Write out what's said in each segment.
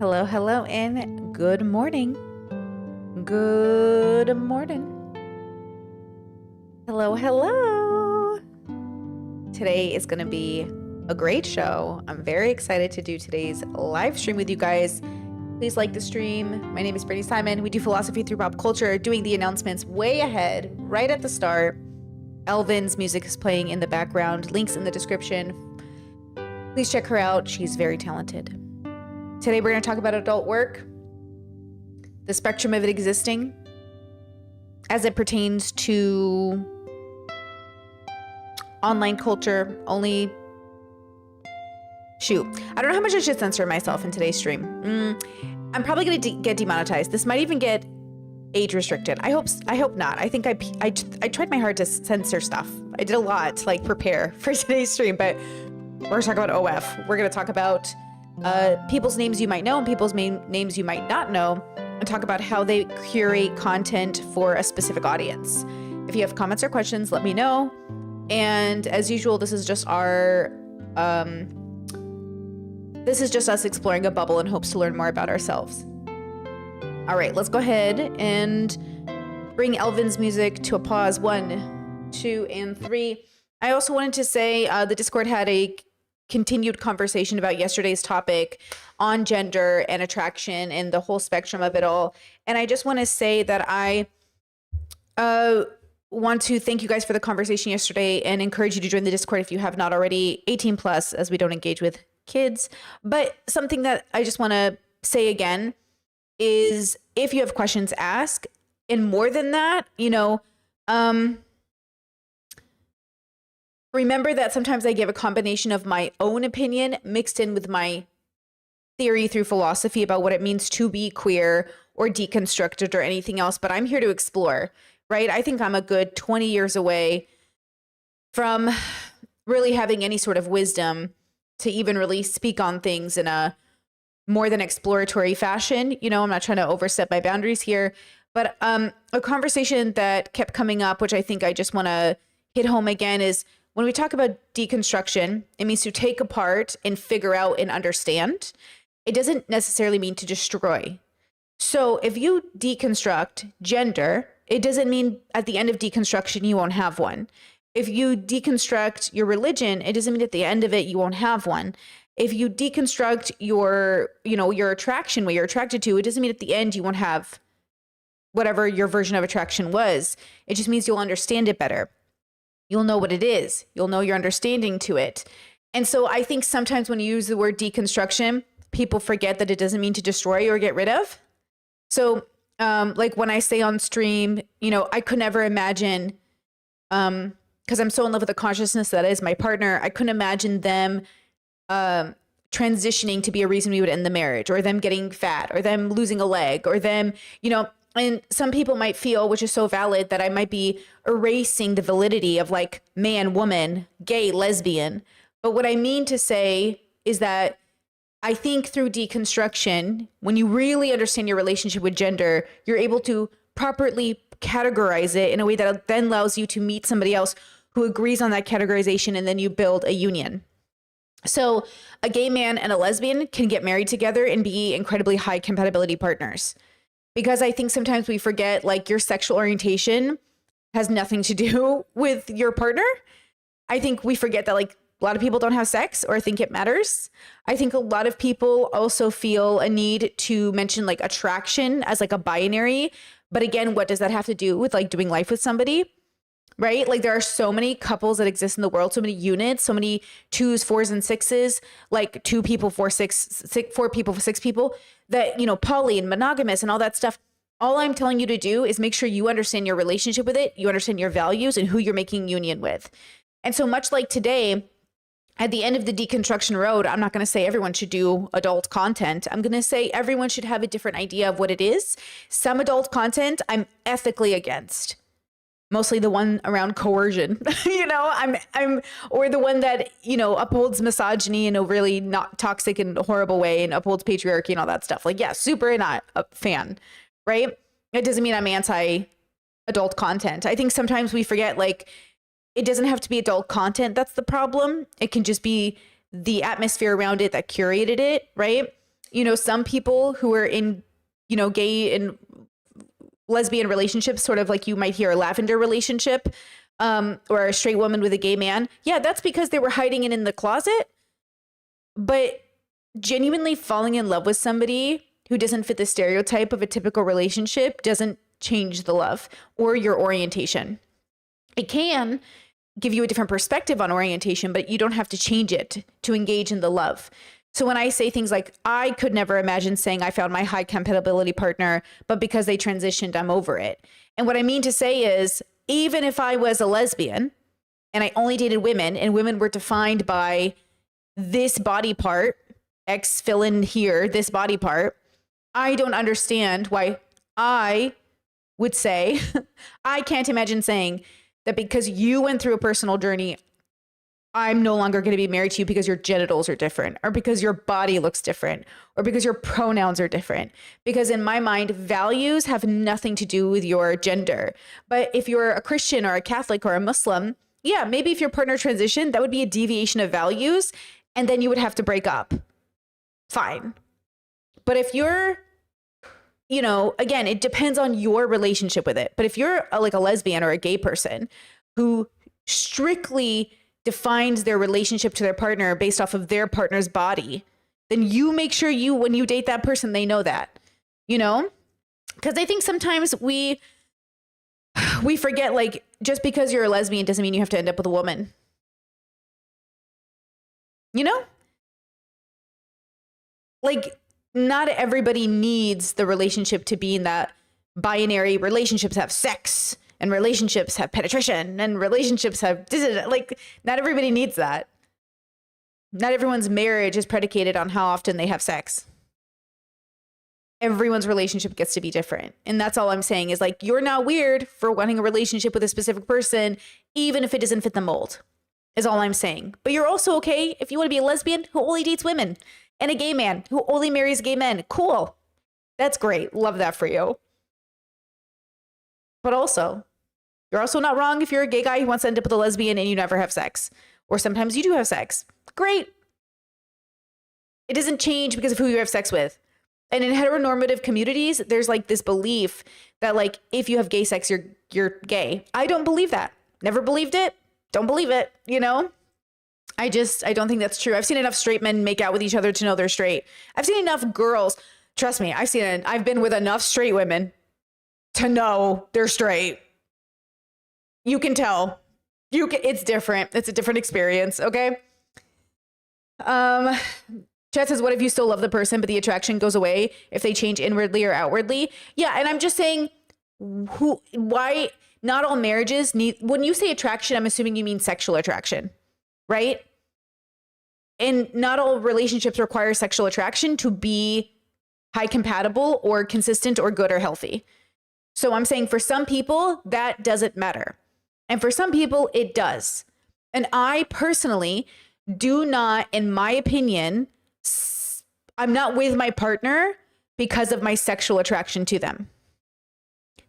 Hello, hello, and good morning. Good morning. Hello, hello. Today is going to be a great show. I'm very excited to do today's live stream with you guys. Please like the stream. My name is Brittany Simon. We do philosophy through pop culture, doing the announcements way ahead, right at the start. Elvin's music is playing in the background. Links in the description. Please check her out. She's very talented. Today we're going to talk about adult work, the spectrum of it existing as it pertains to online culture. I don't know how much I should censor myself in today's stream. I'm probably going to get demonetized. This might even get age restricted. I hope not. I think I tried my hard to censor stuff. I did a lot to prepare for today's stream, but we're going to talk about OF. We're going to talk about people's names you might know and people's names you might not know, and talk about how they curate content for a specific audience. If you have comments or questions, let me know. And as usual, this is just us exploring a bubble in hopes to learn more about ourselves. All right, let's go ahead and bring Elvin's music to a pause. 1, 2, and 3. I also wanted to say the Discord had a continued conversation about yesterday's topic on gender and attraction and the whole spectrum of it all. And I just want to say that I want to thank you guys for the conversation yesterday and encourage you to join the Discord if you have not already. 18 plus, as we don't engage with kids. But something that I just want to say again is, if you have questions, ask. And more than that, remember that sometimes I give a combination of my own opinion mixed in with my theory through philosophy about what it means to be queer or deconstructed or anything else, but I'm here to explore, right? I think I'm a good 20 years away from really having any sort of wisdom to even really speak on things in a more than exploratory fashion. I'm not trying to overstep my boundaries here, but a conversation that kept coming up, which I think I just want to hit home again, is when we talk about deconstruction, it means to take apart and figure out and understand. It doesn't necessarily mean to destroy. So if you deconstruct gender, it doesn't mean at the end of deconstruction you won't have one. If you deconstruct your religion, it doesn't mean at the end of it you won't have one. If you deconstruct your attraction, what you're attracted to, it doesn't mean at the end you won't have whatever your version of attraction was. It just means you'll understand it better. You'll know what it is. You'll know your understanding to it. And so I think sometimes when you use the word deconstruction, people forget that it doesn't mean to destroy or get rid of. So when I say on stream, I could never imagine, because I'm so in love with the consciousness that is my partner, I couldn't imagine them transitioning to be a reason we would end the marriage, or them getting fat, or them losing a leg, or them, and some people might feel, which is so valid, that I might be erasing the validity of man, woman, gay, lesbian. But what I mean to say is that I think through deconstruction, when you really understand your relationship with gender, you're able to properly categorize it in a way that then allows you to meet somebody else who agrees on that categorization, and then you build a union. So a gay man and a lesbian can get married together and be incredibly high compatibility partners. Because I think sometimes we forget your sexual orientation has nothing to do with your partner. I think we forget that a lot of people don't have sex or think it matters. I think a lot of people also feel a need to mention attraction as a binary. But again, what does that have to do with doing life with somebody? Right? There are so many couples that exist in the world, so many units, so many 2s, 4s, and 6s, 2 people, 4 people, 6 people, that, poly and monogamous and all that stuff. All I'm telling you to do is make sure you understand your relationship with it, you understand your values and who you're making union with. And so much like today, at the end of the deconstruction road, I'm not going to say everyone should do adult content. I'm going to say everyone should have a different idea of what it is. Some adult content I'm ethically against. Mostly the one around coercion, I'm or the one that, upholds misogyny in a really not toxic and horrible way and upholds patriarchy and all that stuff. Super not a fan, right? It doesn't mean I'm anti-adult content. I think sometimes we forget, it doesn't have to be adult content that's the problem. It can just be the atmosphere around it that curated it, right? some people who are in, gay and lesbian relationships, sort of like you might hear a lavender relationship, or a straight woman with a gay man. Yeah, that's because they were hiding it in the closet. But genuinely falling in love with somebody who doesn't fit the stereotype of a typical relationship doesn't change the love or your orientation. It can give you a different perspective on orientation, but you don't have to change it to engage in the love. So when I say things like, I could never imagine saying I found my high compatibility partner, but because they transitioned, I'm over it. And what I mean to say is, even if I was a lesbian and I only dated women and women were defined by this body part, X fill in here, this body part, I don't understand why I would say, I can't imagine saying that because you went through a personal journey, I'm no longer going to be married to you because your genitals are different, or because your body looks different, or because your pronouns are different. Because in my mind, values have nothing to do with your gender. But if you're a Christian or a Catholic or a Muslim, yeah, maybe if your partner transitioned, that would be a deviation of values, and then you would have to break up. Fine. But if you're, again, it depends on your relationship with it. But if you're like a lesbian or a gay person who strictly defines their relationship to their partner based off of their partner's body, then you make sure when you date that person, they know that, because I think sometimes we forget, like, just because you're a lesbian doesn't mean you have to end up with a woman, like, not everybody needs the relationship to be in that binary. Relationships have sex, and relationships have penetration, and relationships have, like, not everybody needs that. Not everyone's marriage is predicated on how often they have sex. Everyone's relationship gets to be different. And that's all I'm saying is, like, you're not weird for wanting a relationship with a specific person, even if it doesn't fit the mold, is all I'm saying. But you're also okay if you want to be a lesbian who only dates women, and a gay man who only marries gay men. Cool. That's great. Love that for you. But also, you're also not wrong if you're a gay guy who wants to end up with a lesbian and you never have sex. Or sometimes you do have sex. Great. It doesn't change because of who you have sex with. And in heteronormative communities, there's like this belief that, like, if you have gay sex, you're gay. I don't believe that. Never believed it. Don't believe it, I don't think that's true. I've seen enough straight men make out with each other to know they're straight. I've seen enough girls, trust me, I've been with enough straight women to know they're straight. You can tell. It's different. It's a different experience, okay? Chat says, what if you still love the person, but the attraction goes away if they change inwardly or outwardly? Yeah, and I'm just saying, why not all marriages need, when you say attraction, I'm assuming you mean sexual attraction, right? And not all relationships require sexual attraction to be high compatible or consistent or good or healthy. So I'm saying for some people, that doesn't matter. And for some people, it does. And I personally do not, in my opinion, I'm not with my partner because of my sexual attraction to them.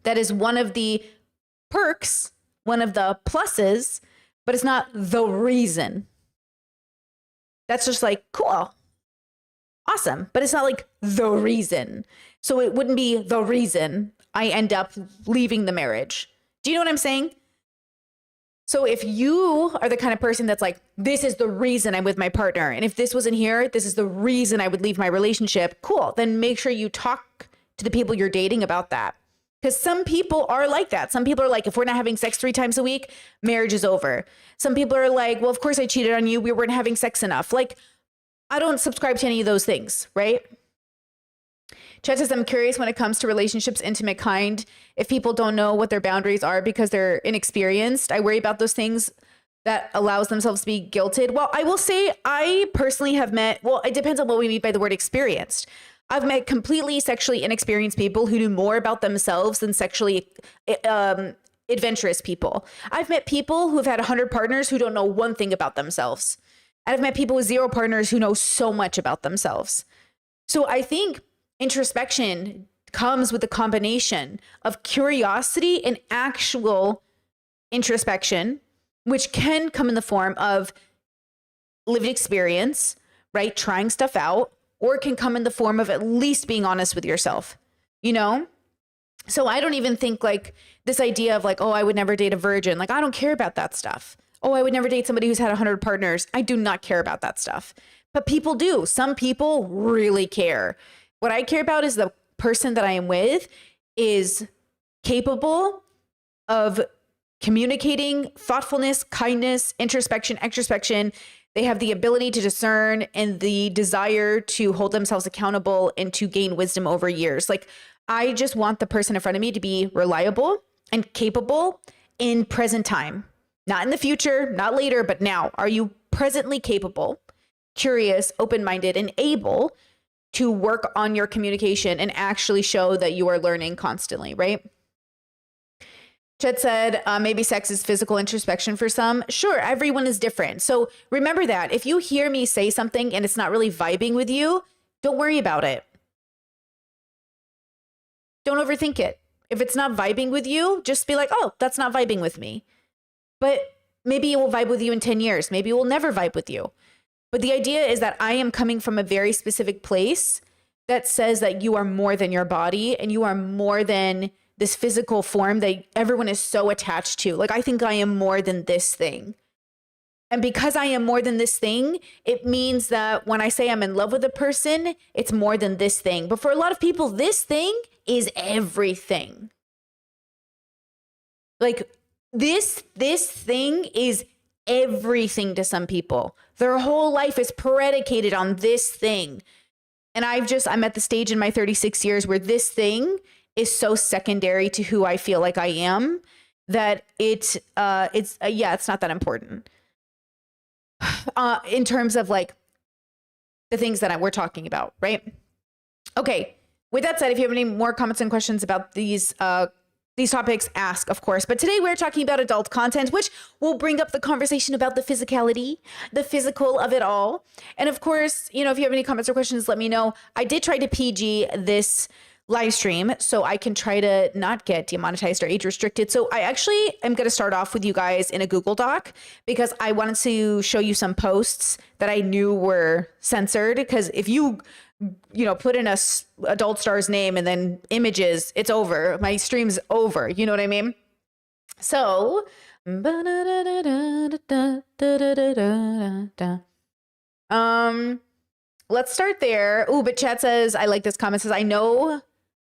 That is one of the perks, one of the pluses, but it's not the reason. That's just like, cool, awesome. But it's not like the reason. So it wouldn't be the reason I end up leaving the marriage. Do you know what I'm saying? So if you are the kind of person that's like, this is the reason I'm with my partner, and if this wasn't here, this is the reason I would leave my relationship, cool. Then make sure you talk to the people you're dating about that. Because some people are like that. Some people are like, if we're not having sex 3 times a week, marriage is over. Some people are like, well, of course I cheated on you. We weren't having sex enough. Like, I don't subscribe to any of those things, right? Chet says, I'm curious when it comes to relationships, intimate kind, if people don't know what their boundaries are because they're inexperienced. I worry about those things that allows themselves to be guilted. Well, I will say I personally have met, well, it depends on what we mean by the word experienced. I've met completely sexually inexperienced people who knew more about themselves than sexually adventurous people. I've met people who have had 100 partners who don't know one thing about themselves. And I've met people with 0 partners who know so much about themselves. So I think introspection comes with a combination of curiosity and actual introspection, which can come in the form of lived experience, right? Trying stuff out, or it can come in the form of at least being honest with yourself, you know? So I don't even think like this idea of like, oh, I would never date a virgin. Like, I don't care about that stuff. Oh, I would never date somebody who's had 100 partners. I do not care about that stuff. But people do. Some people really care. What I care about is the person that I am with is capable of communicating thoughtfulness, kindness, introspection, extrospection. They have the ability to discern and the desire to hold themselves accountable and to gain wisdom over years. Like, I just want the person in front of me to be reliable and capable in present time, not in the future, not later, but now. Are you presently capable, curious, open-minded, and able to work on your communication and actually show that you are learning constantly, right? Chet said, maybe sex is physical introspection for some. Sure, everyone is different. So remember that. If you hear me say something and it's not really vibing with you, don't worry about it. Don't overthink it. If it's not vibing with you, just be like, oh, that's not vibing with me. But maybe it will vibe with you in 10 years. Maybe it will never vibe with you. But the idea is that I am coming from a very specific place that says that you are more than your body and you are more than this physical form that everyone is so attached to. Like, I think I am more than this thing. And because I am more than this thing, it means that when I say I'm in love with a person, it's more than this thing. But for a lot of people, this thing is everything. Like, this thing is everything to some people. Their whole life is predicated on this thing. And I'm at the stage in my 36 years where this thing is so secondary to who I feel like I am that it's not that important. In terms of like the things that we're talking about, right? Okay. With that said, if you have any more comments and questions about these topics, ask, of course. But today we're talking about adult content, which will bring up the conversation about the physicality, the physical of it all. And of course, you know, if you have any comments or questions, let me know. I did try to PG this live stream so I can try to not get demonetized or age restricted. So I actually am going to start off with you guys in a Google Doc because I wanted to show you some posts that I knew were censored. Because if you put in a adult star's name and then images, it's over. My stream's over. You know what I mean? So, let's start there. Oh, but chat says, I like this comment, says, I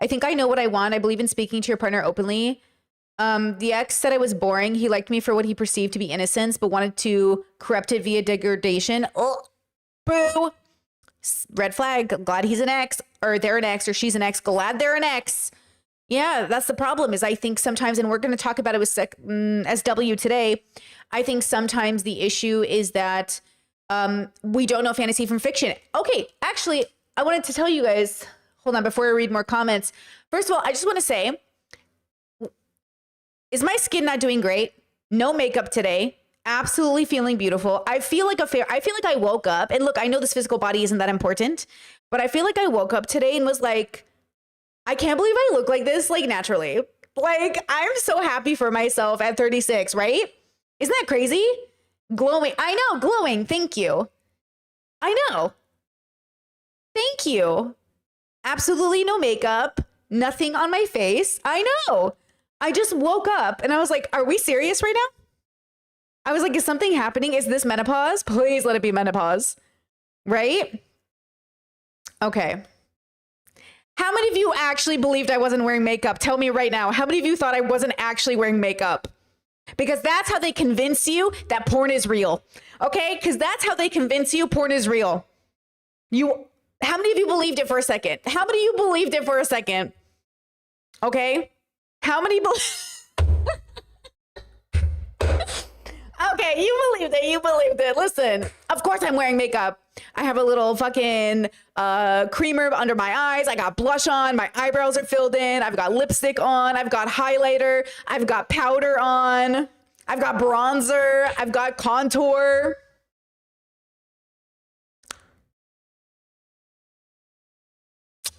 think I know what I want. I believe in speaking to your partner openly. The ex said I was boring. He liked me for what he perceived to be innocence, but wanted to corrupt it via degradation. Oh, boo. Red flag. Glad he's an ex, or they're an ex, or she's an ex. Glad they're an ex. Yeah, that's the problem is I think sometimes, and we're going to talk about it with SW today, I think sometimes the issue is that we don't know fantasy from fiction. Okay, actually, I wanted to tell you guys, hold on, before I read more comments. First of all, I just want to say, is my skin not doing great? No makeup today. Absolutely feeling beautiful. I feel like I woke up, and look, I know this physical body isn't that important, but I feel like I woke up today and was like, I can't believe I look like this, like naturally. Like, I'm so happy for myself at 36, right? Isn't that crazy? Glowing. I know, glowing. Thank you. I know. Thank you. Absolutely no makeup, nothing on my face. I know. I just woke up and I was like, are we serious right now? I was like, is something happening? Is this menopause? Please let it be menopause. Right? Okay. How many of you actually believed I wasn't wearing makeup? Tell me right now. How many of you thought I wasn't actually wearing makeup? Because that's how they convince you that porn is real. Okay? Because that's how they convince you porn is real. How many of you believed it for a second? How many of you believed it for a second? Okay? How many Okay, you believed it. You believed it. Listen, of course I'm wearing makeup. I have a little fucking creamer under my eyes. I got blush on. My eyebrows are filled in. I've got lipstick on. I've got highlighter. I've got powder on. I've got bronzer. I've got contour.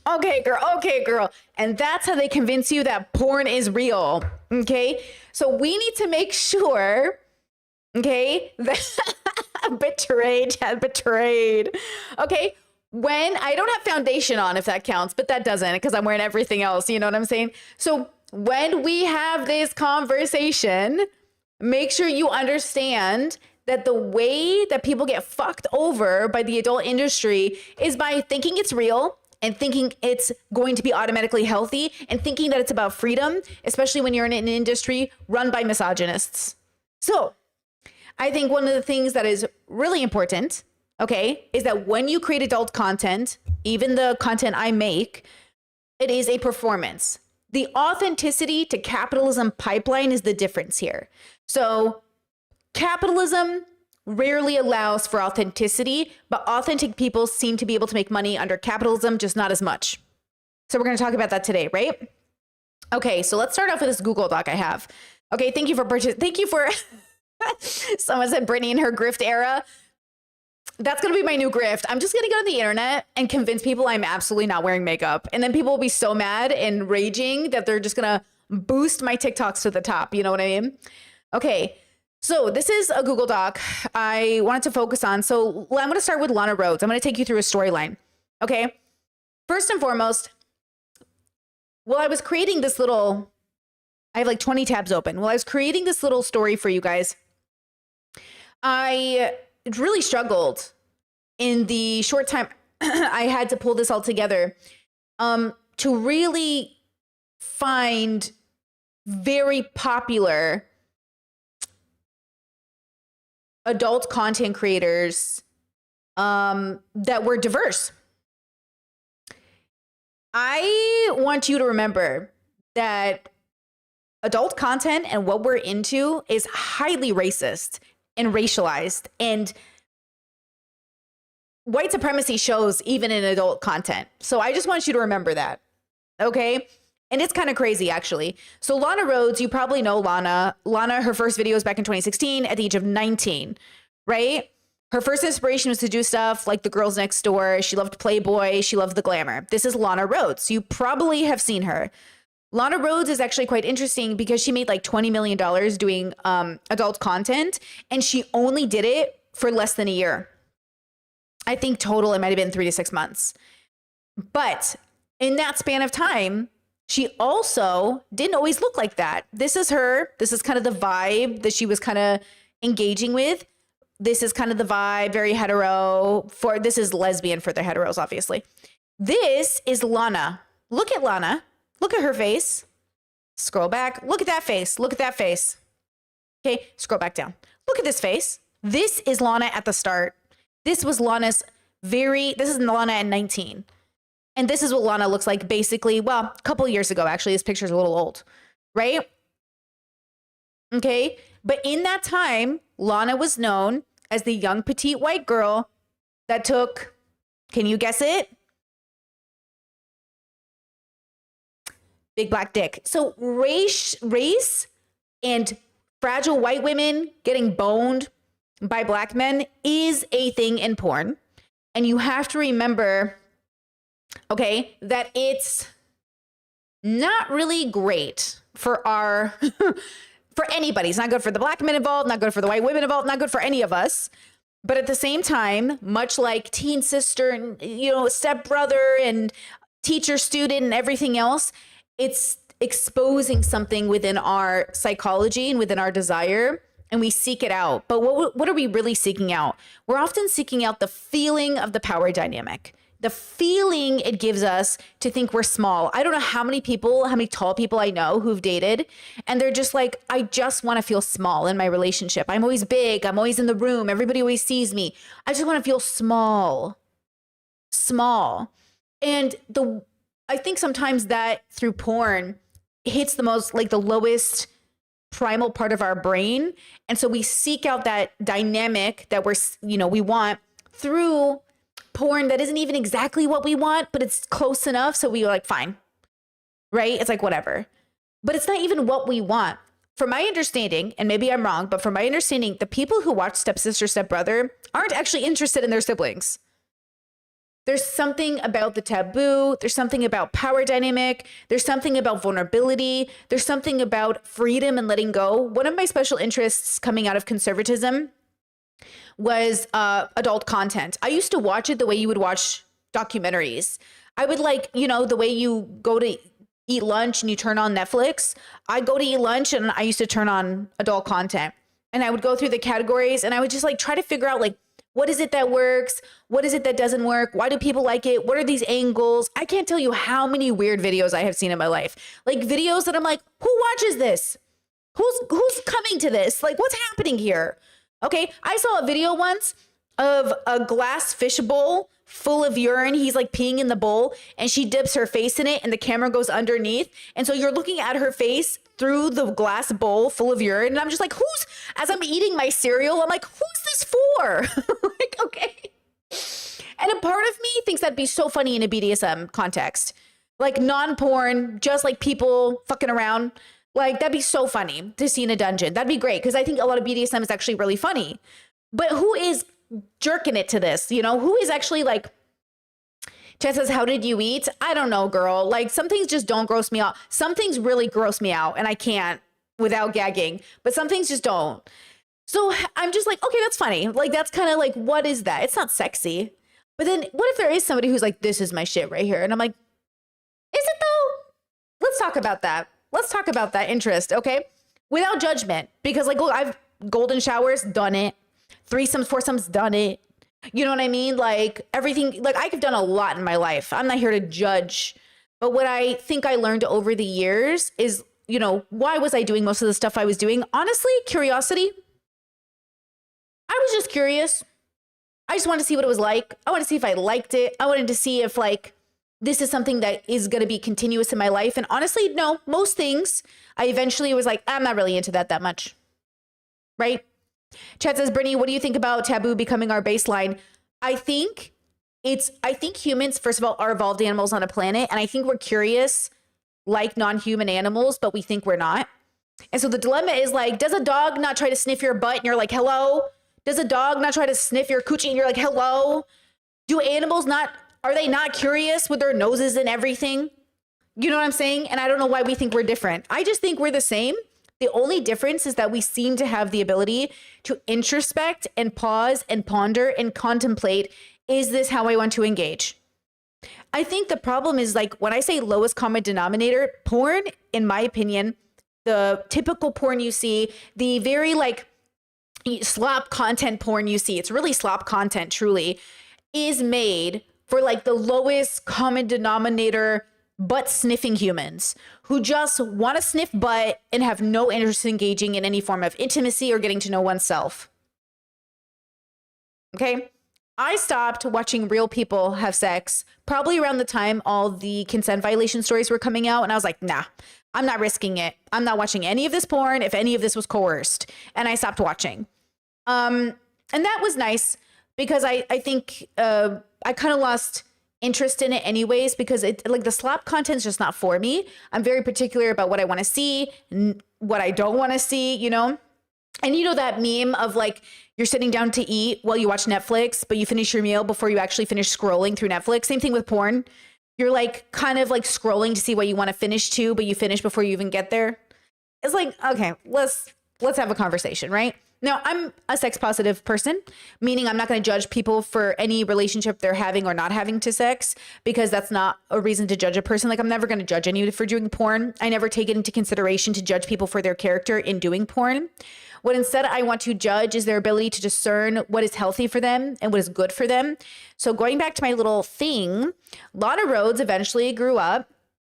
Okay, girl. Okay, girl. And that's how they convince you that porn is real. Okay? So we need to make sure, okay, that betrayed. Okay? when I don't have foundation on, if that counts, but that doesn't because I'm wearing everything else. You know what I'm saying? So when we have this conversation, make sure you understand that the way that people get fucked over by the adult industry is by thinking it's real and thinking it's going to be automatically healthy and thinking that it's about freedom, especially when you're in an industry run by misogynists. So I think one of the things that is really important, okay, is that when you create adult content, even the content I make, it is a performance. The authenticity to capitalism pipeline is the difference here. So capitalism rarely allows for authenticity, but authentic people seem to be able to make money under capitalism, just not as much. So we're going to talk about that today, right? Okay, so let's start off with this Google Doc I have. Okay, thank you for someone said Brittany in her grift era. That's going to be my new grift. I'm just going to go to the internet and convince people I'm absolutely not wearing makeup. And then people will be so mad and raging that they're just going to boost my TikToks to the top. You know what I mean? Okay. So this is a Google Doc I wanted to focus on. So I'm going to start with Lana Rhoades. I'm going to take you through a storyline. Okay. First and foremost, while I was creating this little, I have like 20 tabs open. While I was creating this little story for you guys, I really struggled in the short time I had to pull this all together to really find very popular adult content creators that were diverse. I want you to remember that adult content and what we're into is highly racist and racialized, and white supremacy shows even in adult content. So I just want you to remember that. Okay. And it's kind of crazy, actually. So Lana Rhoades, you probably know Lana. Lana, her first video was back in 2016 at the age of 19, right? Her first inspiration was to do stuff like The Girls Next Door. She loved Playboy. She loved the glamour. This is Lana Rhoades. You probably have seen her. Lana Rhoades is actually quite interesting because she made like $20 million doing adult content, and she only did it for less than a year. I think total it might have been 3 to 6 months. But in that span of time, she also didn't always look like that. This is her. This is kind of the vibe that she was kind of engaging with. This is kind of the vibe, very hetero. This is lesbian for the heteros, obviously. This is Lana. Look at Lana. Look at her face. Scroll back. Look at that face. Look at that face. Okay, scroll back down. Look at this face. This is Lana at the start. This is Lana at 19. And this is what Lana looks like basically, well, a couple of years ago, actually. This picture's a little old, right? Okay, but in that time, Lana was known as the young petite white girl that took, can you guess it? Big black dick. So race and fragile white women getting boned by black men is a thing in porn. And you have to remember, okay, that it's not really great for our, for anybody. It's not good for the black men involved, not good for the white women involved, not good for any of us. But at the same time, much like teen sister and, step brother and teacher student and everything else, it's exposing something within our psychology and within our desire, and we seek it out. But what are we really seeking out? We're often seeking out the feeling of the power dynamic, the feeling it gives us to think we're small. I don't know how many tall people I know who've dated, and they're just like, I just want to feel small in my relationship. I'm always big. I'm always in the room. Everybody always sees me. I just want to feel small. And I think sometimes that through porn hits the most, like the lowest primal part of our brain. And so we seek out that dynamic that we want through porn that isn't even exactly what we want, but it's close enough. So we're like, fine, right? It's like, whatever, but it's not even what we want. From my understanding, and maybe I'm wrong, but from my understanding, the people who watch Stepsister, Stepbrother aren't actually interested in their siblings. There's something about the taboo. There's something about power dynamic. There's something about vulnerability. There's something about freedom and letting go. One of my special interests coming out of conservatism was adult content. I used to watch it the way you would watch documentaries. I would like, you know, the way you go to eat lunch and you turn on Netflix. I go to eat lunch and I used to turn on adult content, and I would go through the categories and I would just like try to figure out like, what is it that works? What is it that doesn't work? Why do people like it? What are these angles? I can't tell you how many weird videos I have seen in my life. Like videos that I'm like, who watches this? Who's coming to this? Like, what's happening here? Okay, I saw a video once of a glass fish bowl full of urine. He's like peeing in the bowl and she dips her face in it and the camera goes underneath. And so you're looking at her face through the glass bowl full of urine. And I'm just like, as I'm eating my cereal, I'm like, who's this for? Like, okay. And a part of me thinks that'd be so funny in a BDSM context, like non-porn, just like people fucking around. Like, that'd be so funny to see in a dungeon. That'd be great, because I think a lot of BDSM is actually really funny. But who is jerking it to this? You know, who is actually like, Chad says, how did you eat? I don't know, girl. Like, some things just don't gross me out. Some things really gross me out, and I can't without gagging. But some things just don't. So I'm just like, okay, that's funny. Like, that's kind of like, what is that? It's not sexy. But then what if there is somebody who's like, this is my shit right here? And I'm like, is it though? Let's talk about that. Let's talk about that interest, okay? Without judgment. Because like, look, I've golden showers, done it. Threesomes, foursomes, done it. You know what I mean? Like everything, like I've done a lot in my life. I'm not here to judge. But what I think I learned over the years is, you know, why was I doing most of the stuff I was doing? Honestly, curiosity. I was just curious. I just wanted to see what it was like. I wanted to see if I liked it. I wanted to see if like, this is something that is going to be continuous in my life. And honestly, no, most things I eventually was like, I'm not really into that much. Right? Chad says, Brittany, what do you think about taboo becoming our baseline? I think humans, first of all, are evolved animals on a planet. And I think we're curious like non-human animals, but we think we're not. And so the dilemma is like, does a dog not try to sniff your butt and you're like, hello? Does a dog not try to sniff your coochie and you're like, hello? Do animals not, are they not curious with their noses and everything? You know what I'm saying? And I don't know why we think we're different. I just think we're the same. The only difference is that we seem to have the ability to introspect and pause and ponder and contemplate, is this how I want to engage? I think the problem is like when I say lowest common denominator, porn, in my opinion, the typical porn you see, the very like slop content porn you see, it's really slop content truly, is made for like the lowest common denominator butt sniffing humans who just want to sniff butt and have no interest in engaging in any form of intimacy or getting to know oneself. Okay. I stopped watching real people have sex probably around the time all the consent violation stories were coming out. And I was like, nah, I'm not risking it. I'm not watching any of this porn if any of this was coerced. And I stopped watching. And that was nice because I think I kind of lost interest in it anyways, because it like the slop content's just not for me. I'm very particular about what I want to see and what I don't want to see, you know? And you know that meme of like, you're sitting down to eat while you watch Netflix, but you finish your meal before you actually finish scrolling through Netflix. Same thing with porn. You're like kind of like scrolling to see what you want to finish to, but you finish before you even get there. It's like, okay, let's have a conversation, right? Now, I'm a sex positive person, meaning I'm not going to judge people for any relationship they're having or not having to sex, because that's not a reason to judge a person. Like, I'm never going to judge anyone for doing porn. I never take it into consideration to judge people for their character in doing porn. What instead I want to judge is their ability to discern what is healthy for them and what is good for them. So going back to my little thing, Lana Rhoades eventually grew up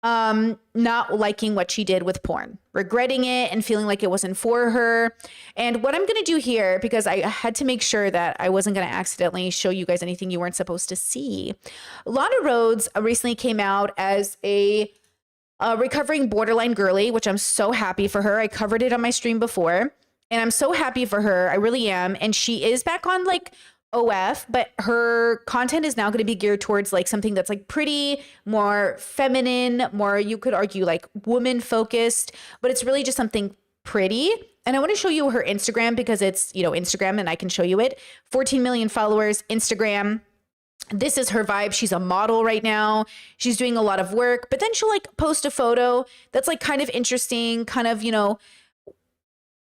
not liking what she did with porn, regretting it and feeling like it wasn't for her. And what I'm going to do here, because I had to make sure that I wasn't going to accidentally show you guys anything you weren't supposed to see. Lana Rhoades recently came out as a recovering borderline girly, which I'm so happy for her. I covered it on my stream before, and I'm so happy for her. I really am. And she is back on like OF, but her content is now going to be geared towards like something that's like pretty, more feminine, more, you could argue like woman focused, but it's really just something pretty. And I want to show you her Instagram because it's, you know, Instagram, and I can show you it. 14 million followers, Instagram. This is her vibe. She's a model right now. She's doing a lot of work, but then she'll like post a photo that's like kind of interesting, kind of, you know,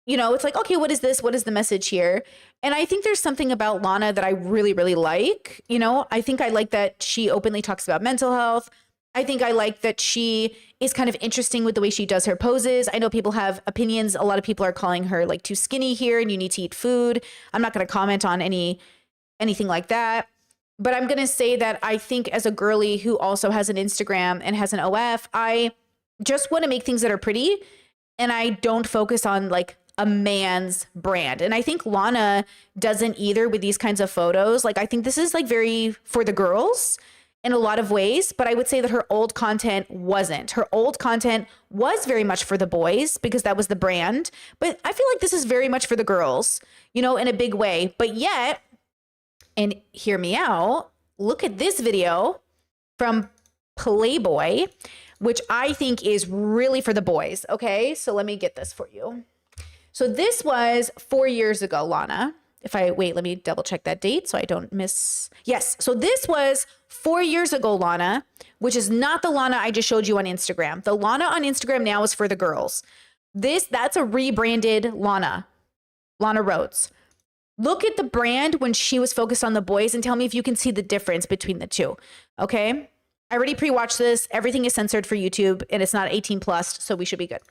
you know, it's like, okay, what is this? What is the message here? And I think there's something about Lana that I really, really like. You know, I think I like that she openly talks about mental health. I think I like that she is kind of interesting with the way she does her poses. I know people have opinions. A lot of people are calling her like too skinny here and you need to eat food. I'm not going to comment on anything like that. But I'm going to say that I think as a girly who also has an Instagram and has an OF, I just want to make things that are pretty. And I don't focus on like a man's brand. And I think Lana doesn't either with these kinds of photos. Like, I think this is like very for the girls in a lot of ways, but I would say that her old content wasn't. Her old content was very much for the boys because that was the brand. But I feel like this is very much for the girls, you know, in a big way. But yet, and hear me out, look at this video from Playboy, which I think is really for the boys. Okay, so let me get this for you. So this was 4 years ago, Lana. Let me double check that date so I don't miss. Yes, so this was 4 years ago, Lana, which is not the Lana I just showed you on Instagram. The Lana on Instagram now is for the girls. That's a rebranded Lana Rhodes. Look at the brand when she was focused on the boys and tell me if you can see the difference between the two. Okay, I already pre-watched this. Everything is censored for YouTube and it's not 18 plus, so we should be good.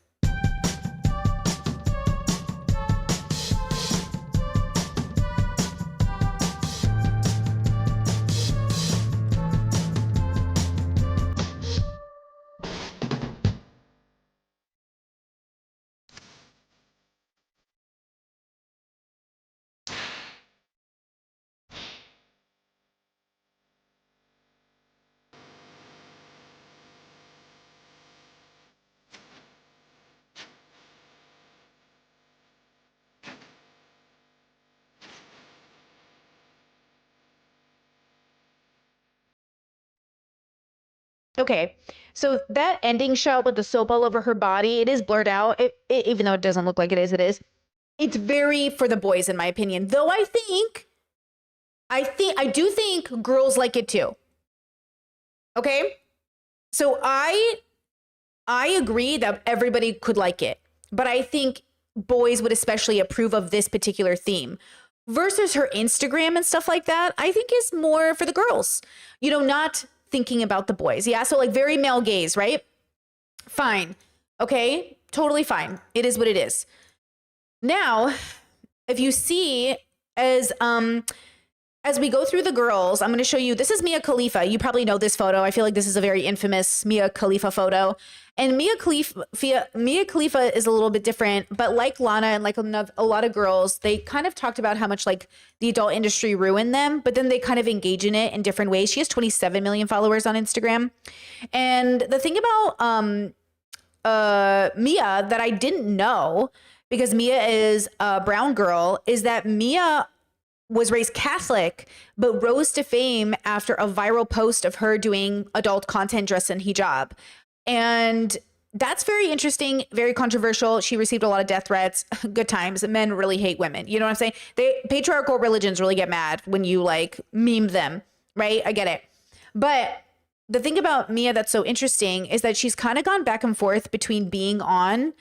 Okay, so that ending shot with the soap all over her body, it is blurred out. Even though it doesn't look like it is, it is. It's very for the boys, in my opinion. Though I do think girls like it too. Okay, so I agree that everybody could like it, but I think boys would especially approve of this particular theme. Versus her Instagram and stuff like that, I think is more for the girls. You know, not thinking about the boys. Yeah, so like very male gaze, right? Fine. Okay, totally fine. It is what it is. Now, if you see as we go through the girls, I'm going to show you, this is Mia Khalifa. You probably know this photo. I feel like this is a very infamous Mia Khalifa photo. And Mia Khalifa is a little bit different, but like Lana and like a lot of girls, they kind of talked about how much like the adult industry ruined them, but then they kind of engage in it in different ways. She has 27 million followers on Instagram. And the thing about Mia that I didn't know, because Mia is a brown girl, is that Mia was raised Catholic, but rose to fame after a viral post of her doing adult content dressed in hijab. And that's very interesting, very controversial. She received a lot of death threats. Good times. Men really hate women. You know what I'm saying? Patriarchal religions really get mad when you like meme them, right? I get it. But the thing about Mia that's so interesting is that she's kind of gone back and forth between being on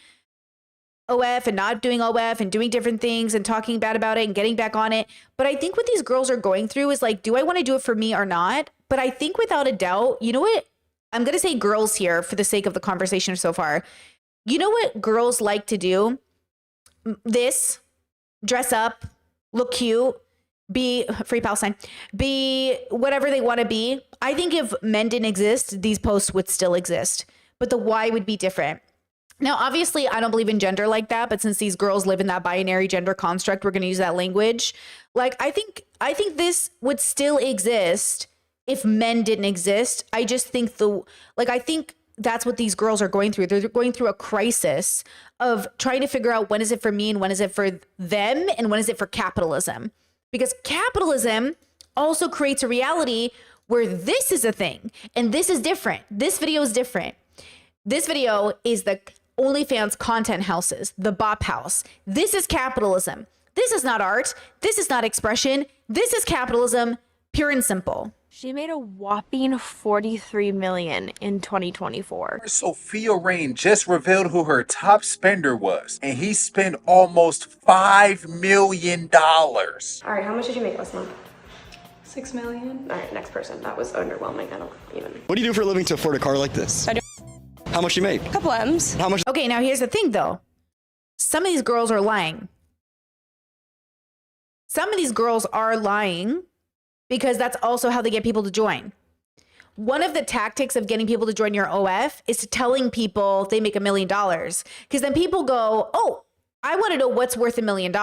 OF and not doing OF and doing different things and talking bad about it and getting back on it. But I think what these girls are going through is like, do I want to do it for me or not? But I think without a doubt, you know what? I'm going to say girls here for the sake of the conversation so far. You know what girls like to do? This, dress up, look cute, be free Palestine, be whatever they want to be. I think if men didn't exist, these posts would still exist, but the why would be different. Now, obviously, I don't believe in gender like that, but since these girls live in that binary gender construct, we're going to use that language. Like, I think this would still exist if men didn't exist. I just think I think that's what these girls are going through. They're going through a crisis of trying to figure out when is it for me and when is it for them and when is it for capitalism? Because capitalism also creates a reality where this is a thing and this is different. This video is different. This video is the OnlyFans content houses, the Bop House. This is capitalism. This is not art. This is not expression. This is capitalism, pure and simple. She made a whopping 43 million in 2024. Sophia Rain just revealed who her top spender was, and he spent almost $5 million. All right, how much did you make last month? 6 million. All right, next person. That was underwhelming. I don't even. What do you do for a living to afford a car like this? I do How much you make? a couple M's. How much? Okay, now here's the thing though. Some of these girls are lying. Some of these girls are lying because that's also how they get people to join. One of the tactics of getting people to join your OF is telling people they make $1 million. Because then people go, oh, I want to know what's worth $1 million.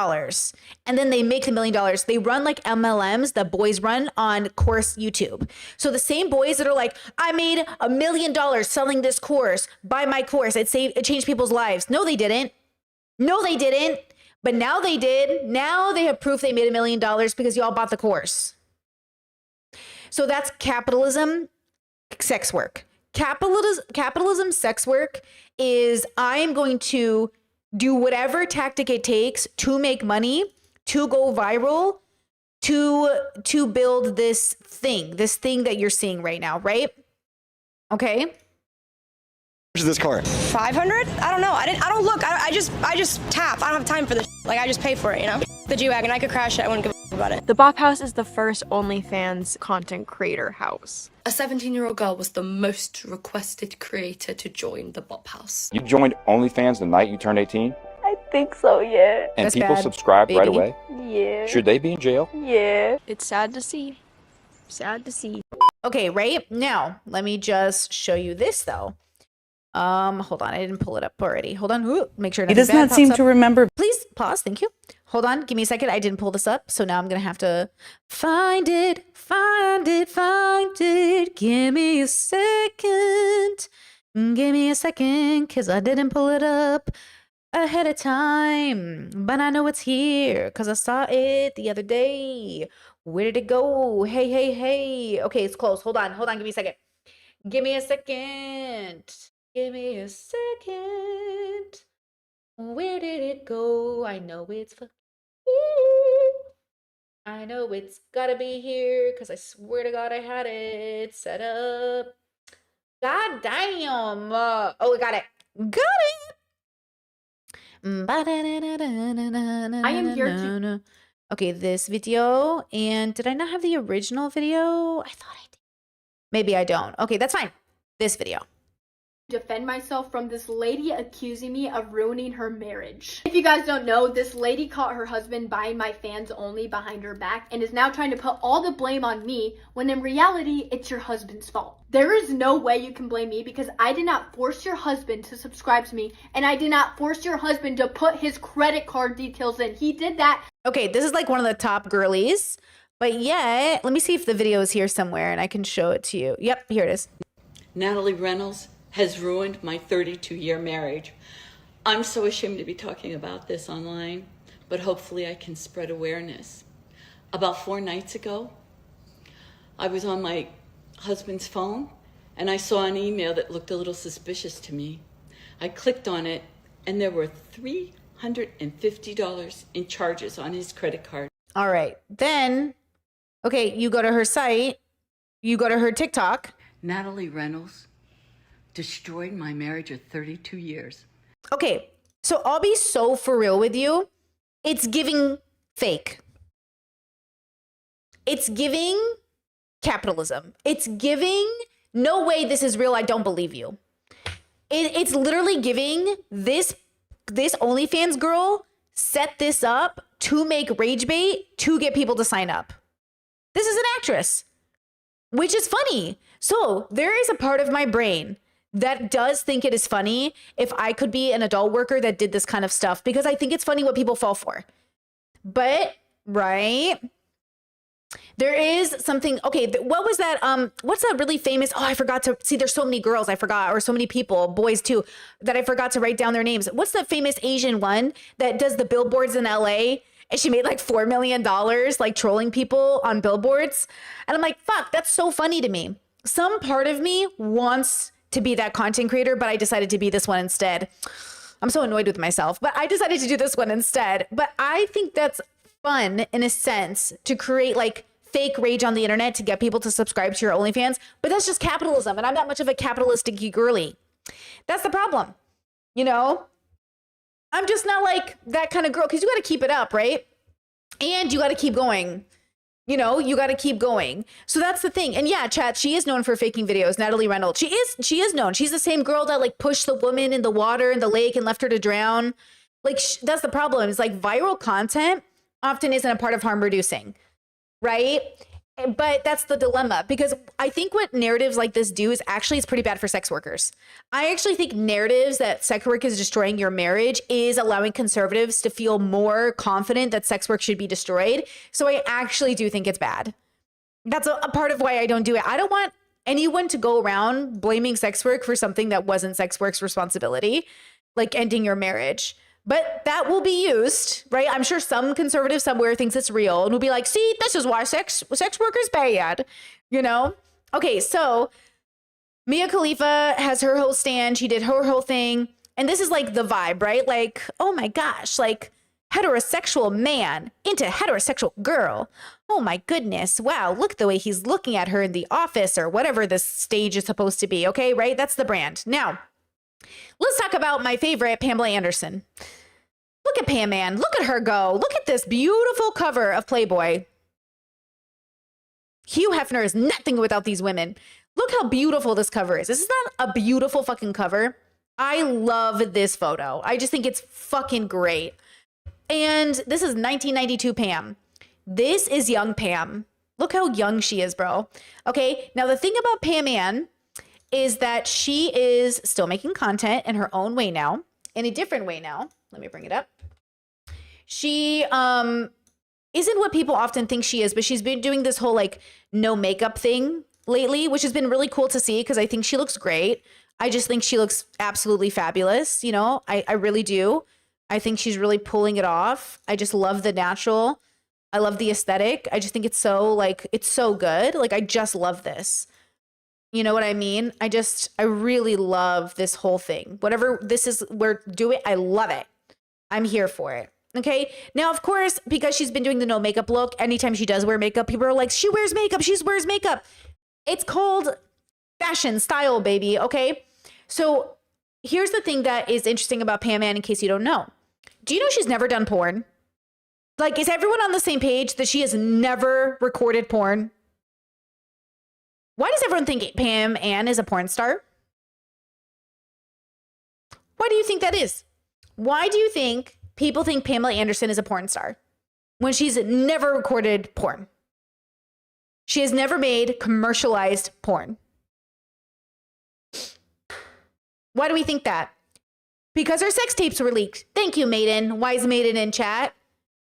And then they make the $1 million. They run like MLMs that boys run on course YouTube. So the same boys that are like, I made $1 million selling this course, buy my course. It changed people's lives. No, they didn't. No, they didn't. But now they did. Now they have proof they made $1 million because y'all bought the course. So that's capitalism, sex work. Capitalism, sex work is I'm going to do whatever tactic it takes to make money, to go viral, to build this thing that you're seeing right now, right? Okay. How much is this car? 500? I don't know. I don't look. I just tap. I don't have time for this. Like I just pay for it, you know. The G-Wagon. I could crash it. I wouldn't give a about it. The Bop House is the first OnlyFans content creator house. A 17-year-old girl was the most requested creator to join the Bop House. You joined OnlyFans the night you turned 18? I think so, yeah. And That's people bad, subscribed right baby. away? Yeah. Should they be in jail? Yeah. It's sad to see. Sad to see. Okay, right now, let me just show you this though. Hold on, I didn't pull it up already. Hold on, ooh, make sure He does not seem to remember. Please pause, thank you. Hold on, give me a second. I didn't pull this up, so now I'm gonna have to find it. Give me a second. Give me a second, because I didn't pull it up ahead of time. But I know it's here, because I saw it the other day. Where did it go? Hey. Okay, it's close. Hold on, give me a second. Give me a second. Where did it go? I know it's fucking here. I know it's gotta be here because I swear to God I had it set up. God damn. Oh, I got it. I am here to. Okay, this video. And did I not have the original video? I thought I did. Maybe I don't. Okay, that's fine. This video. Defend myself from this lady accusing me of ruining her marriage. If you guys don't know, this lady caught her husband buying my fans only behind her back and is now trying to put all the blame on me when in reality it's your husband's fault. There is no way you can blame me because I did not force your husband to subscribe to me and I did not force your husband to put his credit card details in. He did that. Okay, this is like one of the top girlies, but yet, let me see if the video is here somewhere and I can show it to you. Yep, here it is. Natalie Reynolds has ruined my 32-year marriage. I'm so ashamed to be talking about this online, but hopefully I can spread awareness. About 4 nights ago, I was on my husband's phone and I saw an email that looked a little suspicious to me. I clicked on it and there were $350 in charges on his credit card. All right, then, okay, you go to her site, you go to her TikTok. Natalie Reynolds destroyed my marriage of 32 years. Okay, so I'll be so for real with you. It's giving fake. It's giving capitalism. It's giving, no way this is real, I don't believe you. It's literally giving this OnlyFans girl set this up to make rage bait to get people to sign up. This is an actress, which is funny. So there is a part of my brain that does think it is funny if I could be an adult worker that did this kind of stuff, because I think it's funny what people fall for. But, right, there is something, okay, what was that, what's that really famous, oh, I forgot to, see, there's so many girls I forgot, or so many people, boys too, that I forgot to write down their names. What's the famous Asian one that does the billboards in LA? And she made like $4 million, like trolling people on billboards. And I'm like, fuck, that's so funny to me. Some part of me wants to be that content creator, but I decided to be this one instead. I'm so annoyed with myself, but I decided to do this one instead. But I think that's fun in a sense to create like fake rage on the internet to get people to subscribe to your OnlyFans, but that's just capitalism. And I'm not much of a capitalistic girly. That's the problem. You know, I'm just not like that kind of girl, because you got to keep it up, right? And you got to keep going. You know, you got to keep going. So that's the thing. And yeah, chat, she is known for faking videos. Natalie Reynolds. She is known. She's the same girl that like pushed the woman in the water in the lake and left her to drown. Like that's the problem. It's like viral content often isn't a part of harm reducing, right? But that's the dilemma, because I think what narratives like this do is actually it's pretty bad for sex workers. I actually think narratives that sex work is destroying your marriage is allowing conservatives to feel more confident that sex work should be destroyed. So I actually do think it's bad. That's a part of why I don't do it. I don't want anyone to go around blaming sex work for something that wasn't sex work's responsibility, like ending your marriage. But that will be used, right? I'm sure some conservative somewhere thinks it's real and will be like, see, this is why sex work is bad, you know? Okay, so Mia Khalifa has her whole stand. She did her whole thing. And this is like the vibe, right? Like, oh my gosh, like heterosexual man into heterosexual girl. Oh my goodness. Wow, look the way he's looking at her in the office or whatever this stage is supposed to be, okay, right? That's the brand. Now, let's talk about my favorite, Pamela Anderson. Look at Pam Ann. Look at her go. Look at this beautiful cover of Playboy. Hugh Hefner is nothing without these women. Look how beautiful this cover is. This is not a beautiful fucking cover. I love this photo. I just think it's fucking great. And this is 1992 Pam. This is young Pam. Look how young she is, bro. Okay, now the thing about Pam Ann is that she is still making content in her own way now, in a different way now. Let me bring it up. She isn't what people often think she is, but she's been doing this whole like no makeup thing lately, which has been really cool to see because I think she looks great. I just think she looks absolutely fabulous. You know, I really do. I think she's really pulling it off. I just love the natural. I love the aesthetic. I just think it's so like, it's so good. Like, I just love this. You know what I mean? I really love this whole thing. Whatever this is, we're doing, I love it. I'm here for it. Okay. Now, of course, because she's been doing the no makeup look, anytime she does wear makeup, people are like, she wears makeup. She wears makeup. It's called fashion style, baby. Okay. So here's the thing that is interesting about Pam Ann, in case you don't know. Do you know she's never done porn? Like, is everyone on the same page that she has never recorded porn? Why does everyone think Pam Ann is a porn star? Why do you think that is? Why do you think people think Pamela Anderson is a porn star when she's never recorded porn? She has never made commercialized porn. Why do we think that? Because her sex tapes were leaked. Thank you, Maiden, wise Maiden in chat.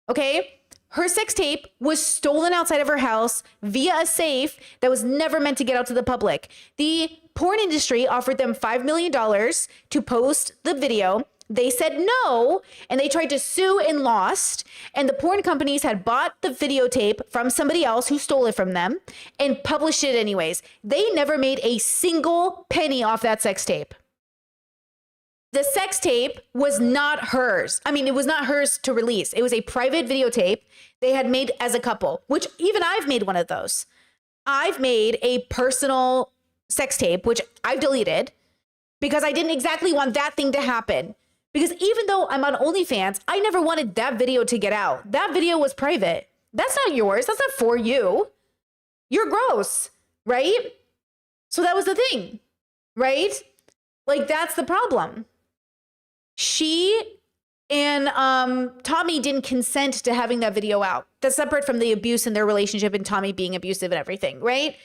Okay? Her sex tape was stolen outside of her house via a safe that was never meant to get out to the public. The porn industry offered them $5 million to post the video. They said no, and they tried to sue and lost. And the porn companies had bought the videotape from somebody else who stole it from them and published it anyways. They never made a single penny off that sex tape. The sex tape was not hers. I mean, it was not hers to release. It was a private videotape they had made as a couple, which even I've made one of those. I've made a personal sex tape, which I've deleted because I didn't exactly want that thing to happen. Because even though I'm on OnlyFans, I never wanted that video to get out. That video was private. That's not yours. That's not for you. You're gross, right? So that was the thing, right? Like, that's the problem. She and Tommy didn't consent to having that video out. That's separate from the abuse in their relationship and Tommy being abusive and everything, right?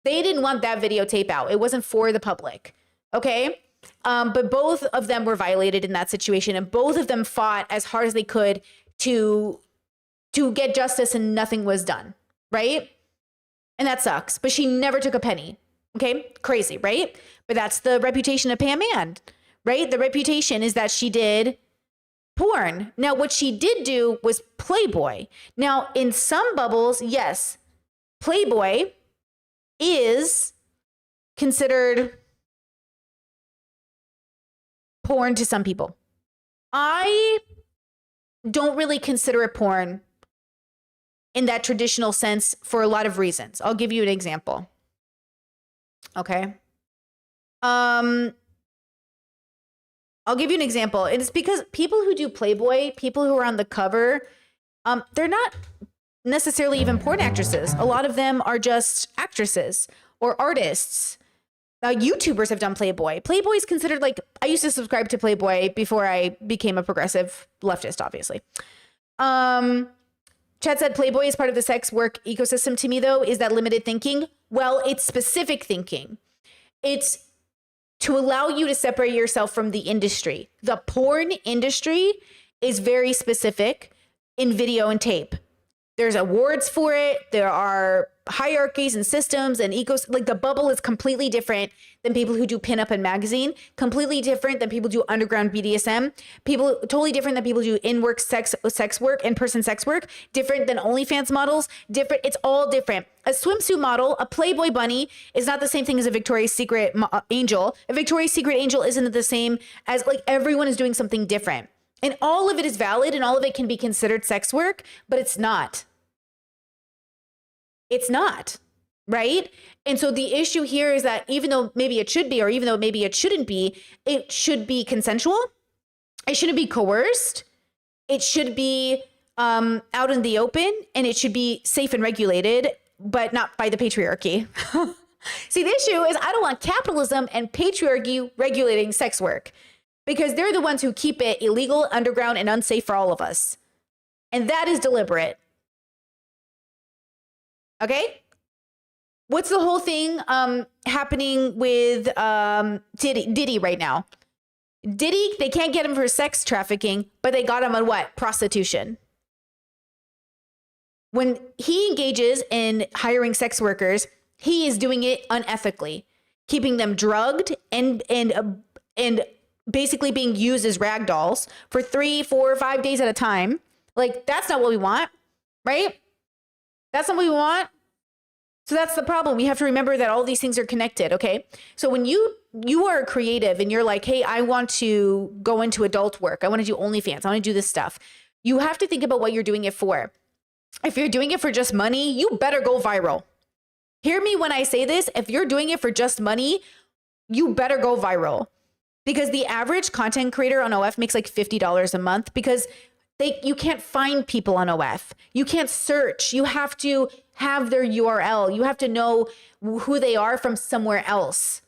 They didn't want that videotape out. It wasn't for the public, okay? But both of them were violated in that situation, and both of them fought as hard as they could to get justice, and nothing was done, right? And that sucks. But she never took a penny, okay? Crazy, right? But that's the reputation of Pam Ann. Right? The reputation is that she did porn. Now, what she did do was Playboy. Now, in some bubbles, yes, Playboy is considered porn to some people. I don't really consider it porn in that traditional sense for a lot of reasons. I'll give you an example. Okay. I'll give you an example. It's because people who do Playboy, people who are on the cover, they're not necessarily even porn actresses. A lot of them are just actresses or artists. YouTubers have done Playboy. Playboy is considered like, I used to subscribe to Playboy before I became a progressive leftist, obviously. Chad said Playboy is part of the sex work ecosystem. To me, though, is that limited thinking? Well, it's specific thinking. It's to allow you to separate yourself from the industry. The porn industry is very specific in video and tape. There's awards for it. There are hierarchies and systems and like the bubble is completely different than people who do pinup and magazine, completely different than people do underground BDSM, people totally different than people do in-work sex work, in-person sex work, different than OnlyFans models, different. It's all different. A swimsuit model, a Playboy bunny is not the same thing as a Victoria's Secret angel. A Victoria's Secret angel isn't the same as, like, everyone is doing something different. And all of it is valid and all of it can be considered sex work, but it's not. It's not, right? And so the issue here is that even though maybe it should be, or even though maybe it shouldn't be, it should be consensual. It shouldn't be coerced. It should be out in the open, and it should be safe and regulated, but not by the patriarchy. See, the issue is I don't want capitalism and patriarchy regulating sex work, because they're the ones who keep it illegal, underground, and unsafe for all of us. And that is deliberate. Okay? What's the whole thing happening with Diddy right now? Diddy, they can't get him for sex trafficking, but they got him on what? Prostitution. When he engages in hiring sex workers, he is doing it unethically, keeping them drugged and basically being used as rag dolls for 3, 4, 5 days at a time. Like, that's not what we want, right? That's not what we want. So that's the problem. We have to remember that all these things are connected, okay? So when you are creative and you're like, hey, I want to go into adult work. I want to do OnlyFans. I want to do this stuff. You have to think about what you're doing it for. If you're doing it for just money, you better go viral. Hear me when I say this. If you're doing it for just money, you better go viral. Because the average content creator on OF makes like $50 a month because you can't find people on OF. You can't search. You have to have their URL. You have to know who they are from somewhere else,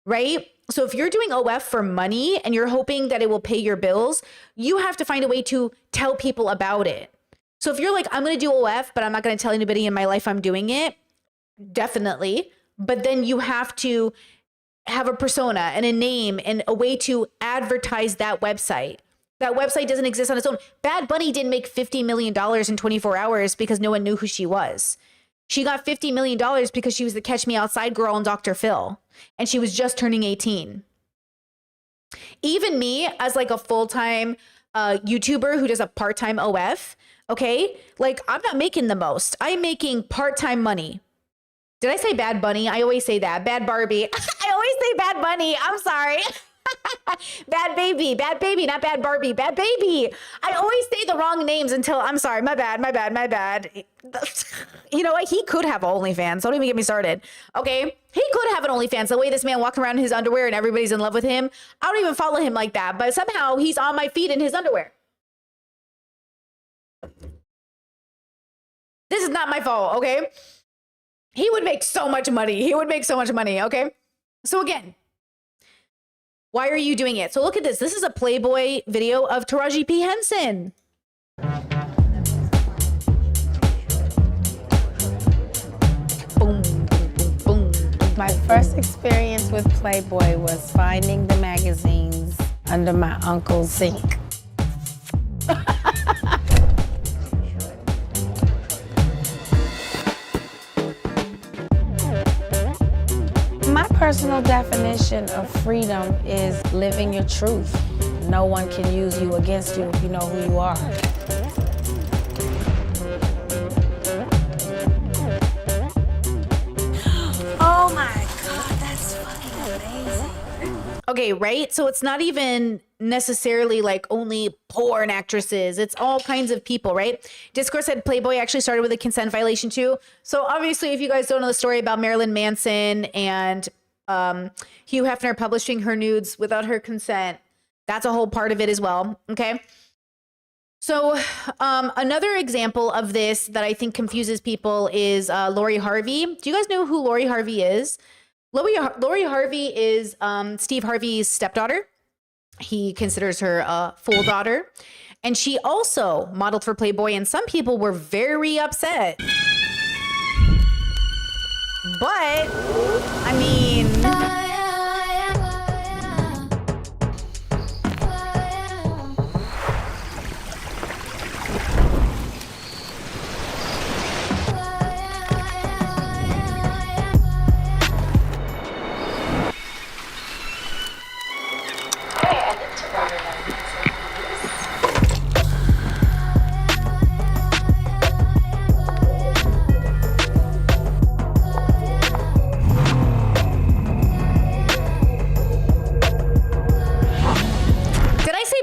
right? So if you're doing OF for money and you're hoping that it will pay your bills, you have to find a way to tell people about it. So if you're like, I'm going to do OF, but I'm not going to tell anybody in my life I'm doing it, definitely. But then you have to have a persona and a name and a way to advertise that website. That website doesn't exist on its own. Bad Bunny didn't make $50 million in 24 hours because no one knew who she was. She got $50 million because she was the Catch Me Outside girl on Dr. Phil. And she was just turning 18. Even me, as like a full-time YouTuber who does a part-time OF, okay? Like, I'm not making the most. I'm making part-time money. Did I say Bad Bunny? I always say that. Bad Barbie. I always say Bad Bunny. I'm sorry. Bad baby, not Bad Barbie, Bad baby. I always say the wrong names until I'm sorry. My bad. You know what? He could have OnlyFans. Don't even get me started. Okay. He could have an OnlyFans. The way this man walks around in his underwear and everybody's in love with him. I don't even follow him like that, but somehow he's on my feed in his underwear. This is not my fault. Okay. He would make so much money. Okay. So again, why are you doing it? So look at this. This is a Playboy video of Taraji P. Henson. Boom, boom, boom, boom. My first experience with Playboy was finding the magazines under my uncle's sink. My personal definition of freedom is living your truth. No one can use you against you if you know who you are. Oh my God, that's fucking amazing. Okay, right? So it's not even necessarily like only porn actresses. It's all kinds of people, right? Discourse said Playboy actually started with a consent violation too. So obviously, if you guys don't know the story about Marilyn Manson and Hugh Hefner publishing her nudes without her consent, that's a whole part of it as well. Okay. So another example of this that I think confuses people is Lori Harvey. Do you guys know who Lori Harvey is? Lori Harvey is Steve Harvey's stepdaughter. He considers her a full daughter. And she also modeled for Playboy, and some people were very upset. But, I mean...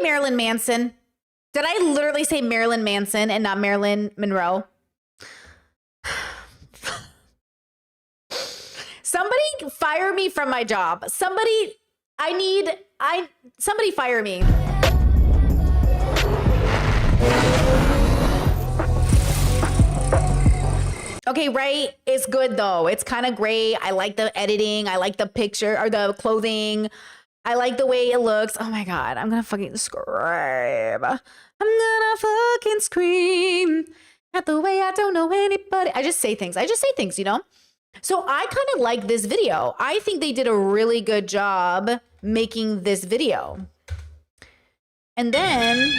Marilyn Manson? Did I literally say Marilyn Manson and not Marilyn Monroe? Somebody fire me from my job. Somebody fire me. Okay, right? It's good though. It's kind of great. I like the editing. I like the picture or the clothing. I like the way it looks. Oh my God, I'm gonna fucking scream. I'm gonna fucking scream at the way I don't know anybody. I just say things, you know? So I kind of like this video. I think they did a really good job making this video. And then,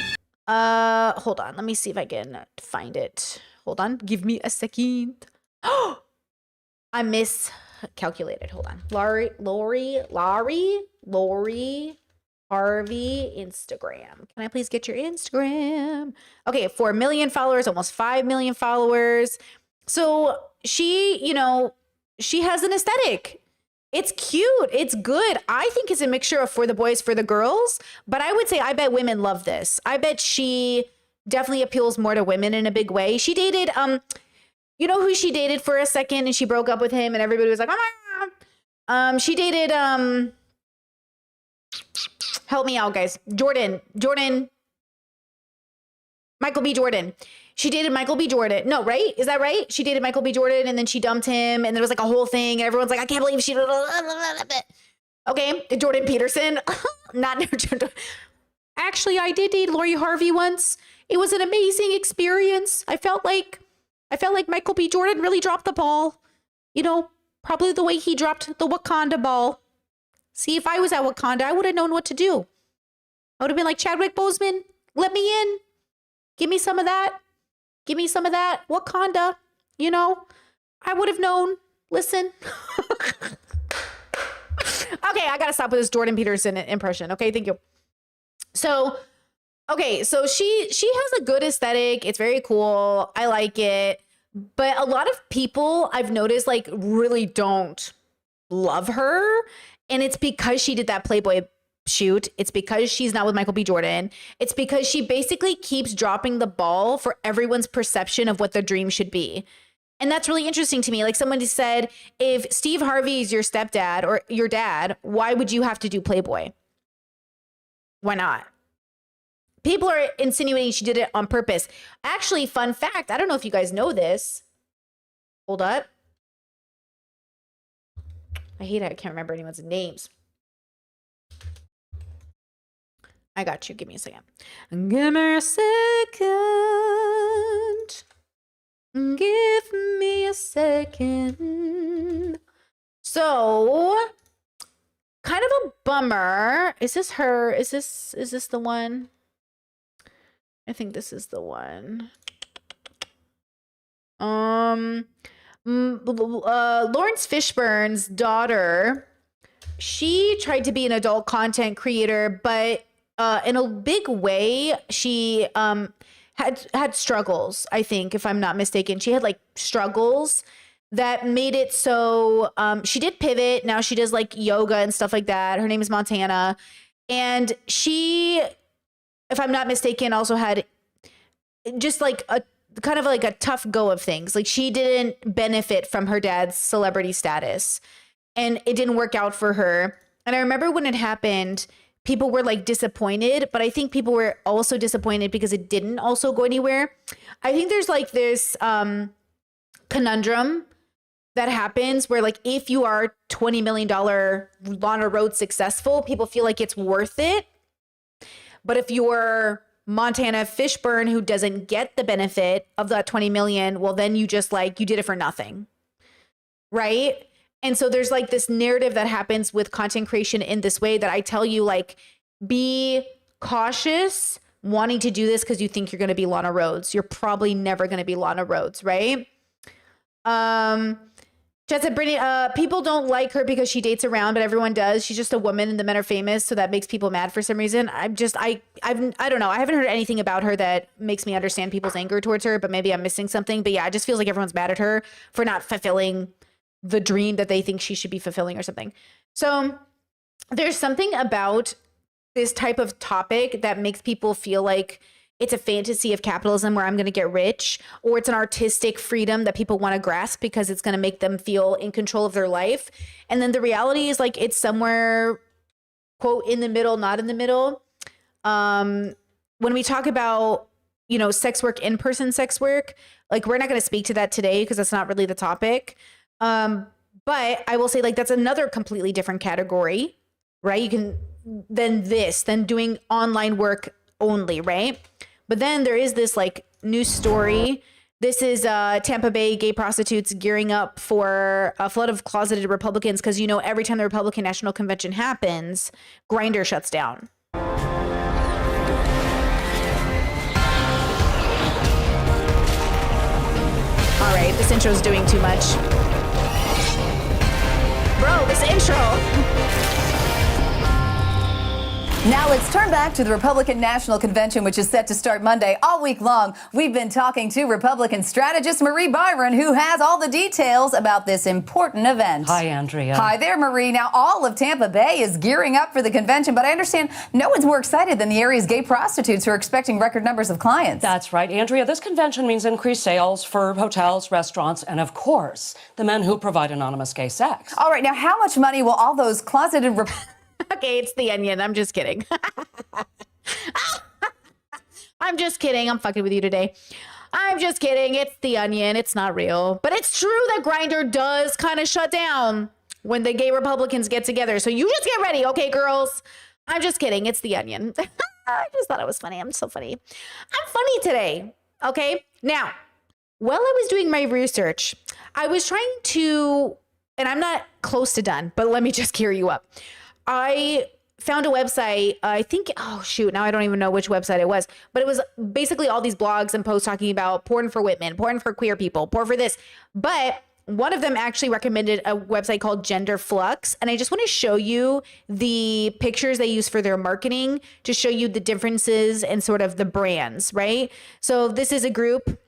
hold on. Let me see if I can find it. Hold on. Give me a second. Oh, I miscalculated. Hold on. Lori Harvey Instagram. Can I please get your Instagram? Okay, 4 million followers, almost 5 million followers. So she, you know, she has an aesthetic. It's cute. It's good. I think it's a mixture of for the boys, for the girls. But I would say I bet women love this. I bet she definitely appeals more to women in a big way. She dated, you know who she dated for a second and she broke up with him and everybody was like, oh my God. She dated, help me out, guys. Michael B. Jordan. She dated Michael B. Jordan. No, right? Is that right? She dated Michael B. Jordan and then she dumped him and there was like a whole thing and everyone's like, I can't believe she... Okay, Jordan Peterson. Not... Actually, I did date Lori Harvey once. It was an amazing experience. I felt like Michael B. Jordan really dropped the ball. You know, probably the way he dropped the Wakanda ball. See, if I was at Wakanda, I would have known what to do. I would have been like, Chadwick Boseman, let me in. Give me some of that. Give me some of that Wakanda. You know, I would have known. Listen. Okay, I got to stop with this Jordan Peterson impression. Okay, thank you. So, okay, so she has a good aesthetic. It's very cool. I like it. But a lot of people I've noticed like really don't love her. And it's because she did that Playboy shoot. It's because she's not with Michael B. Jordan. It's because she basically keeps dropping the ball for everyone's perception of what the dream should be. And that's really interesting to me. Like somebody said, if Steve Harvey is your stepdad or your dad, why would you have to do Playboy? Why not? People are insinuating she did it on purpose. Actually, fun fact, I don't know if you guys know this. Hold up. I hate it. I can't remember anyone's names. I got you. Give me a second. Give me a second. Give me a second. So, kind of a bummer. Is this her? Is this the one? I think this is the one. Lawrence Fishburne's daughter, she tried to be an adult content creator, but in a big way, she had struggles, I think, if I'm not mistaken. She had like struggles that made it so she did pivot. Now she does like yoga and stuff like that. Her name is Montana. And she, if I'm not mistaken, also had just like a kind of like a tough go of things. Like she didn't benefit from her dad's celebrity status and it didn't work out for her. And I remember when it happened, people were like disappointed, but I think people were also disappointed because it didn't also go anywhere. I think there's like this conundrum that happens where like if you are $20 million Lana Rhoades successful, people feel like it's worth it. But if you're Montana Fishburne who doesn't get the benefit of that 20 million, well then you just like you did it for nothing. Right? And so there's like this narrative that happens with content creation in this way that I tell you, like, be cautious wanting to do this because you think you're going to be Lana Rhoades. You're probably never going to be Lana Rhoades, right? Jess said, Brittany, people don't like her because she dates around, but everyone does. She's just a woman and the men are famous, so that makes people mad for some reason. I don't know. I haven't heard anything about her that makes me understand people's anger towards her, but maybe I'm missing something. But yeah, it just feels like everyone's mad at her for not fulfilling the dream that they think she should be fulfilling or something. So there's something about this type of topic that makes people feel like it's a fantasy of capitalism where I'm going to get rich, or it's an artistic freedom that people want to grasp because it's going to make them feel in control of their life. And then the reality is like it's somewhere, quote, in the middle, not in the middle. When we talk about, you know, sex work, in-person sex work, like we're not going to speak to that today because that's not really the topic. But I will say like that's another completely different category, right? You can than doing online work only, right? But then there is this like news story. This is Tampa Bay gay prostitutes gearing up for a flood of closeted Republicans because, you know, every time the Republican National Convention happens, Grindr shuts down. All right, this intro is doing too much. Bro, this intro. Now let's turn back to the Republican National Convention, which is set to start Monday. All week long, we've been talking to Republican strategist Marie Byron, who has all the details about this important event. Hi, Andrea. Hi there, Marie. Now, all of Tampa Bay is gearing up for the convention, but I understand no one's more excited than the area's gay prostitutes who are expecting record numbers of clients. That's right, Andrea. This convention means increased sales for hotels, restaurants, and, of course, the men who provide anonymous gay sex. All right, now, how much money will all those closeted... Okay, it's The Onion. I'm just kidding. I'm just kidding. I'm fucking with you today. I'm just kidding. It's The Onion. It's not real. But it's true that Grindr does kind of shut down when the gay Republicans get together. So you just get ready, okay, girls? I'm just kidding. It's The Onion. I just thought it was funny. I'm so funny. I'm funny today, okay? Now, while I was doing my research, I was trying to, and I'm not close to done, but let me just gear you up. I found a website, I think, oh shoot, now I don't even know which website it was, but it was basically all these blogs and posts talking about porn for women, porn for queer people, porn for this. But one of them actually recommended a website called Gender Flux. And I just want to show you the pictures they use for their marketing to show you the differences and sort of the brands, right? So this is a group.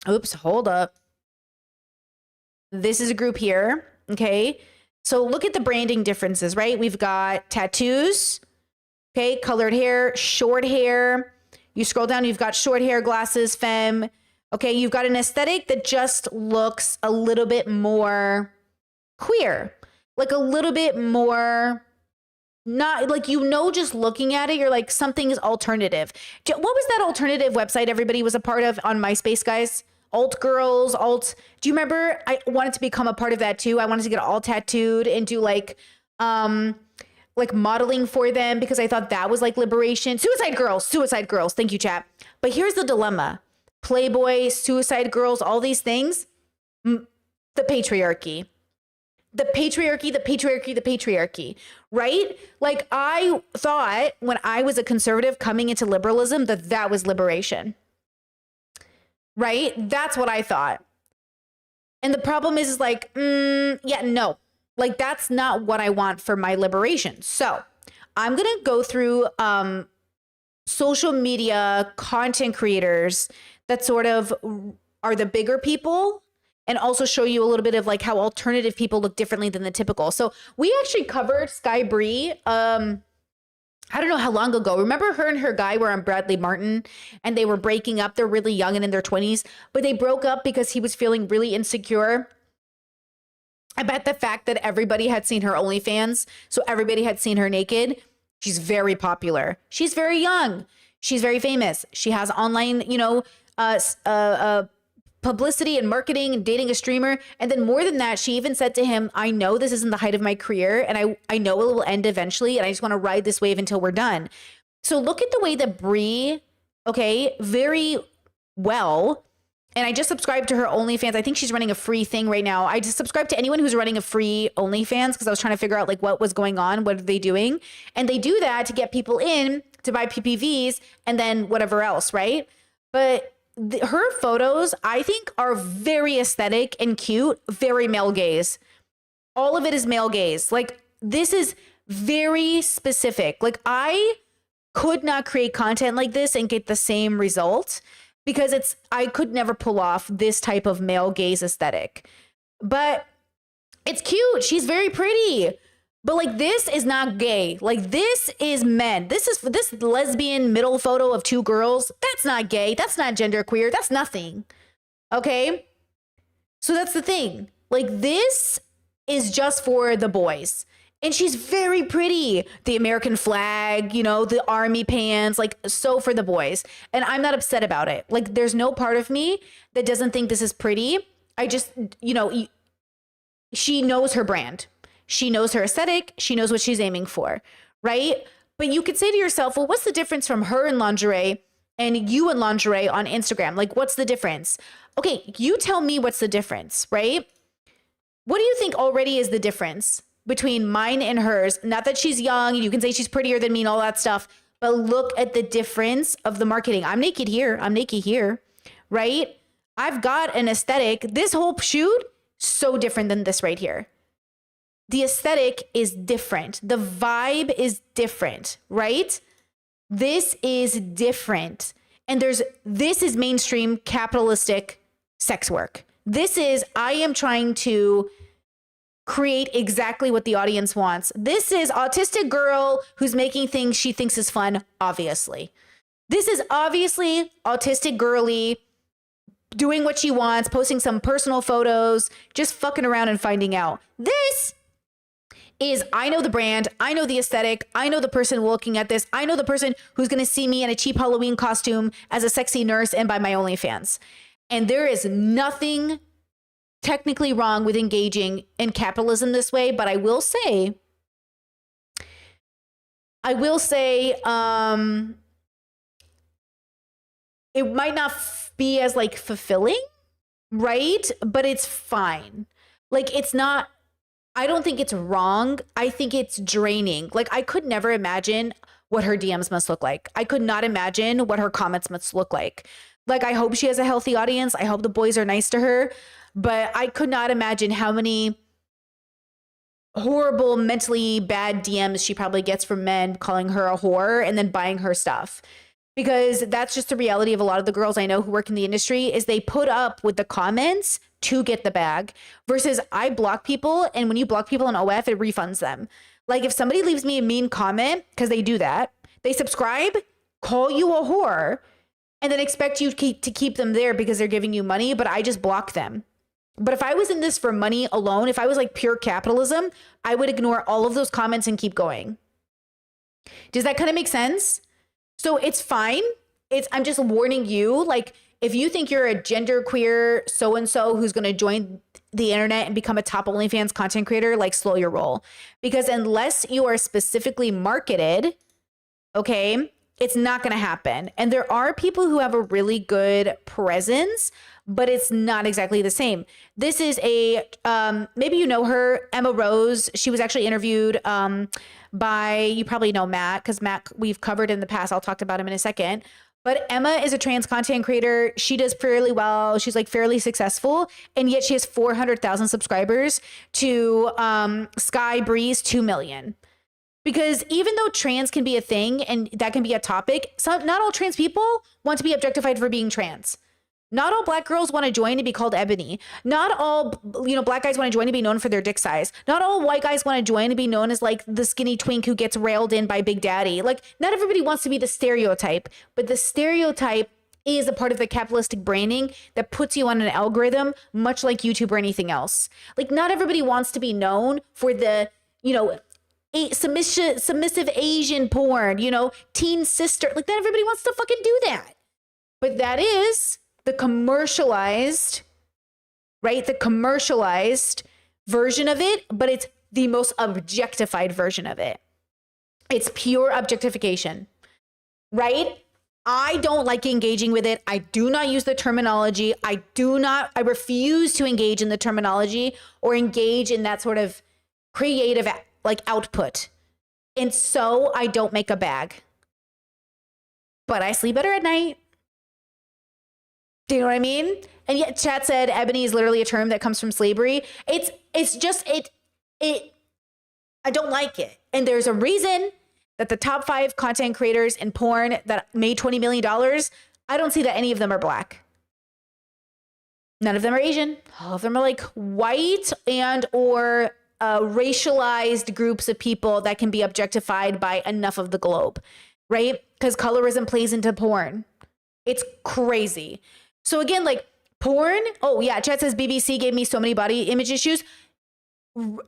Oops, hold up. This is a group here, okay? So look at the branding differences, right? We've got tattoos, okay, colored hair, short hair. You scroll down, you've got short hair, glasses, femme. Okay, you've got an aesthetic that just looks a little bit more queer, like a little bit more, not like, you know, just looking at it, you're like, something is alternative. What was that alternative website everybody was a part of on MySpace, guys? Alt Girls, do you remember? I wanted to become a part of that too. I wanted to get all tattooed and do like modeling for them because I thought that was like liberation. Suicide Girls. Thank you, chat. But here's the dilemma. Playboy, Suicide Girls, all these things, the patriarchy, right? Like I thought when I was a conservative coming into liberalism that was liberation. Right? That's what I thought. And the problem is like, yeah, no, like that's not what I want for my liberation. So I'm going to go through social media content creators that sort of are the bigger people and also show you a little bit of like how alternative people look differently than the typical. So we actually covered Sky Bree. I don't know how long ago. Remember her and her guy were on Bradley Martin and they were breaking up. They're really young and in their 20s, but they broke up because he was feeling really insecure about the fact that everybody had seen her OnlyFans. So everybody had seen her naked. She's very popular. She's very young. She's very famous. She has online, publicity and marketing and dating a streamer. And then more than that, she even said to him, I know this isn't the height of my career and I know it will end eventually. And I just want to ride this wave until we're done. So look at the way that Bree, very well. And I just subscribed to her OnlyFans. I think she's running a free thing right now. I just subscribed to anyone who's running a free OnlyFans because I was trying to figure out like what was going on. What are they doing? And they do that to get people in to buy PPVs and then whatever else, right? But her photos, I think, are very aesthetic and cute, very male gaze. All of it is male gaze. Like, this is very specific. Like, I could not create content like this and get the same result because I could never pull off this type of male gaze aesthetic. But it's cute. She's very pretty. But like, this is not gay. Like, this is men. This lesbian middle photo of two girls. That's not gay. That's not genderqueer. That's nothing. Okay. So that's the thing. Like, this is just for the boys. And she's very pretty. The American flag, the army pants, like, so for the boys. And I'm not upset about it. Like, there's no part of me that doesn't think this is pretty. I just, she knows her brand. She knows her aesthetic. She knows what she's aiming for, right? But you could say to yourself, well, what's the difference from her in lingerie and you in lingerie on Instagram? Like, what's the difference? Okay, you tell me what's the difference, right? What do you think already is the difference between mine and hers? Not that she's young, you can say she's prettier than me and all that stuff, but look at the difference of the marketing. I'm naked here, right? I've got an aesthetic. This whole shoot, so different than this right here. The aesthetic is different. The vibe is different, right? This is different. And this is mainstream capitalistic sex work. I am trying to create exactly what the audience wants. This is autistic girl who's making things she thinks is fun, obviously. This is obviously autistic girly doing what she wants, posting some personal photos, just fucking around and finding out. This is, I know the brand, I know the aesthetic, I know the person looking at this, I know the person who's going to see me in a cheap Halloween costume as a sexy nurse and buy my OnlyFans. And there is nothing technically wrong with engaging in capitalism this way, but I will say, it might not be as like fulfilling, right? But it's fine. Like, it's not, I don't think it's wrong. I think it's draining. Like, I could never imagine what her DMs must look like. I could not imagine what her comments must look like. Like, I hope she has a healthy audience. I hope the boys are nice to her. But I could not imagine how many horrible, mentally bad DMs she probably gets from men calling her a whore and then buying her stuff. Because that's just the reality of a lot of the girls I know who work in the industry, is they put up with the comments to get the bag, versus I block people. And when you block people on OF, it refunds them. Like, if somebody leaves me a mean comment, because they do that, they subscribe, call you a whore, and then expect you to keep them there because they're giving you money, but I just block them. But if I was in this for money alone, if I was like pure capitalism, I would ignore all of those comments and keep going. Does that kind of make sense? So it's fine. I'm just warning you, like, if you think you're a genderqueer so-and-so who's going to join the internet and become a top OnlyFans content creator, like, slow your roll. Because unless you are specifically marketed, okay, it's not going to happen. And there are people who have a really good presence, but it's not exactly the same. This is maybe you know her, Emma Rose. She was actually interviewed by, you probably know Matt, because Matt we've covered in the past. I'll talk about him in a second. But Emma is a trans content creator. She does fairly well. She's like fairly successful. And yet she has 400,000 subscribers to Sky Bree's 2 million. Because even though trans can be a thing and that can be a topic, not all trans people want to be objectified for being trans. Not all black girls want to join to be called Ebony. Not all, black guys want to join to be known for their dick size. Not all white guys want to join to be known as like the skinny twink who gets railed in by Big Daddy. Like, not everybody wants to be the stereotype, but the stereotype is a part of the capitalistic branding that puts you on an algorithm, much like YouTube or anything else. Like, not everybody wants to be known for the, submissive Asian porn, teen sister. Like, not everybody wants to fucking do that. But that is the commercialized, right? The commercialized version of it, but it's the most objectified version of it. It's pure objectification, right? I don't like engaging with it. I do not use the terminology. I refuse to engage in the terminology or engage in that sort of creative like output. And so I don't make a bag. But I sleep better at night. Do you know what I mean? And yet chat said ebony is literally a term that comes from slavery. It's just I don't like it. And there's a reason that the top 5 content creators in porn that made $20 million, I don't see that any of them are black. None of them are Asian. All of them are like white and or racialized groups of people that can be objectified by enough of the globe, right? Because colorism plays into porn. It's crazy. So again, like porn, oh yeah, chat says BBC gave me so many body image issues. When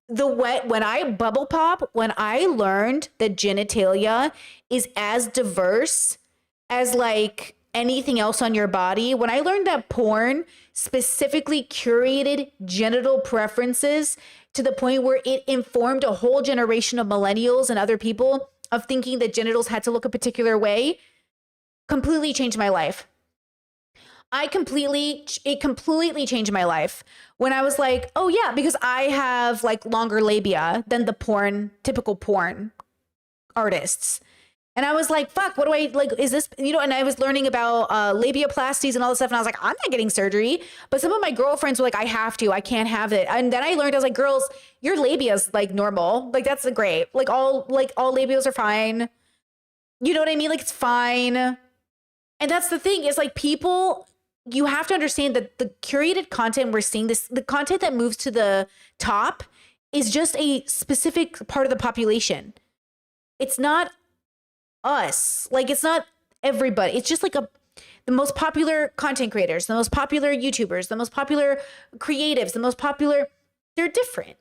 I bubble pop, when I learned that genitalia is as diverse as like anything else on your body, when I learned that porn specifically curated genital preferences to the point where it informed a whole generation of millennials and other people of thinking that genitals had to look a particular way, completely changed my life. It completely changed my life when I was like, oh yeah, because I have like longer labia than the typical porn artists. And I was like, fuck, what do I like? Is this, and I was learning about labiaplasties and all this stuff. And I was like, I'm not getting surgery. But some of my girlfriends were like, I have to, I can't have it. And then I learned, I was like, girls, your labia's like normal. Like that's great. Like all labials are fine. You know what I mean? Like it's fine. And that's the thing is like people, you have to understand that the curated content we're seeing, the content that moves to the top is just a specific part of the population. It's not us. Like it's not everybody. It's just like the most popular content creators, the most popular YouTubers, the most popular creatives, they're different.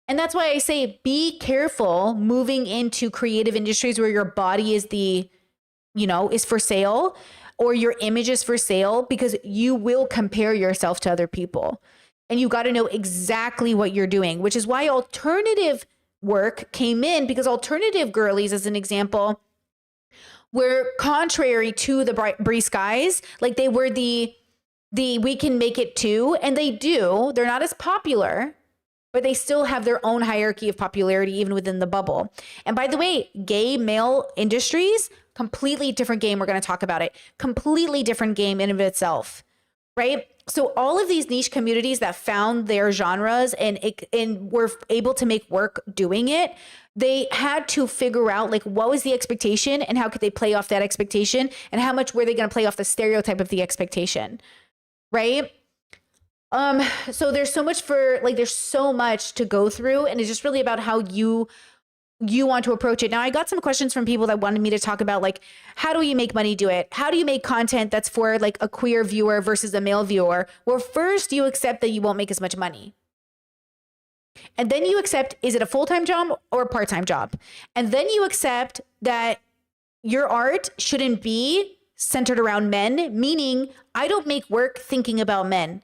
And that's why I say be careful moving into creative industries where your body is is for sale or your image is for sale, because you will compare yourself to other people and you got to know exactly what you're doing, which is why alternative work came in, because alternative girlies, as an example, were contrary to the Bree Skies. Like they were the we can make it too. And they're not as popular, but they still have their own hierarchy of popularity even within the bubble. And by the way, gay male industries, completely different game. We're going to talk about it. Completely different game in and of itself, right? So all of these niche communities that found their genres and were able to make work doing it, they had to figure out like what was the expectation and how could they play off that expectation and how much were they going to play off the stereotype of the expectation, right? So there's so much there's so much to go through, and it's just really about how you want to approach it. Now, I got some questions from people that wanted me to talk about like, how do you make money do it? How do you make content that's for like a queer viewer versus a male viewer? Well, first you accept that you won't make as much money. And then you accept, is it a full-time job or a part-time job? And then you accept that your art shouldn't be centered around men, meaning I don't make work thinking about men,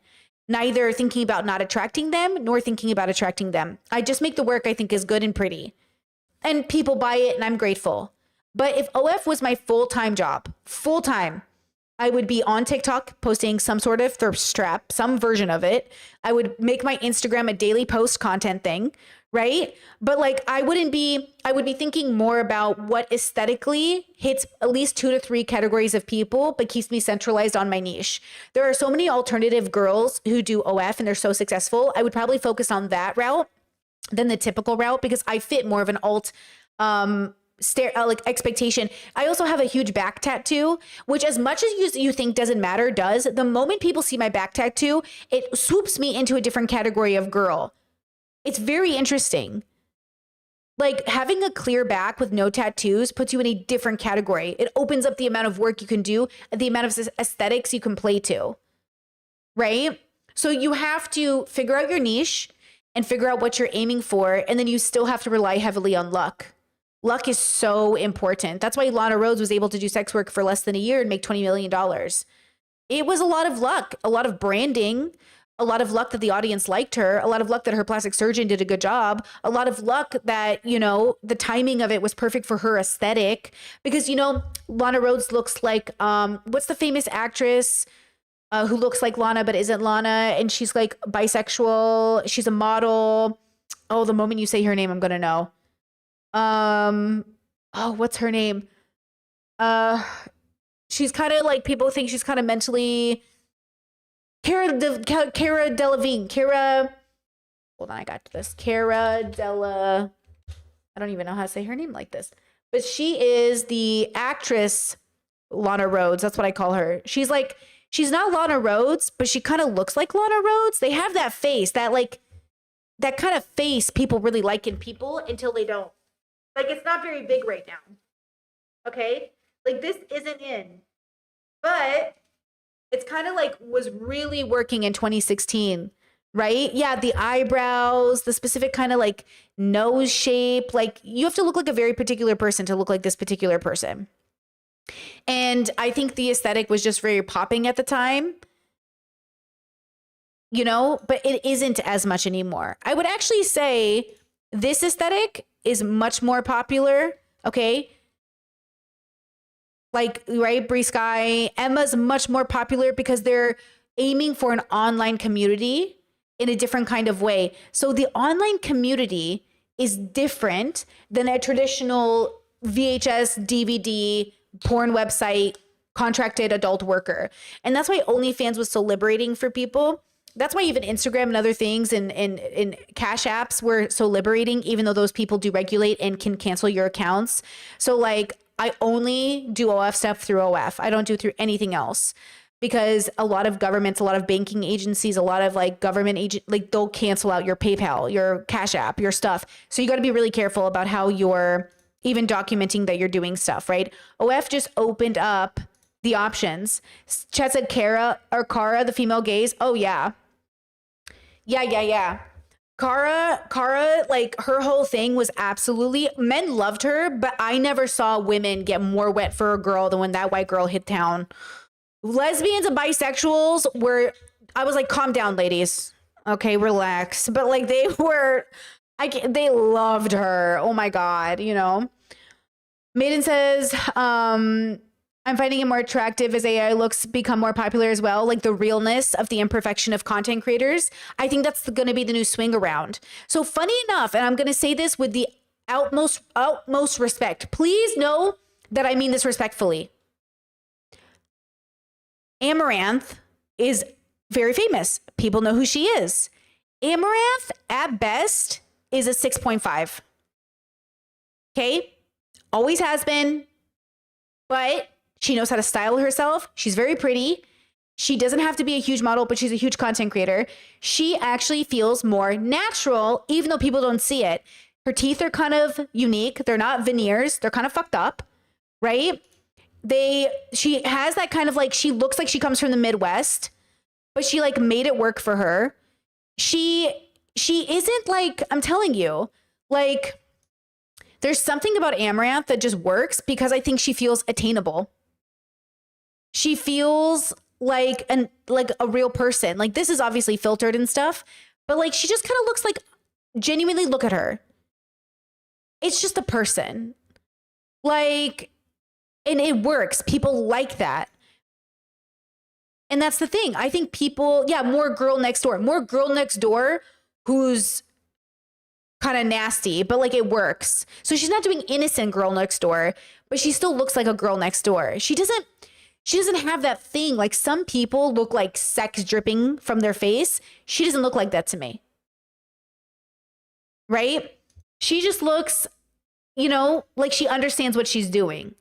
neither thinking about not attracting them nor thinking about attracting them. I just make the work I think is good and pretty. And people buy it and I'm grateful. But if OF was my full-time job, full-time, I would be on TikTok posting some sort of thirst trap, some version of it. I would make my Instagram a daily post content thing, right? But like I would be thinking more about what aesthetically hits at least 2 to 3 categories of people, but keeps me centralized on my niche. There are so many alternative girls who do OF and they're so successful. I would probably focus on that route than the typical route because I fit more of an alt like expectation. I also have a huge back tattoo, which as much as you think doesn't matter, does. The moment people see my back tattoo, it swoops me into a different category of girl. It's very interesting. Like having a clear back with no tattoos puts you in a different category. It opens up the amount of work you can do, the amount of aesthetics you can play to, right? So you have to figure out your niche and figure out what you're aiming for. And then you still have to rely heavily on luck. Luck is so important. That's why Lana Rhoades was able to do sex work for less than a year and make $20 million. It was a lot of luck, a lot of branding, a lot of luck that the audience liked her, a lot of luck that her plastic surgeon did a good job, a lot of luck that, you know, the timing of it was perfect for her aesthetic. Because, you know, Lana Rhoades looks like, what's the famous actress who looks like Lana but isn't Lana? And she's like bisexual. She's a model. Oh, the moment you say her name, I'm going to know. Oh, what's her name? She's kind of like, people think she's kind of mentally... Cara Delevingne. Hold on, I got this. Cara Della... I don't even know how to say her name like this. But she is the actress Lana Rhoades. That's what I call her. She's like, she's not Lana Rhoades, but she kind of looks like Lana Rhoades. They have that face, that like, that kind of face people really like in people until they don't. Like, it's not very big right now. Okay? Like, this isn't in. But it's kind of like was really working in 2016, right? Yeah, the eyebrows, the specific kind of like nose shape. Like, you have to look like a very particular person to look like this particular person. And I think the aesthetic was just very popping at the time, you know, but it isn't as much anymore. I would actually say this aesthetic is much more popular, okay? Like, right, Bree Sky, Emma's much more popular because they're aiming for an online community in a different kind of way. So the online community is different than a traditional VHS, DVD, porn website, contracted adult worker. And that's why OnlyFans was so liberating for people. That's why even Instagram and other things and cash apps were so liberating, even though those people do regulate and can cancel your accounts. So like, I only do OF stuff through OF. I don't do through anything else because a lot of governments, a lot of banking agencies, a lot of like government agent, like they'll cancel out your PayPal, your Cash App, your stuff. So you got to be really careful about how you're even documenting that you're doing stuff, right? OF just opened up the options. Chat said Cara, the female gaze. Oh yeah. Yeah. Cara, like her whole thing was absolutely, men loved her, but I never saw women get more wet for a girl than when that white girl hit town. Lesbians and bisexuals were, I was like, calm down, ladies. Okay, relax. But like they loved her. Oh my God, you know. Maiden says, I'm finding it more attractive as AI looks become more popular as well, like the realness of the imperfection of content creators. I think that's going to be the new swing around. So funny enough, and I'm going to say this with the utmost respect. Please know that I mean this respectfully. Amaranth is very famous. People know who she is. Amaranth, at best, is a 6.5. Okay? Always has been. But she knows how to style herself. She's very pretty. She doesn't have to be a huge model, but she's a huge content creator. She actually feels more natural, even though people don't see it. Her teeth are kind of unique. They're not veneers. They're kind of fucked up, right? She has that kind of like, she looks like she comes from the Midwest, but she like made it work for her. She isn't like, I'm telling you, like, there's something about Amaranth that just works because I think she feels attainable. She feels like a real person. Like, this is obviously filtered and stuff, but like she just kind of looks like, genuinely look at her. It's just a person. Like, and it works. People like that. And that's the thing. I think people, more girl next door who's kind of nasty, but like it works. So she's not doing innocent girl next door, but she still looks like a girl next door. She doesn't have that thing. Like some people look like sex dripping from their face. She doesn't look like that to me. Right? She just looks you know, like she understands what she's doing.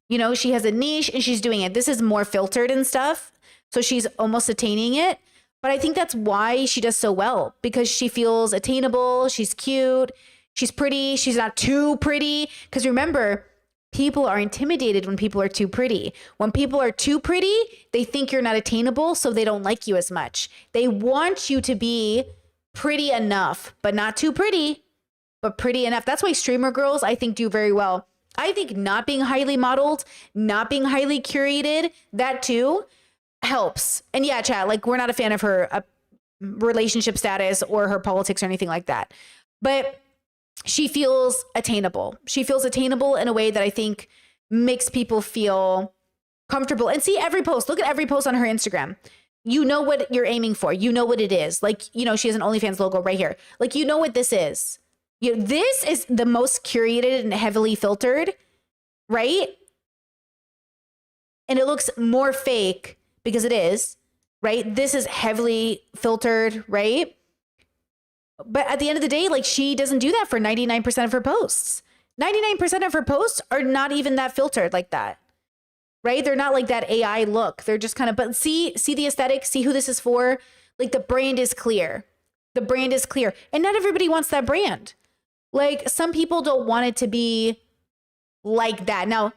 You know, she has a niche and she's doing it. This is more filtered and stuff. So she's almost attaining it. But I think that's why she does so well, because she feels attainable. She's cute. She's pretty. She's not too pretty. Because remember, people are intimidated when people are too pretty. When people are too pretty, they think you're not attainable, so they don't like you as much. They want you to be pretty enough, but not too pretty, but pretty enough. That's why streamer girls, I think, do very well. I think not being highly modeled, not being highly curated, that too helps. And yeah, chat, like we're not a fan of her relationship status or her politics or anything like that. But she feels attainable. She feels attainable in a way that I think makes people feel comfortable. And see every post. Look at every post on her Instagram. You know what you're aiming for. You know what it is. Like, you know, she has an OnlyFans logo right here. Like, you know what this is. This is the most curated and heavily filtered, right? And it looks more fake because it is, right? This is heavily filtered, right? But at the end of the day, like she doesn't do that for 99% of her posts. 99% of her posts are not even that filtered like that, right? They're not like that AI look. They're just kind of, but see the aesthetic, see who this is for. Like the brand is clear. The brand is clear. And not everybody wants that brand. Like some people don't want it to be like that. Now,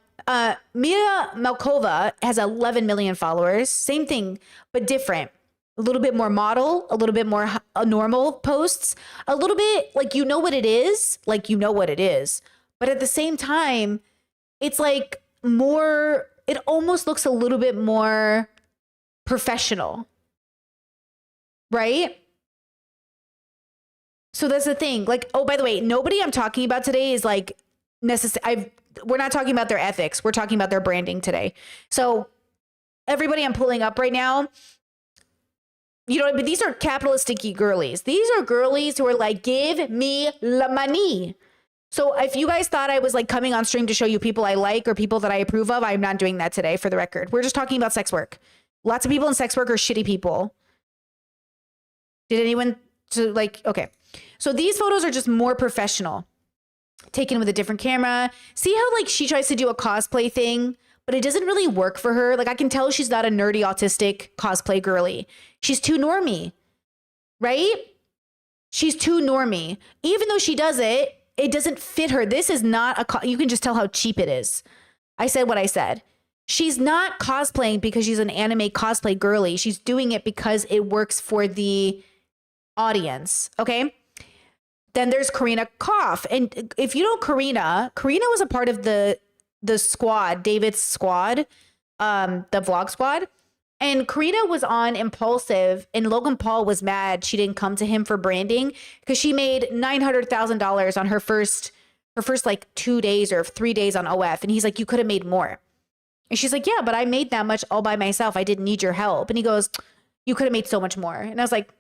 Mia Malkova has 11 million followers. Same thing, but different. A little bit more model, a little bit more normal posts, a little bit like, you know what it is, like, you know what it is. But at the same time, it's like more, it almost looks a little bit more professional, right? So that's the thing. Like, oh, by the way, nobody I'm talking about today is like necessary. We're not talking about their ethics. We're talking about their branding today. So everybody I'm pulling up right now, you know, but these are capitalistic girlies. These are girlies who are like, give me la money. So if you guys thought I was like coming on stream to show you people I like or people that I approve of, I'm not doing that today, for the record. We're just talking about sex work. Lots of people in sex work are shitty people. Did anyone like, okay. So these photos are just more professional, taken with a different camera. See how like she tries to do a cosplay thing, but it doesn't really work for her. Like I can tell she's not a nerdy autistic cosplay girly. She's too normie, right? She's too normie. Even though she does it, it doesn't fit her. This is not you can just tell how cheap it is. I said what I said. She's not cosplaying because she's an anime cosplay girly. She's doing it because it works for the audience, okay? Then there's Karina Koff. And if you know Karina was a part of the squad, David's squad, the vlog squad. And Karina was on Impulsive and Logan Paul was mad she didn't come to him for branding because she made $900,000 on her first like 2 days or 3 days on OF. And he's like, you could have made more. And she's like, yeah, but I made that much all by myself. I didn't need your help. And he goes, you could have made so much more. And I was like,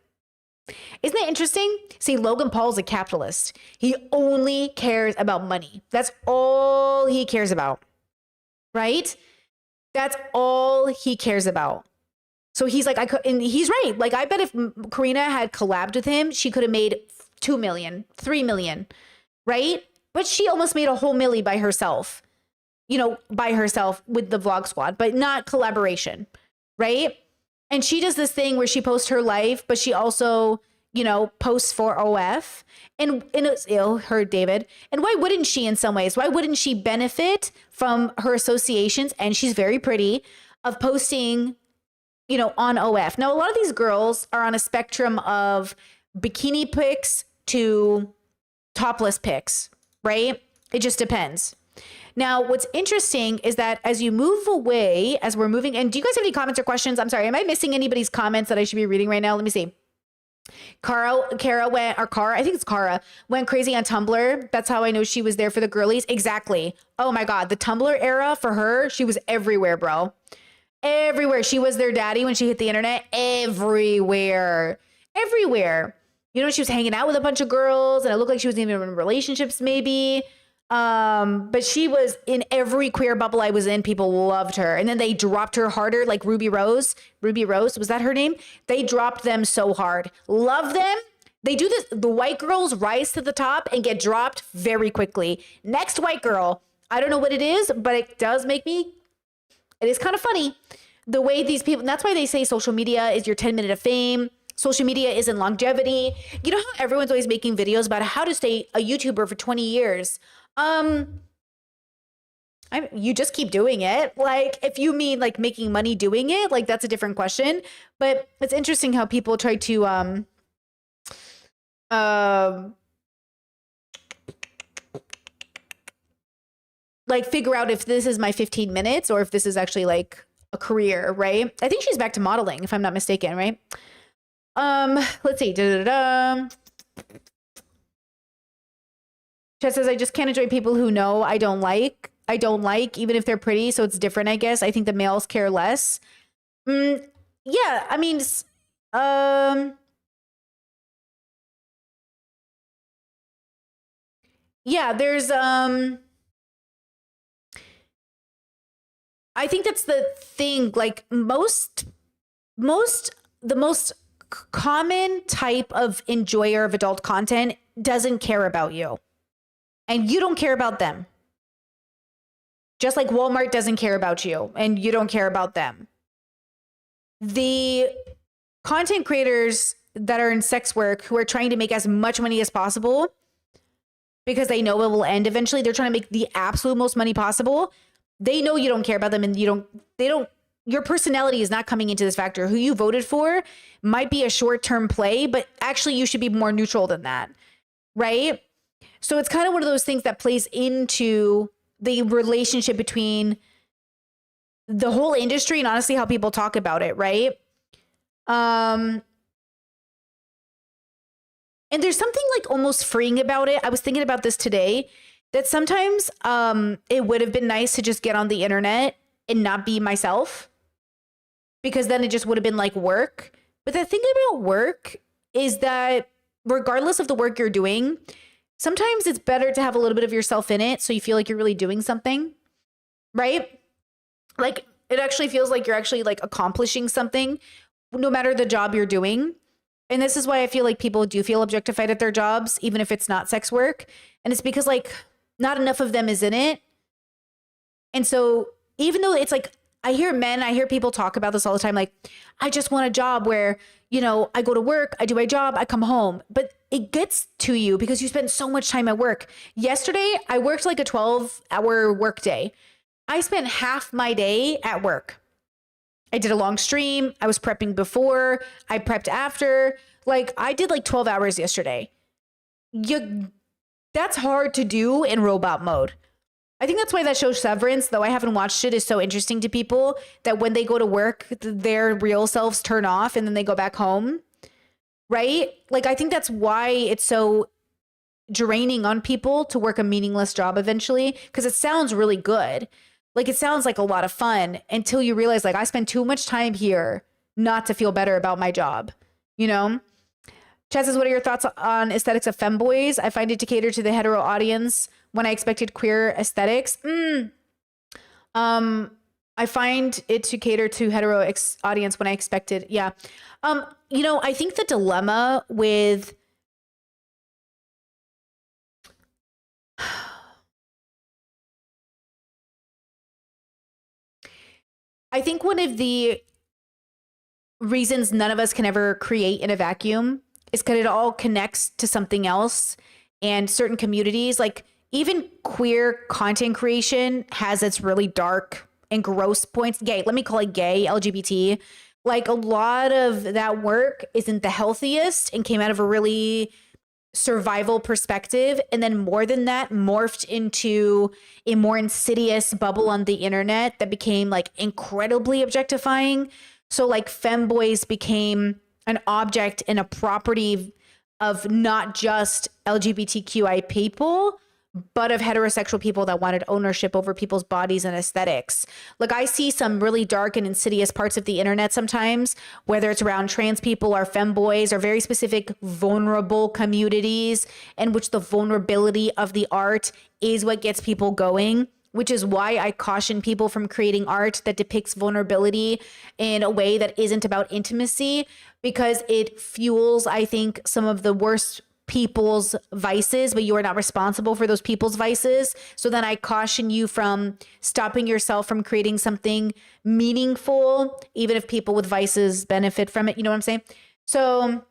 isn't that interesting? See, Logan Paul's a capitalist. He only cares about money. That's all he cares about, right? That's all he cares about. So he's like, and he's right. Like, I bet if Karina had collabed with him, she could have made 2 million, 3 million, right? But she almost made a whole milli by herself, you know, by herself with the vlog squad, but not collaboration, right? And she does this thing where she posts her life, but she also, you know, posts for OF. And it's her, David. And why wouldn't she in some ways? Why wouldn't she benefit from her associations? And she's very pretty of posting, you know, on OF. Now, a lot of these girls are on a spectrum of bikini pics to topless pics, right? It just depends. Now, what's interesting is that as you move away, as we're moving, and do you guys have any comments or questions? I'm sorry, am I missing anybody's comments that I should be reading right now? Let me see. Kara went crazy on Tumblr. That's how I know she was there for the girlies. Exactly. Oh my God. The Tumblr era for her, she was everywhere, bro. Everywhere. She was their daddy when she hit the internet. Everywhere. Everywhere. You know, she was hanging out with a bunch of girls and it looked like she was even in relationships maybe. But she was in every queer bubble I was in. People loved her. And then they dropped her harder, like Ruby Rose. Ruby Rose, was that her name? They dropped them so hard. Love them, They do this. The white girls rise to the top and get dropped very quickly. Next white girl, I don't know what it is, but it does make me, it is kind of funny the way these people, that's why they say social media is your 10 minute of fame. Social media isn't longevity. You know how everyone's always making videos about how to stay a YouTuber for 20 years? You just keep doing it. Like, if you mean like making money doing it, like that's a different question. But it's interesting how people try to like figure out if this is my 15 minutes or if this is actually like a career, right? I think she's back to modeling, if I'm not mistaken, right? Let's see. Chat says, I just can't enjoy people who know I don't like, even if they're pretty. So it's different, I guess. I think the males care less. Yeah, I mean, yeah, there's, I think that's the thing. Like the most common type of enjoyer of adult content doesn't care about you, and you don't care about them. Just like Walmart doesn't care about you and you don't care about them. The content creators that are in sex work who are trying to make as much money as possible because they know it will end eventually, they're trying to make the absolute most money possible. They know you don't care about them, and your personality is not coming into this factor. Who you voted for might be a short-term play, but actually you should be more neutral than that, right? So it's kind of one of those things that plays into the relationship between the whole industry and honestly how people talk about it, right? And there's something like almost freeing about it. I was thinking about this today, that sometimes it would have been nice to just get on the internet and not be myself, because then it just would have been like work. But the thing about work is that regardless of the work you're doing, sometimes it's better to have a little bit of yourself in it so you feel like you're really doing something, right? Like it actually feels like you're actually like accomplishing something no matter the job you're doing. And this is why I feel like people do feel objectified at their jobs, even if it's not sex work. And it's because like not enough of them is in it. And so even though it's like, I hear people talk about this all the time. Like, I just want a job where, you know, I go to work, I do my job, I come home. But it gets to you because you spend so much time at work. Yesterday, I worked like a 12-hour work day. I spent half my day at work. I did a long stream. I was prepping before. I prepped after. Like, I did like 12 hours yesterday. That's hard to do in robot mode. I think that's why that show Severance, though I haven't watched it, is so interesting to people, that when they go to work, their real selves turn off and then they go back home, right? Like, I think that's why it's so draining on people to work a meaningless job eventually, because it sounds really good. Like, it sounds like a lot of fun until you realize, like, I spend too much time here not to feel better about my job, you know? Chad says, what are your thoughts on aesthetics of femboys? I find it to cater to the hetero audience when I expected queer aesthetics. I find it to cater to hetero audience when I expected. Yeah. You know, I think the dilemma with I think one of the reasons none of us can ever create in a vacuum is because it all connects to something else, and certain communities, like even queer content creation, has its really dark and gross points. Gay, let me call it gay, LGBT. Like, a lot of that work isn't the healthiest and came out of a really survival perspective. And then more than that, morphed into a more insidious bubble on the internet that became like incredibly objectifying. So like femboys became an object and a property of not just LGBTQI people, but of heterosexual people that wanted ownership over people's bodies and aesthetics. Like, I see some really dark and insidious parts of the internet sometimes, whether it's around trans people or femboys or very specific vulnerable communities in which the vulnerability of the art is what gets people going. which is why I caution people from creating art that depicts vulnerability in a way that isn't about intimacy, because it fuels, I think, some of the worst people's vices, but you are not responsible for those people's vices. So then I caution you from stopping yourself from creating something meaningful, even if people with vices benefit from it. You know what I'm saying? So,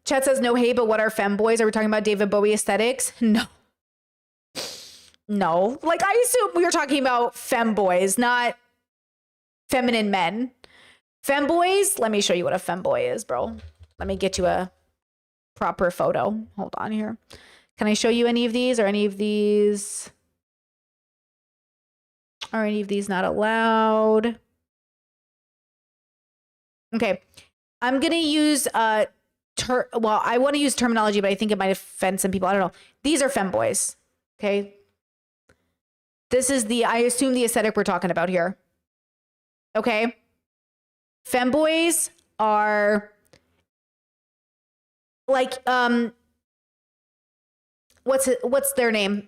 Chet says no hate, but what are femboys? Are we talking about David Bowie aesthetics? No. No. Like, I assume we were talking about femboys, not feminine men. Femboys, let me show you what a femboy is, bro. Let me get you a proper photo. Hold on here. Can I show you any of these? Or any of these? Are any of these not allowed? Okay. I'm going to use, well, I want to use terminology, but I think it might offend some people. I don't know. These are femboys. Okay. This is I assume the aesthetic we're talking about here. Okay. Femboys are like, what's their name?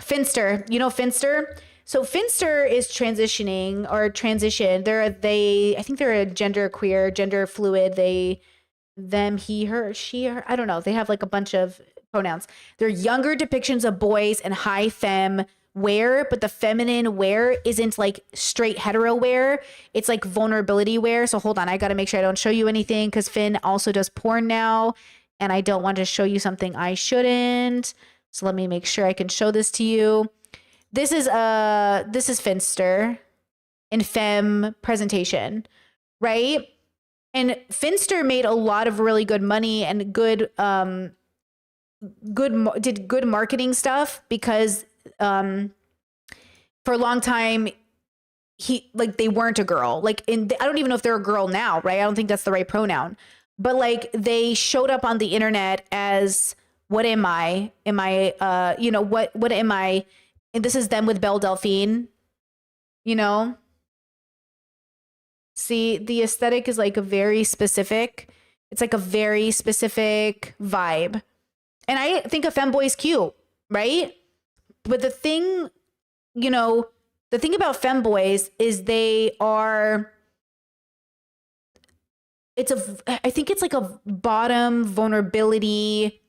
Finster. You know Finster? So Finster is transitioning or transition. I think they're a gender queer, gender fluid. Them, he, her, she, her. I don't know. They have like a bunch of pronouns. They're younger depictions of boys and high femme wear, but the feminine wear isn't like straight hetero wear. It's like vulnerability wear. So hold on, I got to make sure I don't show you anything, because Finn also does porn now, and I don't want to show you something I shouldn't. So let me make sure I can show this to you. This is Finster in femme presentation, right? And Finster made a lot of really good money and did good marketing stuff, because for a long time they weren't a girl. Like, I don't even know if they're a girl now, right? I don't think that's the right pronoun. But like, they showed up on the internet as, what am I? Am I what am I? And this is them with Belle Delphine, you know? See, the aesthetic is like a very specific. It's like a very specific vibe. And I think a femboy is cute, right? But the thing about femboys is I think it's like a bottom vulnerability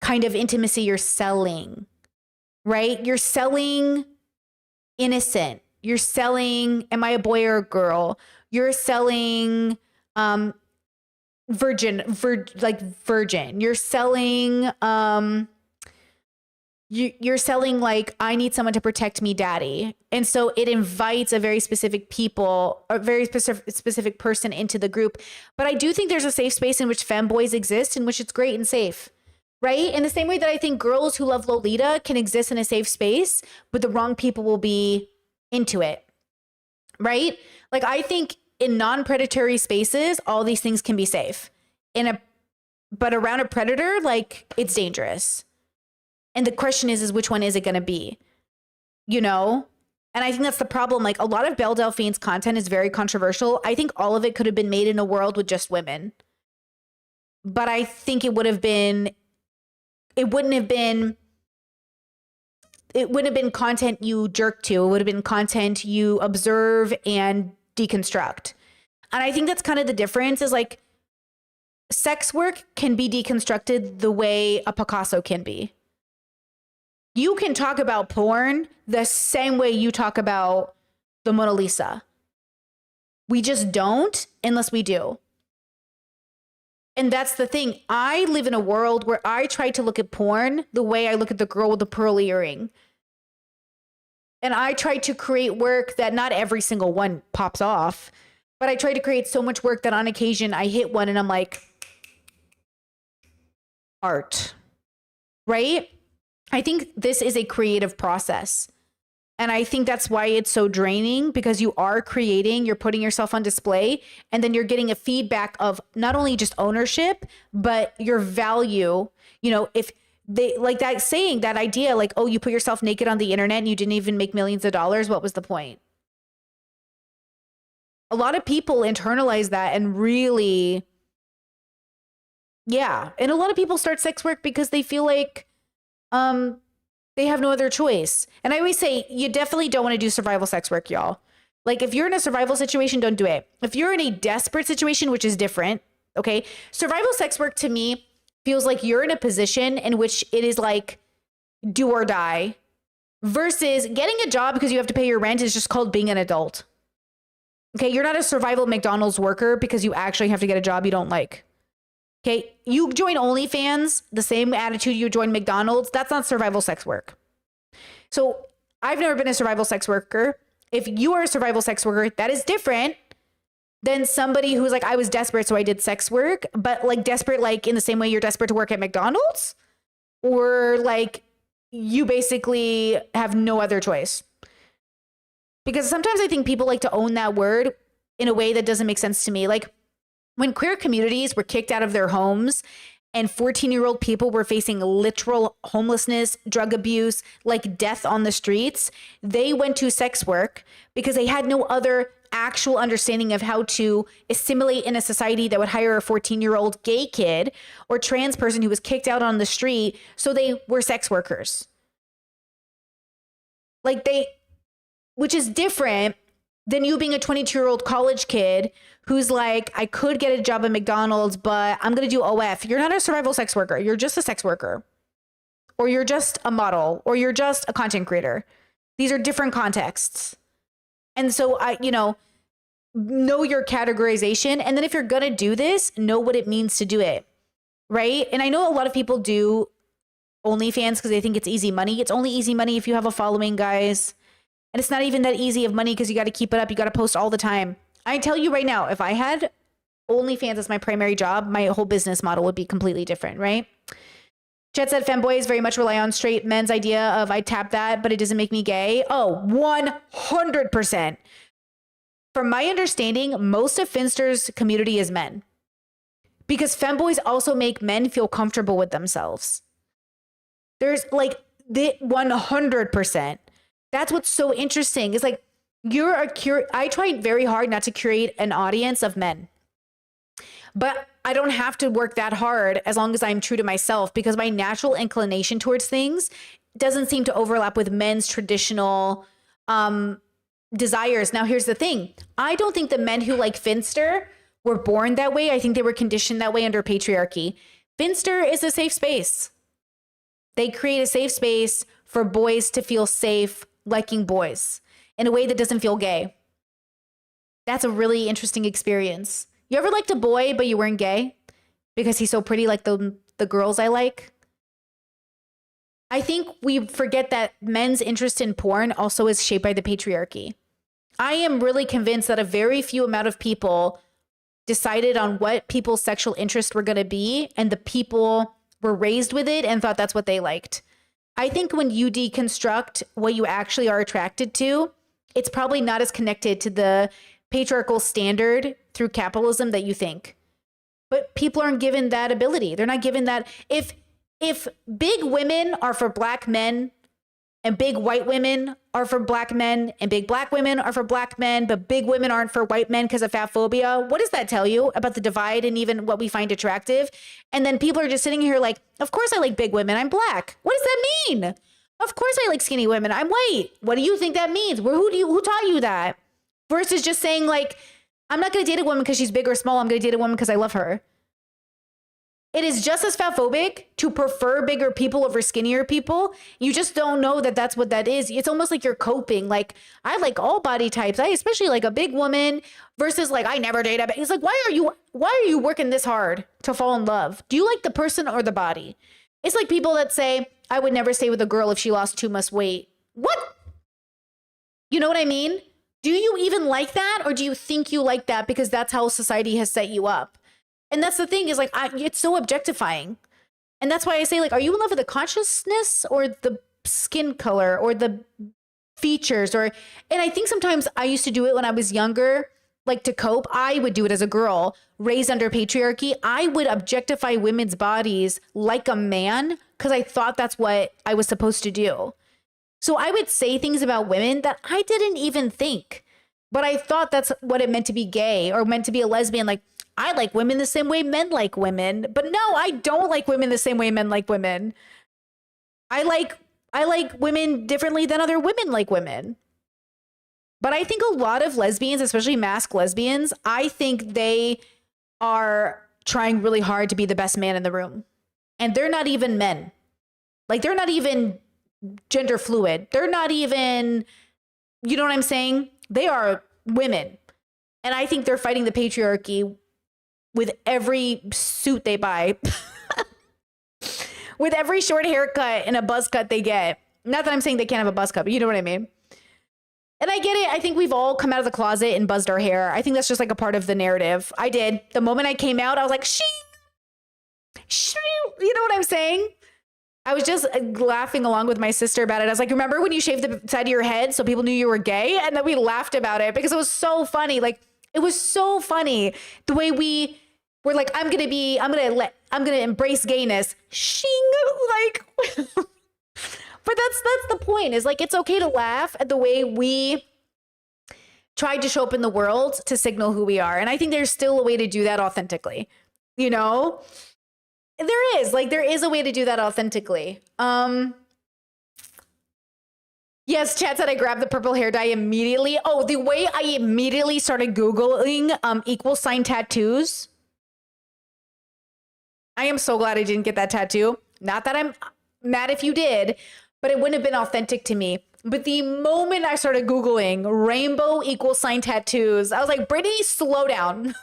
kind of intimacy you're selling, right? You're selling innocent. You're selling, am I a boy or a girl? You're selling virgin. You're selling you're selling like, I need someone to protect me, daddy. And so it invites a very specific specific person into the group. But I do think there's a safe space in which femboys exist, in which it's great and safe, right? In the same way that I think girls who love Lolita can exist in a safe space, but the wrong people will be into it, right? Like, I think in non-predatory spaces, all these things can be safe. But around a predator, like, it's dangerous. And the question is which one is it going to be? You know? And I think that's the problem. Like, a lot of Belle Delphine's content is very controversial. I think all of it could have been made in a world with just women. But I think it wouldn't have been content you jerk to. It would have been content you observe and deconstruct. And I think that's kind of the difference, is like, sex work can be deconstructed the way a Picasso can be. You can talk about porn the same way you talk about the Mona Lisa. We just don't unless we do. And that's the thing. I live in a world where I try to look at porn the way I look at the girl with the pearl earring. And I try to create work that not every single one pops off, but I try to create so much work that on occasion I hit one and I'm like, art, right? I think this is a creative process. And I think that's why it's so draining, because you are creating, you're putting yourself on display, and then you're getting a feedback of not only just ownership, but your value. You know, if they like that saying, that idea, like, oh, you put yourself naked on the internet and you didn't even make millions of dollars. What was the point? A lot of people internalize that and really Yeah. And a lot of people start sex work because they feel like they have no other choice. And I always say, you definitely don't want to do survival sex work, y'all. Like, if you're in a survival situation, don't do it. If you're in a desperate situation, which is different, okay? Survival sex work to me feels like you're in a position in which it is like do or die, versus getting a job because you have to pay your rent is just called being an adult. Okay, you're not a survival McDonald's worker because you actually have to get a job you don't like. Okay, you join OnlyFans, the same attitude you join McDonald's, that's not survival sex work. So I've never been a survival sex worker. If you are a survival sex worker, that is different than somebody who's like, I was desperate, so I did sex work, but like desperate, like in the same way you're desperate to work at McDonald's, or like you basically have no other choice. Because sometimes I think people like to own that word in a way that doesn't make sense to me. Like when queer communities were kicked out of their homes and 14-year-old people were facing literal homelessness, drug abuse, like death on the streets, they went to sex work because they had no other actual understanding of how to assimilate in a society that would hire a 14-year-old gay kid or trans person who was kicked out on the street. So they were sex workers. Like which is different than you being a 22-year-old college kid who's like, I could get a job at McDonald's, but I'm going to do OF. You're not a survival sex worker. You're just a sex worker. Or you're just a model. Or you're just a content creator. These are different contexts. And so, know your categorization. And then if you're going to do this, know what it means to do it. Right? And I know a lot of people do OnlyFans because they think it's easy money. It's only easy money if you have a following, guys. And it's not even that easy of money because you got to keep it up. You got to post all the time. I tell you right now, if I had OnlyFans as my primary job, my whole business model would be completely different, right? Chet said femboys very much rely on straight men's idea of I tap that, but it doesn't make me gay. Oh, 100%. From my understanding, most of Finster's community is men. Because femboys also make men feel comfortable with themselves. There's like the 100%. That's what's so interesting. It's like I try very hard not to curate an audience of men. But I don't have to work that hard as long as I'm true to myself, because my natural inclination towards things doesn't seem to overlap with men's traditional desires. Now, here's the thing. I don't think the men who like Finster were born that way. I think they were conditioned that way under patriarchy. Finster is a safe space. They create a safe space for boys to feel safe liking boys in a way that doesn't feel gay. That's a really interesting experience. You ever liked a boy, but you weren't gay because he's so pretty like the girls I like? I think we forget that men's interest in porn also is shaped by the patriarchy. I am really convinced that a very few amount of people decided on what people's sexual interests were going to be, and the people were raised with it and thought that's what they liked. I think when you deconstruct what you actually are attracted to, it's probably not as connected to the patriarchal standard through capitalism that you think. But people aren't given that ability. They're not given that. If big women are for black men and big white women are for black men and big black women are for black men, but big women aren't for white men because of fat phobia, what does that tell you about the divide and even what we find attractive? And then people are just sitting here like, of course I like big women. I'm black. What does that mean? Of course I like skinny women. I'm white. What do you think that means? Who taught you that? Versus just saying like, I'm not going to date a woman because she's big or small. I'm going to date a woman because I love her. It is just as fatphobic to prefer bigger people over skinnier people. You just don't know that that's what that is. It's almost like you're coping. Like, I like all body types. I especially like a big woman versus like, I never date a big. It's like, why are you working this hard to fall in love? Do you like the person or the body? It's like people that say, I would never stay with a girl if she lost too much weight. What? You know what I mean? Do you even like that? Or do you think you like that because that's how society has set you up? And that's the thing is like, it's so objectifying. And that's why I say like, are you in love with the consciousness or the skin color or the features? And I think sometimes I used to do it when I was younger, like to cope. I would do it as a girl raised under patriarchy. I would objectify women's bodies like a man because I thought that's what I was supposed to do. So I would say things about women that I didn't even think, but I thought that's what it meant to be gay or meant to be a lesbian. Like, I like women the same way men like women. But no, I don't like women the same way men like women. I like women differently than other women like women. But I think a lot of lesbians, especially masked lesbians, I think they are trying really hard to be the best man in the room. And they're not even men. Like, they're not even gender fluid. They're not even, you know what I'm saying? They are women. And I think they're fighting the patriarchy with every suit they buy, with every short haircut and a buzz cut they get. Not that I'm saying they can't have a buzz cut, but you know what I mean? And I get it. I think we've all come out of the closet and buzzed our hair. I think that's just like a part of the narrative. I did. The moment I came out, I was like, shing, shing. You know what I'm saying? I was just laughing along with my sister about it. I was like, remember when you shaved the side of your head so people knew you were gay? And then we laughed about it because it was so funny. Like, it was so funny the way we were like, I'm going to embrace gayness. Shing. Like, but that's the point, is like, it's okay to laugh at the way we tried to show up in the world to signal who we are. And I think there's still a way to do that authentically, you know? There is a way to do that authentically. Yes, chat said I grabbed the purple hair dye immediately. Oh, the way I immediately started Googling equal sign tattoos. I am so glad I didn't get that tattoo. Not that I'm mad if you did, but it wouldn't have been authentic to me. But the moment I started Googling rainbow equal sign tattoos, I was like, Brittany, slow down.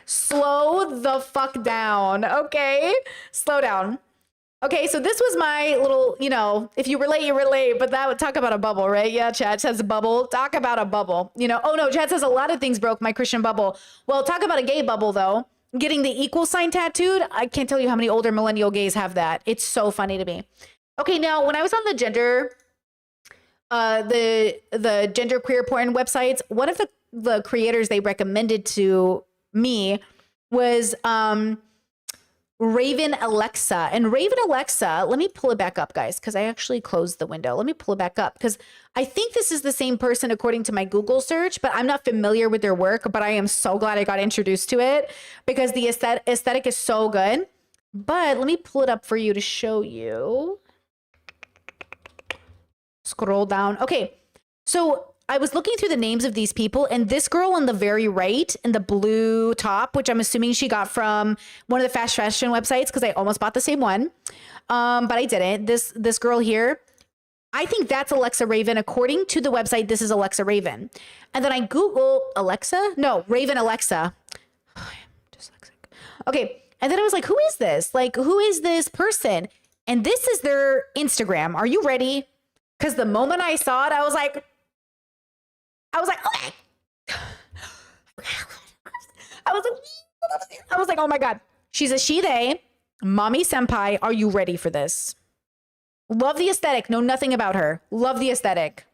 Slow the fuck down, okay? Slow down. Okay, so this was my little, you know, if you relate, you relate, but that would talk about a bubble, right? Yeah, Chad says a bubble. Talk about a bubble. You know, oh no, Chad says a lot of things broke my Christian bubble. Well, talk about a gay bubble, though. Getting the equal sign tattooed, I can't tell you how many older millennial gays have that. It's so funny to me. Okay, now, when I was on the gender queer porn websites, one of the creators they recommended to me was Raven Alexa. And Raven Alexa, let me pull it back up, guys, because I actually closed the window. Let me pull it back up because I think this is the same person according to my Google search, but I'm not familiar with their work, but I am so glad I got introduced to it because the aesthetic is so good. But let me pull it up for you to show you. Scroll down. Okay, so I was looking through the names of these people, and this girl on the very right in the blue top, which I'm assuming she got from one of the fast fashion websites because I almost bought the same one, but I didn't. This girl here, I think that's Alexa Raven. According to the website, this is Alexa Raven. And then I Google Alexa. No, Raven Alexa. I'm dyslexic. Okay, and then I was like, who is this? Like, who is this person? And this is their Instagram. Are you ready? Because the moment I saw it, I was like, okay. I was like, oh my God. She's a she, they, mommy senpai. Are you ready for this? Love the aesthetic. Know nothing about her. Love the aesthetic.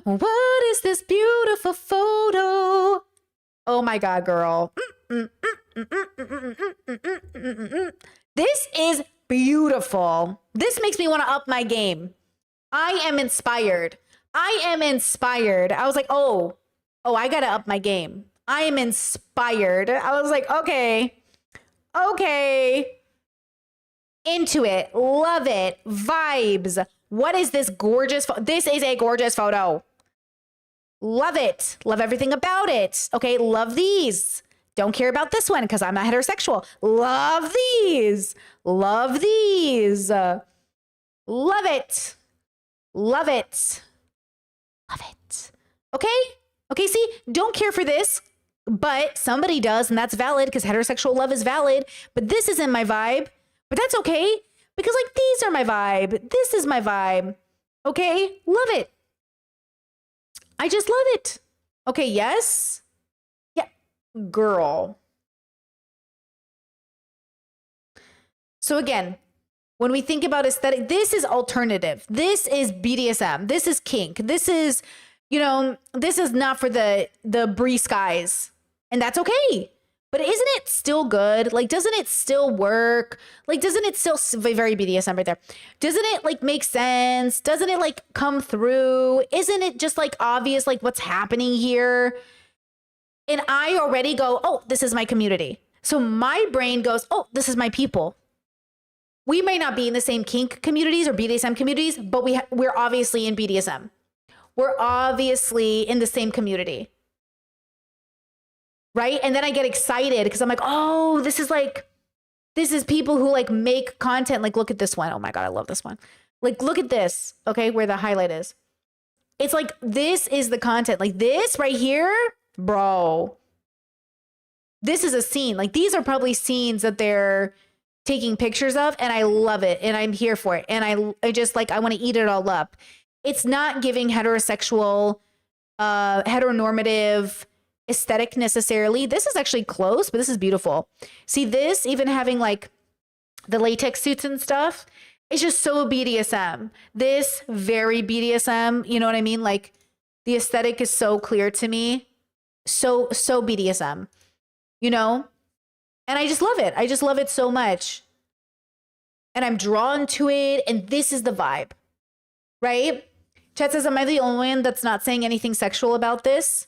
What is this beautiful photo? Oh my God, girl. This is beautiful. This makes me want to up my game. I am inspired. I was like, oh, I got to up my game. I am inspired. I was like, okay. Into it. Love it. Vibes. What is this gorgeous This is a gorgeous photo. Love it. Love everything about it. Okay, love these. Don't care about this one because I'm not heterosexual. Love these. Love these. Love it. Love it. Love it. Okay, see, don't care for this, but somebody does, and that's valid because heterosexual love is valid, but this isn't my vibe, but that's okay because, like, these are my vibe. This is my vibe. Okay, love it. I just love it. Okay, yes? Yeah, girl. So again, when we think about aesthetic, this is alternative. This is BDSM. This is kink. This is, you know, this is not for the Bree skies. And that's okay. But isn't it still good? Like, doesn't it still work? Like, doesn't it still, very BDSM right there. Doesn't it, like, make sense? Doesn't it, like, come through? Isn't it just, like, obvious, like, what's happening here? And I already go, oh, this is my community. So my brain goes, oh, this is my people. We may not be in the same kink communities or BDSM communities, but we're obviously in BDSM. We're obviously in the same community. Right? And then I get excited because I'm like, oh, this is people who like make content. Like, look at this one. Oh my God, I love this one. Like, look at this. Okay, where the highlight is. It's like, this is the content. Like this right here, bro. This is a scene. Like, these are probably scenes that they're taking pictures of, and I love it, and I'm here for it. And I just like, I want to eat it all up. It's not giving heterosexual, heteronormative aesthetic necessarily. This is actually close, but this is beautiful. See this, even having like the latex suits and stuff, it's just so BDSM. This very BDSM, you know what I mean? Like the aesthetic is so clear to me. So BDSM, you know? And I just love it. I just love it so much. And I'm drawn to it. And this is the vibe, right? Chat says, am I the only one that's not saying anything sexual about this?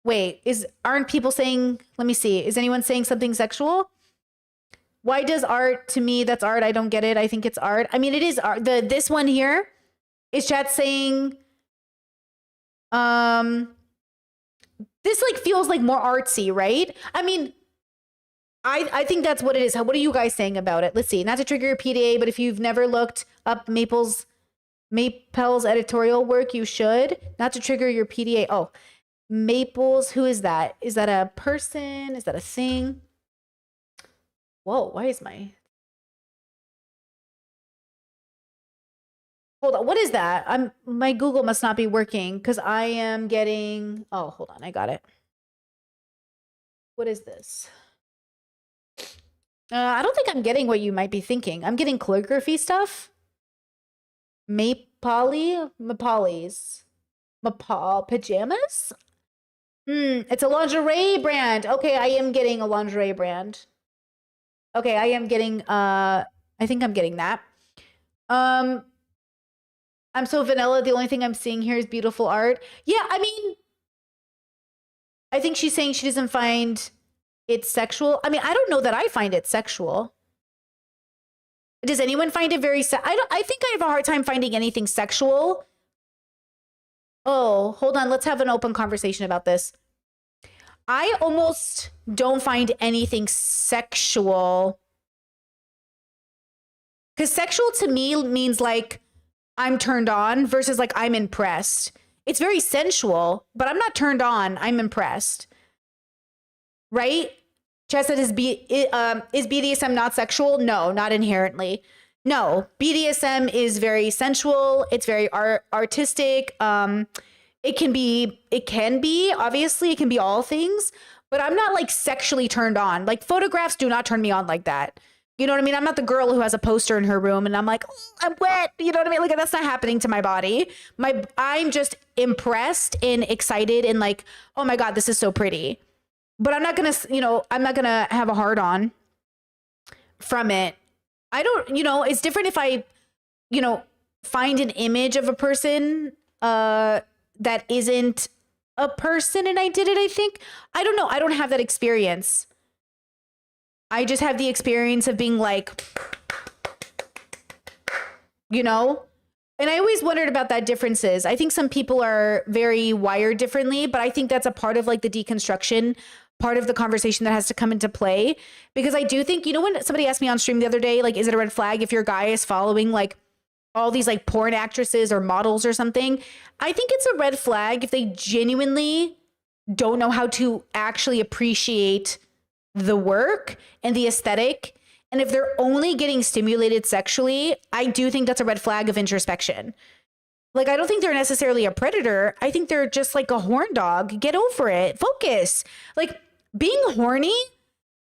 Wait, aren't people saying, let me see, is anyone saying something sexual? Why does art, to me, that's art. I don't get it. I think it's art. I mean, it is art. This one here, is chat saying, this like feels like more artsy, right? I mean, I think that's what it is. What are you guys saying about it? Let's see, not to trigger your PDA, but if you've never looked up Maple's editorial work, you should. Not to trigger your PDA. Oh, Maples, who is that? Is that a person? Is that a thing? Whoa, why is hold on, what is that? My Google must not be working because I am getting, oh, hold on, I got it. What is this? I don't think I'm getting what you might be thinking. I'm getting calligraphy stuff. Pajamas? It's a lingerie brand. Okay, I am getting a lingerie brand. Okay, I am getting, I think I'm getting that. I'm so vanilla. The only thing I'm seeing here is beautiful art. Yeah, I mean, I think she's saying she doesn't find it sexual. I mean, I don't know that I find it sexual. Does anyone find it very I think I have a hard time finding anything sexual. Oh, hold on. Let's have an open conversation about this. I almost don't find anything sexual. Because sexual to me means like I'm turned on versus like I'm impressed. It's very sensual, but I'm not turned on. I'm impressed. Right? Chad said, is BDSM not sexual? No, not inherently. No, BDSM is very sensual. It's very artistic. It can be, obviously, it can be all things, but I'm not like sexually turned on. Like photographs do not turn me on like that. You know what I mean? I'm not the girl who has a poster in her room and I'm like, oh, I'm wet. You know what I mean? Like that's not happening to my body. I'm just impressed and excited and like, oh my God, this is so pretty. But I'm not going to, I'm not going to have a hard on from it. I don't, it's different if I, find an image of a person that isn't a person and I did it, I think. I don't know. I don't have that experience. I just have the experience of being like, and I always wondered about that differences. I think some people are very wired differently, but I think that's a part of like the deconstruction part of the conversation that has to come into play. Because I do think, when somebody asked me on stream the other day, like, is it a red flag if your guy is following like all these like porn actresses or models or something? I think it's a red flag if they genuinely don't know how to actually appreciate the work and the aesthetic. And if they're only getting stimulated sexually, I do think that's a red flag of introspection. Like, I don't think they're necessarily a predator. I think they're just like a horn dog. Get over it. Focus. Like, being horny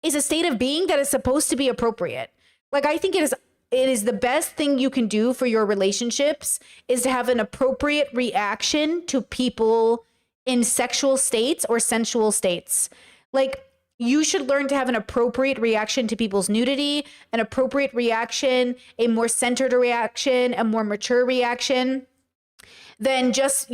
is a state of being that is supposed to be appropriate. Like, I think it is the best thing you can do for your relationships is to have an appropriate reaction to people in sexual states or sensual states. Like, you should learn to have an appropriate reaction to people's nudity, an appropriate reaction, a more centered reaction, a more mature reaction than just,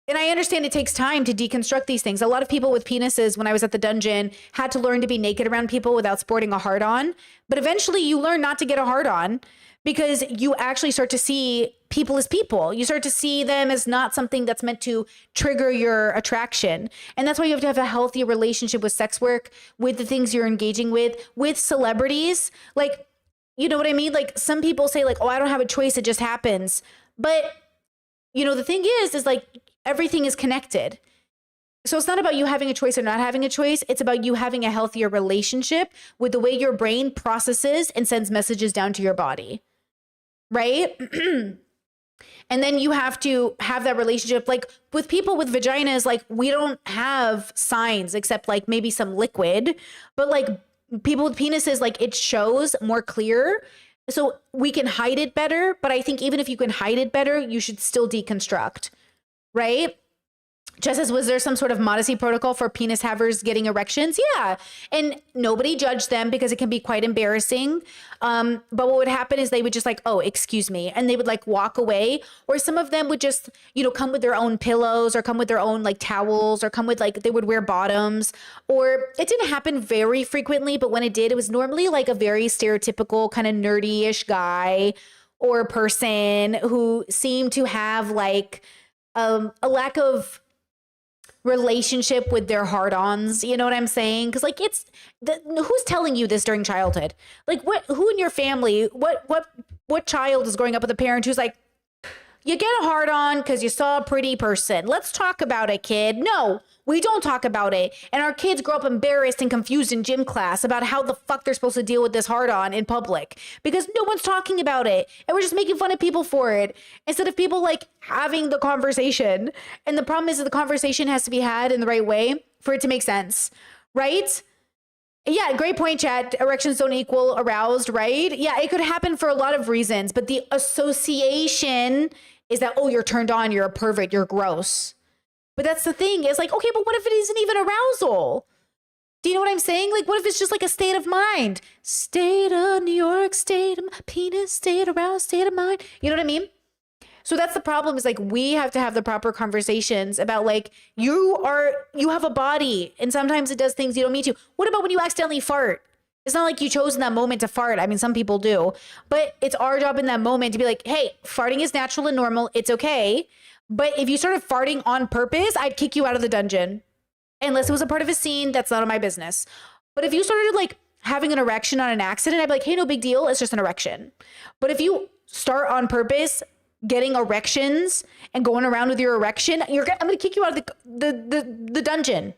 And I understand it takes time to deconstruct these things. A lot of people with penises, when I was at the dungeon, had to learn to be naked around people without sporting a hard on. But eventually you learn not to get a hard on because you actually start to see people as people. You start to see them as not something that's meant to trigger your attraction. And that's why you have to have a healthy relationship with sex work, with the things you're engaging with celebrities. Like, you know what I mean? Like some people say like, oh, I don't have a choice. It just happens. But you know, the thing is like everything is connected. So it's not about you having a choice or not having a choice. It's about you having a healthier relationship with the way your brain processes and sends messages down to your body. Right? And then you have to have that relationship. Like with people with vaginas, like we don't have signs except like maybe some liquid, but like people with penises, like it shows more clear. So we can hide it better. But I think even if you can hide it better, you should still deconstruct. Right? Just as was there some sort of modesty protocol for penis havers getting erections? Yeah. And nobody judged them because it can be quite embarrassing. But what would happen is they would just like, oh, excuse me. And they would like walk away. Or some of them would just, you know, come with their own pillows or come with their own like towels or come with like, they would wear bottoms. Or it didn't happen very frequently, but when it did, it was normally like a very stereotypical kind of nerdy-ish guy or person who seemed to have like a lack of relationship with their hard-ons, you know what I'm saying? Because like who's telling you this during childhood? Like who in your family, what child is growing up with a parent who's like, you get a hard-on because you saw a pretty person, let's talk about it, kid? No, we don't talk about it. And our kids grow up embarrassed and confused in gym class about how the fuck they're supposed to deal with this hard-on in public because no one's talking about it and we're just making fun of people for it instead of people like having the conversation. And the problem is that the conversation has to be had in the right way for it to make sense, right? Yeah, great point, chat. Erections don't equal aroused, right? Yeah, it could happen for a lot of reasons, but the association is that, oh, you're turned on, you're a pervert, you're gross. But that's the thing. It's like, okay, but what if it isn't even arousal? Do you know what I'm saying? Like, what if it's just like a state of mind? State of New York, state of penis, state aroused, state of mind. You know what I mean? So that's the problem is like, we have to have the proper conversations about like, you have a body and sometimes it does things you don't mean to. What about when you accidentally fart? It's not like you chose in that moment to fart. I mean, some people do, but it's our job in that moment to be like, hey, farting is natural and normal. It's okay. But if you started farting on purpose, I'd kick you out of the dungeon. Unless it was a part of a scene, that's none of my business. But if you started like having an erection on an accident, I'd be like, hey, no big deal. It's just an erection. But if you start on purpose getting erections and going around with your erection, I'm going to kick you out of the dungeon.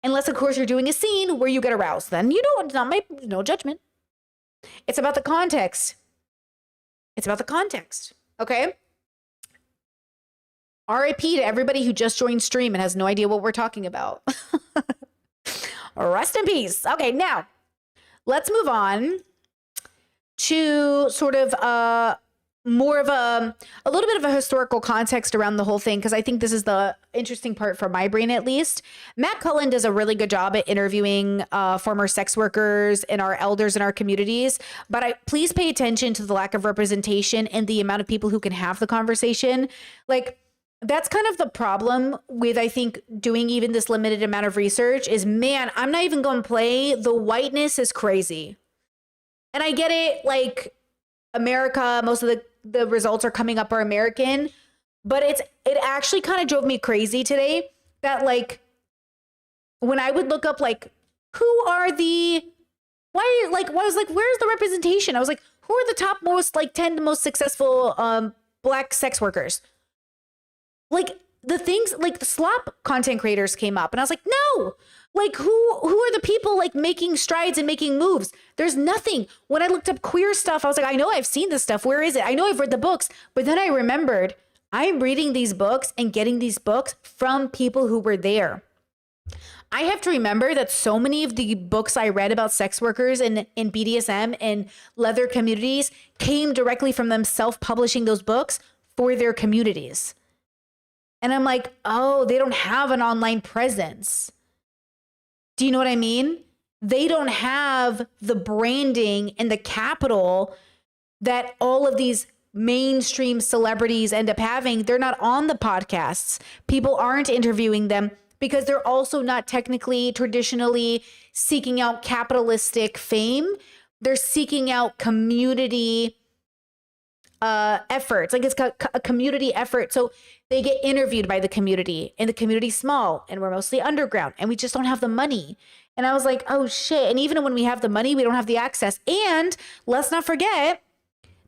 Unless, of course, you're doing a scene where you get aroused. Then, you know, it's not no judgment. It's about the context. It's about the context. Okay? RIP to everybody who just joined stream and has no idea what we're talking about. Rest in peace. Okay, now, let's move on to sort of more of a little bit of a historical context around the whole thing, because I think this is the interesting part for my brain, at least. Matt Cullen does a really good job at interviewing former sex workers and our elders in our communities, but please pay attention to the lack of representation and the amount of people who can have the conversation. Like, that's kind of the problem with, I think, doing even this limited amount of research is, man, I'm not even going to play. The whiteness is crazy. And I get it, like, America, most of the results are coming up are American, but it actually kind of drove me crazy today that, like, when I would look up, like, where's the representation? I was like, who are the top most, like, 10 most successful Black sex workers? Like, the things, like, the slop content creators came up, and I was like, no, like, who are the people, like, making strides and making moves? There's nothing. When I looked up queer stuff, I was like, I know I've seen this stuff. Where is it? I know I've read the books, but then I remembered I'm reading these books and getting these books from people who were there. I have to remember that so many of the books I read about sex workers in BDSM and leather communities came directly from them self-publishing those books for their communities. And I'm like, oh, they don't have an online presence. Do you know what I mean? They don't have the branding and the capital that all of these mainstream celebrities end up having, they're not on the podcasts. People aren't interviewing them because they're also not technically, traditionally seeking out capitalistic fame. They're seeking out community efforts. Like it's a community effort. So they get interviewed by the community, and the community's small and we're mostly underground and we just don't have the money. And I was like, oh shit. And even when we have the money, we don't have the access. And let's not forget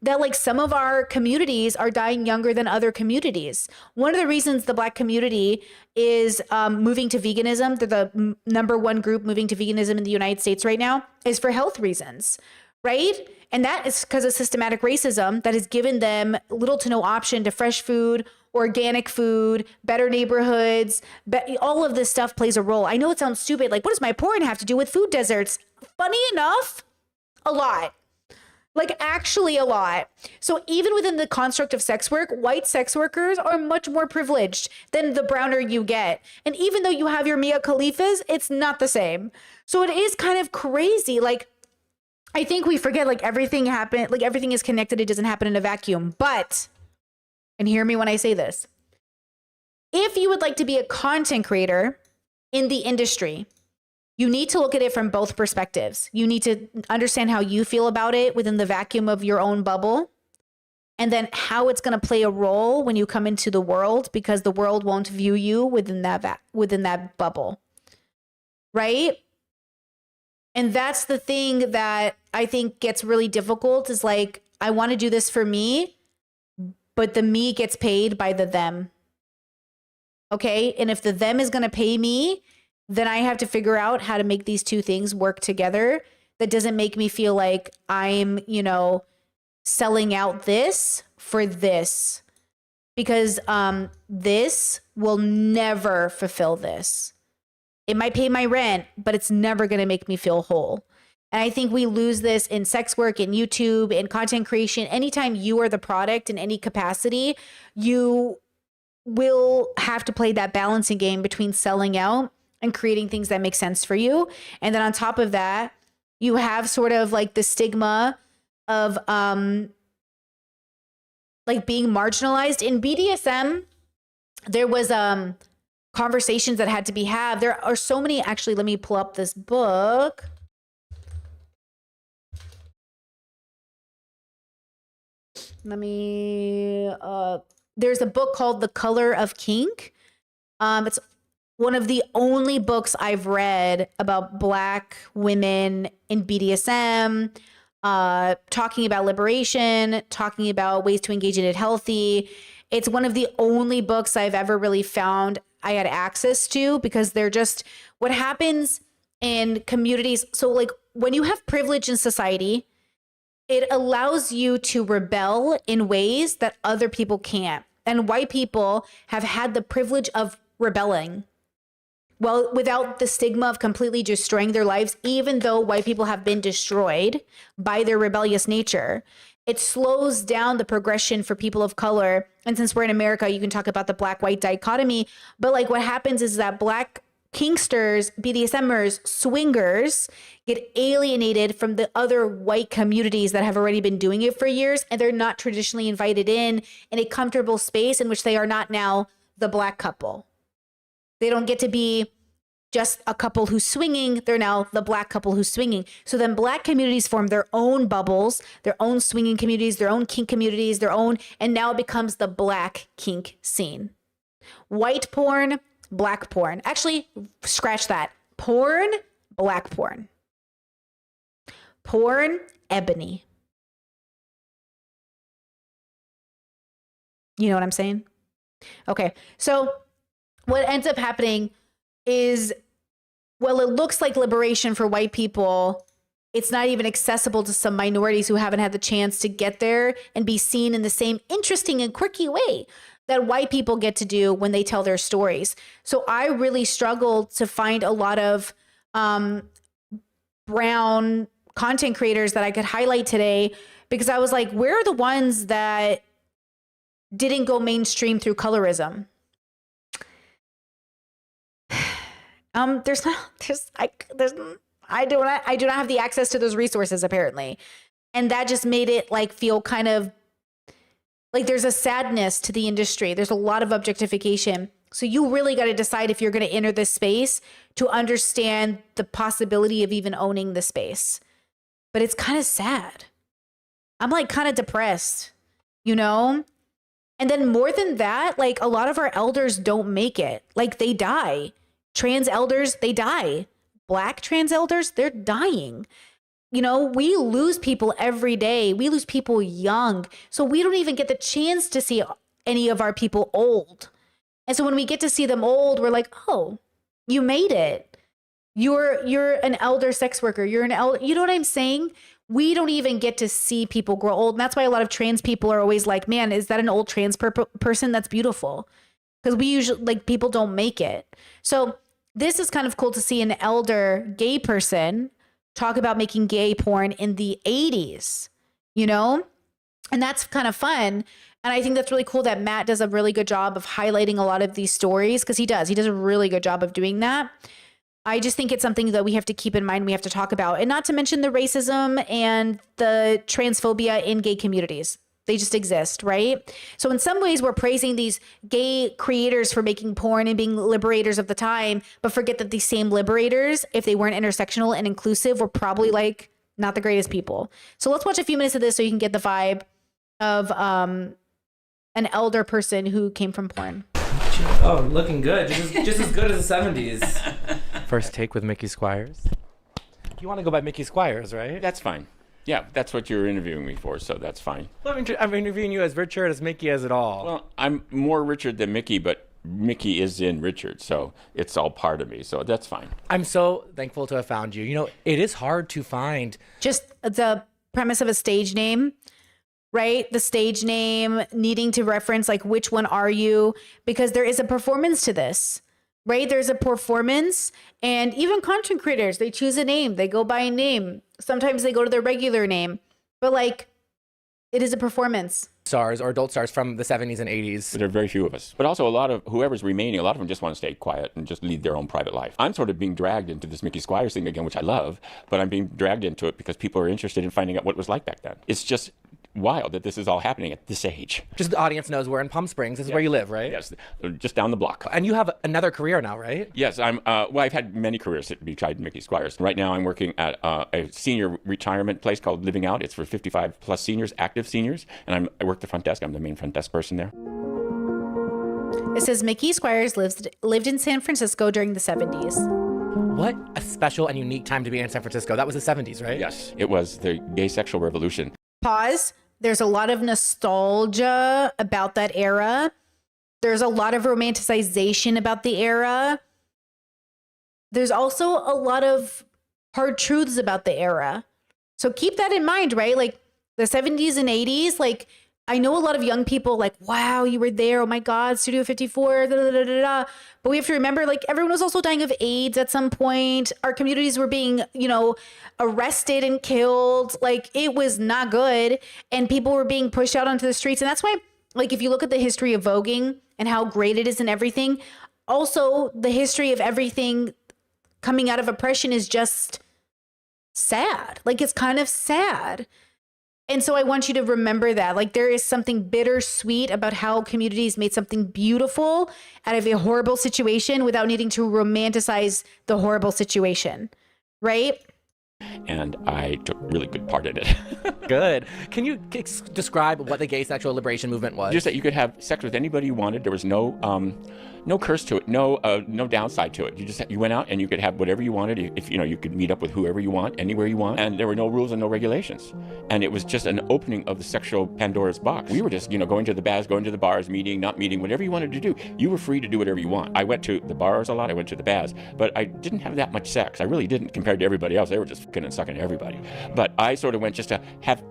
that like some of our communities are dying younger than other communities. One of the reasons the Black community is moving to veganism, they're the number one group moving to veganism in the United States right now, is for health reasons, right? And that is because of systematic racism that has given them little to no option to fresh food, organic food, better neighborhoods. All of this stuff plays a role. I know it sounds stupid. Like, what does my porn have to do with food deserts? Funny enough, a lot. Like actually a lot. So even within the construct of sex work, white sex workers are much more privileged than the browner you get. And even though you have your Mia Khalifas, it's not the same. So it is kind of crazy. Like, I think we forget like everything happened, like everything is connected. It doesn't happen in a vacuum. But, and hear me when I say this, if you would like to be a content creator in the industry, you need to look at it from both perspectives. You need to understand how you feel about it within the vacuum of your own bubble, and then how it's going to play a role when you come into the world, because the world won't view you within that bubble, right? And that's the thing that I think gets really difficult is like, I want to do this for me, but the me gets paid by the them. Okay? And if the them is going to pay me, then I have to figure out how to make these two things work together. That doesn't make me feel like I'm, selling out this for this, because this will never fulfill this. It might pay my rent, but it's never going to make me feel whole. And I think we lose this in sex work, in YouTube, in content creation. Anytime you are the product in any capacity, you will have to play that balancing game between selling out and creating things that make sense for you. And then on top of that, you have sort of like the stigma of like being marginalized. In BDSM, there was conversations that had to be had. There are so many, actually, let me pull up this book. There's a book called The Color of Kink. It's one of the only books I've read about Black women in BDSM, talking about liberation, talking about ways to engage in it healthy. It's one of the only books I've ever really found I had access to, because they're just what happens in communities. So like when you have privilege in society, it allows you to rebel in ways that other people can't. And white people have had the privilege of rebelling. Well, without the stigma of completely destroying their lives, even though white people have been destroyed by their rebellious nature, it slows down the progression for people of color. And since we're in America, you can talk about the black-white dichotomy. But like what happens is that Black kinksters, BDSMers, swingers get alienated from the other white communities that have already been doing it for years. And they're not traditionally invited in a comfortable space in which they are not now the Black couple. They don't get to be just a couple who's swinging. They're now the Black couple who's swinging. So then Black communities form their own bubbles, their own swinging communities, their own kink communities, and now it becomes the Black kink scene. White porn, Black porn. Actually, scratch that. Porn, Black porn. Porn, ebony. You know what I'm saying? Okay, so what ends up happening is, well, it looks like liberation for white people. It's not even accessible to some minorities who haven't had the chance to get there and be seen in the same interesting and quirky way that white people get to do when they tell their stories. So I really struggled to find a lot of brown content creators that I could highlight today, because I was like, where are the ones that didn't go mainstream through colorism? I do not have the access to those resources apparently. And that just made it like feel kind of Like there's a sadness to the industry. There's a lot of objectification. So you really got to decide if you're going to enter this space to understand the possibility of even owning the space. But it's kind of sad. I'm like kind of depressed, you know? And then more than that, like a lot of our elders don't make it. Like they die. Trans elders, they die. Black trans elders, they're dying. You know, we lose people every day. We lose people young. So we don't even get the chance to see any of our people old. And so when we get to see them old, we're like, oh, you made it. You're an elder sex worker. You're an elder. You know what I'm saying? We don't even get to see people grow old. And that's why a lot of trans people are always like, man, is that an old trans person? That's beautiful. Because we usually, like, people don't make it. So this is kind of cool to see an elder gay person talk about making gay porn in the 80s, you know? And that's kind of fun. And I think that's really cool that Matt does a really good job of highlighting a lot of these stories, because he does a really good job of doing that. I just think it's something that we have to keep in mind. We have to talk about, and not to mention the racism and the transphobia in gay communities. They just exist, right? So in some ways, we're praising these gay creators for making porn and being liberators of the time, but forget that these same liberators, if they weren't intersectional and inclusive, were probably like not the greatest people. So let's watch a few minutes of this so you can get the vibe of an elder person who came from porn. Oh, looking good. Just as good as the 70s. First take with Mickey Squires. You want to go by Mickey Squires, right? That's fine. Yeah, that's what you're interviewing me for, so that's fine. Well, I'm interviewing you as Richard, as Mickey, as it all. Well, I'm more Richard than Mickey, but Mickey is in Richard, so it's all part of me, so that's fine. I'm so thankful to have found you. You know, it is hard to find. Just the premise of a stage name, right? The stage name needing to reference like which one are you, because there is a performance to this, right? There's a performance, and even content creators, they choose a name, they go by a name. Sometimes they go to their regular name, but like it is a performance. Stars or adult stars from the 70s and 80s. There are very few of us. But also a lot of whoever's remaining, a lot of them just want to stay quiet and just lead their own private life. I'm sort of being dragged into this Mickey Squires thing again, which I love, but I'm being dragged into it because people are interested in finding out what it was like back then. It's just wild that this is all happening at this age. Just the audience knows we're in Palm Springs. This is where you live, right? Yes, just down the block. And you have another career now, right? Yes, well, I've had many careers besides Mickey Squires. Right now I'm working at a senior retirement place called Living Out. It's for 55 plus seniors, active seniors, and I work the front desk. I'm the main front desk person there. It says Mickey Squires lived in San Francisco during the 70s. What a special and unique time to be in San Francisco. That was the 70s, right? Yes, it was the gay sexual revolution. Pause. There's a lot of nostalgia about that era. There's a lot of romanticization about the era. There's also a lot of hard truths about the era. So keep that in mind, right? Like the 70s and 80s, like I know a lot of young people like, wow, you were there. Oh my God, Studio 54, da, da, da, da, da. But we have to remember, like, everyone was also dying of AIDS at some point. Our communities were being, you know, arrested and killed. Like, it was not good. And people were being pushed out onto the streets. And that's why, like, if you look at the history of voguing and how great it is and everything, also the history of everything coming out of oppression is just sad. Like, it's kind of sad. And so I want you to remember that, like, there is something bittersweet about how communities made something beautiful out of a horrible situation without needing to romanticize the horrible situation, right? And I took really good part in it. Good. Can you describe what the gay sexual liberation movement was? Just that you could have sex with anybody you wanted. There was no curse to it, no downside to it. You went out and you could have whatever you wanted. If you could meet up with whoever you want, anywhere you want, and there were no rules and no regulations. And it was just an opening of the sexual Pandora's box. We were just going to the baths, going to the bars, meeting, not meeting, whatever you wanted to do. You were free to do whatever you want. I went to the bars a lot. I went to the baths, but I didn't have that much sex. I really didn't compared to everybody else. They were just fucking and sucking to everybody. But I sort of went just to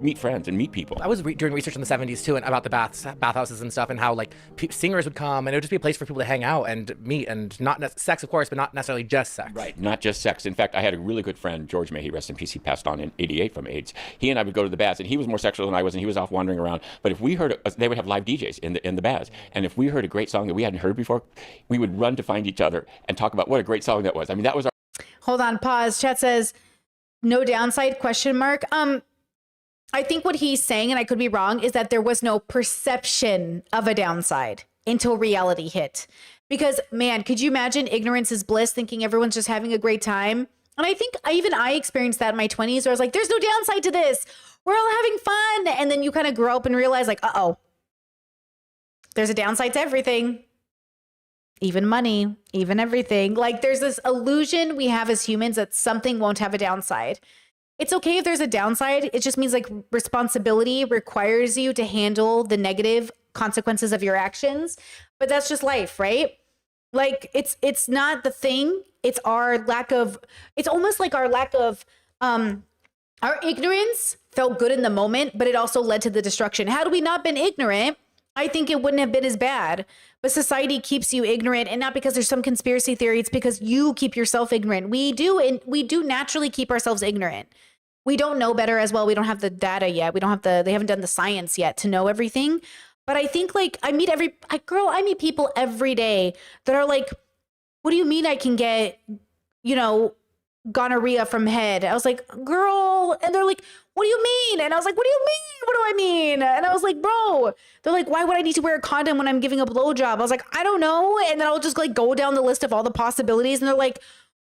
meet friends and meet people. I was doing research in the 70s too, and about the bathhouses and stuff, and how like singers would come, and it would just be a place for people to hang out and meet, and not sex, of course, but not necessarily just sex. Right, not just sex. In fact, I had a really good friend, George May, he rest in peace. He passed on in '88 from AIDS. He and I would go to the baths, and he was more sexual than I was, and he was off wandering around. But if we heard, they would have live DJs in the baths, and if we heard a great song that we hadn't heard before, we would run to find each other and talk about what a great song that was. I mean, that was our. Hold on, pause. Chat says, no downside, question mark. I think what he's saying, and I could be wrong, is that there was no perception of a downside until reality hit. Because, man, could you imagine ignorance is bliss, thinking everyone's just having a great time? And I think I experienced that in my 20s where I was like, there's no downside to this. We're all having fun. And then you kind of grow up and realize like, uh-oh, there's a downside to everything. Even money, even everything. Like there's this illusion we have as humans that something won't have a downside. It's okay if there's a downside. It just means like responsibility requires you to handle the negative consequences of your actions. But that's just life, right? Like it's not the thing. It's our lack of, it's almost like our lack of, our ignorance felt good in the moment, but it also led to the destruction. Had we not been ignorant, I think it wouldn't have been as bad. But society keeps you ignorant, and not because there's some conspiracy theory, it's because you keep yourself ignorant. We do naturally keep ourselves ignorant. We don't know better as well. We don't have the data yet. They haven't done the science yet to know everything. But I think like I meet people every day that are like, what do you mean I can get, gonorrhea from head? I was like, girl. And they're like, what do you mean? And I was like, what do you mean? What do I mean? And I was like, bro, they're like, why would I need to wear a condom when I'm giving a blowjob? I was like, I don't know. And then I'll just like go down the list of all the possibilities. And they're like,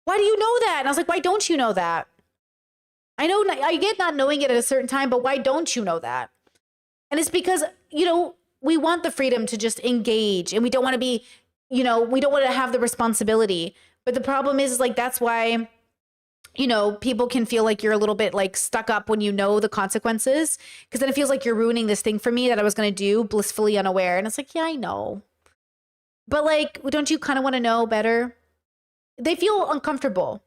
why do you know that? And I was like, why don't you know that? I know I get not knowing it at a certain time, but why don't you know that? And it's because, we want the freedom to just engage, and we don't want to be, we don't want to have the responsibility. But the problem is like, that's why, people can feel like you're a little bit like stuck up when you know the consequences, because then it feels like you're ruining this thing for me that I was going to do blissfully unaware. And it's like, yeah, I know. But like, don't you kind of want to know better? They feel uncomfortable.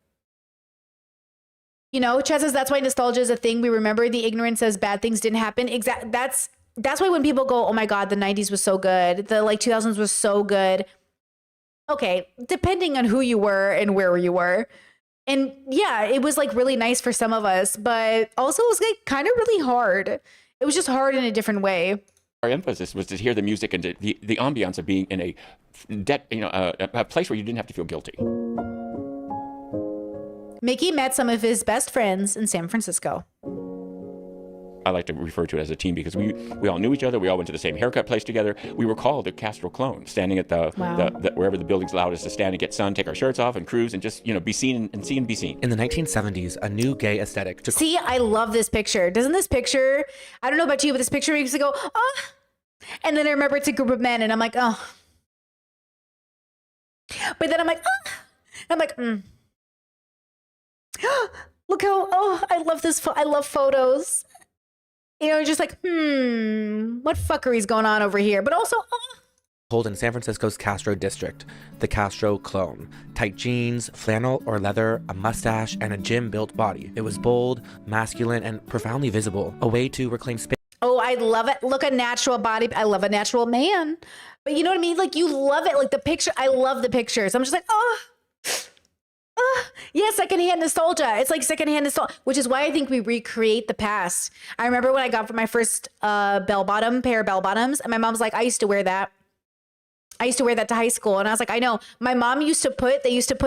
Chad says that's why nostalgia is a thing. We remember the ignorance as bad things didn't happen. That's why when people go, oh my God, the 90s was so good. The 2000s was so good. Okay, depending on who you were and where you were. And yeah, it was like really nice for some of us, but also it was like kind of really hard. It was just hard in a different way. Our emphasis was to hear the music and the ambiance of being in a place where you didn't have to feel guilty. Mickey met some of his best friends in San Francisco. I like to refer to it as a team because we all knew each other. We all went to the same haircut place together. We were called the Castro Clone, standing at the wherever the buildings allowed us to stand and get sun, take our shirts off and cruise and just, be seen and see and be seen. In the 1970s, a new gay aesthetic took... See, I love this picture. Doesn't this picture, I don't know about you, but this picture makes me go, oh. And then I remember it's a group of men and I'm like, oh. But then I'm like, oh. I'm like, Look how, I love this. I love photos. Just like, what fuckery's going on over here? But also, Hold in San Francisco's Castro district, the Castro Clone. Tight jeans, flannel or leather, a mustache, and a gym-built body. It was bold, masculine, and profoundly visible. A way to reclaim space. Oh, I love it. Look, a natural body. I love a natural man. But you know what I mean? Like, you love it. Like, the picture. I love the pictures. I'm just like, yeah, secondhand nostalgia. It's like secondhand nostalgia, which is why I think we recreate the past. I remember when I got for my first pair of bell bottoms, and my mom's like, I used to wear that. I used to wear that to high school. And I was like, I know. My mom used to put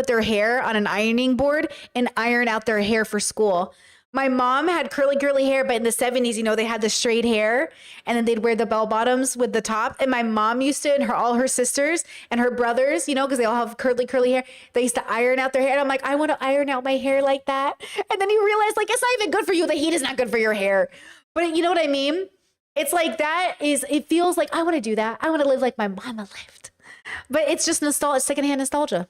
their hair on an ironing board and iron out their hair for school. My mom had curly hair, but in the 70s, they had the straight hair, and then they'd wear the bell bottoms with the top. And my mom used to, and all her sisters and her brothers, because they all have curly hair, they used to iron out their hair. And I'm like, I want to iron out my hair like that. And then you realize, like, it's not even good for you. The heat is not good for your hair. But you know what I mean? It's like it feels like I want to do that. I want to live like my mama lived. But it's just nostalgia, secondhand nostalgia.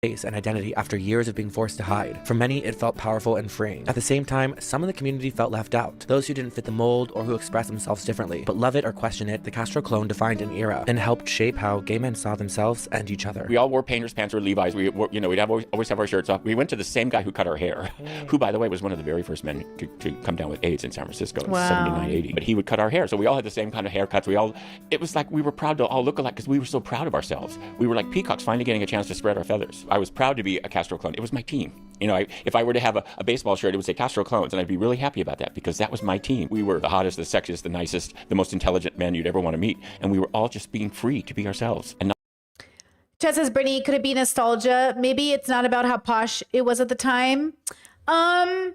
And identity after years of being forced to hide. For many, it felt powerful and freeing. At the same time, some of the community felt left out. Those who didn't fit the mold or who expressed themselves differently. But love it or question it, the Castro Clone defined an era and helped shape how gay men saw themselves and each other. We all wore painter's pants or Levi's. We'd always have our shirts off. We went to the same guy who cut our hair, who, by the way, was one of the very first men to come down with AIDS in San Francisco in 79, 80. But he would cut our hair. So we all had the same kind of haircuts. It was like we were proud to all look alike because we were so proud of ourselves. We were like peacocks finally getting a chance to spread our feathers. I was proud to be a Castro Clone. It was my team. If I were to have a baseball shirt, it would say Castro Clones, and I'd be really happy about that because that was my team. We were the hottest, the sexiest, the nicest, the most intelligent men you'd ever want to meet, and we were all just being free to be ourselves. And Chad says, Brittany, could it be nostalgia? Maybe it's not about how posh it was at the time. I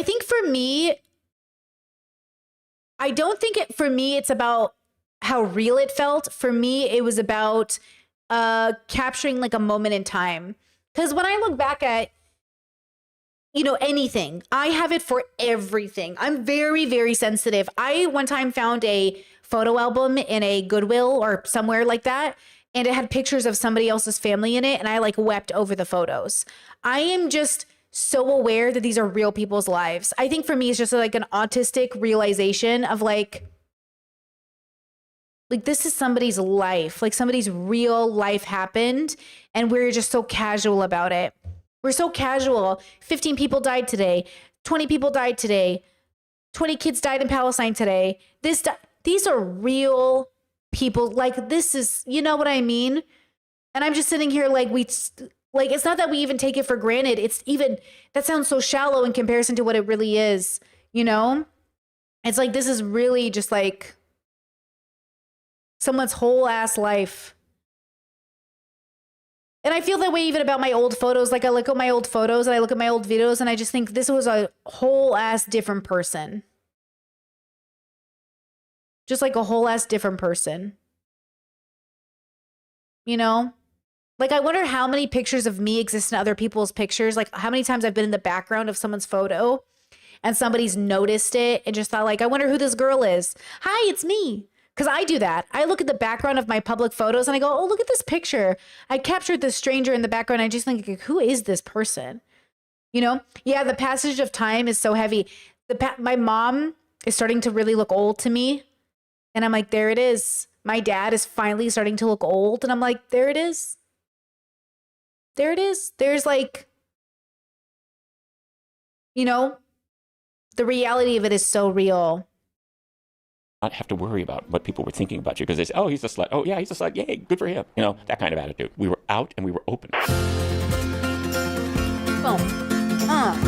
think for me, I don't think it, for me, it's about how real it felt. For me, it was about capturing like a moment in time. Because when I look back at, you know, anything, I have it for everything. I'm very, very sensitive. I one time found a photo album in a Goodwill or somewhere like that, and it had pictures of somebody else's family in it, and I like wept over the photos. I am just so aware that these are real people's lives. I think for me, it's just like an autistic realization of like this is somebody's life, like somebody's real life happened, and we're just so casual about it. We're so casual. 15 people died today. 20 people died today. 20 kids died in Palestine today. These are real people. Like, this is, you know what I mean? And I'm just sitting here like it's not that we even take it for granted. It's even, that sounds so shallow in comparison to what it really is, you know? It's like, this is really just like someone's whole ass life. And I feel that way even about my old photos. Like, I look at my old photos and I look at my old videos and I just think this was a whole ass different person. Just like a whole ass different person. You know? Like, I wonder how many pictures of me exist in other people's pictures. Like, how many times I've been in the background of someone's photo and somebody's noticed it and just thought, like, I wonder who this girl is. Hi, it's me. Because I do that. I look at the background of my public photos and I go, oh, look at this picture. I captured this stranger in the background. I just think, like, who is this person? You know? Yeah, the passage of time is so heavy. My mom is starting to really look old to me. And I'm like, there it is. My dad is finally starting to look old. And I'm like, there it is. There it is. There's like, you know, the reality of it is so real. Not have to worry about what people were thinking about you because they say, oh, he's a slut. Oh, yeah, he's a slut. Yay, good for him. You know, that kind of attitude. We were out and we were open. Boom.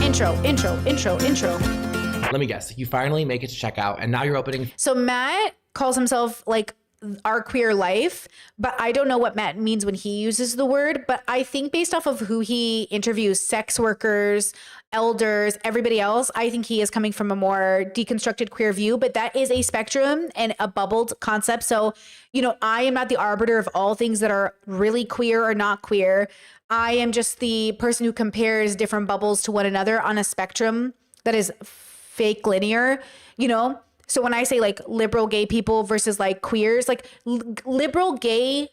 Intro. Let me guess. You finally make it to checkout and now you're opening. So Matt calls himself like our queer life, but I don't know what Matt means when he uses the word. But I think based off of who he interviews, sex workers, elders, everybody else, I think he is coming from a more deconstructed queer view, but that is a spectrum and a bubbled concept. So, you know, I am not the arbiter of all things that are really queer or not queer. I am just the person who compares different bubbles to one another on a spectrum that is fake linear, you know? So when I say like liberal gay people versus like queers, like liberal gay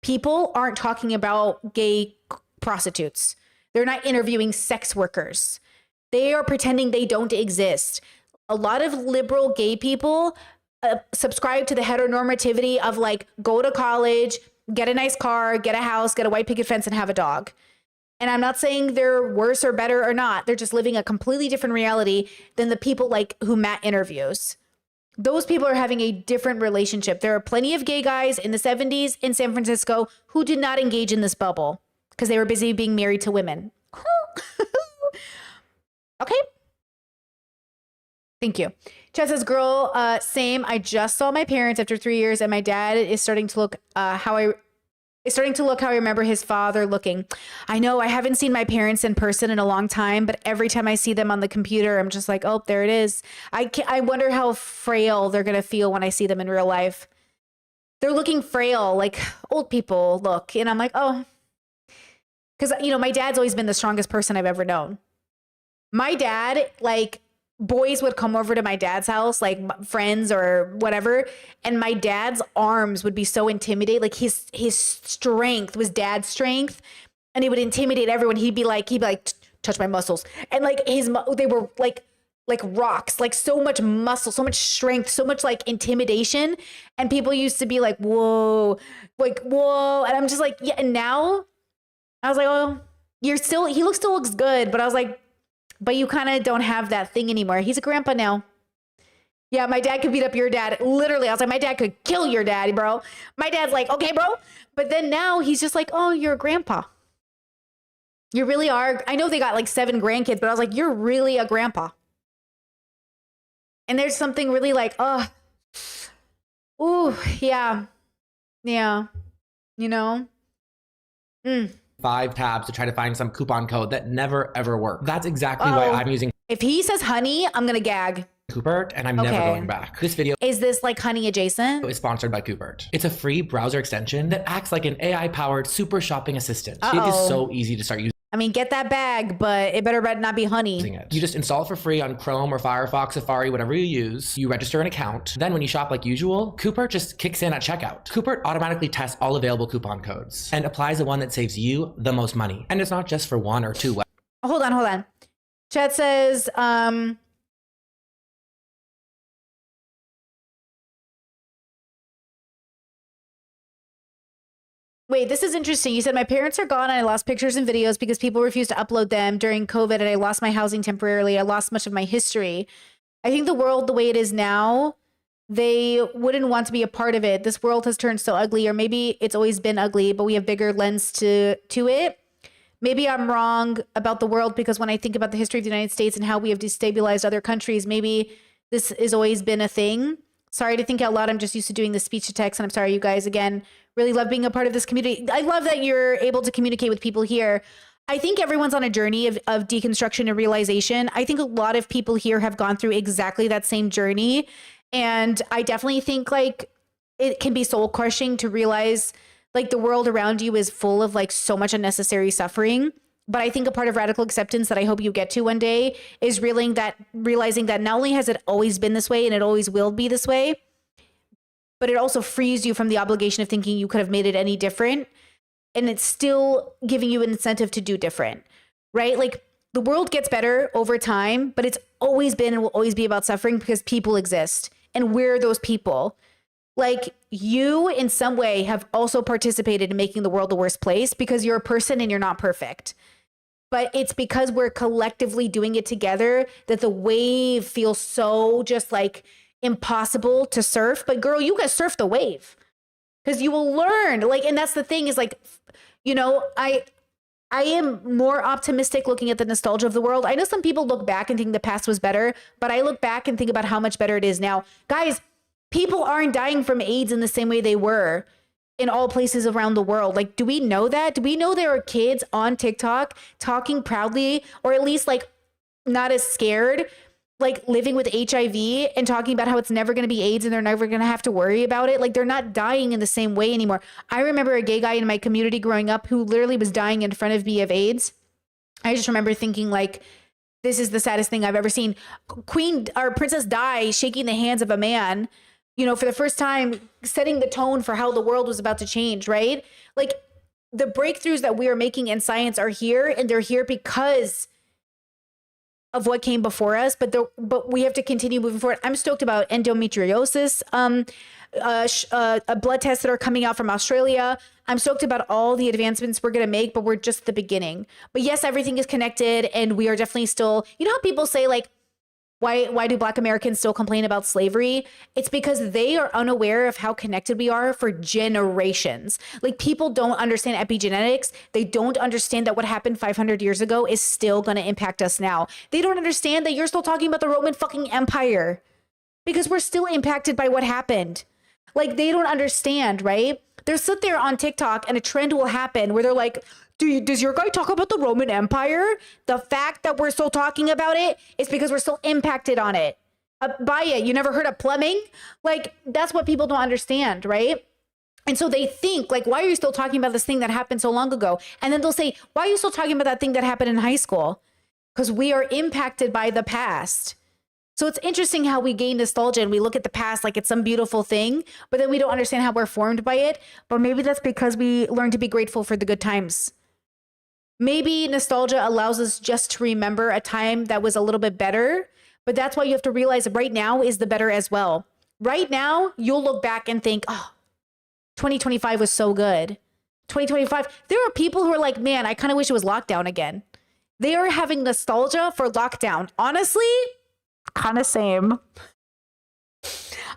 people aren't talking about gay prostitutes. They're not interviewing sex workers. They are pretending they don't exist. A lot of liberal gay people subscribe to the heteronormativity of like, go to college, get a nice car, get a house, get a white picket fence, and have a dog. And I'm not saying they're worse or better or not. They're just living a completely different reality than the people like who Matt interviews. Those people are having a different relationship. There are plenty of gay guys in the 70s in San Francisco who did not engage in this bubble because they were busy being married to women. Okay. Thank you. Chad says, girl, same. I just saw my parents after 3 years and my dad is starting to look how I remember his father looking. I know I haven't seen my parents in person in a long time, but every time I see them on the computer, I'm just like, oh, there it is. I wonder how frail they're going to feel when I see them in real life. They're looking frail, like old people look. And I'm like, oh, because, you know, my dad's always been the strongest person I've ever known. My dad, like, boys would come over to my dad's house, like friends or whatever, and my dad's arms would be so intimidating. Like his strength was dad's strength, and it would intimidate everyone. He'd be like, touch my muscles, and like they were like rocks, like so much muscle, so much strength, so much like intimidation, and people used to be like, whoa, and I'm just like, yeah. And now I was like, oh, he still looks good, but I was like, but you kind of don't have that thing anymore. He's a grandpa now. Yeah, my dad could beat up your dad. Literally, I was like, my dad could kill your daddy, bro. My dad's like, okay, bro. But then now he's just like, oh, you're a grandpa. You really are. I know they got like 7 grandkids, but I was like, you're really a grandpa. And there's something really like, oh, ooh, yeah. Yeah. You know? 5 tabs to try to find some coupon code that never ever worked. That's exactly why I'm using. If he says honey, I'm going to gag. Coopert, and I'm never Okay. going back. This video Is this like honey adjacent? is sponsored by Coopert. It's a free browser extension that acts like an AI-powered super shopping assistant. It is Uh-oh. so easy to start using. I mean, get that bag, but it better not be honey. It. You just install it for free on Chrome or Firefox, Safari, whatever you use. You register an account. Then when you shop like usual, Coopert just kicks in at checkout. Coopert automatically tests all available coupon codes and applies the one that saves you the most money. And it's not just for 1 or 2 Hold on. Chat says, wait, this is interesting. You said my parents are gone and I lost pictures and videos because people refused to upload them during COVID and I lost my housing temporarily. I lost much of my history. I think the world the way it is now, they wouldn't want to be a part of it. This world has turned so ugly, or maybe it's always been ugly, but we have bigger lens to it. Maybe I'm wrong about the world because when I think about the history of the United States and how we have destabilized other countries, maybe this has always been a thing. Sorry to think out loud. I'm just used to doing the speech to text, and I'm sorry, you guys. Again, really love being a part of this community. I love that you're able to communicate with people here. I think everyone's on a journey of deconstruction and realization. I think a lot of people here have gone through exactly that same journey. And I definitely think like it can be soul crushing to realize like the world around you is full of like so much unnecessary suffering. But I think a part of radical acceptance that I hope you get to one day is realizing that not only has it always been this way and it always will be this way, but it also frees you from the obligation of thinking you could have made it any different. And it's still giving you an incentive to do different, right? Like the world gets better over time, but it's always been and will always be about suffering because people exist and we're those people. Like you in some way have also participated in making the world a worse place because you're a person and you're not perfect. But it's because we're collectively doing it together that the wave feels so just like impossible to surf. But girl, you can surf the wave because you will learn. Like, and that's the thing is like, you know, I am more optimistic looking at the nostalgia of the world. I know some people look back and think the past was better, but I look back and think about how much better it is now. Guys, people aren't dying from AIDS in the same way they were in all places around the world. Like, do we know that? Do we know there are kids on TikTok talking proudly, or at least like not as scared, like living with HIV and talking about how it's never going to be AIDS and they're never going to have to worry about it? Like they're not dying in the same way anymore. I remember a gay guy in my community growing up who literally was dying in front of me of AIDS. I just remember thinking like, this is the saddest thing I've ever seen. Queen or Princess Di shaking the hands of a man, you know, for the first time, setting the tone for how the world was about to change, right? Like the breakthroughs that we are making in science are here, and they're here because of what came before us, but we have to continue moving forward. I'm stoked about endometriosis, blood tests that are coming out from Australia. I'm stoked about all the advancements we're going to make, but we're just at the beginning. But yes, everything is connected, and we are definitely still, you know how people say like, why do Black Americans still complain about slavery? It's because they are unaware of how connected we are for generations. Like people don't understand epigenetics. They don't understand that what happened 500 years ago is still going to impact us now. They don't understand that you're still talking about the Roman fucking Empire because we're still impacted by what happened. Like they don't understand, right? They'll sit there on TikTok and a trend will happen where they're like, does your guy talk about the Roman Empire? The fact that we're still talking about it is because we're still impacted on it. By it. You never heard of plumbing? Like, that's what people don't understand, right? And so they think, like, why are you still talking about this thing that happened so long ago? And then they'll say, why are you still talking about that thing that happened in high school? Because we are impacted by the past. So it's interesting how we gain nostalgia and we look at the past like it's some beautiful thing, but then we don't understand how we're formed by it. But maybe that's because we learn to be grateful for the good times. Maybe nostalgia allows us just to remember a time that was a little bit better, but that's why you have to realize right now is the better as well. Right now, you'll look back and think, oh, 2025 was so good. 2025, there are people who are like, man, I kind of wish it was lockdown again. They are having nostalgia for lockdown. Honestly, kind of same.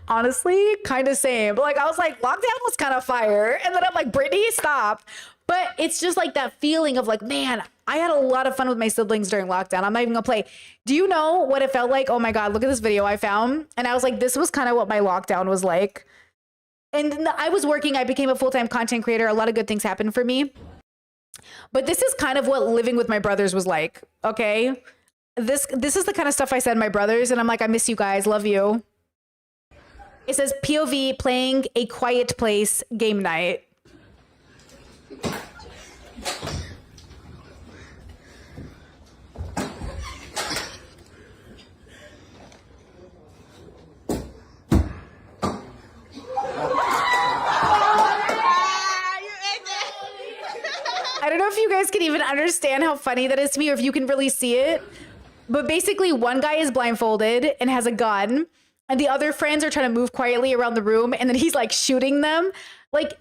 Honestly, kind of same. Like, I was like, lockdown was kind of fire. And then I'm like, Brittany, stop. But it's just like that feeling of like, man, I had a lot of fun with my siblings during lockdown. I'm not even gonna play. Do you know what it felt like? Oh my God, look at this video I found. And I was like, this was kind of what my lockdown was like. And I was working, I became a full-time content creator. A lot of good things happened for me. But this is kind of what living with my brothers was like, okay? this is the kind of stuff I said to my brothers, and I'm like, I miss you guys, love you. It says POV playing A Quiet Place game night. I don't know if you guys can even understand how funny that is to me, or if you can really see it. But basically, one guy is blindfolded and has a gun, and the other friends are trying to move quietly around the room, and then he's like shooting them. Like,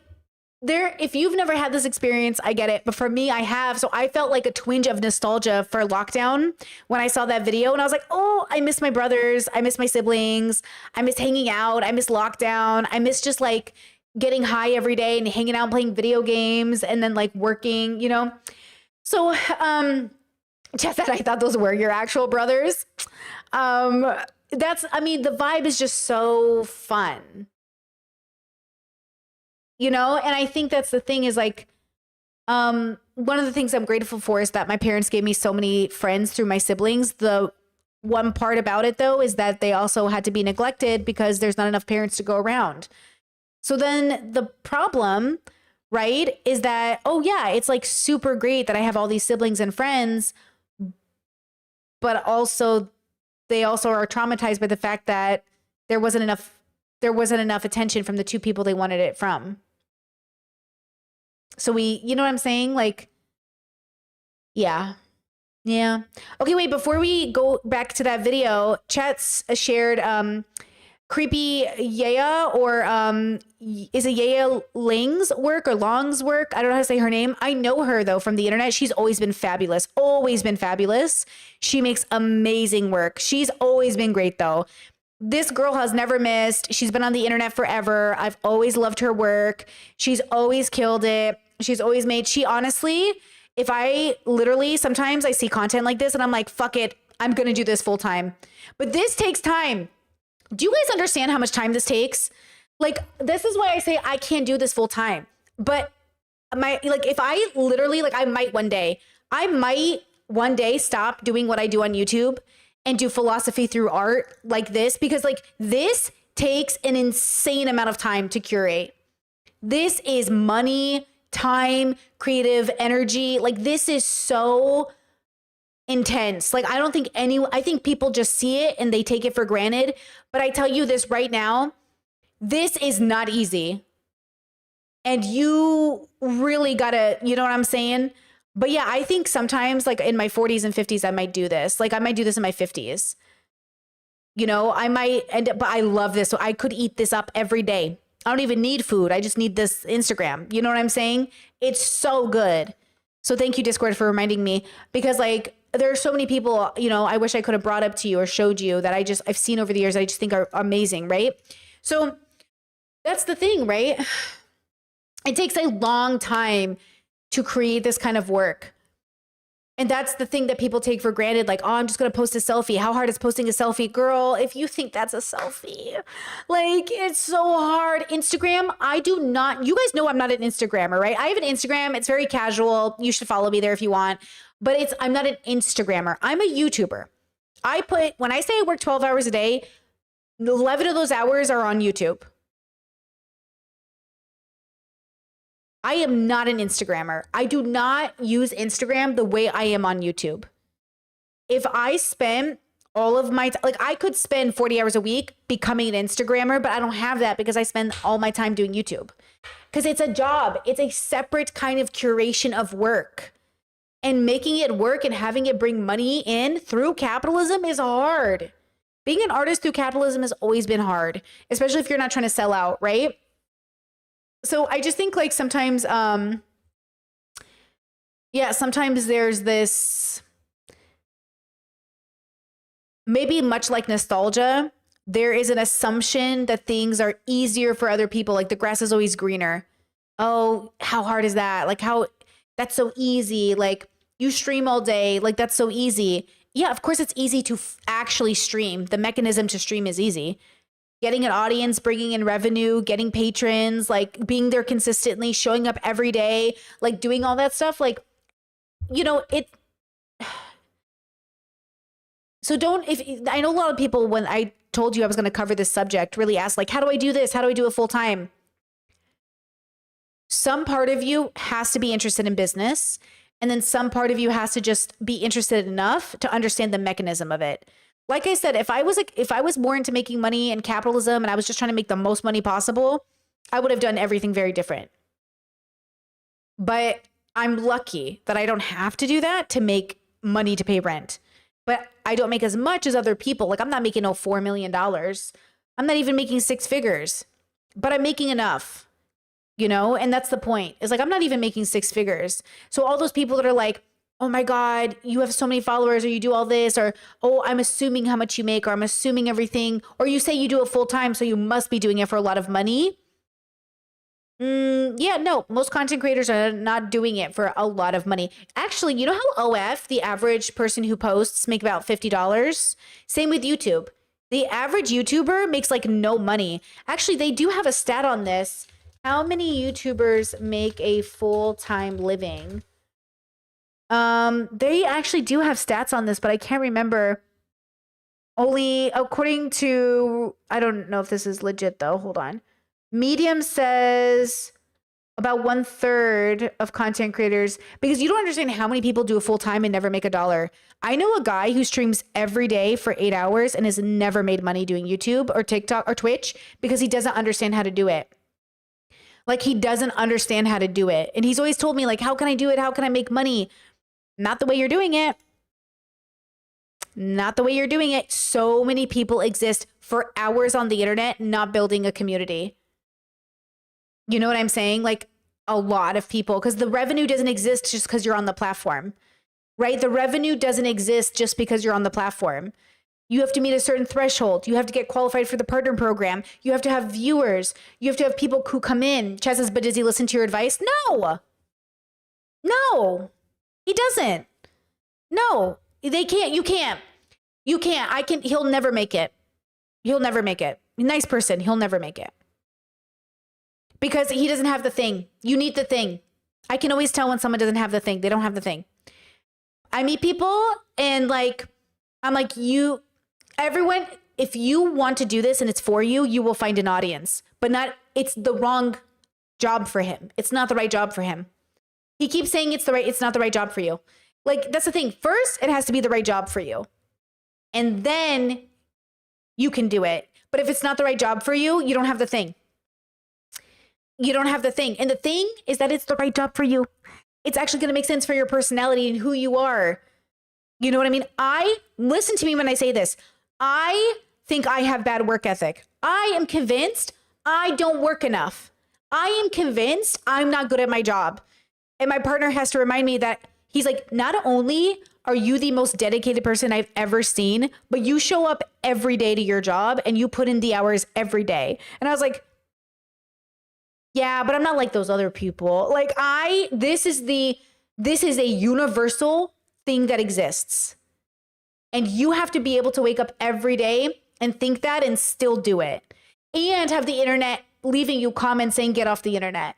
if you've never had this experience, I get it. But for me, I have. So I felt like a twinge of nostalgia for lockdown when I saw that video. And I was like, oh, I miss my brothers. I miss my siblings. I miss hanging out. I miss lockdown. I miss just like getting high every day and hanging out and playing video games and then like working, you know? So, Jeff said, I thought those were your actual brothers. I mean, the vibe is just so fun. You know, and I think that's the thing is like, one of the things I'm grateful for is that my parents gave me so many friends through my siblings. The one part about it, though, is that they also had to be neglected because there's not enough parents to go around. So then the problem, right, is that, oh, yeah, it's like super great that I have all these siblings and friends, but also they also are traumatized by the fact that there wasn't enough attention from the two people they wanted it from. So you know what I'm saying? Like, yeah. Yeah. Okay, wait, before we go back to that video, Chat's shared Creepy Yaya, or is it Yaya Lang's work or Long's work? I don't know how to say her name. I know her though from the internet. She's always been fabulous. Always been fabulous. She makes amazing work. She's always been great though. This girl has never missed. She's been on the internet forever. I've always loved her work. She's always killed it. She's always made, she honestly, if I literally, sometimes I see content like this and I'm like, fuck it, I'm going to do this full time. But this takes time. Do you guys understand how much time this takes? Like, this is why I say I can't do this full time. But if I literally, I might one day stop doing what I do on YouTube and do philosophy through art like this, because this takes an insane amount of time to curate. This is money, time, creative energy. This is so intense. I think people just see it and they take it for granted. But I tell you this right now, this is not easy. And you really gotta, you know what I'm saying? But yeah, I think sometimes in my 40s and 50s, I might do this. I might do this in my 50s. You know, I might end up, but I love this. So I could eat this up every day. I don't even need food. I just need this Instagram. You know what I'm saying? It's so good. So thank you, Discord, for reminding me, because there are so many people, you know, I wish I could have brought up to you or showed you that I've seen over the years that I just think are amazing, right? So that's the thing, right? It takes a long time to create this kind of work. And that's the thing that people take for granted. Oh, I'm just going to post a selfie. How hard is posting a selfie? Girl, if you think that's a selfie, it's so hard. Instagram, you guys know I'm not an Instagrammer, right? I have an Instagram. It's very casual. You should follow me there if you want. But I'm not an Instagrammer. I'm a YouTuber. When I say I work 12 hours a day, 11 of those hours are on YouTube. I am not an Instagrammer. I do not use Instagram the way I am on YouTube. If I spend all of my time, I could spend 40 hours a week becoming an Instagrammer, but I don't have that because I spend all my time doing YouTube. Because it's a job. It's a separate kind of curation of work. And making it work and having it bring money in through capitalism is hard. Being an artist through capitalism has always been hard, especially if you're not trying to sell out, right? So I just think sometimes, sometimes there's this, maybe much like nostalgia, there is an assumption that things are easier for other people. The grass is always greener. Oh, how hard is that? That's so easy. You stream all day. That's so easy. Yeah, of course it's easy to actually stream. The mechanism to stream is easy. Getting an audience, bringing in revenue, getting patrons, being there consistently, showing up every day, doing all that stuff. So I know a lot of people, when I told you I was going to cover this subject, really asked like, how do I do this? How do I do it full time? Some part of you has to be interested in business. And then some part of you has to just be interested enough to understand the mechanism of it. Like I said, if I was more into making money and capitalism and I was just trying to make the most money possible, I would have done everything very different. But I'm lucky that I don't have to do that to make money to pay rent. But I don't make as much as other people. Like I'm not making $4 million. I'm not even making 6 figures, but I'm making enough, you know? And that's the point. It's like, I'm not even making 6 figures. So all those people that are like, oh my God, you have so many followers, or you do all this, or, oh, I'm assuming how much you make, or I'm assuming everything, or you say you do it full time, so you must be doing it for a lot of money. Yeah, no, most content creators are not doing it for a lot of money. Actually, you know how OF, the average person who posts, make about $50? Same with YouTube. The average YouTuber makes like no money. Actually, they do have a stat on this. How many YouTubers make a full-time living? They actually do have stats on this, but I can't remember. Only according to, I don't know if this is legit though. Hold on. Medium says about 1/3 of content creators, because you don't understand how many people do a full time and never make $1. I know a guy who streams every day for 8 hours and has never made money doing YouTube or TikTok or Twitch because he doesn't understand how to do it. Like he doesn't understand how to do it. And he's always told me like, how can I do it? How can I make money? Not the way you're doing it. Not the way you're doing it. So many people exist for hours on the internet, not building a community. You know what I'm saying? Like a lot of people, because the revenue doesn't exist just because you're on the platform, right? The revenue doesn't exist just because you're on the platform. You have to meet a certain threshold. You have to get qualified for the partner program. You have to have viewers. You have to have people who come in. Chaz says, but does he listen to your advice? No. No, he doesn't. No, they can't. You can't. You can't. I can. He'll never make it. He'll never make it. Nice person. He'll never make it. Because he doesn't have the thing. You need the thing. I can always tell when someone doesn't have the thing. They don't have the thing. I meet people and like, I'm like, everyone, if you want to do this and it's for you, you will find an audience. But it's the wrong job for him. It's not the right job for him. He keeps saying it's not the right job for you. Like, that's the thing. First, it has to be the right job for you. And then you can do it. But if it's not the right job for you, you don't have the thing. You don't have the thing. And the thing is that it's the right job for you. It's actually going to make sense for your personality and who you are. You know what I mean? Listen to me when I say this. I think I have bad work ethic. I am convinced I don't work enough. I am convinced I'm not good at my job. And my partner has to remind me that he's like, not only are you the most dedicated person I've ever seen, but you show up every day to your job and you put in the hours every day. And I was like, yeah, but I'm not like those other people. Like this is a universal thing that exists. And you have to be able to wake up every day and think that and still do it. And have the internet leaving you comments saying, get off the internet.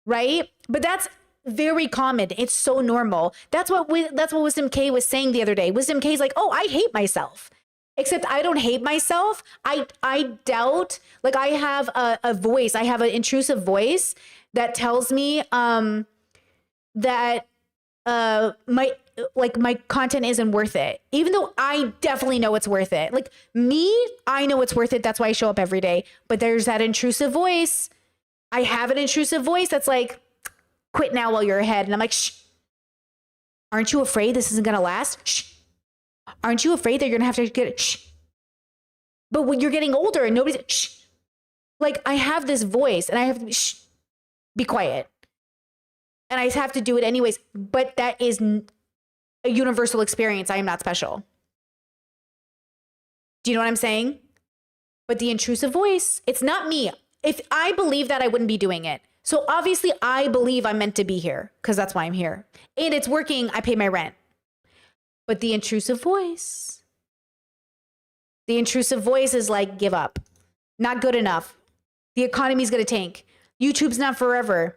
Right? But that's very common. It's so normal. That's what Wisdom K was saying the other day. Wisdom K is like, oh, I hate myself. Except I don't hate myself. I doubt, like I have a voice. I have an intrusive voice that tells me that my content isn't worth it. Even though I definitely know it's worth it. Like me, I know it's worth it. That's why I show up every day. But there's that intrusive voice. I have an intrusive voice that's like, quit now while you're ahead. And I'm like, shh. Aren't you afraid this isn't going to last? Shh. Aren't you afraid that you're going to have to get it? Shh. But when you're getting older and nobody's, shh. Like I have this voice and I have to be, shh, be quiet. And I have to do it anyways. But that is a universal experience. I am not special. Do you know what I'm saying? But the intrusive voice, it's not me. If I believe that, I wouldn't be doing it. So obviously I believe I'm meant to be here because that's why I'm here. And it's working. I pay my rent. But the intrusive voice is like, give up. Not good enough. The economy's going to tank. YouTube's not forever.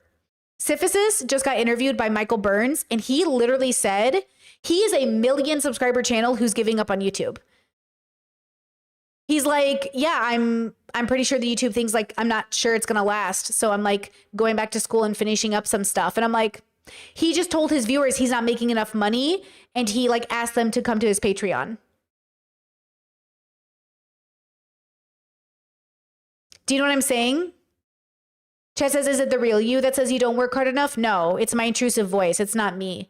Syphilis just got interviewed by Michael Burns, and he literally said he is a 1 million subscriber channel who's giving up on YouTube. He's like, yeah, I'm pretty sure the YouTube thing's like, I'm not sure it's gonna last. So I'm like going back to school and finishing up some stuff. And I'm like, he just told his viewers he's not making enough money, and he like asked them to come to his Patreon. Do you know what I'm saying? Chet says, is it the real you that says you don't work hard enough? No, it's my intrusive voice. It's not me.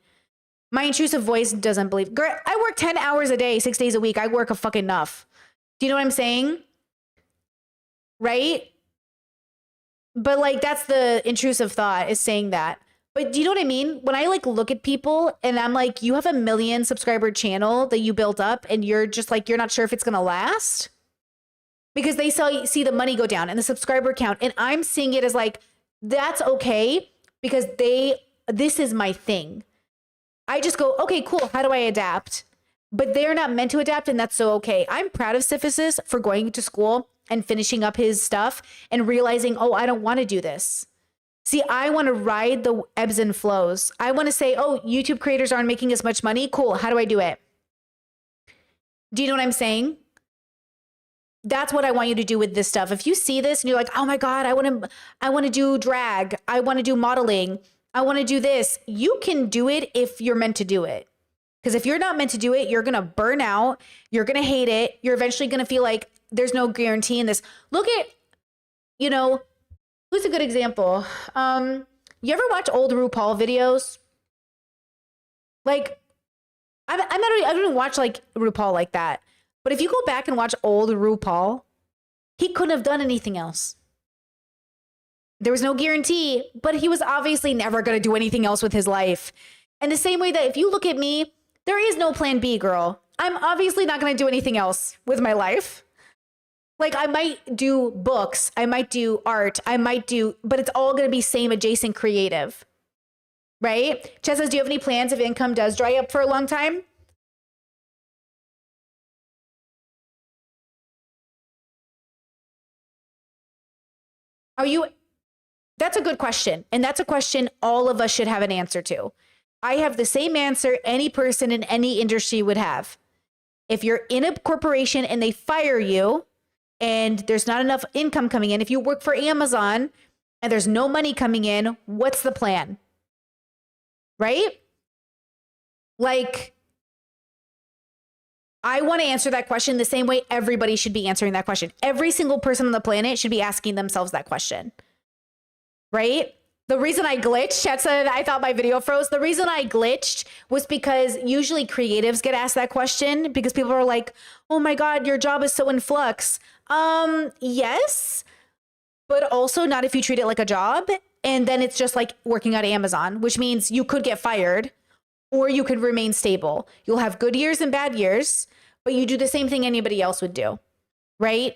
My intrusive voice doesn't believe. Girl, I work 10 hours a day, 6 days a week. I work a fucking enough. Do you know what I'm saying? Right? But like, that's the intrusive thought, is saying that. But do you know what I mean? When I like look at people and I'm like, you have a 1 million subscriber channel that you built up and you're just like, you're not sure if it's going to last because they see the money go down and the subscriber count. And I'm seeing it as like, that's okay because this is my thing. I just go, okay, cool. How do I adapt? But they're not meant to adapt, and that's so okay. I'm proud of Syphilis for going to school and finishing up his stuff and realizing, oh, I don't want to do this. See, I want to ride the ebbs and flows. I want to say, oh, YouTube creators aren't making as much money. Cool. How do I do it? Do you know what I'm saying? That's what I want you to do with this stuff. If you see this and you're like, oh my God, I want to do drag. I want to do modeling. I want to do this. You can do it if you're meant to do it. Because if you're not meant to do it, you're going to burn out. You're going to hate it. You're eventually going to feel like there's no guarantee in this. Look at, you know, who's a good example? You ever watch old RuPaul videos? Like, I don't even watch like RuPaul like that. But if you go back and watch old RuPaul, he couldn't have done anything else. There was no guarantee, but he was obviously never going to do anything else with his life. And the same way that if you look at me, there is no plan B, girl. I'm obviously not going to do anything else with my life. Like I might do books, I might do art, but it's all going to be same adjacent creative. Right? Chess says, do you have any plans if income does dry up for a long time? That's a good question. And that's a question all of us should have an answer to. I have the same answer any person in any industry would have. If you're in a corporation and they fire you and there's not enough income coming in, if you work for Amazon and there's no money coming in, what's the plan? Right? Like, I want to answer that question the same way everybody should be answering that question. Every single person on the planet should be asking themselves that question. Right? The reason I glitched, Chet said, I thought my video froze. The reason I glitched was because usually creatives get asked that question because people are like, oh my God, your job is so in flux. Yes, but also not if you treat it like a job. And then it's just like working at Amazon, which means you could get fired or you could remain stable. You'll have good years and bad years, but you do the same thing anybody else would do, right?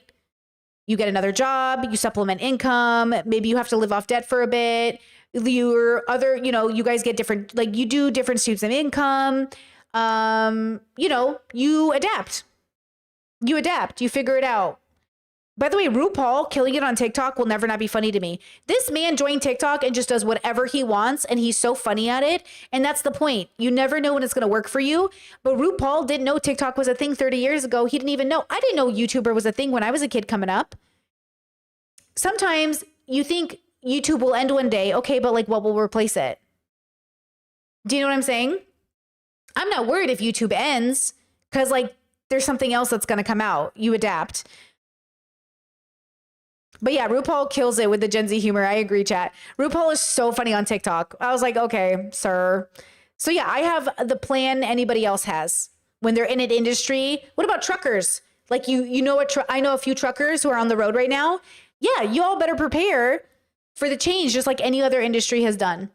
You get another job, you supplement income, maybe you have to live off debt for a bit. You guys get different, like you do different streams of income. You adapt. You figure it out. By the way, RuPaul killing it on TikTok will never not be funny to me. This man joined TikTok and just does whatever he wants, and he's so funny at it. And that's the point. You never know when it's going to work for you. But RuPaul didn't know TikTok was a thing 30 years ago. He didn't even know. I didn't know YouTuber was a thing when I was a kid coming up. Sometimes you think YouTube will end one day. Okay, but like what will replace it? Do you know what I'm saying? I'm not worried if YouTube ends because like there's something else that's going to come out. You adapt. But yeah, RuPaul kills it with the Gen Z humor. I agree, chat. RuPaul is so funny on TikTok. I was like, okay, sir. So yeah, I have the plan anybody else has when they're in an industry. What about truckers? Like you know what? I know a few truckers who are on the road right now. Yeah, you all better prepare for the change, just like any other industry has done.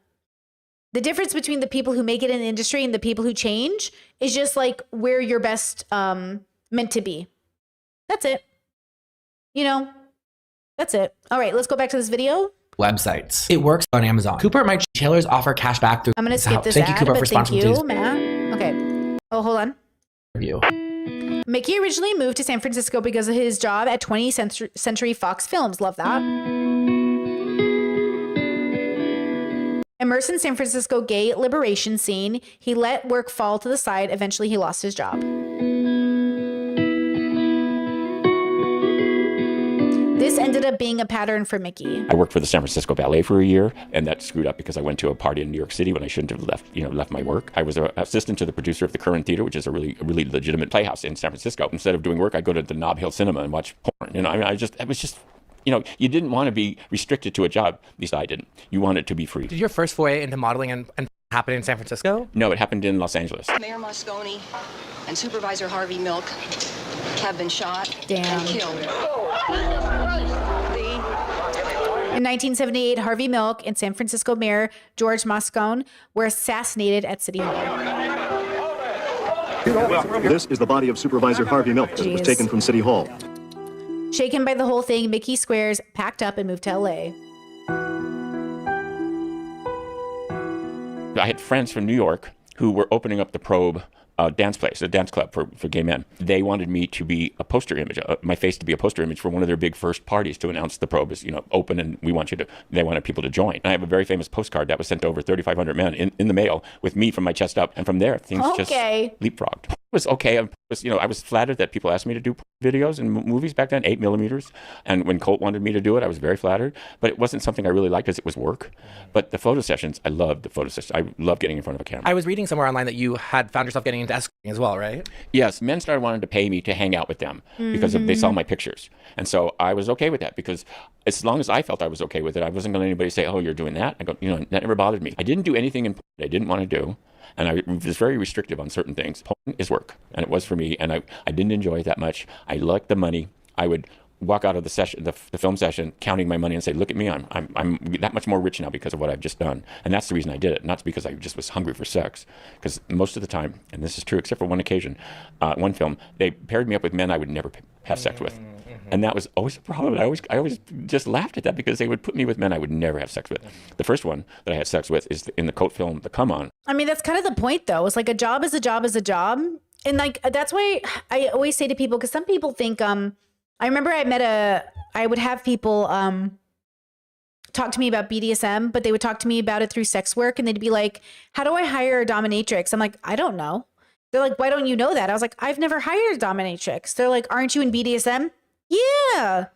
The difference between the people who make it in the industry and the people who change is just like where you're best meant to be. That's it. That's it. All right, let's go back to this video. Websites. It works on Amazon. Cooper and Mike retailers offer cash back through. I'm going to skip this Thank ad, you, Cooper, but for thank sponsoring you, today's Matt. Okay. Oh, hold on. review. Mickey originally moved to San Francisco because of his job at 20th Century Fox Films. Love that. Immersed in San Francisco gay liberation scene, he let work fall to the side. Eventually, he lost his job. This ended up being a pattern for Mickey. I worked for the San Francisco Ballet for a year, and that screwed up because I went to a party in New York City when I shouldn't have left my work. I was an assistant to the producer of the Curran Theater, which is a really legitimate playhouse in San Francisco. Instead of doing work, I'd go to the Nob Hill Cinema and watch porn. You didn't want to be restricted to a job. At least I didn't. You wanted to be free. Did your first foray into modeling and happen in San Francisco? No, it happened in Los Angeles. Mayor Moscone and Supervisor Harvey Milk have been shot and killed. In 1978, Harvey Milk and San Francisco Mayor George Moscone were assassinated at City Hall. This is the body of Supervisor Harvey Milk that was taken from City Hall. Shaken by the whole thing, Mickey Squares packed up and moved to LA. I had friends from New York who were opening up the Probe dance place, a dance club for gay men. They wanted me to be a poster image, my face to be a poster image for one of their big first parties to announce the Probe is, open and they wanted people to join. And I have a very famous postcard that was sent to over 3,500 men in the mail with me from my chest up. And from there, things just leapfrogged. It was okay. I was flattered that people asked me to do videos and movies back then, 8 millimeters. And when Colt wanted me to do it, I was very flattered. But it wasn't something I really liked because it was work. But the photo sessions, I loved the photo sessions. I love getting in front of a camera. I was reading somewhere online that you had found yourself getting into escorting as well, right? Yes. Men started wanting to pay me to hang out with them because they saw my pictures. And so I was okay with that because as long as I felt I was okay with it, I wasn't going to let anybody say, oh, you're doing that. I go, that never bothered me. I didn't do anything in I didn't want to do. And I was very restrictive on certain things. Porn is work, and it was for me, and I didn't enjoy it that much. I liked the money. I would walk out of the session, the film session, counting my money and say, look at me, I'm that much more rich now because of what I've just done. And that's the reason I did it, not because I just was hungry for sex. Because most of the time, and this is true except for one occasion, one film, they paired me up with men I would never have sex with. And that was always a problem. I always just laughed at that because they would put me with men I would never have sex with. The first one that I had sex with is in the Colt film, The Come On. I mean, that's kind of the point, though. It's like a job is a job is a job. And like, that's why I always say to people, because some people think, I remember I would have people talk to me about BDSM, but they would talk to me about it through sex work. And they'd be like, how do I hire a dominatrix? I'm like, I don't know. They're like, why don't you know that? I was like, I've never hired a dominatrix. They're like, aren't you in BDSM? Yeah.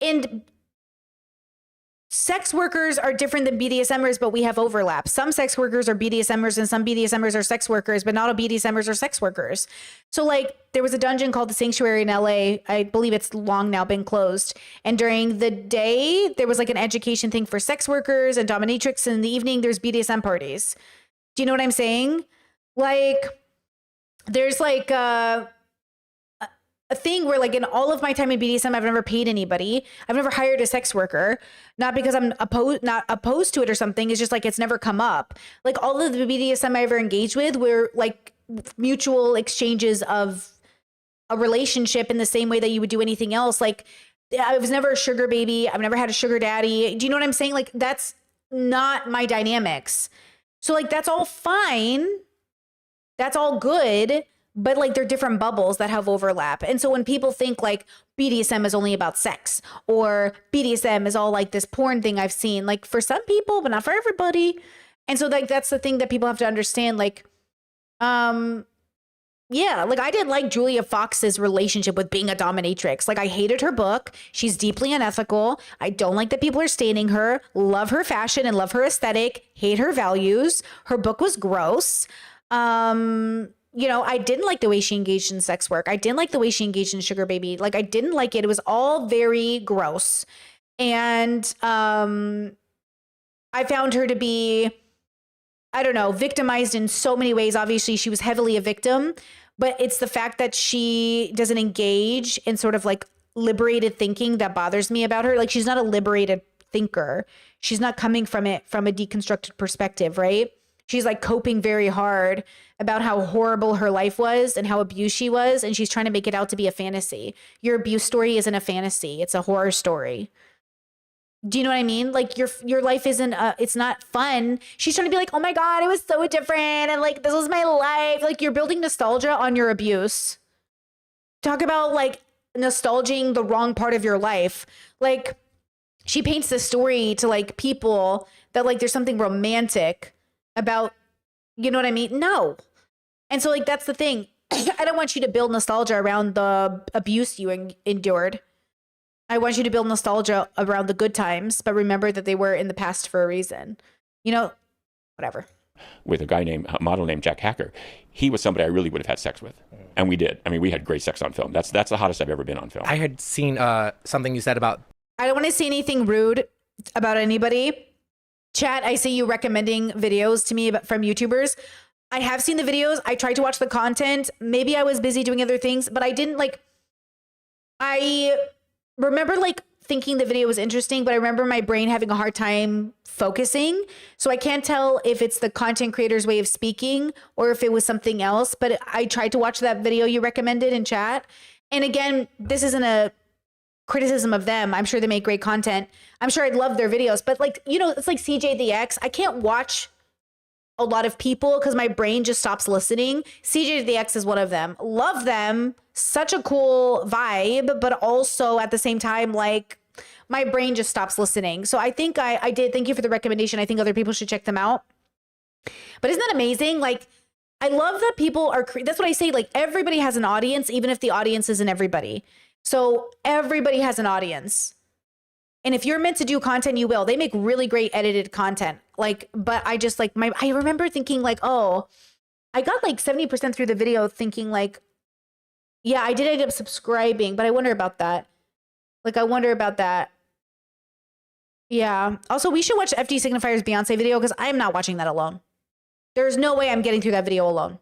And sex workers are different than BDSMers, but we have overlap. Some sex workers are BDSMers and some BDSMers are sex workers, but not all BDSMers are sex workers. So like there was a dungeon called the Sanctuary in LA. I believe it's long now been closed. And during the day, there was like an education thing for sex workers and dominatrix. And in the evening, there's BDSM parties. Do you know what I'm saying? Like there's like a thing where like in all of my time in BDSM, I've never paid anybody. I've never hired a sex worker, not because I'm not opposed to it or something. It's just like, it's never come up. Like all of the BDSM I ever engaged with were like mutual exchanges of a relationship in the same way that you would do anything else. Like I was never a sugar baby. I've never had a sugar daddy. Do you know what I'm saying? Like that's not my dynamics. So like, that's all fine. That's all good. But like they're different bubbles that have overlap. And so when people think like BDSM is only about sex or BDSM is all like this porn thing I've seen, like for some people, but not for everybody. And so like that's the thing that people have to understand. Like, yeah, like I didn't like Julia Fox's relationship with being a dominatrix. Like I hated her book. She's deeply unethical. I don't like that people are staining her. Love her fashion and love her aesthetic. Hate her values. Her book was gross. I didn't like the way she engaged in sex work. I didn't like the way she engaged in sugar baby. Like I didn't like it. It was all very gross. And I found her to be, I don't know, victimized in so many ways. Obviously, she was heavily a victim, but it's the fact that she doesn't engage in sort of like liberated thinking that bothers me about her. Like she's not a liberated thinker. She's not coming from it from a deconstructed perspective, right? She's like coping very hard about how horrible her life was and how abused she was. And she's trying to make it out to be a fantasy. Your abuse story isn't a fantasy. It's a horror story. Do you know what I mean? Like your life isn't, it's not fun. She's trying to be like, oh my God, it was so different. And like, this was my life. Like you're building nostalgia on your abuse. Talk about like nostalging the wrong part of your life. Like she paints this story to like people that like, there's something romantic about, you know what I mean? No. And so like, that's the thing. I don't want you to build nostalgia around the abuse you endured. I want you to build nostalgia around the good times, but remember that they were in the past for a reason. You know, whatever. With a model named Jack Hacker, he was somebody I really would have had sex with, and we did. I mean, we had great sex on film. That's the hottest I've ever been on film. I had seen something you said about. I don't want to say anything rude about anybody. Chat, I see you recommending videos to me from YouTubers. I have seen the videos. I tried to watch the content. Maybe I was busy doing other things, but I didn't like. I remember like thinking the video was interesting, but I remember my brain having a hard time focusing. So I can't tell if it's the content creator's way of speaking or if it was something else. But I tried to watch that video you recommended in chat. And again, this isn't a criticism of them. I'm sure they make great content. I'm sure I'd love their videos. But like, you know, it's like CJ the X. I can't watch a lot of people because my brain just stops listening. CJ the X is one of them. Love them. Such a cool vibe, but also at the same time, like, my brain just stops listening. So I think I did. Thank you for the recommendation. I think other people should check them out. But isn't that amazing? Like, I love that people are, that's what I say. Like, everybody has an audience, even if the audience isn't everybody. So everybody has an audience. And if you're meant to do content, you will. They make really great edited content. Like, but I just like I remember thinking like, oh, I got like 70% through the video thinking like, yeah, I did end up subscribing, but I wonder about that. Like, I wonder about that. Yeah. Also, we should watch FD Signifier's Beyonce video because I'm not watching that alone. There's no way I'm getting through that video alone.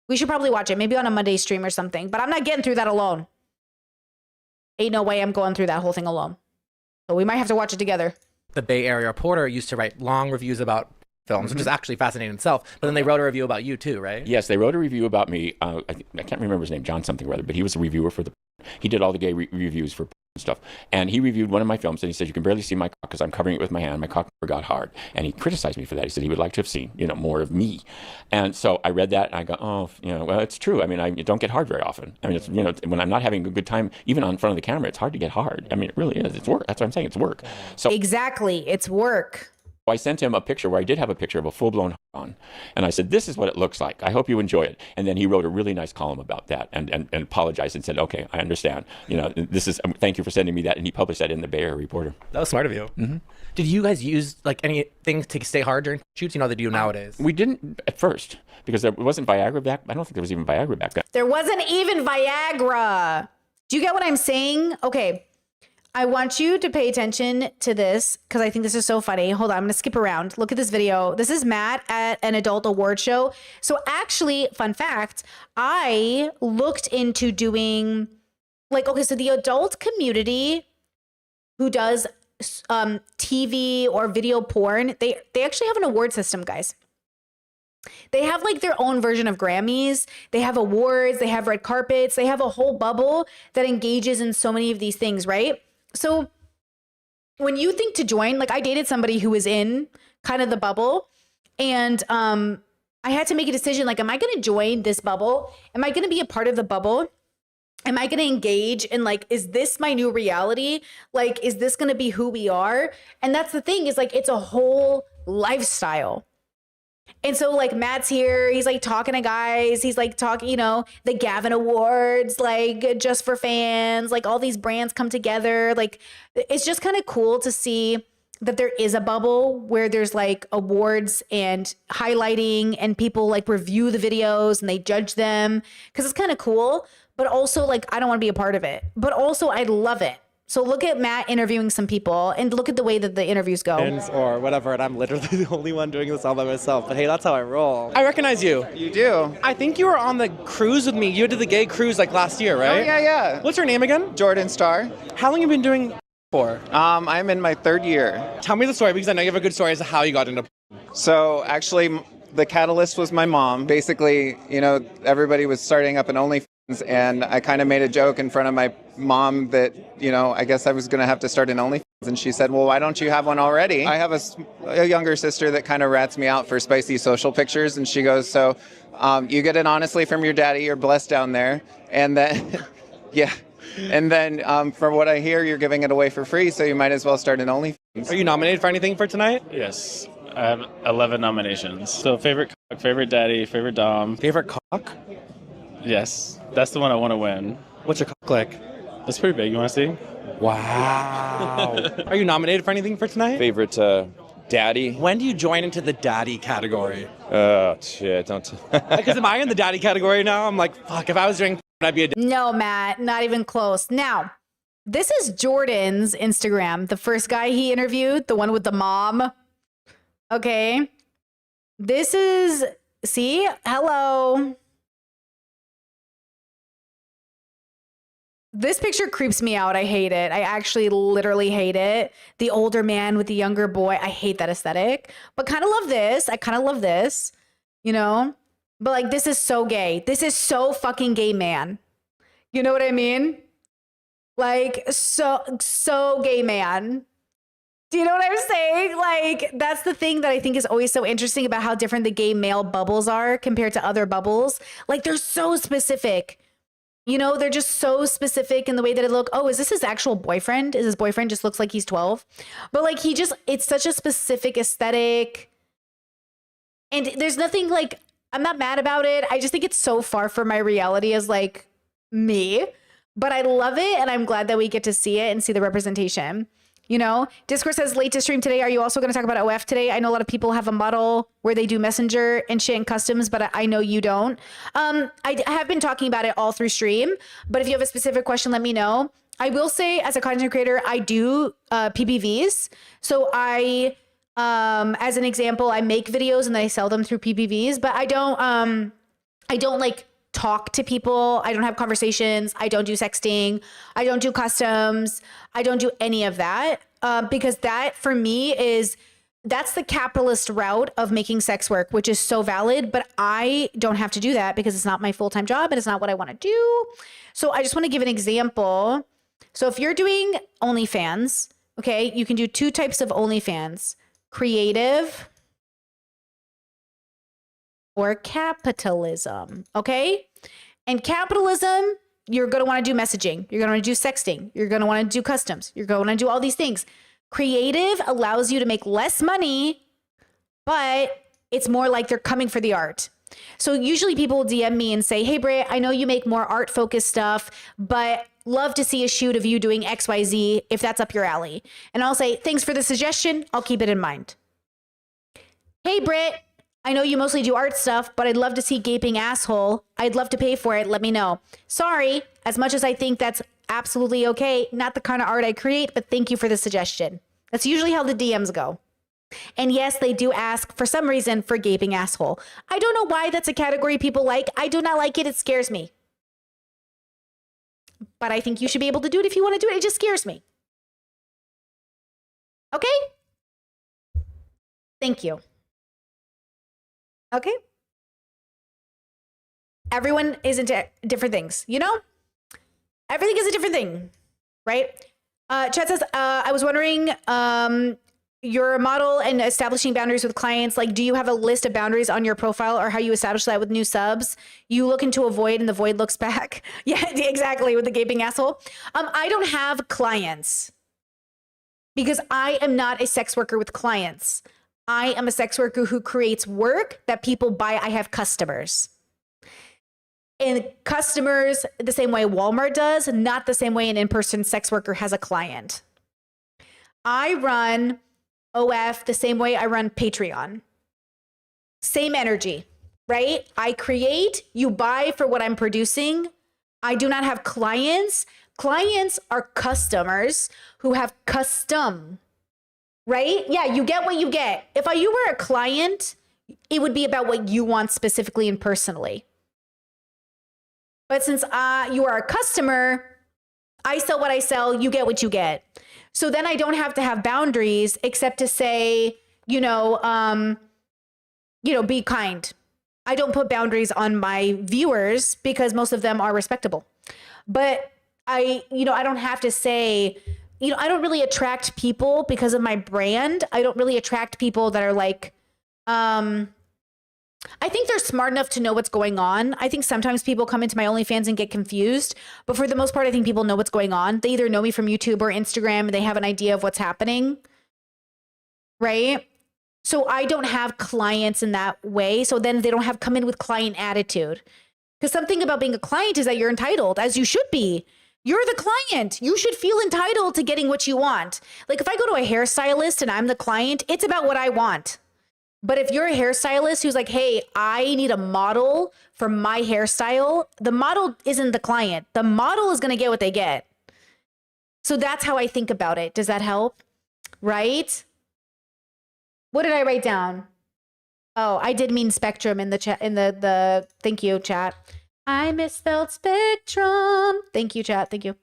We should probably watch it, maybe on a Monday stream or something, but I'm not getting through that alone. Ain't no way I'm going through that whole thing alone. So we might have to watch it together. The Bay Area Reporter used to write long reviews about films, which is actually fascinating in itself. But then they wrote a review about you too, right? Yes, they wrote a review about me. I can't remember his name, John something or other, but he was a reviewer for he did all the gay reviews for stuff. And he reviewed one of my films and he said, you can barely see my cock because I'm covering it with my hand. My cock never got hard. And he criticized me for that. He said he would like to have seen, more of me. And so I read that and I go, oh, well, it's true. I mean, I don't get hard very often. I mean, it's, when I'm not having a good time, even on front of the camera, it's hard to get hard. I mean, it really is. It's work. That's what I'm saying. It's work. So exactly. It's work. I sent him a picture where I did have a picture of a full-blown on, and I said, this is what it looks like. I hope you enjoy it. And then he wrote a really nice column about that and apologized and said, okay, I understand. This is, thank you for sending me that. And he published that in the Bay Area Reporter. That was smart of you. Mm-hmm. Did you guys use like anything to stay hard during shoots, that you do nowadays? We didn't at first because there wasn't Viagra back. I don't think there was even Viagra back then. There wasn't even Viagra. Do you get what I'm saying? Okay. I want you to pay attention to this because I think this is so funny. Hold on, I'm going to skip around. Look at this video. This is Matt at an adult award show. So actually, fun fact, I looked into doing so the adult community who does TV or video porn, they actually have an award system, guys. They have like their own version of Grammys. They have awards. They have red carpets. They have a whole bubble that engages in so many of these things, right? So when you think to join, like I dated somebody who was in kind of the bubble and I had to make a decision, like, am I going to join this bubble? Am I going to be a part of the bubble? Am I going to engage in like, is this my new reality? Like, is this going to be who we are? And that's the thing is like, it's a whole lifestyle. And so like Matt's here, he's like talking to guys, he's like talking, the Gavin Awards, like just for fans, like all these brands come together. Like it's just kind of cool to see that there is a bubble where there's like awards and highlighting and people like review the videos and they judge them because it's kind of cool. But also like, I don't want to be a part of it, but also I love it. So look at Matt interviewing some people and look at the way that the interviews go. Or whatever, and I'm literally the only one doing this all by myself. But hey, that's how I roll. I recognize you. You do? I think you were on the cruise with me. You did the gay cruise like last year, right? Oh, yeah. What's your name again? Jordan Starr. How long have you been doing for? I'm in my third year. Tell me the story because I know you have a good story as to how you got into. So actually, the catalyst was my mom. Basically, everybody was starting up an OnlyFans. And I kind of made a joke in front of my mom that, I guess I was going to have to start an OnlyFans. And she said, well, why don't you have one already? I have a younger sister that kind of rats me out for spicy social pictures. And she goes, so you get it honestly from your daddy. You're blessed down there. And then, yeah. And then from what I hear, you're giving it away for free. So you might as well start an OnlyFans. Are you nominated for anything for tonight? Yes. I have 11 nominations. So favorite cock, favorite daddy, favorite dom. Favorite cock? Yes. That's the one I want to win. What's your cock like? It's pretty big. You want to see? Wow. Are you nominated for anything for tonight? Favorite daddy? When do you join into the daddy category? Oh, shit. Don't. Because am I in the daddy category now? I'm like, fuck, if I was doing I'd be a No, Matt, not even close. Now, this is Jordan's Instagram. The first guy he interviewed, the one with the mom. Okay. This is, see, hello. This picture creeps me out. I hate it. I actually literally hate it. The older man with the younger boy. I hate that aesthetic, but kind of love this. I kind of love this, you know? But like, this is so gay. This is so fucking gay, man. You know what I mean? Like, so gay, man. Do you know what I'm saying? Like, that's the thing that I think is always so interesting about how different the gay male bubbles are compared to other bubbles. Like, they're so specific. You know, they're just so specific in the way that it look. Oh, is this his actual boyfriend? Is his boyfriend just looks like he's 12? But like, it's such a specific aesthetic. And there's nothing like, I'm not mad about it. I just think it's so far from my reality as like me, but I love it. And I'm glad that we get to see it and see the representation. You know, Discord says late to stream today. Are you also going to talk about OF today? I know a lot of people have a model where they do messenger and shit and customs, but I know you don't. I have been talking about it all through stream, but if you have a specific question, let me know. I will say as a content creator, I do PPVs. So as an example, I make videos and I sell them through PPVs, but I don't like talk to people. I don't have conversations. I don't do sexting. I don't do customs. I don't do any of that because that for me that's the capitalist route of making sex work, which is so valid, but I don't have to do that because it's not my full-time job and it's not what I want to do. So I just want to give an example. So if you're doing OnlyFans, okay, you can do two types of OnlyFans. Creative or capitalism, okay? And capitalism, you're going to want to do messaging. You're going to want to do sexting. You're going to want to do customs. You're going to want to do all these things. Creative allows you to make less money, but it's more like they're coming for the art. So usually people will DM me and say, hey, Britt, I know you make more art-focused stuff, but love to see a shoot of you doing XYZ if that's up your alley. And I'll say, thanks for the suggestion. I'll keep it in mind. Hey, Britt, I know you mostly do art stuff, but I'd love to see gaping asshole. I'd love to pay for it. Let me know. Sorry, as much as I think that's absolutely okay, not the kind of art I create, but thank you for the suggestion. That's usually how the DMs go. And yes, they do ask for some reason for gaping asshole. I don't know why that's a category people like. I do not like it. It scares me. But I think you should be able to do it if you want to do it. It just scares me. Okay? Thank you. Okay? Everyone is into different things, you know? Everything is a different thing, right? Chat says, I was wondering, you're a model and establishing boundaries with clients. Like, do you have a list of boundaries on your profile or how you establish that with new subs? You look into a void and the void looks back. Yeah, exactly, with the gaping asshole. I don't have clients because I am not a sex worker with clients. I am a sex worker who creates work that people buy. I have customers. And customers, the same way Walmart does, not the same way an in-person sex worker has a client. I run OF the same way I run Patreon. Same energy, right? I create, you buy for what I'm producing. I do not have clients. Clients are customers who have custom, right? Yeah, you get what you get. If you were a client, it would be about what you want specifically and personally. But since you are a customer, I sell what I sell, you get what you get. So then I don't have to have boundaries except to say, be kind. I don't put boundaries on my viewers because most of them are respectable. But I don't have to say, I don't really attract people because of my brand. I don't really attract people that are like, I think they're smart enough to know what's going on. I think sometimes people come into my OnlyFans and get confused, but for the most part, I think people know what's going on. They either know me from YouTube or Instagram and they have an idea of what's happening, right? So I don't have clients in that way. So then they don't have come in with client attitude. Because something about being a client is that you're entitled, as you should be. You're the client. You should feel entitled to getting what you want. Like if I go to a hairstylist and I'm the client, it's about what I want. But if you're a hairstylist who's like, hey, I need a model for my hairstyle, the model isn't the client. The model is going to get what they get. So that's how I think about it. Does that help? Right? What did I write down? Oh, I did mean spectrum in the chat, in the thank you, chat. I misspelled spectrum. Thank you, chat. Thank you.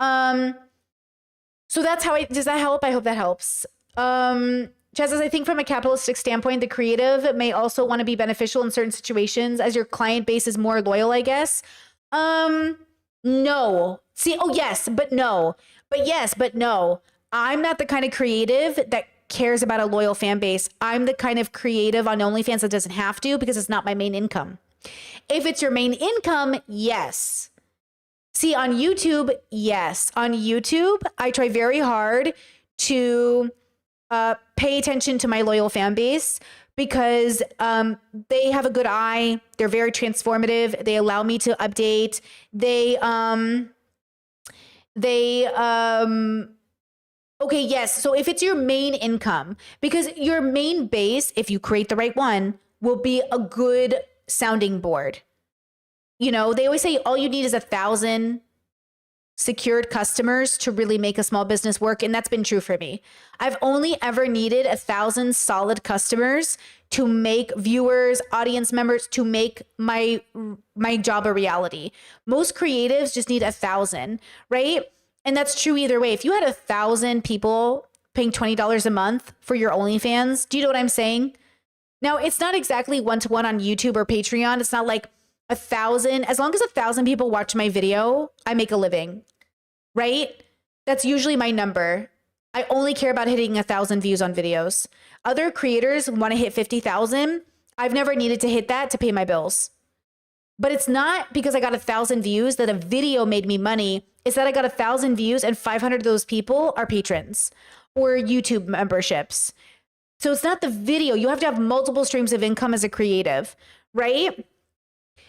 So that's how does that help? I hope that helps. Chaz says, I think from a capitalistic standpoint, the creative may also want to be beneficial in certain situations as your client base is more loyal, I guess. No. See, oh yes, but no. But yes, but no. I'm not the kind of creative that cares about a loyal fan base. I'm the kind of creative on OnlyFans that doesn't have to because it's not my main income. If it's your main income, yes. See, on YouTube, yes. On YouTube, I try very hard to pay attention to my loyal fan base because they have a good eye. They're very transformative. They allow me to update. Okay, yes. So if it's your main income, because your main base, if you create the right one, will be a good sounding board. You know, they always say all you need is 1,000 secured customers to really make a small business work. And that's been true for me. I've only ever needed 1,000 solid customers to make viewers, audience members, to make my job a reality. Most creatives just need 1,000, right? And that's true either way. If you had 1,000 people paying $20 a month for your OnlyFans, do you know what I'm saying? Now, it's not exactly one-to-one on YouTube or Patreon. It's not like 1,000. As long as 1,000 people watch my video, I make a living, right? That's usually my number. I only care about hitting 1,000 views on videos. Other creators want to hit 50,000. I've never needed to hit that to pay my bills. But it's not because I got 1,000 views that a video made me money. It's that I got 1,000 views and 500 of those people are patrons or YouTube memberships. So it's not the video. You have to have multiple streams of income as a creative, right?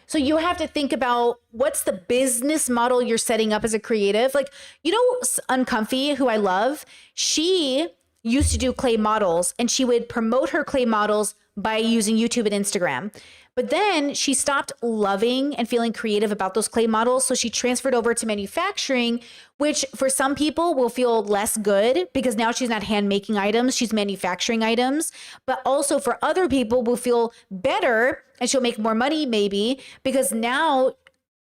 So you have to think about what's the business model you're setting up as a creative. Like, you know, Uncomfy, who I love, she used to do clay models and she would promote her clay models by using YouTube and Instagram. But then she stopped loving and feeling creative about those clay models. So she transferred over to manufacturing, which for some people will feel less good because now she's not hand making items, she's manufacturing items. But also for other people will feel better and she'll make more money maybe because now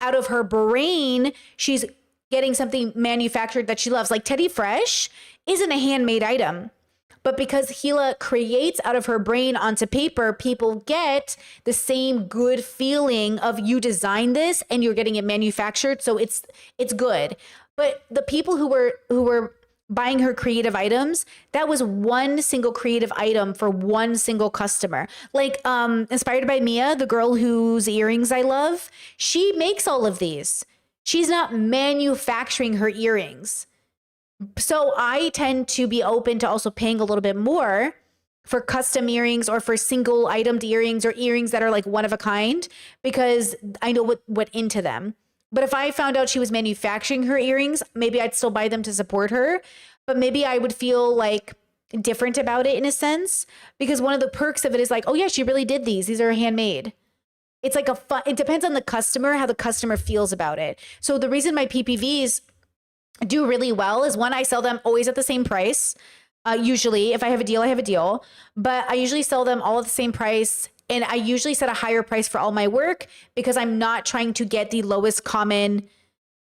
out of her brain, she's getting something manufactured that she loves. Like Teddy Fresh isn't a handmade item. But because Gila creates out of her brain onto paper, people get the same good feeling of you designed this and you're getting it manufactured. So it's good. But the people who were buying her creative items, that was one single creative item for one single customer. Like Inspired by Mia, the girl whose earrings I love, she makes all of these. She's not manufacturing her earrings. So I tend to be open to also paying a little bit more for custom earrings or for single itemed earrings or earrings that are like one of a kind because I know what went into them. But if I found out she was manufacturing her earrings, maybe I'd still buy them to support her. But maybe I would feel like different about it in a sense because one of the perks of it is like, oh yeah, she really did these. These are handmade. It's like it depends on the customer, how the customer feels about it. So the reason my PPVs do really well is one, I sell them always at the same price. Usually if I have a deal, I have a deal, but I usually sell them all at the same price. And I usually set a higher price for all my work because I'm not trying to get the lowest common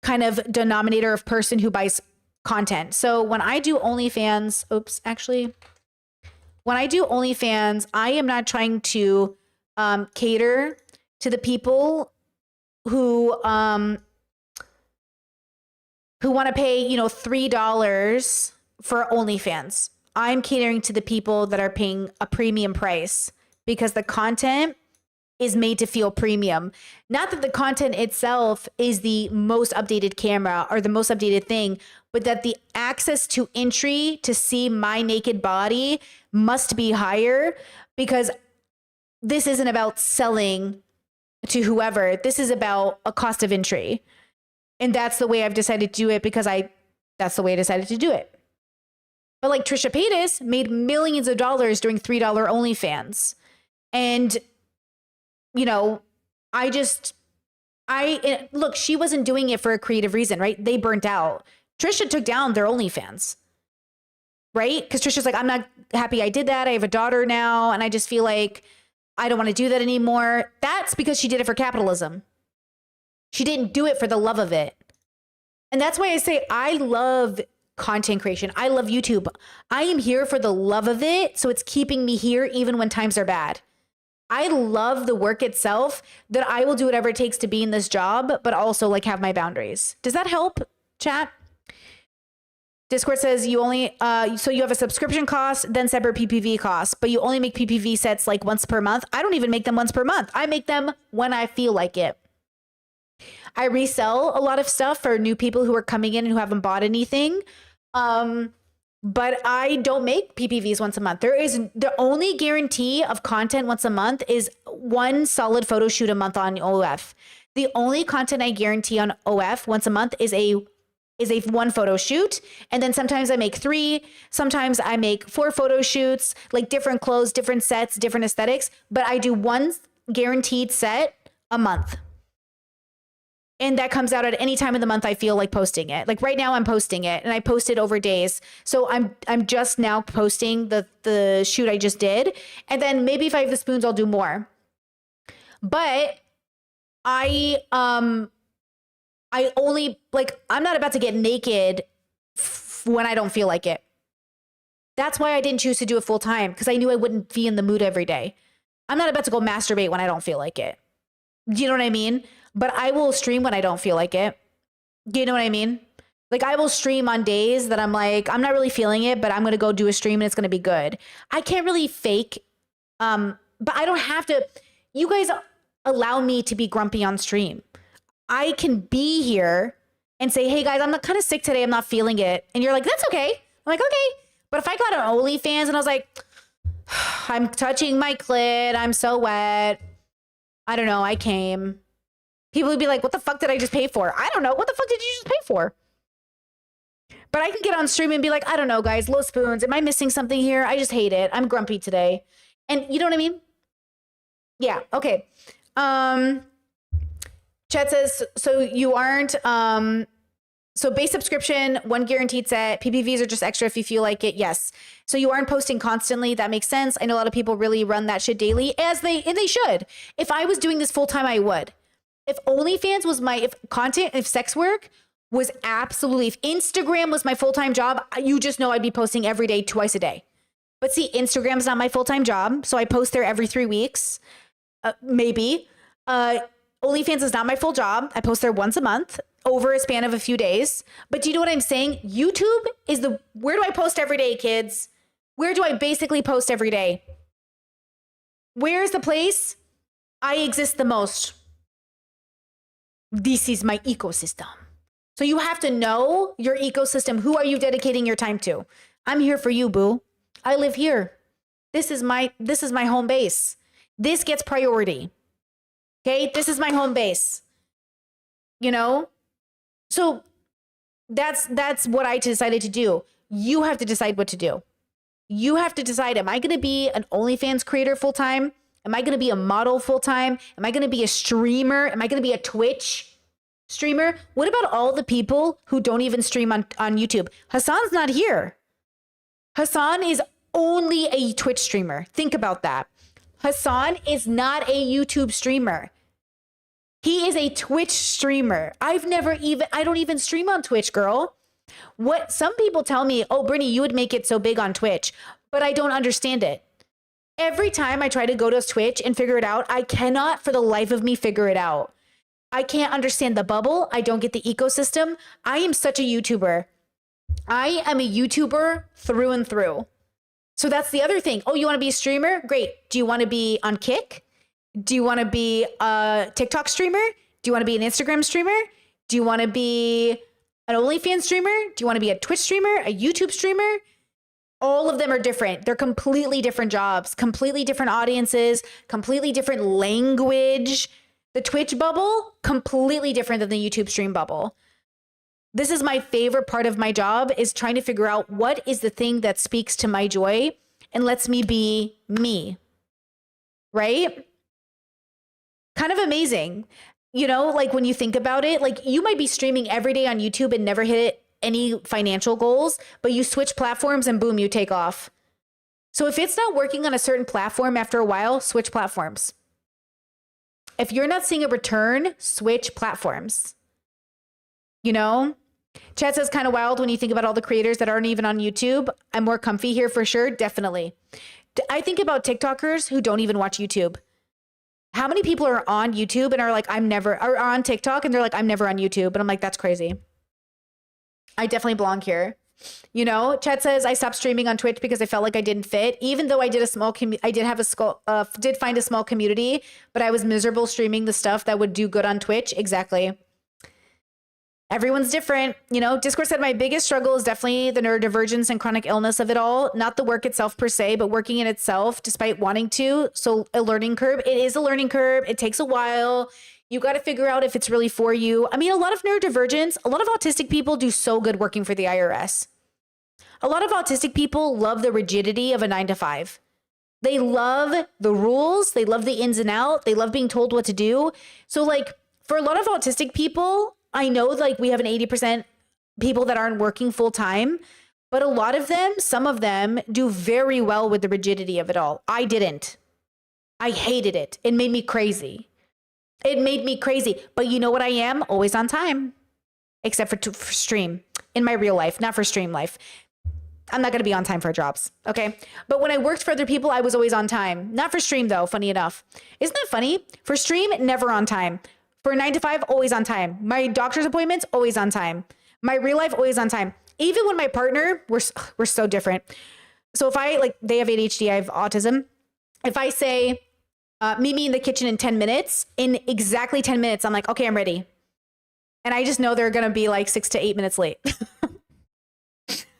kind of denominator of person who buys content. So when I do OnlyFans, when I do OnlyFans, I am not trying to cater to the people who want to pay, $3 for OnlyFans. I'm catering to the people that are paying a premium price because the content is made to feel premium. Not that the content itself is the most updated camera or the most updated thing, but that the access to entry to see my naked body must be higher because this isn't about selling to whoever. This is about a cost of entry. And that's the way I've decided to do it because that's the way I decided to do it. But like Trisha Paytas made millions of dollars doing $3 OnlyFans. And, you know, look, she wasn't doing it for a creative reason, right? They burnt out. Trisha took down their OnlyFans, right? Because Trisha's like, I'm not happy I did that. I have a daughter now. And I just feel like I don't want to do that anymore. That's because she did it for capitalism. She didn't do it for the love of it. And that's why I say I love content creation. I love YouTube. I am here for the love of it. So it's keeping me here even when times are bad. I love the work itself, that I will do whatever it takes to be in this job, but also like have my boundaries. Does that help, chat? Discord says you only, so you have a subscription cost, then separate PPV costs, but you only make PPV sets like once per month. I don't even make them once per month. I make them when I feel like it. I resell a lot of stuff for new people who are coming in and who haven't bought anything. But I don't make PPVs once a month. The only guarantee of content once a month is one solid photo shoot a month on OF. The only content I guarantee on OF once a month is a one photo shoot. And then sometimes I make 3, sometimes I make 4 photo shoots, like different clothes, different sets, different aesthetics, but I do one guaranteed set a month. And that comes out at any time of the month I feel like posting it. Like right now I'm posting it and I post it over days. So I'm just now posting the shoot I just did. And then maybe if I have the spoons, I'll do more. But I only, like, I'm not about to get naked when I don't feel like it. That's why I didn't choose to do it full time, because I knew I wouldn't be in the mood every day. I'm not about to go masturbate when I don't feel like it. Do you know what I mean? But I will stream when I don't feel like it. Do you know what I mean? Like I will stream on days that I'm like, I'm not really feeling it, but I'm going to go do a stream and it's going to be good. I can't really fake, but I don't have to. You guys allow me to be grumpy on stream. I can be here and say, hey guys, I'm kind of sick today. I'm not feeling it. And you're like, that's okay. I'm like, okay. But if I got an OnlyFans and I was like, I'm touching my clit, I'm so wet, I don't know, I came. People would be like, what the fuck did I just pay for? I don't know. What the fuck did you just pay for? But I can get on stream and be like, I don't know, guys, low spoons. Am I missing something here? I just hate it. I'm grumpy today. And you know what I mean? Yeah, okay. Chet says, so you aren't, so base subscription, one guaranteed set, PPVs are just extra if you feel like it. Yes. So you aren't posting constantly. That makes sense. I know a lot of people really run that shit daily and they should. If I was doing this full time, I would. If OnlyFans was if sex work was absolutely, if Instagram was my full-time job, you just know I'd be posting every day, twice a day. But see, Instagram's not my full-time job. So I post there every 3 weeks, maybe. OnlyFans is not my full job. I post there once a month over a span of a few days. But do you know what I'm saying? YouTube is where do I post every day, kids? Where do I basically post every day? Where's the place I exist the most? This is my ecosystem. So you have to know your ecosystem. Who are you dedicating your time to? I'm here for you, boo. I live here. This is my home base. This gets priority. Okay? This is my home base. You know? So that's what I decided to do. You have to decide what to do. You have to decide, am I going to be an OnlyFans creator full time? Am I going to be a model full time? Am I going to be a streamer? Am I going to be a Twitch streamer? What about all the people who don't even stream on YouTube? Hassan's not here. Hassan is only a Twitch streamer. Think about that. Hassan is not a YouTube streamer. He is a Twitch streamer. I don't even stream on Twitch, girl. What some people tell me, oh, Brittany, you would make it so big on Twitch, but I don't understand it. Every time I try to go to Twitch and figure it out, I cannot for the life of me figure it out. I can't understand the bubble. I don't get the ecosystem. I am such a YouTuber. I am a YouTuber through and through. So that's the other thing. Oh, you want to be a streamer? Great. Do you want to be on Kick? Do you want to be a TikTok streamer? Do you want to be an Instagram streamer? Do you want to be an OnlyFans streamer? Do you want to be a Twitch streamer? A YouTube streamer? All of them are different. They're completely different jobs, completely different audiences, completely different language. The Twitch bubble, completely different than the YouTube stream bubble. This is my favorite part of my job, is trying to figure out what is the thing that speaks to my joy and lets me be me. Right? Kind of amazing. You know, like when you think about it, like you might be streaming every day on YouTube and never hit any financial goals, but you switch platforms and boom, you take off. So if it's not working on a certain platform after a while, switch platforms. If you're not seeing a return, switch platforms. You know? Chat says kind of wild when you think about all the creators that aren't even on YouTube. I'm more comfy here for sure. Definitely. I think about TikTokers who don't even watch YouTube. How many people are on YouTube and are like, are on TikTok and they're like, I'm never on YouTube. And I'm like, that's crazy. I definitely belong here. You know, Chat says I stopped streaming on Twitch because I felt like I didn't fit, even though I did did find a small community, but I was miserable streaming the stuff that would do good on Twitch. Exactly. Everyone's different. You know, Discord said my biggest struggle is definitely the neurodivergence and chronic illness of it all. Not the work itself per se, but working in itself despite wanting to. So a learning curve. It is a learning curve. It takes a while. You got to figure out if it's really for you. I mean, a lot of neurodivergence, a lot of autistic people do so good working for the IRS. A lot of autistic people love the rigidity of a 9-to-5. They love the rules. They love the ins and out. They love being told what to do. So like for a lot of autistic people, I know like we have an 80% people that aren't working full time, but a lot of them, some of them do very well with the rigidity of it all. I didn't. I hated it. It made me crazy. It made me crazy. But you know what I am? Always on time. Except for stream. In my real life, not for stream life. I'm not going to be on time for jobs. Okay. But when I worked for other people, I was always on time. Not for stream though, funny enough. Isn't that funny? For stream, never on time. For 9-to-5, always on time. My doctor's appointments, always on time. My real life, always on time. Even when my partner, we're so different. So if they have ADHD, I have autism. If I say, meet me in the kitchen in 10 minutes, in exactly 10 minutes, I'm like, okay, I'm ready. And I just know they're going to be like 6 to 8 minutes late.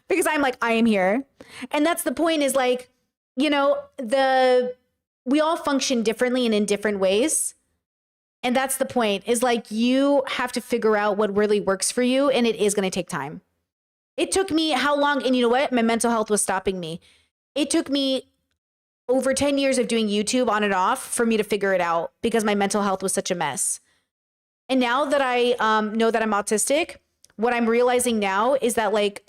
Because I'm like, I am here. And that's the point is like, you know, we all function differently and in different ways. And that's the point is like, you have to figure out what really works for you. And it is going to take time. It took me how long? And you know what? My mental health was stopping me. It took me over 10 years of doing YouTube on and off for me to figure it out because my mental health was such a mess. And now that I know that I'm autistic, what I'm realizing now is that like,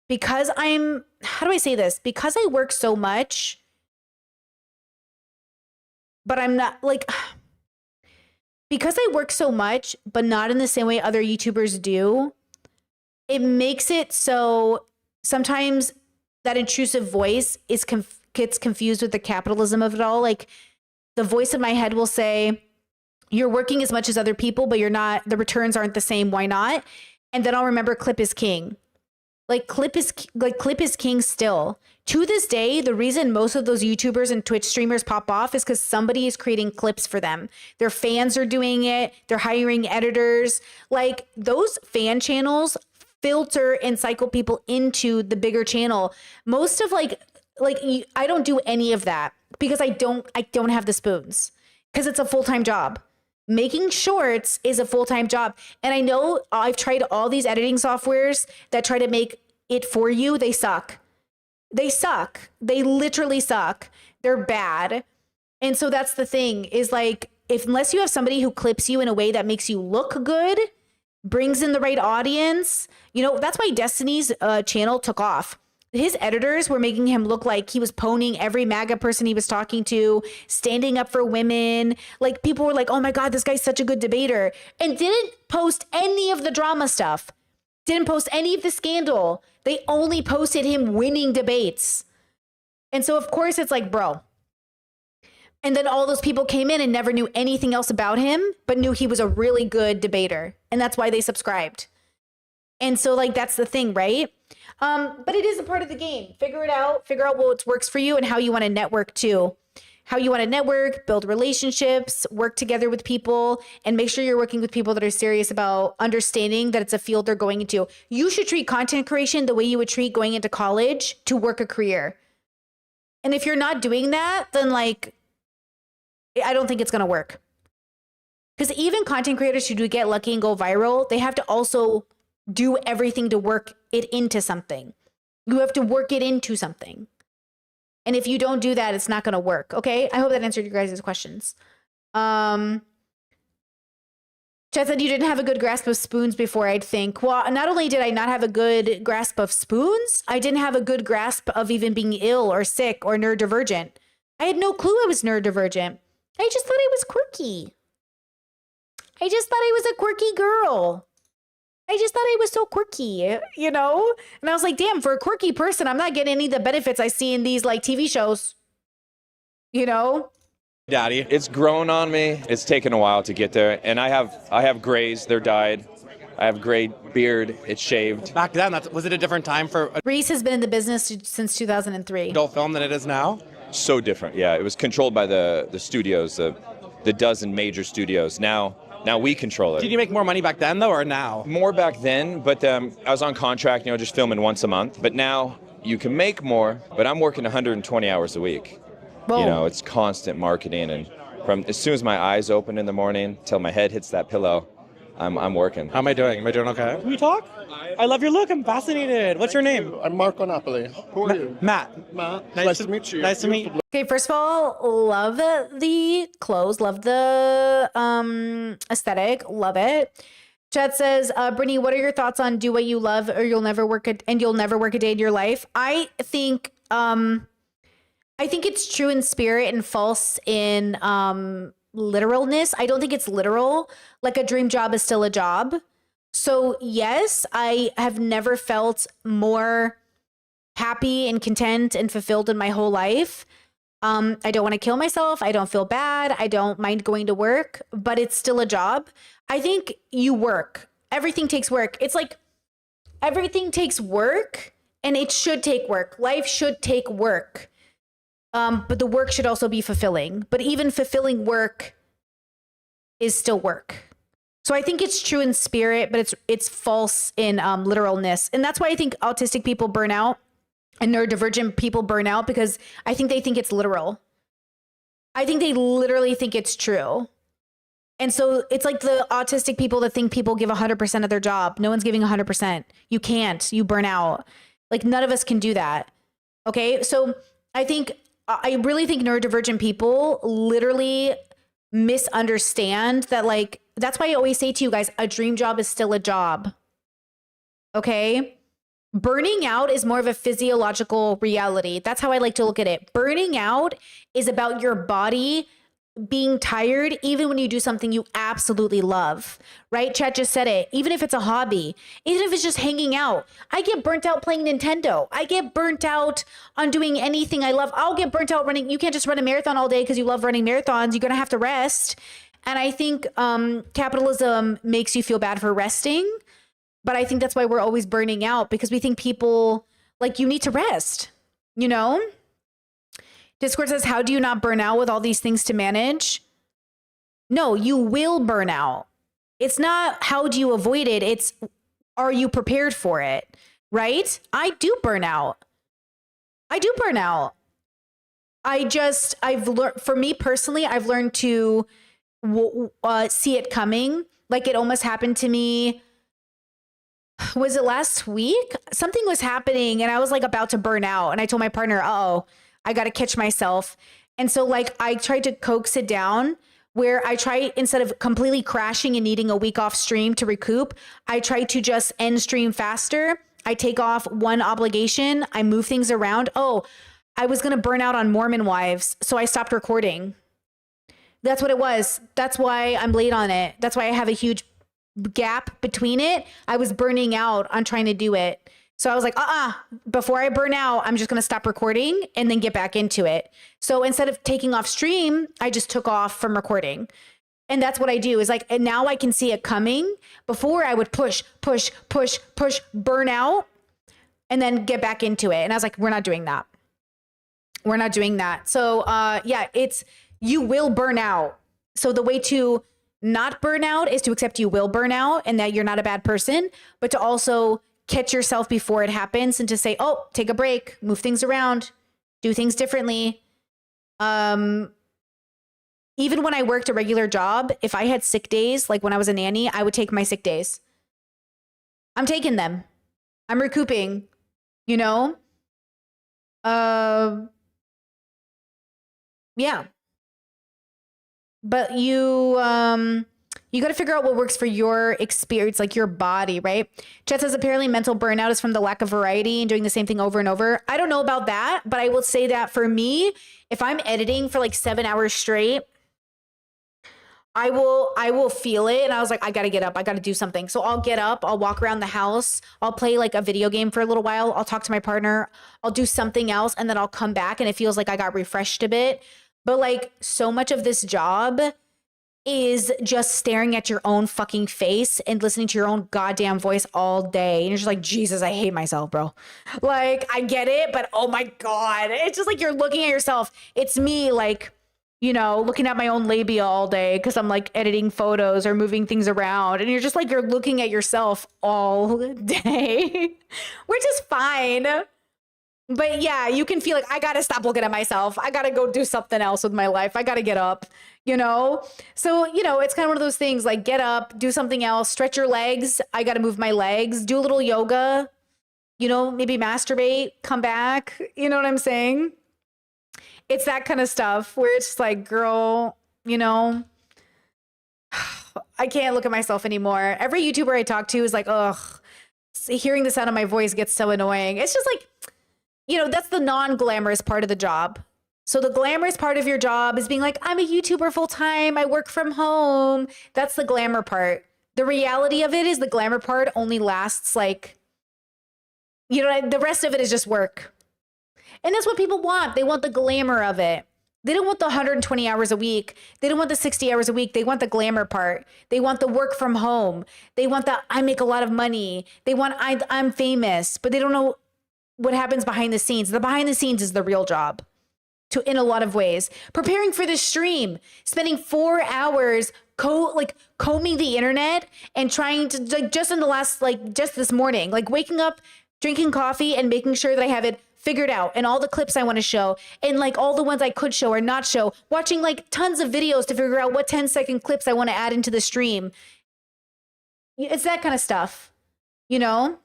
because how do I say this? Because I work so much, but I'm not like, because I work so much, but not in the same way other YouTubers do, it makes it so sometimes that intrusive voice gets confused with the capitalism of it all. Like the voice in my head will say, you're working as much as other people, but you're not, the returns aren't the same. Why not? And then I'll remember clip is king. Clip is king still. To this day, the reason most of those YouTubers and Twitch streamers pop off is because somebody is creating clips for them. Their fans are doing it. They're hiring editors. Like those fan channels filter and cycle people into the bigger channel. Most of I don't do any of that because I don't have the spoons because it's a full-time job. Making shorts is a full-time job. And I know I've tried all these editing softwares that try to make it for you. They suck. They suck. They literally suck. They're bad. And so that's the thing is like, unless you have somebody who clips you in a way that makes you look good, brings in the right audience, you know, that's why Destiny's channel took off. His editors were making him look like he was pwning every MAGA person he was talking to, standing up for women. Like people were like, oh my God, this guy's such a good debater. And didn't post any of the drama stuff. Didn't post any of the scandal. They only posted him winning debates. And so of course it's like, bro. And then all those people came in and never knew anything else about him, but knew he was a really good debater. And that's why they subscribed. And so like, that's the thing, right? But it is a part of the game. Figure it out. Figure out what works for you and how you want to network too. How you want to network, build relationships, work together with people, and make sure you're working with people that are serious about understanding that it's a field they're going into. You should treat content creation the way you would treat going into college to work a career. And if you're not doing that, then like, I don't think it's going to work. Because even content creators who do get lucky and go viral, they have to also do everything to work it into something. You have to work it into something. And if you don't do that, it's not going to work. Okay. I hope that answered your guys' questions. Chad said you didn't have a good grasp of spoons before, I'd think. Well, not only did I not have a good grasp of spoons, I didn't have a good grasp of even being ill or sick or neurodivergent. I had no clue I was neurodivergent. I just thought I was quirky. I just thought I was a quirky girl. I just thought I was so quirky, you know? And I was like, damn, for a quirky person, I'm not getting any of the benefits I see in these like TV shows, you know? Daddy. It's grown on me. It's taken a while to get there. And I have grays. They're dyed. I have gray beard. It's shaved. Back then, was it a different time for Reese has been in the business since 2003. adult film than it is now? So different. Yeah, it was controlled by the studios, the dozen major studios. Now we control it. Did you make more money back then, though, or now? More back then, but I was on contract, just filming once a month. But now you can make more, but I'm working 120 hours a week. Whoa. It's constant marketing, and from as soon as my eyes open in the morning till my head hits that pillow, I'm working. How am I doing? Am I doing okay? Can we talk? I love your look. I'm fascinated. What's your name? I'm Marco Napoli. Who are you? Matt. Nice to meet you. Nice to meet you. Okay, first of all, love the clothes, love the aesthetic, love it. Chad says, Brittany, what are your thoughts on do what you love or you'll never work a day in your life? I think it's true in spirit and false in literalness. I don't think it's literal. Like a dream job is still a job. So yes, I have never felt more happy and content and fulfilled in my whole life. I don't want to kill myself. I don't feel bad. I don't mind going to work, but it's still a job. I think you work. Everything takes work. It's like everything takes work and it should take work. Life should take work. But the work should also be fulfilling. But even fulfilling work is still work. So I think it's true in spirit, but it's false in literalness. And that's why I think autistic people burn out and neurodivergent people burn out, because I think they think it's literal. I think they literally think it's true. And so it's like the autistic people that think people give 100% of their job. No one's giving 100%. You can't. You burn out. Like none of us can do that. Okay? So I really think neurodivergent people literally misunderstand that, like, that's why I always say to you guys, a dream job is still a job. Okay? Burning out is more of a physiological reality. That's how I like to look at it. Burning out is about your body being tired, even when you do something you absolutely love, right? Chad just said it. Even if it's a hobby, even if it's just hanging out, I get burnt out playing Nintendo. I get burnt out on doing anything I love. I'll get burnt out running. You can't just run a marathon all day because you love running marathons. You're going to have to rest. And I think capitalism makes you feel bad for resting. But I think that's why we're always burning out, because we think people, like, you need to rest, you know? Discord says, how do you not burn out with all these things to manage? No, you will burn out. It's not how do you avoid it? It's, are you prepared for it? Right? I do burn out. I've learned, for me personally, I've learned to see it coming. Like it almost happened to me. Was it last week? Something was happening and I was like about to burn out. And I told my partner, I got to catch myself. And so like I tried to coax it down, where I try, instead of completely crashing and needing a week off stream to recoup, I try to just end stream faster. I take off one obligation. I move things around. I was going to burn out on Mormon Wives. So I stopped recording. That's what it was. That's why I'm late on it. That's why I have a huge gap between it. I was burning out on trying to do it. So I was like, before I burn out, I'm just going to stop recording and then get back into it. So instead of taking off stream, I just took off from recording. And that's what I do, is like, and now I can see it coming. Before I would push, burn out, and then get back into it. And I was like, we're not doing that. So you will burn out. So the way to not burn out is to accept you will burn out and that you're not a bad person, but to also catch yourself before it happens and to say, take a break, move things around, do things differently. Even when I worked a regular job, if I had sick days, like when I was a nanny, I would take my sick days. I'm taking them. I'm recouping, you know? Yeah. But you got to figure out what works for your experience, like your body, right? Chet says apparently mental burnout is from the lack of variety and doing the same thing over and over. I don't know about that, but I will say that for me, if I'm editing for like 7 hours straight, I will feel it. And I was like, I got to get up. I got to do something. So I'll get up. I'll walk around the house. I'll play like a video game for a little while. I'll talk to my partner. I'll do something else. And then I'll come back and it feels like I got refreshed a bit. But like so much of this job is just staring at your own fucking face and listening to your own goddamn voice all day. And you're just like, Jesus, I hate myself, bro. Like, I get it, but oh my God. It's just like you're looking at yourself. It's me, like, you know, looking at my own labia all day because I'm like editing photos or moving things around. And you're just like, you're looking at yourself all day, which is fine. But yeah, you can feel like, I got to stop looking at myself. I got to go do something else with my life. I got to get up, you know? So, you know, it's kind of one of those things like get up, do something else, stretch your legs. I got to move my legs, do a little yoga, you know, maybe masturbate, come back. You know what I'm saying? It's that kind of stuff where it's like, girl, you know, I can't look at myself anymore. Every YouTuber I talk to is like, ugh, hearing the sound of my voice gets so annoying. It's just like, you know, that's the non-glamorous part of the job. So the glamorous part of your job is being like, I'm a YouTuber full time. I work from home. That's the glamour part. The reality of it is the glamour part only lasts like, you know, the rest of it is just work. And that's what people want. They want the glamour of it. They don't want the 120 hours a week. They don't want the 60 hours a week. They want the glamour part. They want the work from home. They want the I make a lot of money. They want I'm famous, but they don't know what happens behind the scenes. The behind the scenes is the real job in a lot of ways. Preparing for this stream, spending 4 hours combing the internet and trying to like just this morning, like waking up, drinking coffee and making sure that I have it figured out and all the clips I want to show and like all the ones I could show or not show, watching like tons of videos to figure out what 10-second clips I want to add into the stream. It's that kind of stuff, you know?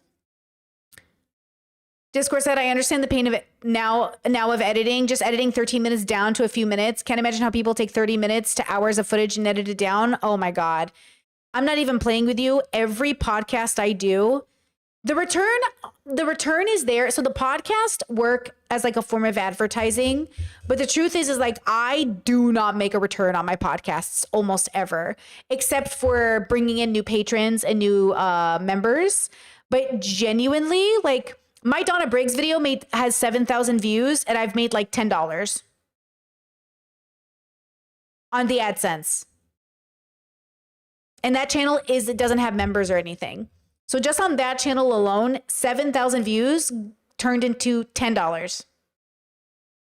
Discord said, I understand the pain of it now of editing, just editing 13 minutes down to a few minutes. Can't imagine how people take 30 minutes to hours of footage and edit it down. Oh my God. I'm not even playing with you. Every podcast I do, the return is there. So the podcast work as like a form of advertising, but the truth is like, I do not make a return on my podcasts almost ever, except for bringing in new patrons and new members. But genuinely, like my Donna Briggs video has 7,000 views and I've made like $10 on the AdSense. And that channel it doesn't have members or anything. So just on that channel alone, 7,000 views turned into $10.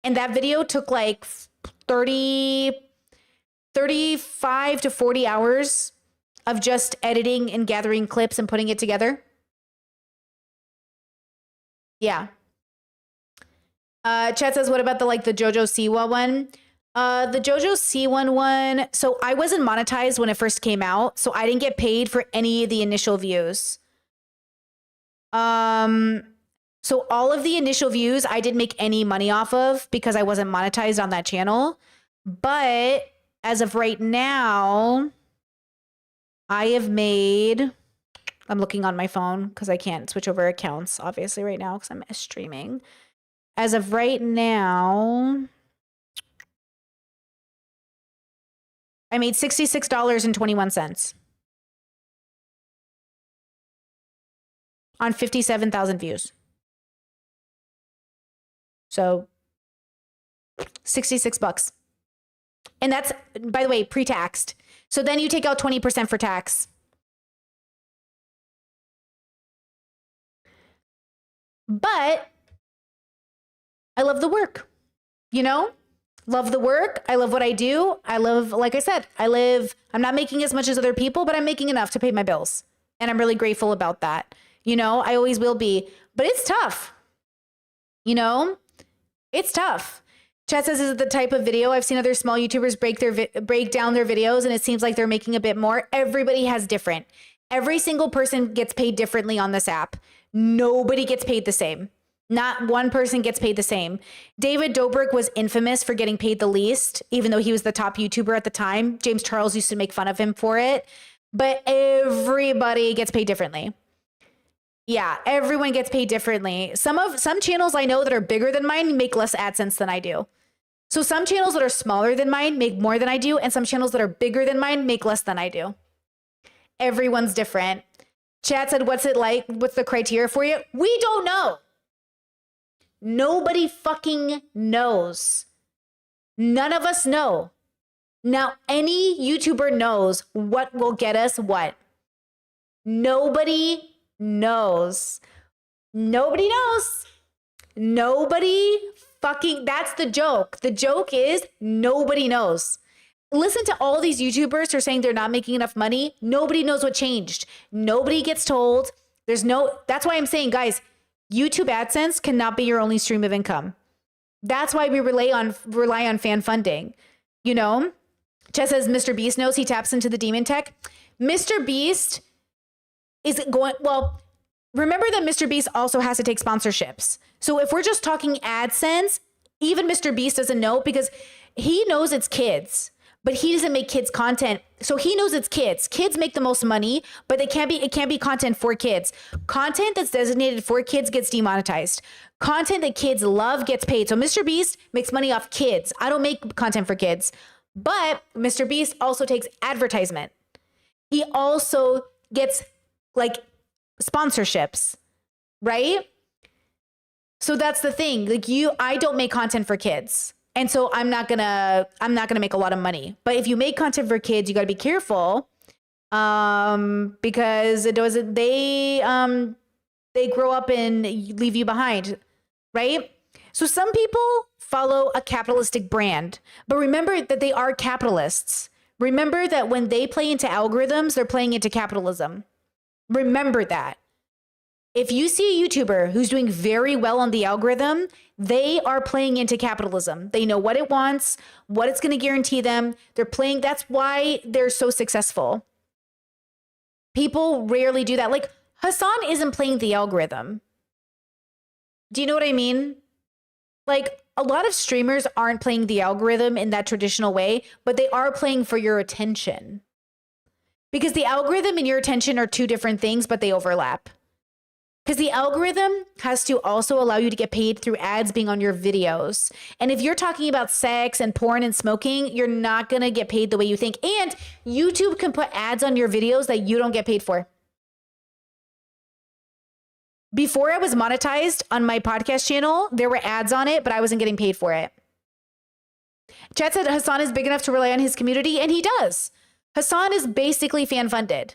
And that video took like 35 to 40 hours of just editing and gathering clips and putting it together. Yeah. Chat says, what about the JoJo Siwa one? The JoJo Siwa one. So I wasn't monetized when it first came out, so I didn't get paid for any of the initial views. So all of the initial views I didn't make any money off of because I wasn't monetized on that channel. But as of right now, I have made, I'm looking on my phone because I can't switch over accounts obviously right now because I'm streaming. As of right now, I made $66.21 on 57,000 views. So 66 bucks. And that's, by the way, pre-taxed. So then you take out 20% for tax. But I love the work, you know? Love the work. I love what I do. I love, like I said, I'm not making as much as other people, but I'm making enough to pay my bills. And I'm really grateful about that. You know, I always will be, but it's tough. You know, it's tough. Chat says, is it the type of video? I've seen other small YouTubers break down their videos and it seems like they're making a bit more. Everybody has different. Every single person gets paid differently on this app. Nobody gets paid the same. Not one person gets paid the same. David Dobrik was infamous for getting paid the least, even though he was the top YouTuber at the time. James Charles used to make fun of him for it. But everybody gets paid differently. Yeah, everyone gets paid differently. Some channels I know that are bigger than mine make less AdSense than I do. So some channels that are smaller than mine make more than I do, and some channels that are bigger than mine make less than I do. Everyone's different. Chat said, what's it like? What's the criteria for you? We don't know. Nobody fucking knows. None of us know. Now, any YouTuber knows what will get us what. Nobody knows. Nobody knows. Nobody fucking, that's the joke. The joke is nobody knows. Listen to all these YouTubers who are saying they're not making enough money. Nobody knows what changed. Nobody gets told. That's why I'm saying, guys, YouTube AdSense cannot be your only stream of income. That's why we rely on fan funding. You know, Chess says Mr. Beast knows he taps into the demon tech. Mr. Beast is going, well, remember that Mr. Beast also has to take sponsorships. So if we're just talking AdSense, even Mr. Beast doesn't know because he knows it's kids. But he doesn't make kids content. So he knows it's kids. Kids make the most money, but it can't be content for kids. Content that's designated for kids gets demonetized. Content that kids love gets paid. So Mr. Beast makes money off kids. I don't make content for kids. But Mr. Beast also takes advertisement. He also gets like sponsorships, right? So that's the thing. Like I don't make content for kids. And so I'm not gonna make a lot of money. But if you make content for kids, you gotta be careful, because they grow up and leave you behind, right? So some people follow a capitalistic brand, but remember that they are capitalists. Remember that when they play into algorithms, they're playing into capitalism. Remember that. If you see a YouTuber who's doing very well on the algorithm, they are playing into capitalism. They know what it wants, what it's going to guarantee them. They're playing. That's why they're so successful. People rarely do that. Like Hassan isn't playing the algorithm. Do you know what I mean? Like a lot of streamers aren't playing the algorithm in that traditional way, but they are playing for your attention. Because the algorithm and your attention are two different things, but they overlap. Because the algorithm has to also allow you to get paid through ads being on your videos. And if you're talking about sex and porn and smoking, you're not going to get paid the way you think. And YouTube can put ads on your videos that you don't get paid for. Before I was monetized on my podcast channel, there were ads on it, but I wasn't getting paid for it. Chat said Hassan is big enough to rely on his community, and he does. Hassan is basically fan funded.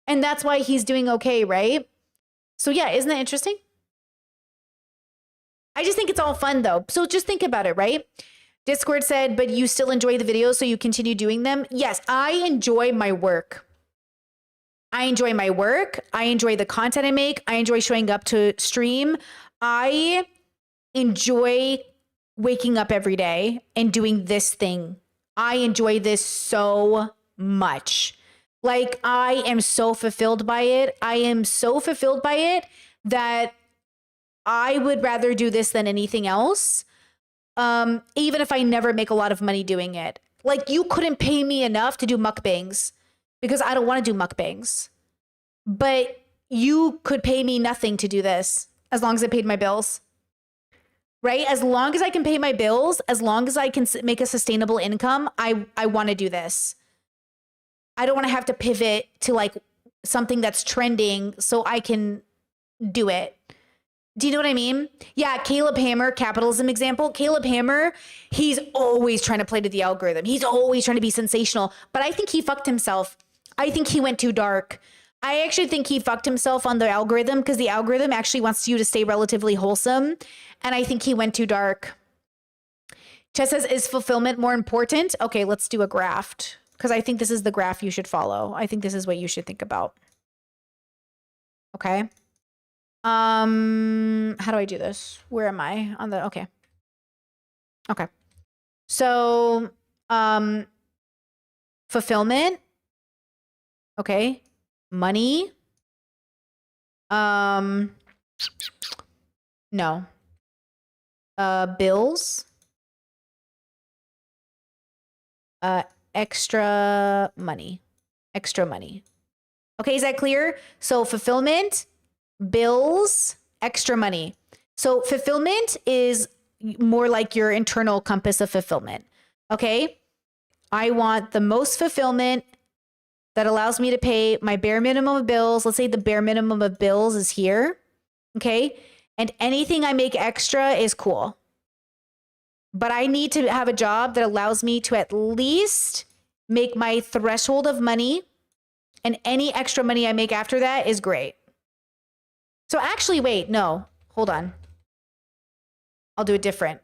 And that's why he's doing okay, right? So yeah, isn't that interesting? I just think it's all fun though. So just think about it, right? Discord said, but you still enjoy the videos, so you continue doing them? Yes, I enjoy my work. I enjoy my work. I enjoy the content I make. I enjoy showing up to stream. I enjoy waking up every day and doing this thing. I enjoy this so much. Like, I am so fulfilled by it. I am so fulfilled by it that I would rather do this than anything else. Even if I never make a lot of money doing it. Like, you couldn't pay me enough to do mukbangs because I don't want to do mukbangs. But you could pay me nothing to do this as long as I paid my bills. Right? As long as I can pay my bills, as long as I can make a sustainable income, I want to do this. I don't want to have to pivot to like something that's trending so I can do it. Do you know what I mean? Yeah, Caleb Hammer, capitalism example. Caleb Hammer, he's always trying to play to the algorithm. He's always trying to be sensational. But I think he fucked himself. I think he went too dark. I actually think he fucked himself on the algorithm because the algorithm actually wants you to stay relatively wholesome. And I think he went too dark. Chess says, is fulfillment more important? Okay, let's do a graph. Because I think this is the graph you should follow. I think this is what you should think about. Okay. How do I do this? Where am I on the, okay. Okay. So, fulfillment. Okay. Money. No. Bills. Extra money. Extra money. Okay, is that clear? So fulfillment, bills, extra money. So fulfillment is more like your internal compass of fulfillment. Okay? I want the most fulfillment that allows me to pay my bare minimum of bills. Let's say the bare minimum of bills is here. Okay? And anything I make extra is cool. But I need to have a job that allows me to at least make my threshold of money, and any extra money I make after that is great. So actually, wait, no, hold on. I'll do it different.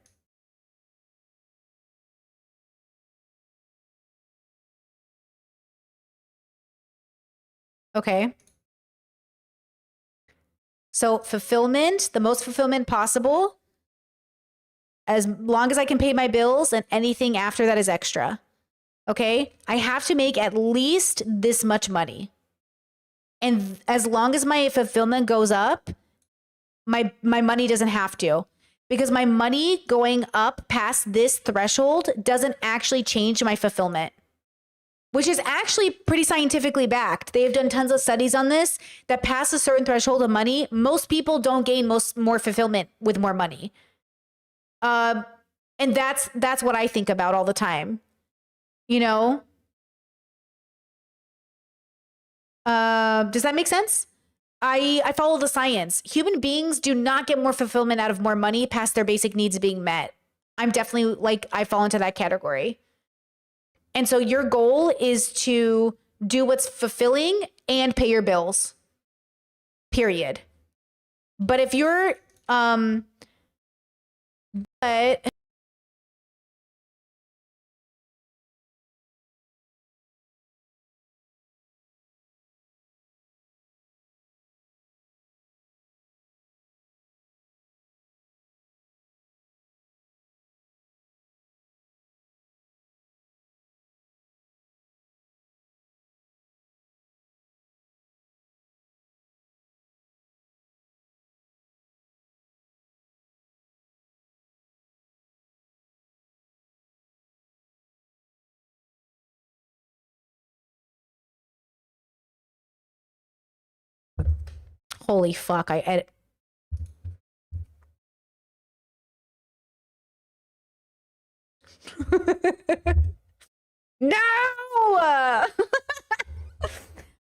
Okay. So fulfillment, the most fulfillment possible, as long as I can pay my bills, and anything after that is extra. Okay? I have to make at least this much money. And as long as my fulfillment goes up, my money doesn't have to. Because my money going up past this threshold doesn't actually change my fulfillment, which is actually pretty scientifically backed. They've done tons of studies on this, that past a certain threshold of money, most people don't gain more fulfillment with more money. And that's what I think about all the time. You know? Does that make sense? I follow the science. Human beings do not get more fulfillment out of more money past their basic needs being met. I'm definitely I fall into that category. And so your goal is to do what's fulfilling and pay your bills. Period. But if you're holy fuck, I edit. No!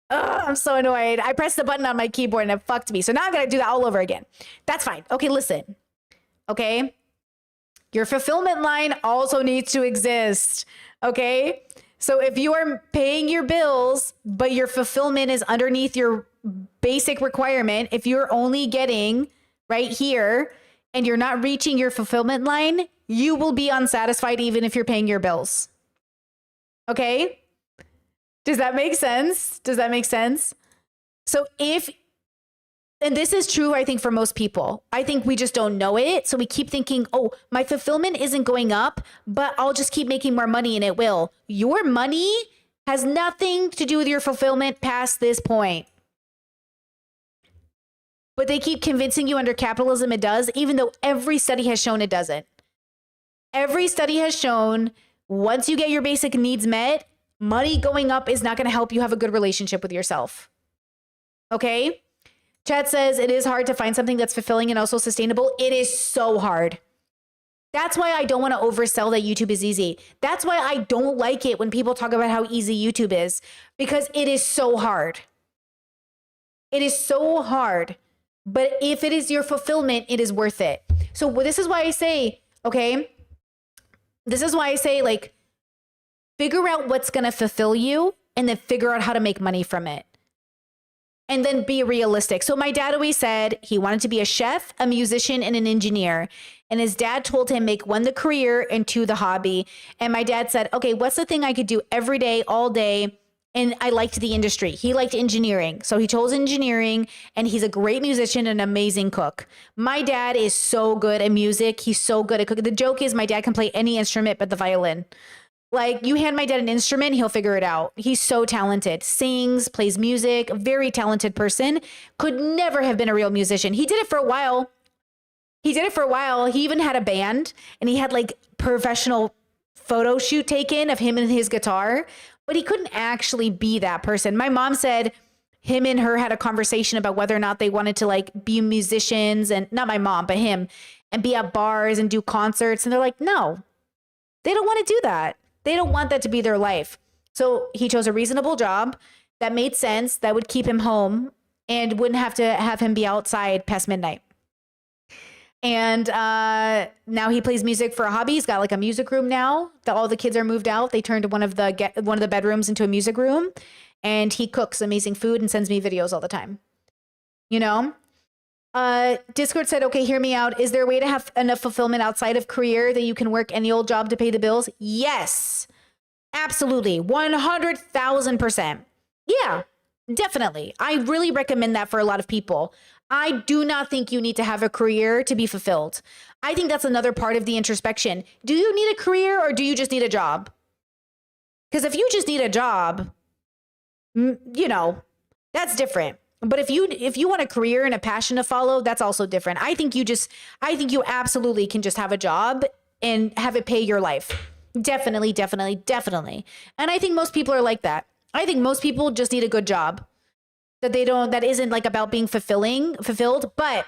I'm so annoyed. I pressed the button on my keyboard and it fucked me. So now I'm going to do that all over again. That's fine. Okay, listen. Okay? Your fulfillment line also needs to exist. Okay? So if you are paying your bills, but your fulfillment is underneath your basic requirement, if you're only getting right here and you're not reaching your fulfillment line, you will be unsatisfied even if you're paying your bills. Okay? Does that make sense? Does that make sense? So and this is true, I think, for most people. I think we just don't know it. So we keep thinking, oh, my fulfillment isn't going up, but I'll just keep making more money and it will. Your money has nothing to do with your fulfillment past this point. But they keep convincing you under capitalism it does, even though every study has shown it doesn't. Every study has shown once you get your basic needs met, money going up is not going to help you have a good relationship with yourself. Okay? Chad says it is hard to find something that's fulfilling and also sustainable. It is so hard. That's why I don't want to oversell that YouTube is easy. That's why I don't like it when people talk about how easy YouTube is, because it is so hard. It is so hard. But if it is your fulfillment, it is worth it. So this is why I say, okay, this is why I say, figure out what's going to fulfill you and then figure out how to make money from it. And then be realistic. So my dad always said he wanted to be a chef, a musician, and an engineer. And his dad told him make one the career and two the hobby. And my dad said, okay, what's the thing I could do every day, all day? And I liked the industry. He liked engineering. So he chose engineering, and he's a great musician and an amazing cook. My dad is so good at music. He's so good at cooking. The joke is my dad can play any instrument but the violin. Like, you hand my dad an instrument, he'll figure it out. He's so talented. Sings, plays music, very talented person. Could never have been a real musician. He did it for a while. He even had a band, and he had like professional photo shoot taken of him and his guitar, but he couldn't actually be that person. My mom said him and her had a conversation about whether or not they wanted to like be musicians, and not my mom, but him, and be at bars and do concerts. And they're like, no, they don't want to do that. They don't want that to be their life. So he chose a reasonable job that made sense, that would keep him home and wouldn't have to have him be outside past midnight. And now he plays music for a hobby. He's got like a music room now that all the kids are moved out. They turned one of the bedrooms into a music room, and he cooks amazing food and sends me videos all the time. You know? Discord said, okay, hear me out. Is there a way to have enough fulfillment outside of career that you can work any old job to pay the bills? Yes, absolutely. 100,000%. Yeah, definitely. I really recommend that for a lot of people. I do not think you need to have a career to be fulfilled. I think that's another part of the introspection. Do you need a career, or do you just need a job? Because if you just need a job, you know, that's different. But if you want a career and a passion to follow, that's also different. I think you absolutely can just have a job and have it pay your life. Definitely, definitely, definitely. And I think most people are like that. I think most people just need a good job that isn't like about being fulfilled, but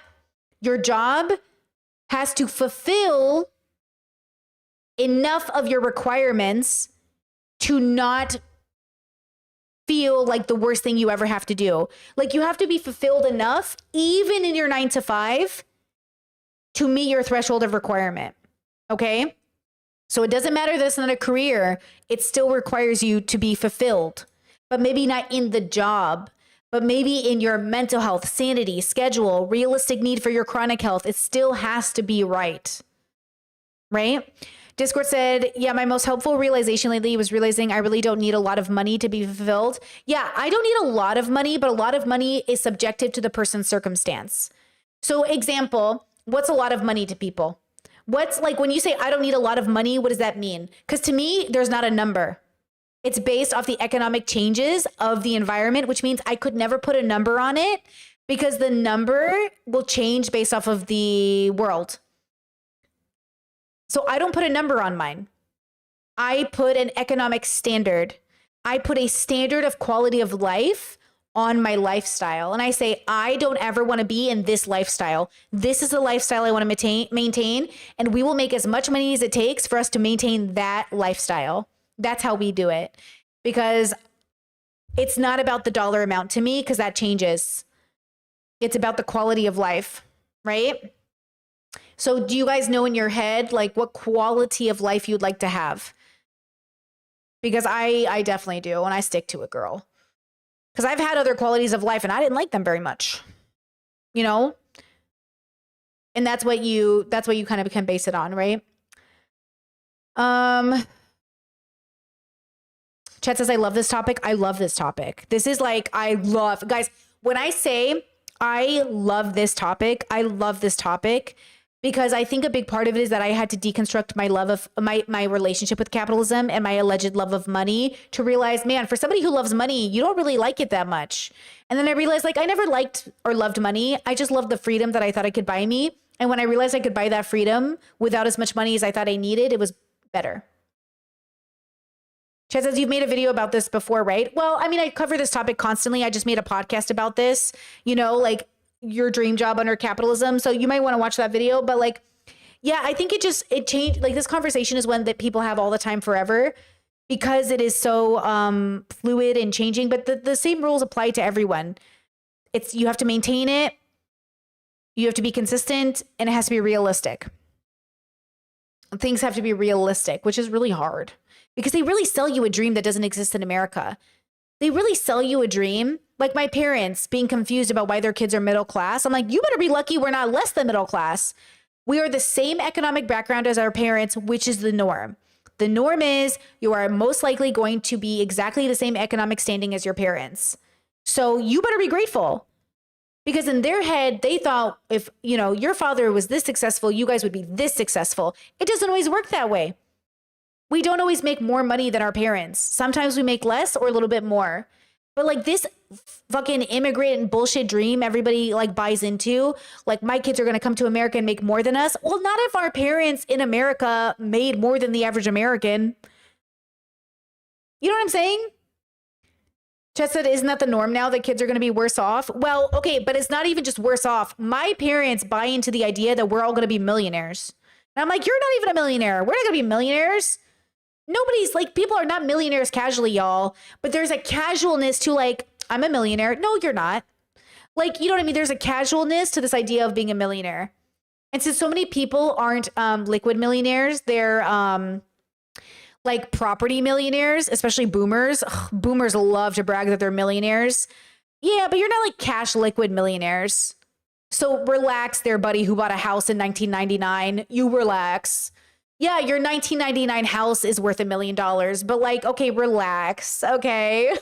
your job has to fulfill enough of your requirements to not feel like the worst thing you ever have to do. Like, you have to be fulfilled enough, even in your 9 to 5, to meet your threshold of requirement. Okay? So it doesn't matter that it's not a career, it still requires you to be fulfilled, but maybe not in the job, but maybe in your mental health, sanity, schedule, realistic need for your chronic health. It still has to be right. Right? Discord said, yeah, my most helpful realization lately was realizing I really don't need a lot of money to be fulfilled. Yeah, I don't need a lot of money, but a lot of money is subjective to the person's circumstance. So example, what's a lot of money to people? What's like, when you say I don't need a lot of money, what does that mean? Because to me, there's not a number. It's based off the economic changes of the environment, which means I could never put a number on it because the number will change based off of the world. So I don't put a number on mine. I put an economic standard. I put a standard of quality of life on my lifestyle. And I say, I don't ever want to be in this lifestyle. This is the lifestyle I want to maintain. And we will make as much money as it takes for us to maintain that lifestyle. That's how we do it. Because it's not about the dollar amount to me, because that changes. It's about the quality of life, right? So do you guys know in your head, like, what quality of life you'd like to have? Because I definitely do, and I stick to it, girl. Because I've had other qualities of life, and I didn't like them very much, you know? And that's what you kind of can base it on, right? Chet says, I love this topic. I love this topic. This is like, guys, when I say I love this topic, I love this topic. Because I think a big part of it is that I had to deconstruct my love of my relationship with capitalism and my alleged love of money to realize, man, for somebody who loves money, you don't really like it that much. And then I realized, like, I never liked or loved money. I just loved the freedom that I thought it could buy me. And when I realized I could buy that freedom without as much money as I thought I needed, it was better. Chad says, you've made a video about this before, right? Well, I mean, I cover this topic constantly. I just made a podcast about this, you know, like, your dream job under capitalism. So you might want to watch that video, but like, yeah, I think it changed. Like, this conversation is one that people have all the time forever because it is so fluid and changing, but the same rules apply to everyone. You have to maintain it. You have to be consistent, and it has to be realistic. Things have to be realistic, which is really hard because they really sell you a dream that doesn't exist in America. They really sell you a dream. Like my parents being confused about why their kids are middle class. I'm like, you better be lucky we're not less than middle class. We are the same economic background as our parents, which is the norm. The norm is you are most likely going to be exactly the same economic standing as your parents. So you better be grateful. Because in their head, they thought if, you know, your father was this successful, you guys would be this successful. It doesn't always work that way. We don't always make more money than our parents. Sometimes we make less or a little bit more. But like this fucking immigrant bullshit dream everybody like buys into, like my kids are going to come to America and make more than us. Well, not if our parents in America made more than the average American. You know what I'm saying? Chet said, isn't that the norm now that kids are going to be worse off? Well, okay, but it's not even just worse off. My parents buy into the idea that we're all going to be millionaires. And I'm like, you're not even a millionaire. We're not going to be millionaires. Nobody's like, people are not millionaires casually, y'all. But there's a casualness to like, I'm a millionaire. No, you're not. Like, you know what I mean? There's a casualness to this idea of being a millionaire. And since so many people aren't liquid millionaires, they're like property millionaires, especially boomers. Ugh, boomers love to brag that they're millionaires. Yeah, but you're not like cash liquid millionaires. So relax there, buddy, who bought a house in 1999. You relax. Yeah, your 1999 house is worth $1 million, but like, okay, relax, okay?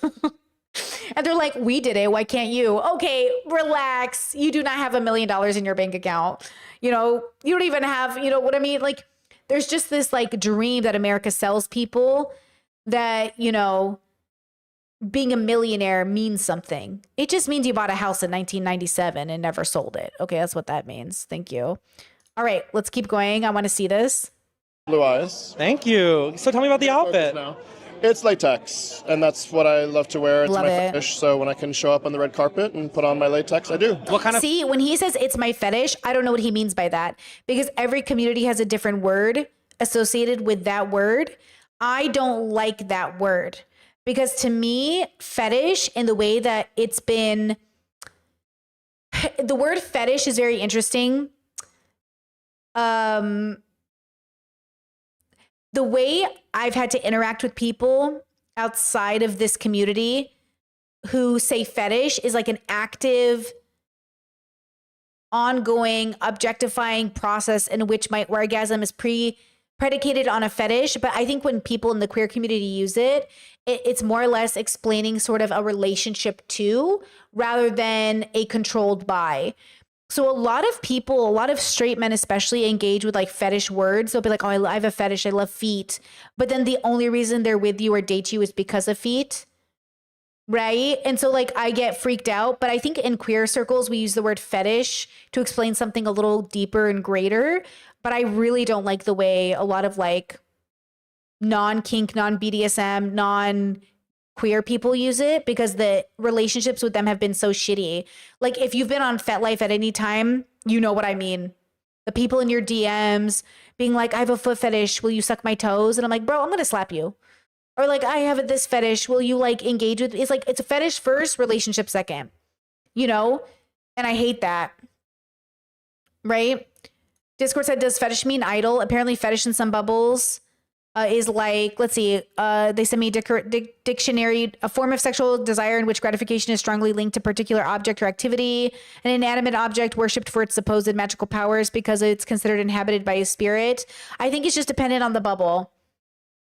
And they're like, we did it, why can't you? Okay, relax. You do not have $1 million in your bank account. You know, you don't even have, you know what I mean? Like, there's just this like dream that America sells people that, you know, being a millionaire means something. It just means you bought a house in 1997 and never sold it. Okay, that's what that means. Thank you. All right, let's keep going. I want to see this. Blue eyes. Thank you. So tell me about the outfit. It's latex, and that's what I love to wear. It's Love my it. fetish, so when I can show up on the red carpet and put on my latex, I do. What kind of... See, when he says it's my fetish, I don't know what he means by that because every community has a different word associated with that word. I don't like that word because to me, fetish in the way that it's been, the word fetish is very interesting. The way I've had to interact with people outside of this community who say fetish is like an active, ongoing, objectifying process in which my orgasm is predicated on a fetish. But I think when people in the queer community use it, it's more or less explaining sort of a relationship to rather than a controlled by. So a lot of people, a lot of straight men especially, engage with like fetish words. They'll be like, oh, I have a fetish. I love feet. But then the only reason they're with you or date you is because of feet. Right? And so like I get freaked out. But I think in queer circles, we use the word fetish to explain something a little deeper and greater. But I really don't like the way a lot of like non-kink, non-BDSM, non-queer people use it because the relationships with them have been so shitty. Like if you've been on FetLife at any time, you know what I mean. The people in your DMs being like, I have a foot fetish. Will you suck my toes? And I'm like, bro, I'm going to slap you. Or like, I have this fetish. Will you like engage with? It's like, it's a fetish first, relationship second, you know? And I hate that. Right? Discord said, does fetish mean idol? Apparently fetish in some bubbles is like, let's see, they sent me a dictionary, a form of sexual desire in which gratification is strongly linked to particular object or activity, an inanimate object worshipped for its supposed magical powers because it's considered inhabited by a spirit. I think it's just dependent on the bubble,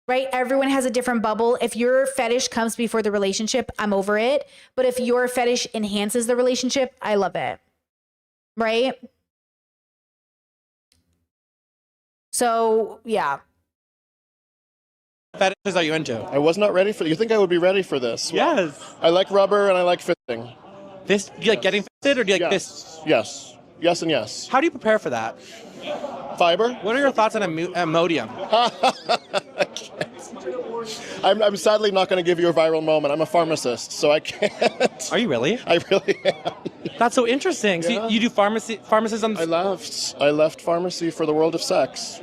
right? Everyone has a different bubble. If your fetish comes before the relationship, I'm over it. But if your fetish enhances the relationship, I love it, right? So, yeah. fetishes are you into? I was not ready for. You think I would be ready for this? Yes. I like rubber and I like fisting. This, do you like getting fisted or do you like this? Yes. Yes and yes. How do you prepare for that? Fiber. What are your thoughts on Imodium? I'm sadly not going to give you a viral moment. I'm a pharmacist, so I can't. Are you really? I really am. That's so interesting. Yeah. So you do pharmacism? I left pharmacy for the world of sex.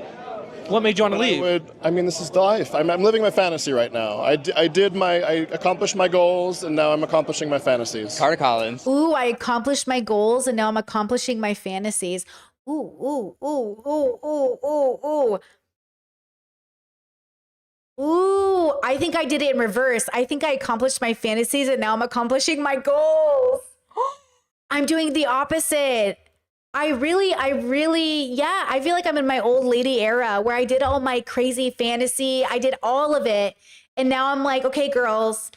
What made you want to leave? This is life. I'm living my fantasy right now. I accomplished my goals, and now I'm accomplishing my fantasies. Carter Collins. Ooh, I accomplished my goals, and now I'm accomplishing my fantasies. Ooh, ooh, ooh, ooh, ooh, ooh, ooh. Ooh, I think I did it in reverse. I think I accomplished my fantasies, and now I'm accomplishing my goals. I'm doing the opposite. I really, yeah, I feel like I'm in my old lady era where I did all my crazy fantasy. I did all of it. And now I'm like, okay, girls,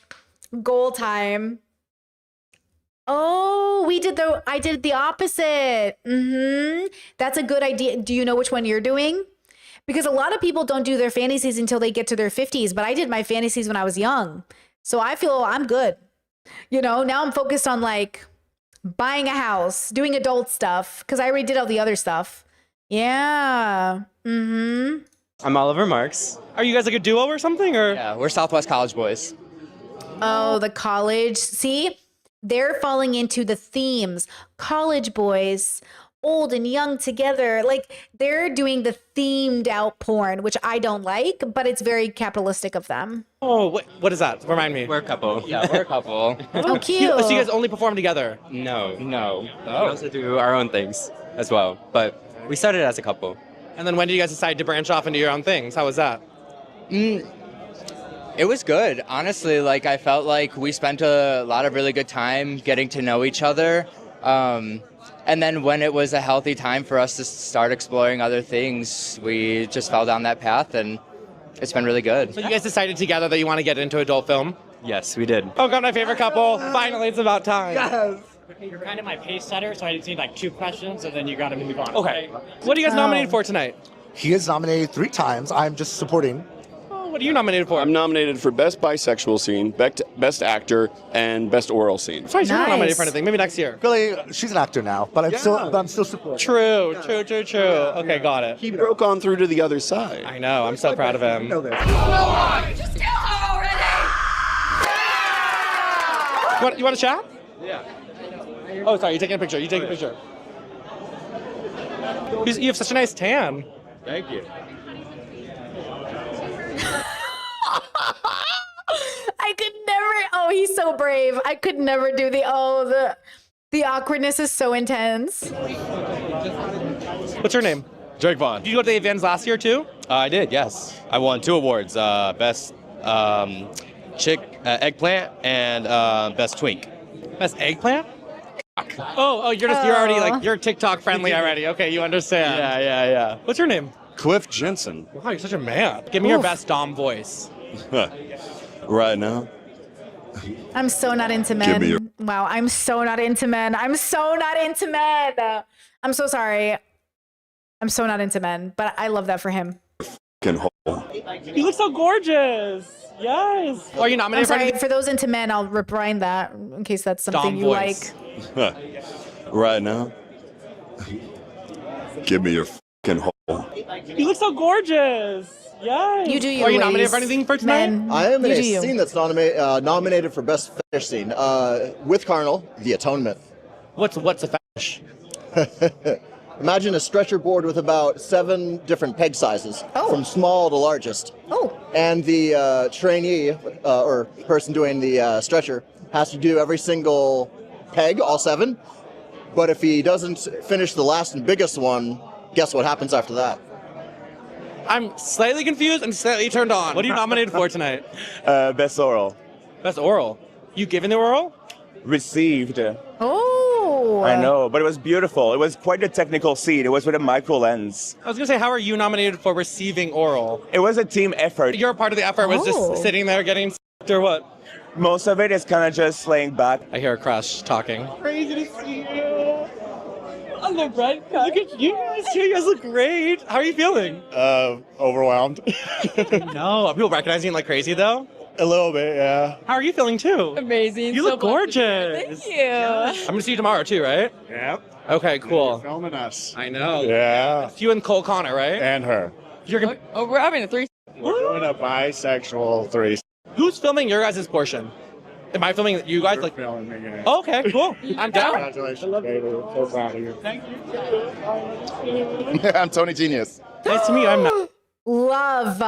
goal time. Oh, I did the opposite. That's a good idea. Do you know which one you're doing? Because a lot of people don't do their fantasies until they get to their 50s, but I did my fantasies when I was young. So I feel I'm good. You know, now I'm focused on like buying a house, doing adult stuff, because I already did all the other stuff. Yeah. Mm-hmm. I'm Oliver Marks. Are you guys like a duo or something? Or Yeah, we're Southwest College boys. Oh, the college. See, they're falling into the themes. College boys, old and young together. Like they're doing the themed out porn, which I don't like, but it's very capitalistic of them. Oh, what is that? Remind me. We're a couple. Yeah, we're a couple. Oh, cute. So you guys only perform together? No. Oh. We also do our own things as well, but we started as a couple. And then when did you guys decide to branch off into your own things? How was that? It was good. Honestly, like I felt like we spent a lot of really good time getting to know each other. And then when it was a healthy time for us to start exploring other things, we just fell down that path and it's been really good. So you guys decided together that you want to get into adult film? Yes, we did. Oh, got my favorite couple. Finally, it's about time. Yes. You're kind of my pace setter, so I just need like 2 questions and then you got to move on. Okay. What are you guys nominated for tonight? He is nominated 3 times. I'm just supporting. Oh, what are you nominated for? I'm nominated for Best Bisexual Scene, Best Actor, and Best Oral Scene. Sorry, you're not nominated for anything. Maybe next year. Really, she's an actor now, but I'm still supporting. True. Okay, got it. He broke on through to the other side. I know. I'm so proud of him. Just kill her already! You want to chat? Yeah. Oh, sorry. You're taking a picture. You take a picture. You have such a nice tan. Thank you. I could never. Oh, he's so brave. I could never do the awkwardness is so intense. What's your name? Drake Vaughn. Did you go to the events last year too? I did, yes. I won 2 awards, Best Eggplant and Best Twink. Best Eggplant? Oh, you're already like, you're TikTok friendly already. Okay, you understand. Yeah. What's your name? Cliff Jensen. Wow, you're such a man. Give me your best Dom voice. Right now. I'm so not into men. Wow, I'm so not into men. I'm so so sorry. I'm so not into men, but I love that for him. You look so gorgeous. Yes. Are you I'm nominated for sorry, anything? for those into men, I'll rewind that in case that's something Dom you voice. like. Right now. Give me your hole. You look so gorgeous. Yes. You do you. Are you ways, nominated for anything for tonight? men. I am in You a do you. scene that's nominated for Best Fetish Scene with Carnal, The Atonement. What's a fetish? Imagine a stretcher board with about 7 different peg sizes, from small to largest. Oh. And the trainee or person doing the stretcher has to do every single peg, all 7. But if he doesn't finish the last and biggest one, guess what happens after that? I'm slightly confused and slightly turned on. What are you nominated for tonight? Best Oral. Best oral. You giving the oral? Received. Oh. I know, but it was beautiful. It was quite a technical scene. It was with a micro lens. I was gonna say, how are you nominated for receiving oral? It was a team effort. You're a part of the effort. Was just sitting there getting or what? Most of it is kind of just laying back. I hear a crush talking. Crazy to see you. I'm the red guy. Look at you guys too. You guys look great. How are you feeling? Overwhelmed. No. Are people recognizing you like crazy though? A little bit, yeah. How are you feeling too? Amazing. You so look blessed to be here. gorgeous. Thank you. I'm gonna see you tomorrow too, right? Yep. Okay, cool. Filming us. I know. Yeah. It's you and Cole Connor, right? And her. You're gonna. Oh, we're having a 3. We're doing a bisexual 3. Who's filming your guys' portion? Am I filming you guys? Like. Filming me, yeah. Oh, okay, cool. I'm down. Congratulations, baby. So proud of you. Thank you. I'm Tony Genius. Nice to meet you. I'm not. Love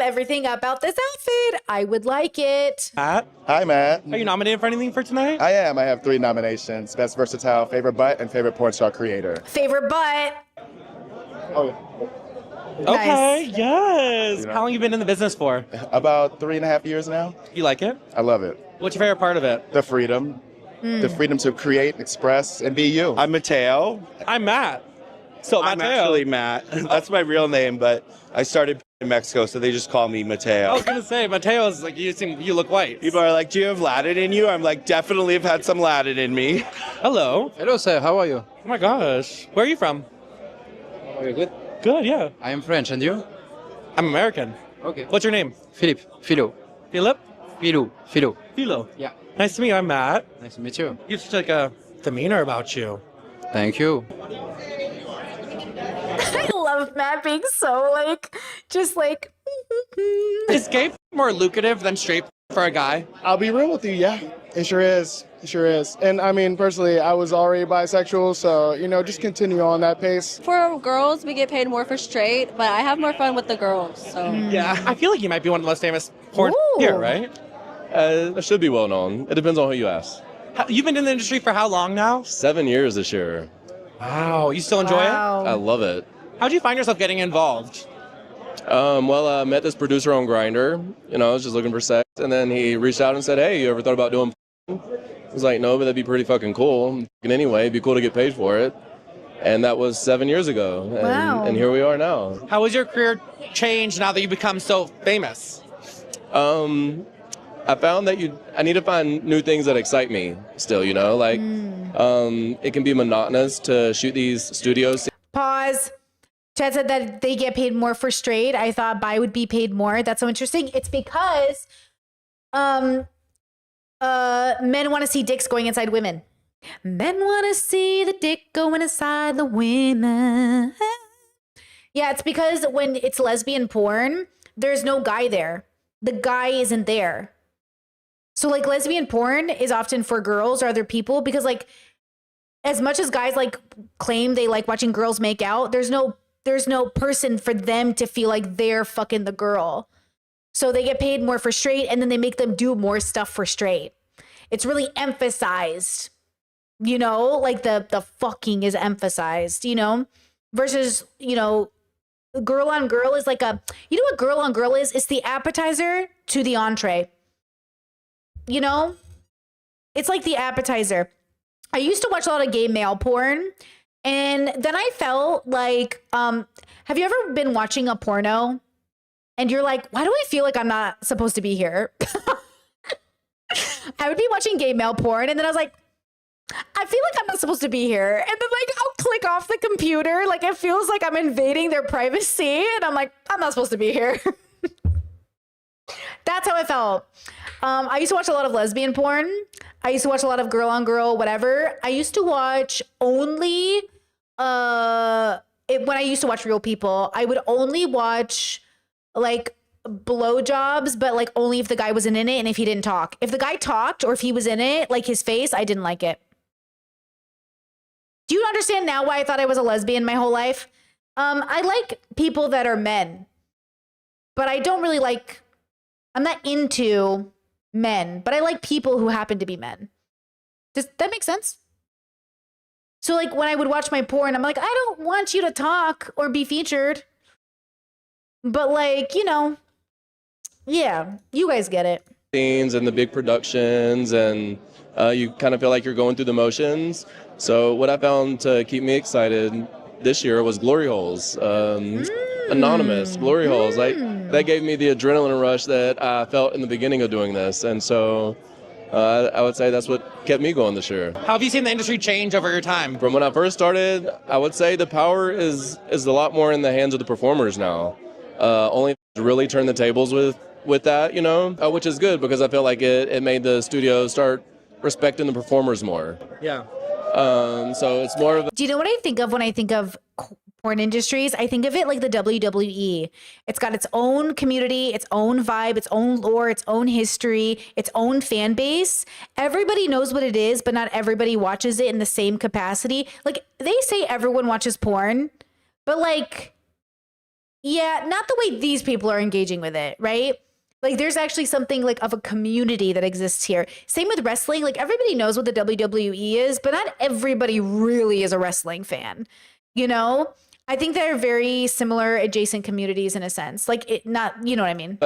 everything about this outfit. I would like it. Matt? Hi, Matt. Are you nominated for anything for tonight? I am. I have 3 nominations. Best Versatile, Favorite Butt, and Favorite Porn Star Creator. Favorite butt. Oh, Okay, Nice. yes. You know. How long you been in the business for? about 3.5 years now. You like it? I love it. What's your favorite part of it? The freedom. The freedom to create, express, and be you. I'm Mateo. I'm Matt. So I'm Mateo. actually Matt. That's my real name, but I started in Mexico, so they just call me Mateo. I was gonna say Mateo's like you look white. People are like, "Do you have Latin in you?" I'm like, "Definitely have had some Latin in me." Hello. Hello, sir. How are you? Oh my gosh. Where are you from? Okay, good. Good, yeah. I am French, and you? I'm American. Okay. What's your name? Philip. Philo. Philip? Philo. Philo. Philo. Yeah. Nice to meet you. I'm Matt. Nice to meet you. You have such like a demeanor about you. Thank you. I love Matt being so like, just like. Is gay more lucrative than straight for a guy? I'll be real with you, yeah. It sure is. It sure is. And I mean, personally, I was already bisexual, so, just continue on that pace. For girls, we get paid more for straight, but I have more fun with the girls, so. Yeah, I feel like you might be one of the most famous porn here, right? It should be well known. It depends on who you ask. You've been in the industry for how long now? 7 years this year. Wow, you still enjoy it? I love it. How'd you find yourself getting involved? I met this producer on Grindr. I was just looking for sex, and then he reached out and said, "Hey, you ever thought about doing?" I was like, "No, but that'd be pretty fucking cool. And anyway, it'd be cool to get paid for it." And that was 7 years ago. And, Wow. and here we are now. How has your career changed now that you become so famous? I found that I need to find new things that excite me still, it can be monotonous to shoot these studios. Pause. Chad said that they get paid more for straight. I thought bi would be paid more. That's so interesting. It's because men want to see dicks going inside women. Men want to see the dick going inside the women. Yeah, it's because when it's lesbian porn, there's no guy there. The guy isn't there. So like lesbian porn is often for girls or other people because like as much as guys like claim they like watching girls make out, there's no person for them to feel like they're fucking the girl. So they get paid more for straight and then they make them do more stuff for straight. It's really emphasized, like the fucking is emphasized, versus, girl on girl is like what girl on girl is? It's the appetizer to the entree. It's like the appetizer. I used to watch a lot of gay male porn. And then I felt like, have you ever been watching a porno and you're like, why do I feel like I'm not supposed to be here? I would be watching gay male porn and then I was like, I feel like I'm not supposed to be here. And then like, I'll click off the computer. Like it feels like I'm invading their privacy. And I'm like, I'm not supposed to be here. That's how I felt. I used to watch a lot of lesbian porn. I used to watch a lot of girl on girl, whatever. I used to watch only, when I used to watch Real People, I would only watch like blowjobs, but like only if the guy wasn't in it and if he didn't talk. If the guy talked or if he was in it, like his face, I didn't like it. Do you understand now why I thought I was a lesbian my whole life? I like people that are men, but I don't really like, I'm not into men, but I like people who happen to be men. Does that make sense? So like when I would watch my porn, I'm like, I don't want you to talk or be featured. But like, yeah, you guys get it. Scenes and the big productions, and you kind of feel like you're going through the motions. So what I found to keep me excited this year was glory holes. Anonymous glory holes. Like that gave me the adrenaline rush that I felt in the beginning of doing this, and so I would say that's what kept me going this year. How have you seen the industry change over your time? From when I first started, I would say the power is a lot more in the hands of the performers now. Only really turn the tables with that, which is good because I feel like it made the studio start respecting the performers more. Yeah. So it's more of a... Do you know what I think of when I think of porn industries? I think of it like the WWE. It's got its own community, its own vibe, its own lore, its own history, its own fan base. Everybody knows what it is, but not everybody watches it in the same capacity. Like they say everyone watches porn, but like, yeah, not the way these people are engaging with it, right? Like there's actually something like of a community that exists here. Same with wrestling. Like everybody knows what the WWE is, but not everybody really is a wrestling fan. I think they're very similar adjacent communities in a sense. Like it not, you know what I mean?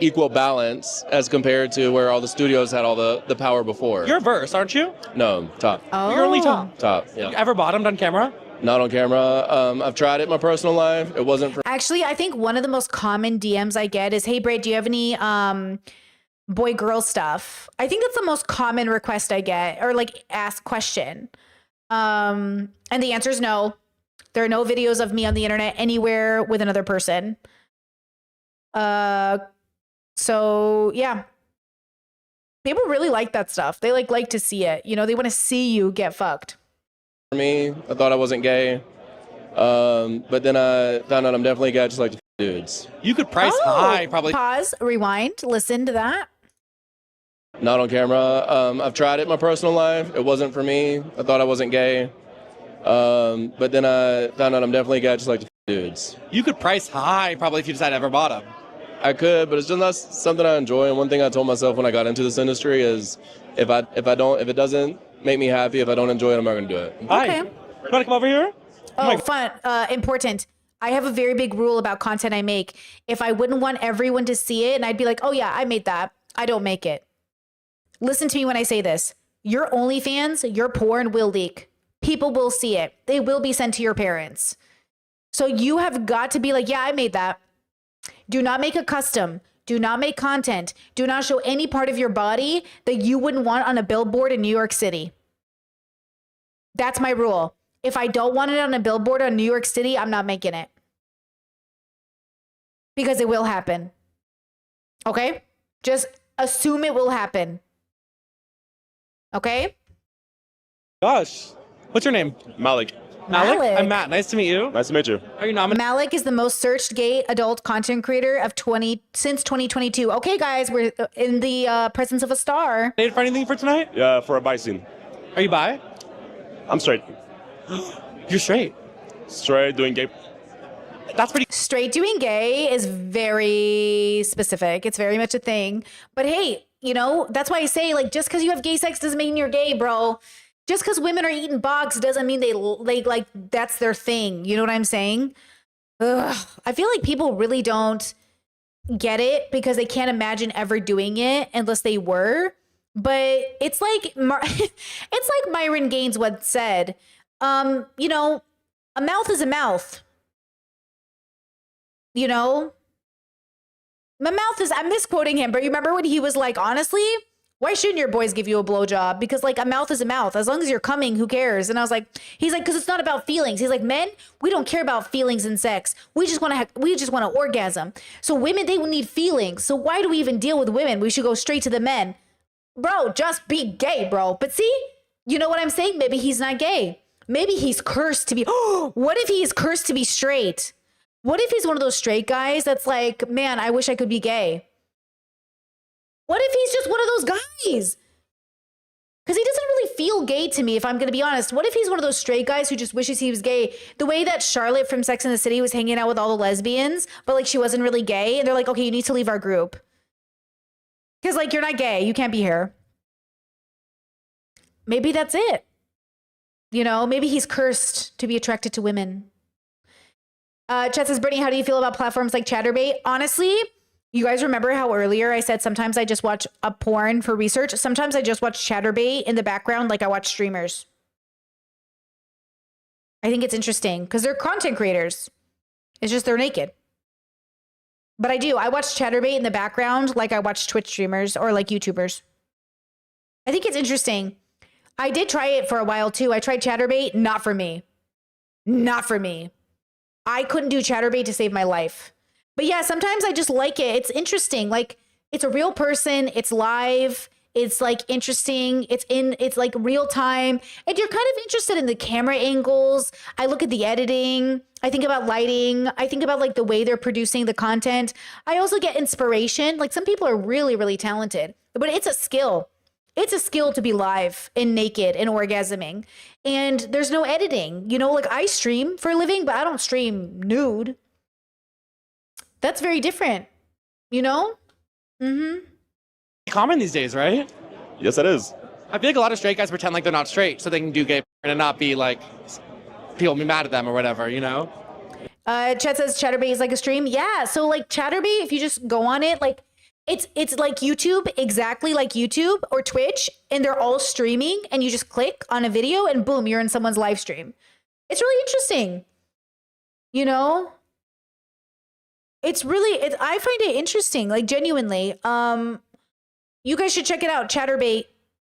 Equal balance as compared to where all the studios had all the power before. You're verse, aren't you? No, top. Oh. You're only top. Top, yeah. You ever bottomed on camera? Not on camera. I've tried it in my personal life. It wasn't for... Actually, I think one of the most common DMs I get is, hey, Braid, do you have any boy-girl stuff? I think that's the most common request I get or like ask question. And the answer is no. There are no videos of me on the internet anywhere with another person. So yeah. People really like that stuff. They like to see it. You know, they want to see you get fucked. For me, I thought I wasn't gay. But then I found out I'm definitely gay, just like the dudes. You could price high, probably. Pause, rewind, listen to that. Not on camera. I've tried it in my personal life. It wasn't for me. I thought I wasn't gay. But then I found out I'm definitely gay, just like the dudes. You could price high, probably, if you decided to ever bought them. I could, but it's just not something I enjoy. And one thing I told myself when I got into this industry is if it doesn't make me happy, if I don't enjoy it, I'm not going to do it. Okay. You want to come over here? Oh, fun. Important. I have a very big rule about content I make. If I wouldn't want everyone to see it and I'd be like, oh yeah, I made that, I don't make it. Listen to me when I say this. Your OnlyFans, your porn will leak. People will see it. They will be sent to your parents. So you have got to be like, yeah, I made that. Do not make a custom. Do not make content. Do not show any part of your body that you wouldn't want on a billboard in New York City. That's my rule. If I don't want it on a billboard in New York City, I'm not making it. Because it will happen. Okay? Just assume it will happen. Okay? Gosh. What's your name? Malik. Malik. I'm Matt. Nice to meet you. Nice to meet you. Are you nominated? Malik is the most searched gay adult content creator of since 2022. Okay, guys, we're in the presence of a star. For anything for tonight? Yeah, for a bi scene. Are you bi? I'm straight. You're straight. Straight, doing gay. That's pretty. Straight doing gay is very specific. It's very much a thing. But hey, you know, that's why I say, like, just because you have gay sex doesn't mean you're gay, bro. Just because women are eating box doesn't mean they like that's their thing. You know what I'm saying? Ugh. I feel like people really don't get it because they can't imagine ever doing it unless they were. But it's like it's like Myron Gaines once said, you know, a mouth is a mouth. You know? My mouth is, I'm misquoting him, but you remember when he was like, honestly, why shouldn't your boys give you a blowjob? Because like a mouth is a mouth. As long as you're coming, who cares? And I was like, he's like, because it's not about feelings. He's like, men, we don't care about feelings in sex. We just want to orgasm. So women, they need feelings. So why do we even deal with women? We should go straight to the men. Bro, just be gay, bro. But see, you know what I'm saying? Maybe he's not gay. Maybe he's cursed to be, what if he is cursed to be straight? What if he's one of those straight guys that's like, man, I wish I could be gay? What if he's just one of those guys? Because he doesn't really feel gay to me, if I'm going to be honest. What if he's one of those straight guys who just wishes he was gay? The way that Charlotte from Sex and the City was hanging out with all the lesbians, but like she wasn't really gay. And they're like, okay, you need to leave our group. Because like, you're not gay. You can't be here. Maybe that's it. You know, maybe he's cursed to be attracted to women. Chet says, Brittany, how do you feel about platforms like Chatterbait? Honestly, you guys remember how earlier I said sometimes I just watch a porn for research? Sometimes I just watch Chatterbait in the background like I watch streamers. I think it's interesting because they're content creators. It's just they're naked. But I watch Chatterbait in the background like I watch Twitch streamers or like YouTubers. I think it's interesting. I did try it for a while too. I tried Chatterbait, not for me. Not for me. I couldn't do Chatterbait to save my life. But yeah, sometimes I just like it. It's interesting. Like, it's a real person. It's live. It's like interesting. It's like real time. And you're kind of interested in the camera angles. I look at the editing. I think about lighting. I think about like the way they're producing the content. I also get inspiration. Like some people are really, really talented, but it's a skill. It's a skill to be live and naked and orgasming. And there's no editing. You know, like I stream for a living, but I don't stream nude. That's very different, you know? Mm-hmm. Common these days, right? Yes, it is. I feel like a lot of straight guys pretend like they're not straight so they can do gay porn and not be like, people be mad at them or whatever, you know? Chet says Chatterbait is like a stream. Yeah, so like Chatterbait, if you just go on it, like it's like YouTube, exactly like YouTube or Twitch, and they're all streaming and you just click on a video and boom, you're in someone's live stream. It's really interesting, you know? I find it interesting, like genuinely. You guys should check it out, Chatterbait.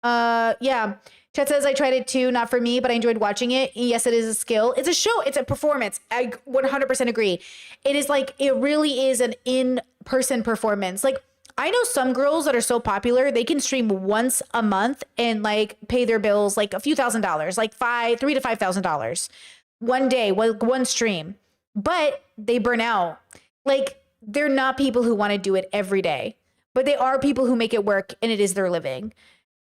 Yeah. Chet says, I tried it too, not for me, but I enjoyed watching it. Yes, it is a skill. It's a show. It's a performance. I 100% agree. It is like, it really is an in-person performance. Like, I know some girls that are so popular, they can stream once a month and like pay their bills like a few $1,000s, like $3,000 to $5,000 one day, one stream, but they burn out. Like, they're not people who want to do it every day, but they are people who make it work and it is their living.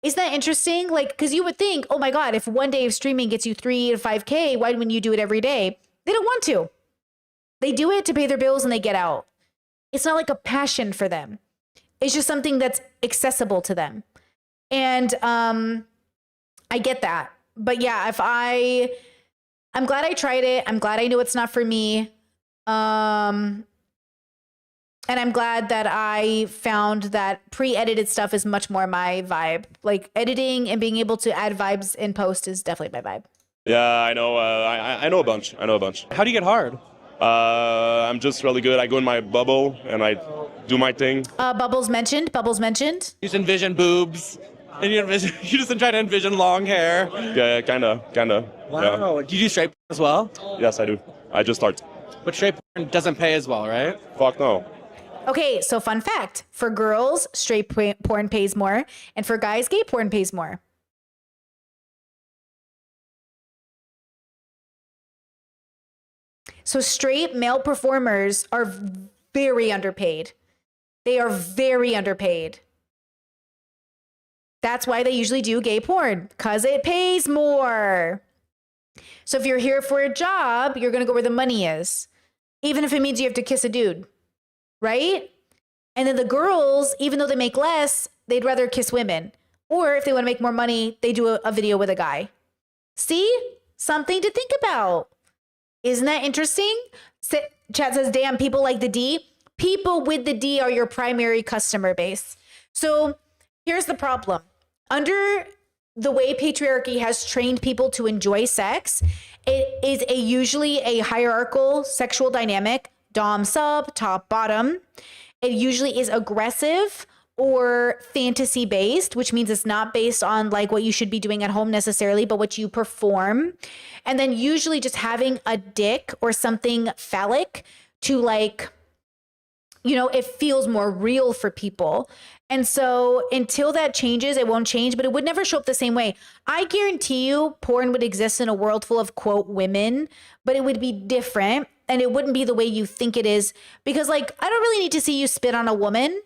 Isn't that interesting? Like, because you would think, oh my God, if one day of streaming gets you 3 to 5K, why wouldn't you do it every day? They don't want to. They do it to pay their bills and they get out. It's not like a passion for them. It's just something that's accessible to them. And I get that. But yeah, I'm glad I tried it. I'm glad I knew it's not for me. And I'm glad that I found that pre-edited stuff is much more my vibe. Like, editing and being able to add vibes in post is definitely my vibe. Yeah, I know. I know a bunch. How do you get hard? I'm just really good. I go in my bubble and I do my thing. Bubbles mentioned. You just envision boobs. And you just try to envision long hair. Yeah, kinda. Wow. Yeah. Do you do straight porn as well? Yes, I do. I just start. But straight porn doesn't pay as well, right? Fuck no. Okay, so fun fact. For girls, straight porn pays more. And for guys, gay porn pays more. So straight male performers are very underpaid. They are very underpaid. That's why they usually do gay porn, because it pays more. So if you're here for a job, you're going to go where the money is, even if it means you have to kiss a dude, right? And then the girls, even though they make less, they'd rather kiss women. Or if they want to make more money, they do a video with a guy. See? Something to think about. Isn't that interesting? Chat says, damn, people like the D. People with the D are your primary customer base. So here's the problem. Under the way patriarchy has trained people to enjoy sex, it is usually a hierarchical sexual dynamic, dom sub, top bottom. It usually is aggressive or fantasy based, which means it's not based on like what you should be doing at home necessarily, but what you perform. And then usually just having a dick or something phallic to like, you know, it feels more real for people. And so until that changes, it won't change, but it would never show up the same way. I guarantee you porn would exist in a world full of, quote, women, but it would be different and it wouldn't be the way you think it is. Because like, I don't really need to see you spit on a woman.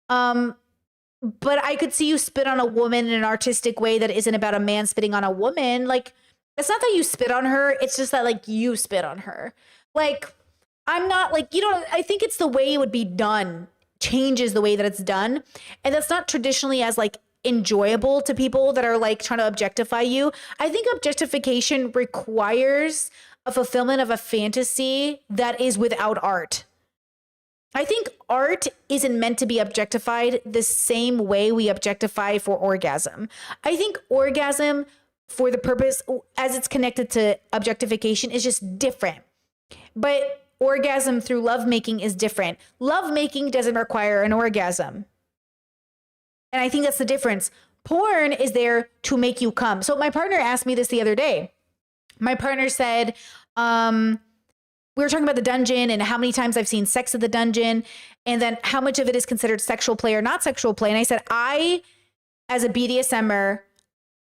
But I could see you spit on a woman in an artistic way that isn't about a man spitting on a woman. Like, it's not that you spit on her. It's just that like you spit on her. Like, I'm not like, you know, I think it's the way it would be done changes the way that it's done. And that's not traditionally as like enjoyable to people that are like trying to objectify you. I think objectification requires a fulfillment of a fantasy that is without art. I think art isn't meant to be objectified the same way we objectify for orgasm. I think orgasm for the purpose as it's connected to objectification is just different. But orgasm through lovemaking is different. Lovemaking doesn't require an orgasm. And I think that's the difference. Porn is there to make you come. So my partner asked me this the other day. My partner said, we were talking about the dungeon and how many times I've seen sex at the dungeon and then how much of it is considered sexual play or not sexual play. And I said, I, as a BDSMer,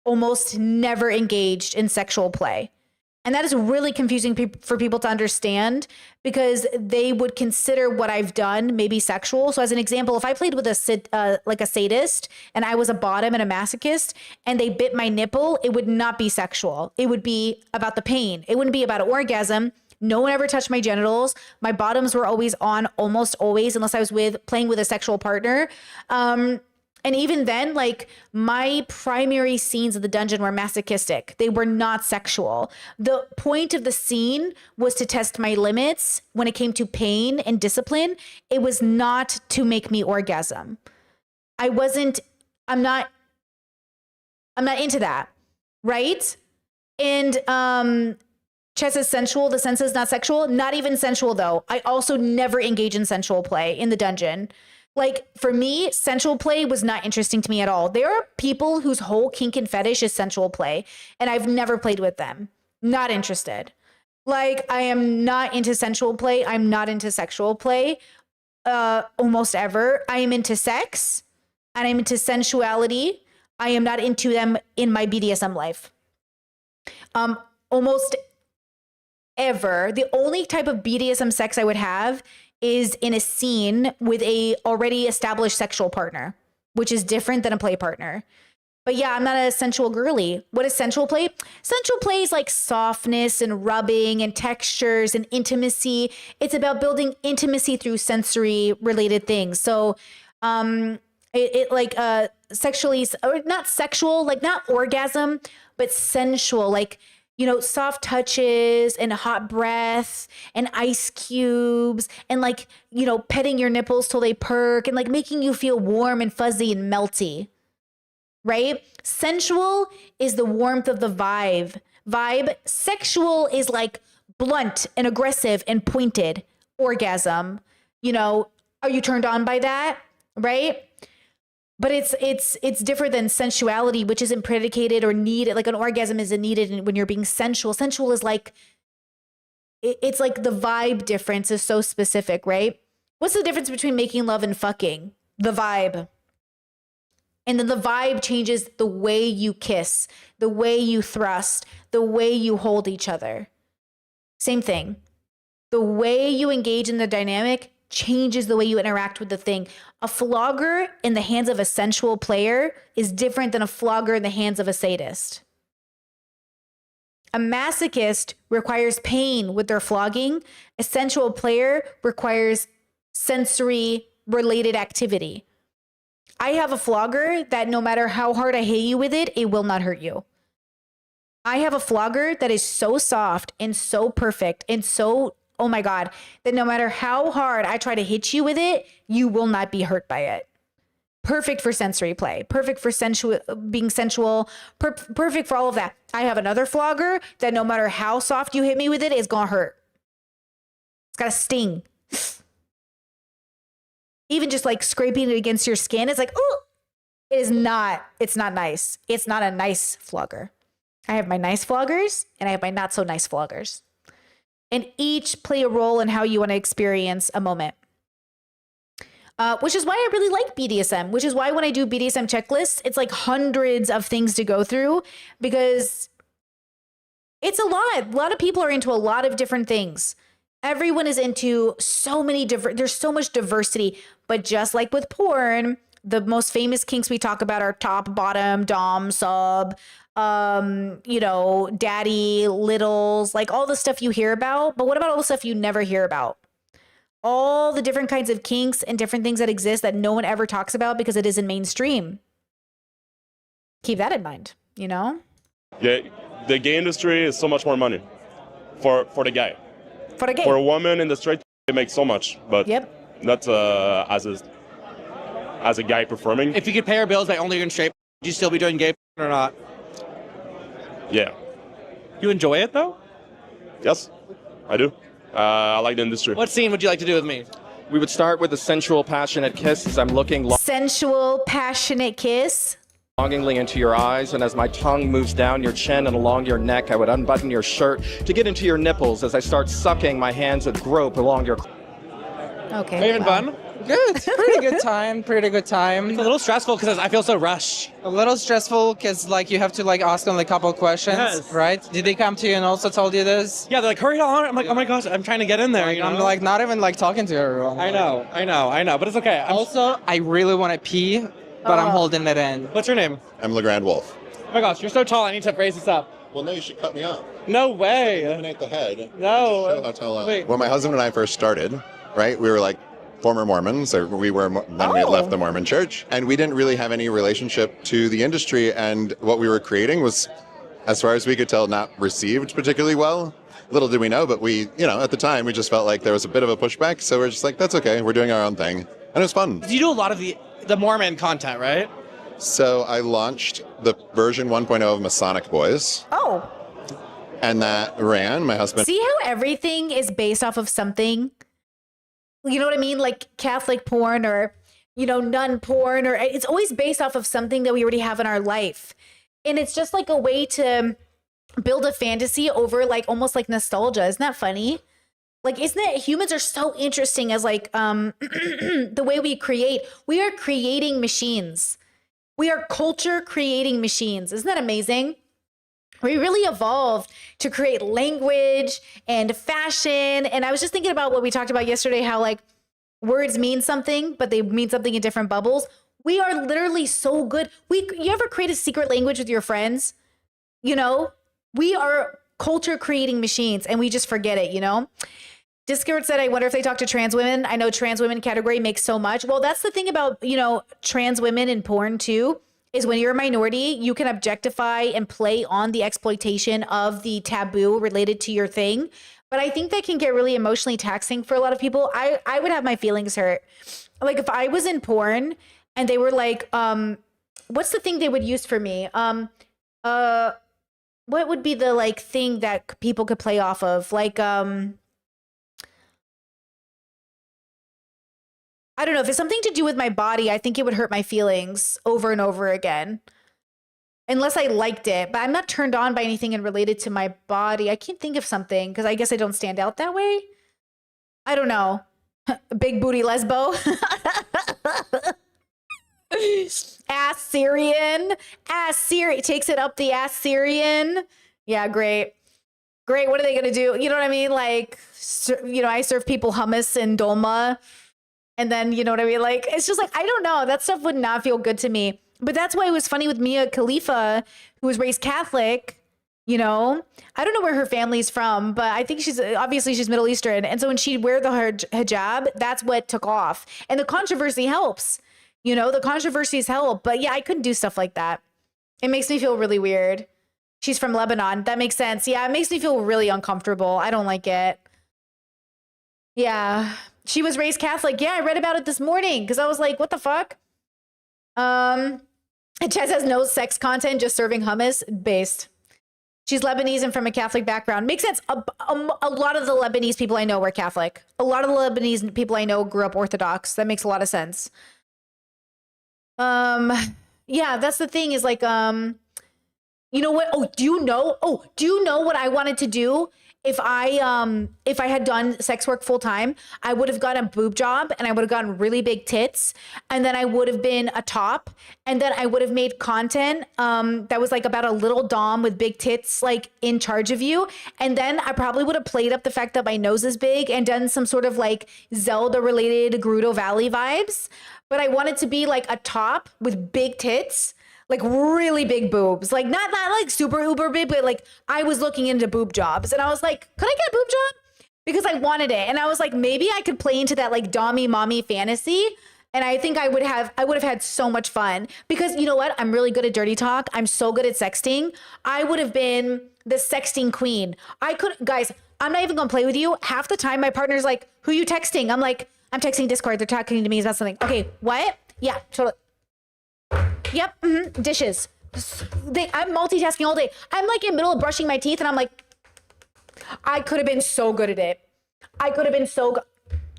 almost never engaged in sexual play. And that is really confusing for people to understand because they would consider what I've done maybe sexual. So as an example, if I played with like a sadist and I was a bottom and a masochist and they bit my nipple, it would not be sexual. It would be about the pain. It wouldn't be about orgasm. No one ever touched my genitals. My bottoms were always on, almost always, unless I was playing with a sexual partner. And even then, like my primary scenes of the dungeon were masochistic. They were not sexual. The point of the scene was to test my limits when it came to pain and discipline. It was not to make me orgasm. I'm not into that. Right? And, Chess is sensual. The sense is not sexual. Not even sensual though. I also never engage in sensual play in the dungeon. Like for me, sensual play was not interesting to me at all. There are people whose whole kink and fetish is sensual play, and I've never played with them. Not interested. Like I am not into sensual play. I'm not into sexual play. Almost ever. I am into sex and I'm into sensuality. I am not into them in my BDSM life. Almost ever. The only type of BDSM sex I would have is in a scene with a already established sexual partner, which is different than a play partner. But yeah, I'm not a sensual girly. What is sensual play? Sensual play is like softness and rubbing and textures and intimacy. It's about building intimacy through sensory related things. So sexually, or not sexual, like not orgasm, but sensual, like, you know, soft touches and hot breath and ice cubes and like, you know, petting your nipples till they perk and like making you feel warm and fuzzy and melty. Right? Sensual is the warmth of the vibe. Sexual is like blunt and aggressive and pointed. Orgasm. You know, are you turned on by that? Right? But it's different than sensuality, which isn't predicated or needed. Like an orgasm isn't needed when you're being sensual. Sensual is like, it's like the vibe difference is so specific, right? What's the difference between making love and fucking? The vibe. And then the vibe changes the way you kiss, the way you thrust, the way you hold each other. Same thing. The way you engage in the dynamic changes the way you interact with the thing. A flogger in the hands of a sensual player is different than a flogger in the hands of a sadist. A masochist requires pain with their flogging. A sensual player requires sensory related activity. I have a flogger that no matter how hard I hit you with it, it will not hurt you. I have a flogger that is so soft and so perfect and so, oh my God, that no matter how hard I try to hit you with it, you will not be hurt by it. Perfect for sensory play, perfect for being sensual, perfect for all of that. I have another flogger that no matter how soft you hit me with it, it's gonna hurt. It's got a sting. Even just like scraping it against your skin, it's like, oh, it's not nice. It's not a nice flogger. I have my nice floggers and I have my not so nice floggers. And each play a role in how you want to experience a moment. Which is why I really like BDSM, which is why when I do BDSM checklists, it's like hundreds of things to go through because it's a lot. A lot of people are into a lot of different things. Everyone is into so many different, there's so much diversity, but just like with porn, the most famous kinks we talk about are top, bottom, dom, sub, you know, daddy, littles, like all the stuff you hear about. But what about all the stuff you never hear about? All the different kinds of kinks and different things that exist that no one ever talks about because it isn't mainstream. Keep that in mind, you know? Yeah, the gay industry is so much more money for the guy. For the gay. For a woman in the straight, they make so much, but that's as a guy performing. If you could pay our bills by only doing straight, would you still be doing gay or not? Yeah. You enjoy it though? Yes, I do. I like the industry. What scene would you like to do with me? We would start with a sensual, passionate kiss as I'm looking sensual, passionate kiss. Longingly into your eyes, and as my tongue moves down your chin and along your neck, I would unbutton your shirt to get into your nipples as I start sucking. My hands would grope along your... Okay. Are you having fun? Good. Pretty good time. It's a little stressful because I feel so rushed. A little stressful because like you have to like ask them a couple questions, right? Did they come to you and also told you this? Yeah, they're like, hurry on. I'm like, oh my gosh, I'm trying to get in there. Like, you know? I'm like not even like talking to everyone. I know, but it's okay. Also, I really want to pee, but I'm holding it in. What's your name? I'm LeGrand Wolf. Oh my gosh, you're so tall. I need to raise this up. Well, no, you should cut me off. No way. Eliminate the head. No. Show how tall. Wait. When my husband and I first started, right, we were like former Mormons, or we were when we had left the Mormon church, and we didn't really have any relationship to the industry, and what we were creating was, as far as we could tell, not received particularly well. Little did we know, but we, you know, at the time, we just felt like there was a bit of a pushback, so we're just like, that's okay, we're doing our own thing, and it was fun. You do a lot of the Mormon content, right? So I launched the version 1.0 of Masonic Boys. Oh. And that ran, my husband... See how everything is based off of something? You know what I mean? Like Catholic porn or nun porn, or it's always based off of something that we already have in our life. And it's just like a way to build a fantasy over like almost like nostalgia. Isn't that funny? Like, isn't it, humans are so interesting as like the way we are creating machines. We are culture creating machines. Isn't that amazing? We really evolved to create language and fashion. And I was just thinking about what we talked about yesterday, how like words mean something, but they mean something in different bubbles. We are literally so good. You ever create a secret language with your friends? We are culture creating machines and we just forget it, Discord said, I wonder if they talk to trans women. I know trans women category makes so much. Well, that's the thing about, trans women in porn too, is when you're a minority, you can objectify and play on the exploitation of the taboo related to your thing. But I think that can get really emotionally taxing for a lot of people. I would have my feelings hurt. Like if I was in porn and they were like, what's the thing they would use for me? What would be the like thing that people could play off of? Like, I don't know. If it's something to do with my body, I think it would hurt my feelings over and over again. Unless I liked it. But I'm not turned on by anything and related to my body. I can't think of something because I guess I don't stand out that way. I don't know. Big booty lesbo. Ass Syrian. Takes it up the ass Syrian. Yeah, great. Great. What are they going to do? You know what I mean? Like, I serve people hummus and dolma. And then, you know what I mean? Like, it's just like, I don't know. That stuff would not feel good to me. But that's why it was funny with Mia Khalifa, who was raised Catholic. I don't know where her family's from, but I think she's Middle Eastern. And so when she'd wear the hijab, that's what took off. And the controversy helps. The controversies help. But yeah, I couldn't do stuff like that. It makes me feel really weird. She's from Lebanon. That makes sense. Yeah, it makes me feel really uncomfortable. I don't like it. Yeah. She was raised Catholic. Yeah, I read about it this morning because I was like, what the fuck? And Chaz has no sex content, just serving hummus based. She's Lebanese and from a Catholic background. Makes sense. A lot of the Lebanese people I know were Catholic. A lot of the Lebanese people I know grew up Orthodox. That makes a lot of sense. Yeah, that's the thing is like, you know what? Do you know what I wanted to do? If I had done sex work full time, I would have gotten a boob job and I would have gotten really big tits. And then I would have been a top. And then I would have made content that was like about a little dom with big tits, like in charge of you. And then I probably would have played up the fact that my nose is big and done some sort of like Zelda related Gerudo Valley vibes. But I wanted to be like a top with big tits. Like really big boobs, like not like super uber big, but like I was looking into boob jobs and I was like, could I get a boob job? Because I wanted it. And I was like, maybe I could play into that like dommy mommy fantasy. And I think I would have had so much fun because you know what? I'm really good at dirty talk. I'm so good at sexting. I would have been the sexting queen. Guys, I'm not even gonna play with you. Half the time my partner's like, who you texting? I'm like, I'm texting Discord. They're talking to me about something. Okay, what? Yeah, totally. Yep, dishes. I'm multitasking all day. I'm like in the middle of brushing my teeth and I'm like, I could have been so good at it. I could have been so good.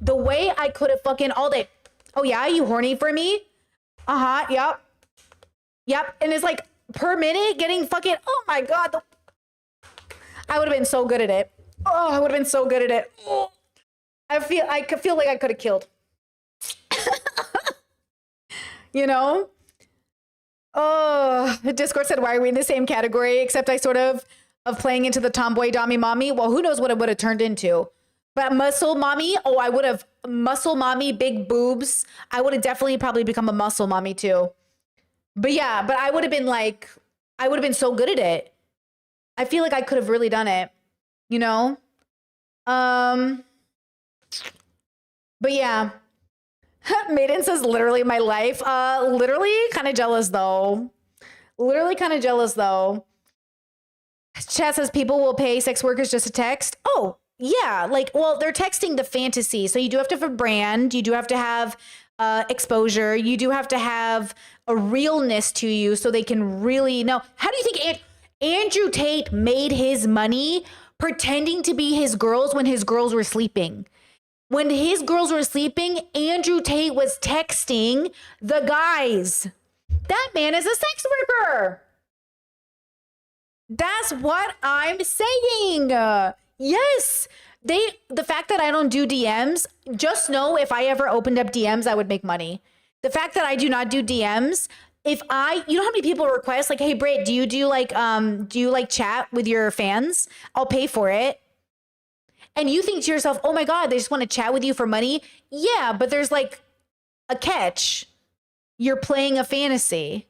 The way I could have fucking all day. Oh yeah, you horny for me? Yep. Yep, and it's like per minute getting fucking, oh my God. I would have been so good at it. Oh, I would have been so good at it. Oh. I feel like I could have killed. Oh, the Discord said, why are we in the same category? Except I sort of playing into the tomboy dommy mommy. Well, who knows what it would have turned into. But muscle mommy, I would have muscle mommy, big boobs. I would have definitely probably become a muscle mommy too. But yeah, but I would have been so good at it. I feel like I could have really done it, But yeah. Maiden says literally my life. Literally kind of jealous though. Chat says people will pay sex workers just to text. Oh, yeah. They're texting the fantasy. So you do have to have a brand. You do have to have exposure. You do have to have a realness to you so they can really know. How do you think Andrew Tate made his money pretending to be his girls when his girls were sleeping? When his girls were sleeping, Andrew Tate was texting the guys. That man is a sex worker. That's what I'm saying. Yes. The fact that I don't do DMs, just know if I ever opened up DMs, I would make money. The fact that I do not do DMs, you know how many people request like, hey, Britt, do you like chat with your fans? I'll pay for it. And you think to yourself, oh my God, they just want to chat with you for money. Yeah, but there's like a catch. You're playing a fantasy.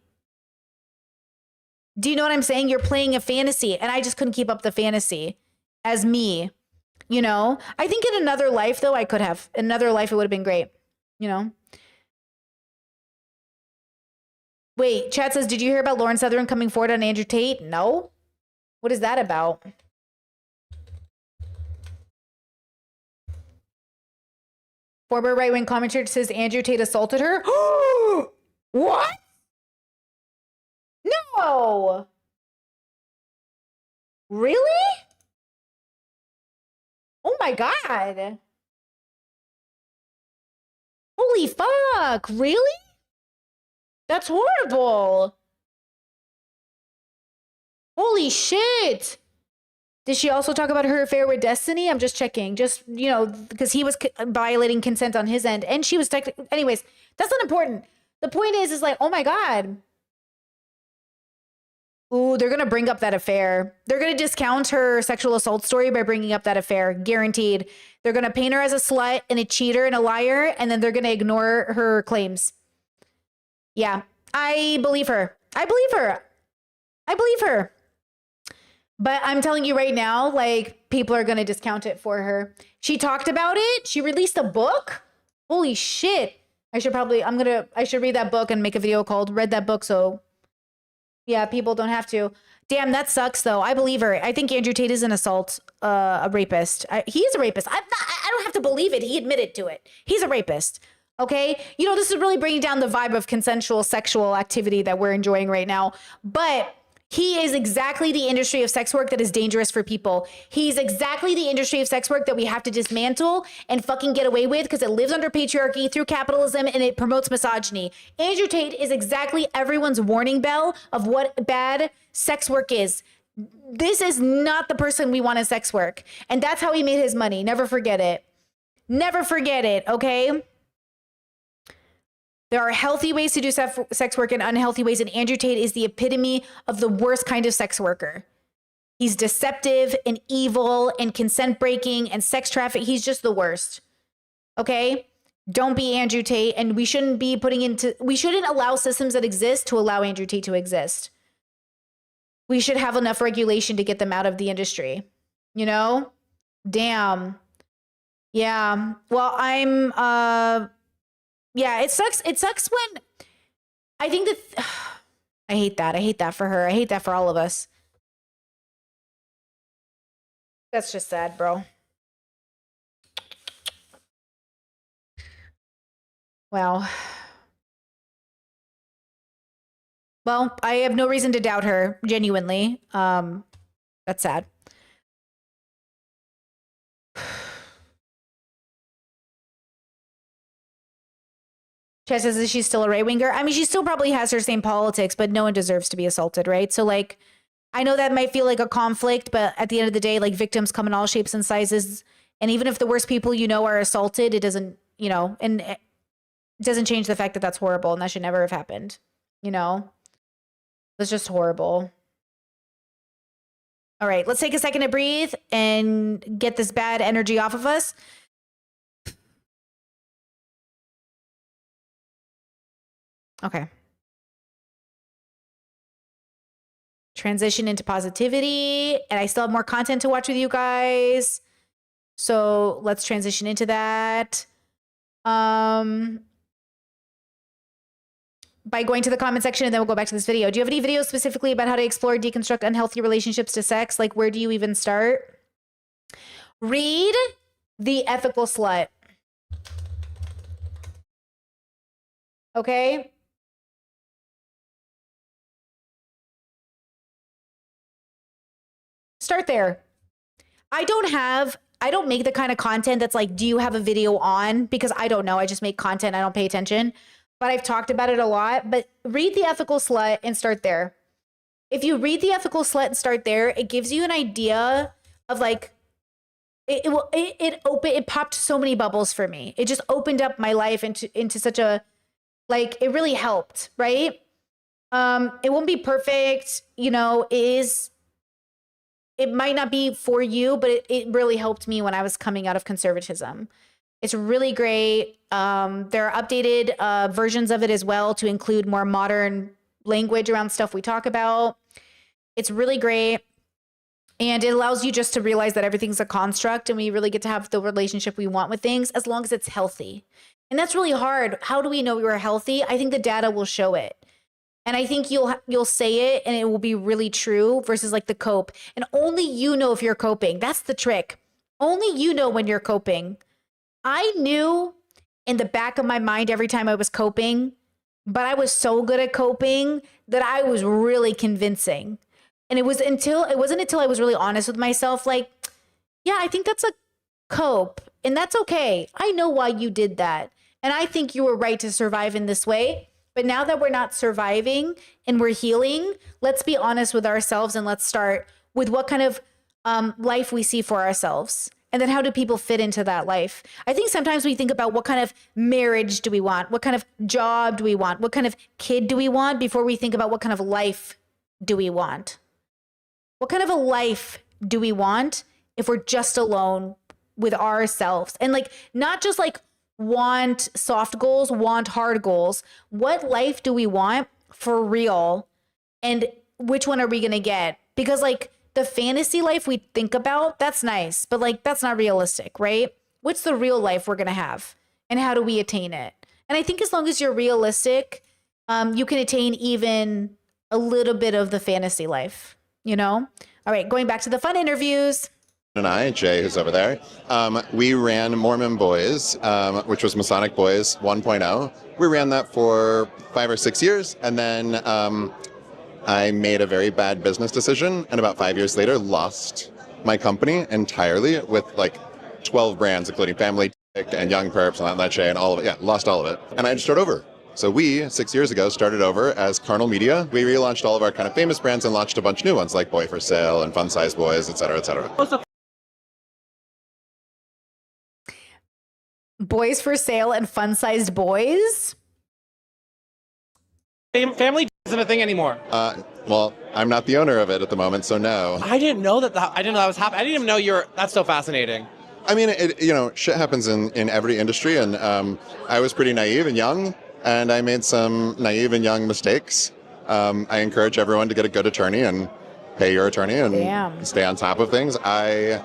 Do you know what I'm saying? You're playing a fantasy, and I just couldn't keep up the fantasy as me. You know, I think in another life, though, I could have. In another life, it would have been great. You know? Wait, chat says, did you hear about Lauren Southern coming forward on Andrew Tate? No. What is that about? Former right-wing commentator says Andrew Tate assaulted her. What? No. Really? Oh my God. Holy fuck. Really? That's horrible. Holy shit. Did she also talk about her affair with Destiny? I'm just checking. Just, you know, because he was violating consent on his end. And she was anyways, that's not important. The point is like, oh my God. Ooh, they're going to bring up that affair. They're going to discount her sexual assault story by bringing up that affair. Guaranteed. They're going to paint her as a slut and a cheater and a liar, and then they're going to ignore her claims. Yeah, I believe her. I believe her. I believe her. But I'm telling you right now, like, people are going to discount it for her. She talked about it. She released a book. Holy shit. I should read that book and make a video called Read That Book. So yeah, people don't have to. Damn, that sucks though. I believe her. I think Andrew Tate is an assault, a rapist. He is a rapist. I don't have to believe it. He admitted to it. He's a rapist. Okay. You know, this is really bringing down the vibe of consensual sexual activity that we're enjoying right now. But he is exactly the industry of sex work that is dangerous for people. He's exactly the industry of sex work that we have to dismantle and fucking get away with because it lives under patriarchy through capitalism and it promotes misogyny. Andrew Tate is exactly everyone's warning bell of what bad sex work is. This is not the person we want in sex work. And that's how he made his money. Never forget it. Never forget it, okay? There are healthy ways to do sex work and unhealthy ways, and Andrew Tate is the epitome of the worst kind of sex worker. He's deceptive and evil and consent breaking and sex traffic. He's just the worst. Okay? Don't be Andrew Tate, and we shouldn't allow systems that exist to allow Andrew Tate to exist. We should have enough regulation to get them out of the industry. You know? Damn. Yeah. Well, yeah, it sucks. It sucks when I think that I hate that. I hate that for her. I hate that for all of us. That's just sad, bro. Wow. Well, I have no reason to doubt her, genuinely. That's sad. Chess says that she's still a right-winger. I mean, she still probably has her same politics, but no one deserves to be assaulted, right? So, like, I know that might feel like a conflict, but at the end of the day, like, victims come in all shapes and sizes. And even if the worst people you know are assaulted, it doesn't, you know, and it doesn't change the fact that that's horrible and that should never have happened, you know? That's just horrible. All right, let's take a second to breathe and get this bad energy off of us. Okay. Transition into positivity. And I still have more content to watch with you guys. So let's transition into that. By going to the comment section and then we'll go back to this video. Do you have any videos specifically about how to explore, deconstruct unhealthy relationships to sex? Like, where do you even start? Read The Ethical Slut. Okay? Start there. I I don't make the kind of content that's like, do you have a video on? Because I don't know. I just make content. I don't pay attention. But I've talked about it a lot. But read The Ethical Slut and start there. If you read The Ethical Slut and start there, it gives you an idea of like, it popped so many bubbles for me. It just opened up my life into such a, like, it really helped, right? It won't be perfect, you know, it might not be for you, but it really helped me when I was coming out of conservatism. It's really great. There are updated versions of it as well to include more modern language around stuff we talk about. It's really great. And it allows you just to realize that everything's a construct and we really get to have the relationship we want with things as long as it's healthy. And that's really hard. How do we know we were healthy? I think the data will show it. And I think you'll say it and it will be really true versus like the cope. And only you know if you're coping. That's the trick. Only you know when you're coping. I knew in the back of my mind every time I was coping, but I was so good at coping that I was really convincing. And it wasn't until I was really honest with myself, like, yeah, I think that's a cope and that's okay. I know why you did that. And I think you were right to survive in this way. But now that we're not surviving and we're healing, let's be honest with ourselves and let's start with what kind of life we see for ourselves. And then how do people fit into that life? I think sometimes we think about what kind of marriage do we want? What kind of job do we want? What kind of kid do we want before we think about what kind of life do we want? What kind of a life do we want if we're just alone with ourselves? And like, not just like, want soft goals, want hard goals. What life do we want for real? And which one are we going to get? Because like the fantasy life we think about, that's nice, but like that's not realistic, right? What's the real life we're going to have? And how do we attain it? And I think as long as you're realistic, you can attain even a little bit of the fantasy life, you know? All right, going back to the fun interviews. And I, Jay, who's over there, we ran Mormon Boys, which was Masonic Boys 1.0. We ran that for 5 or 6 years, and then I made a very bad business decision, and about 5 years later, lost my company entirely with like 12 brands, including Family Tick and Young Perps and that shit and all of it. Yeah, lost all of it. And I had to start over. So we, 6 years ago, started over as Carnal Media. We relaunched all of our kind of famous brands and launched a bunch of new ones like Boy for Sale and Fun Size Boys, et cetera, et cetera. Boys for Sale and Fun-Sized Boys? Family isn't a thing anymore. Well, I'm not the owner of it at the moment, so no. I didn't know that was happening. I didn't even know that's so fascinating. I mean, shit happens in every industry, and I was pretty naive and young, and I made some naive and young mistakes. I encourage everyone to get a good attorney and pay your attorney and stay on top of things. I,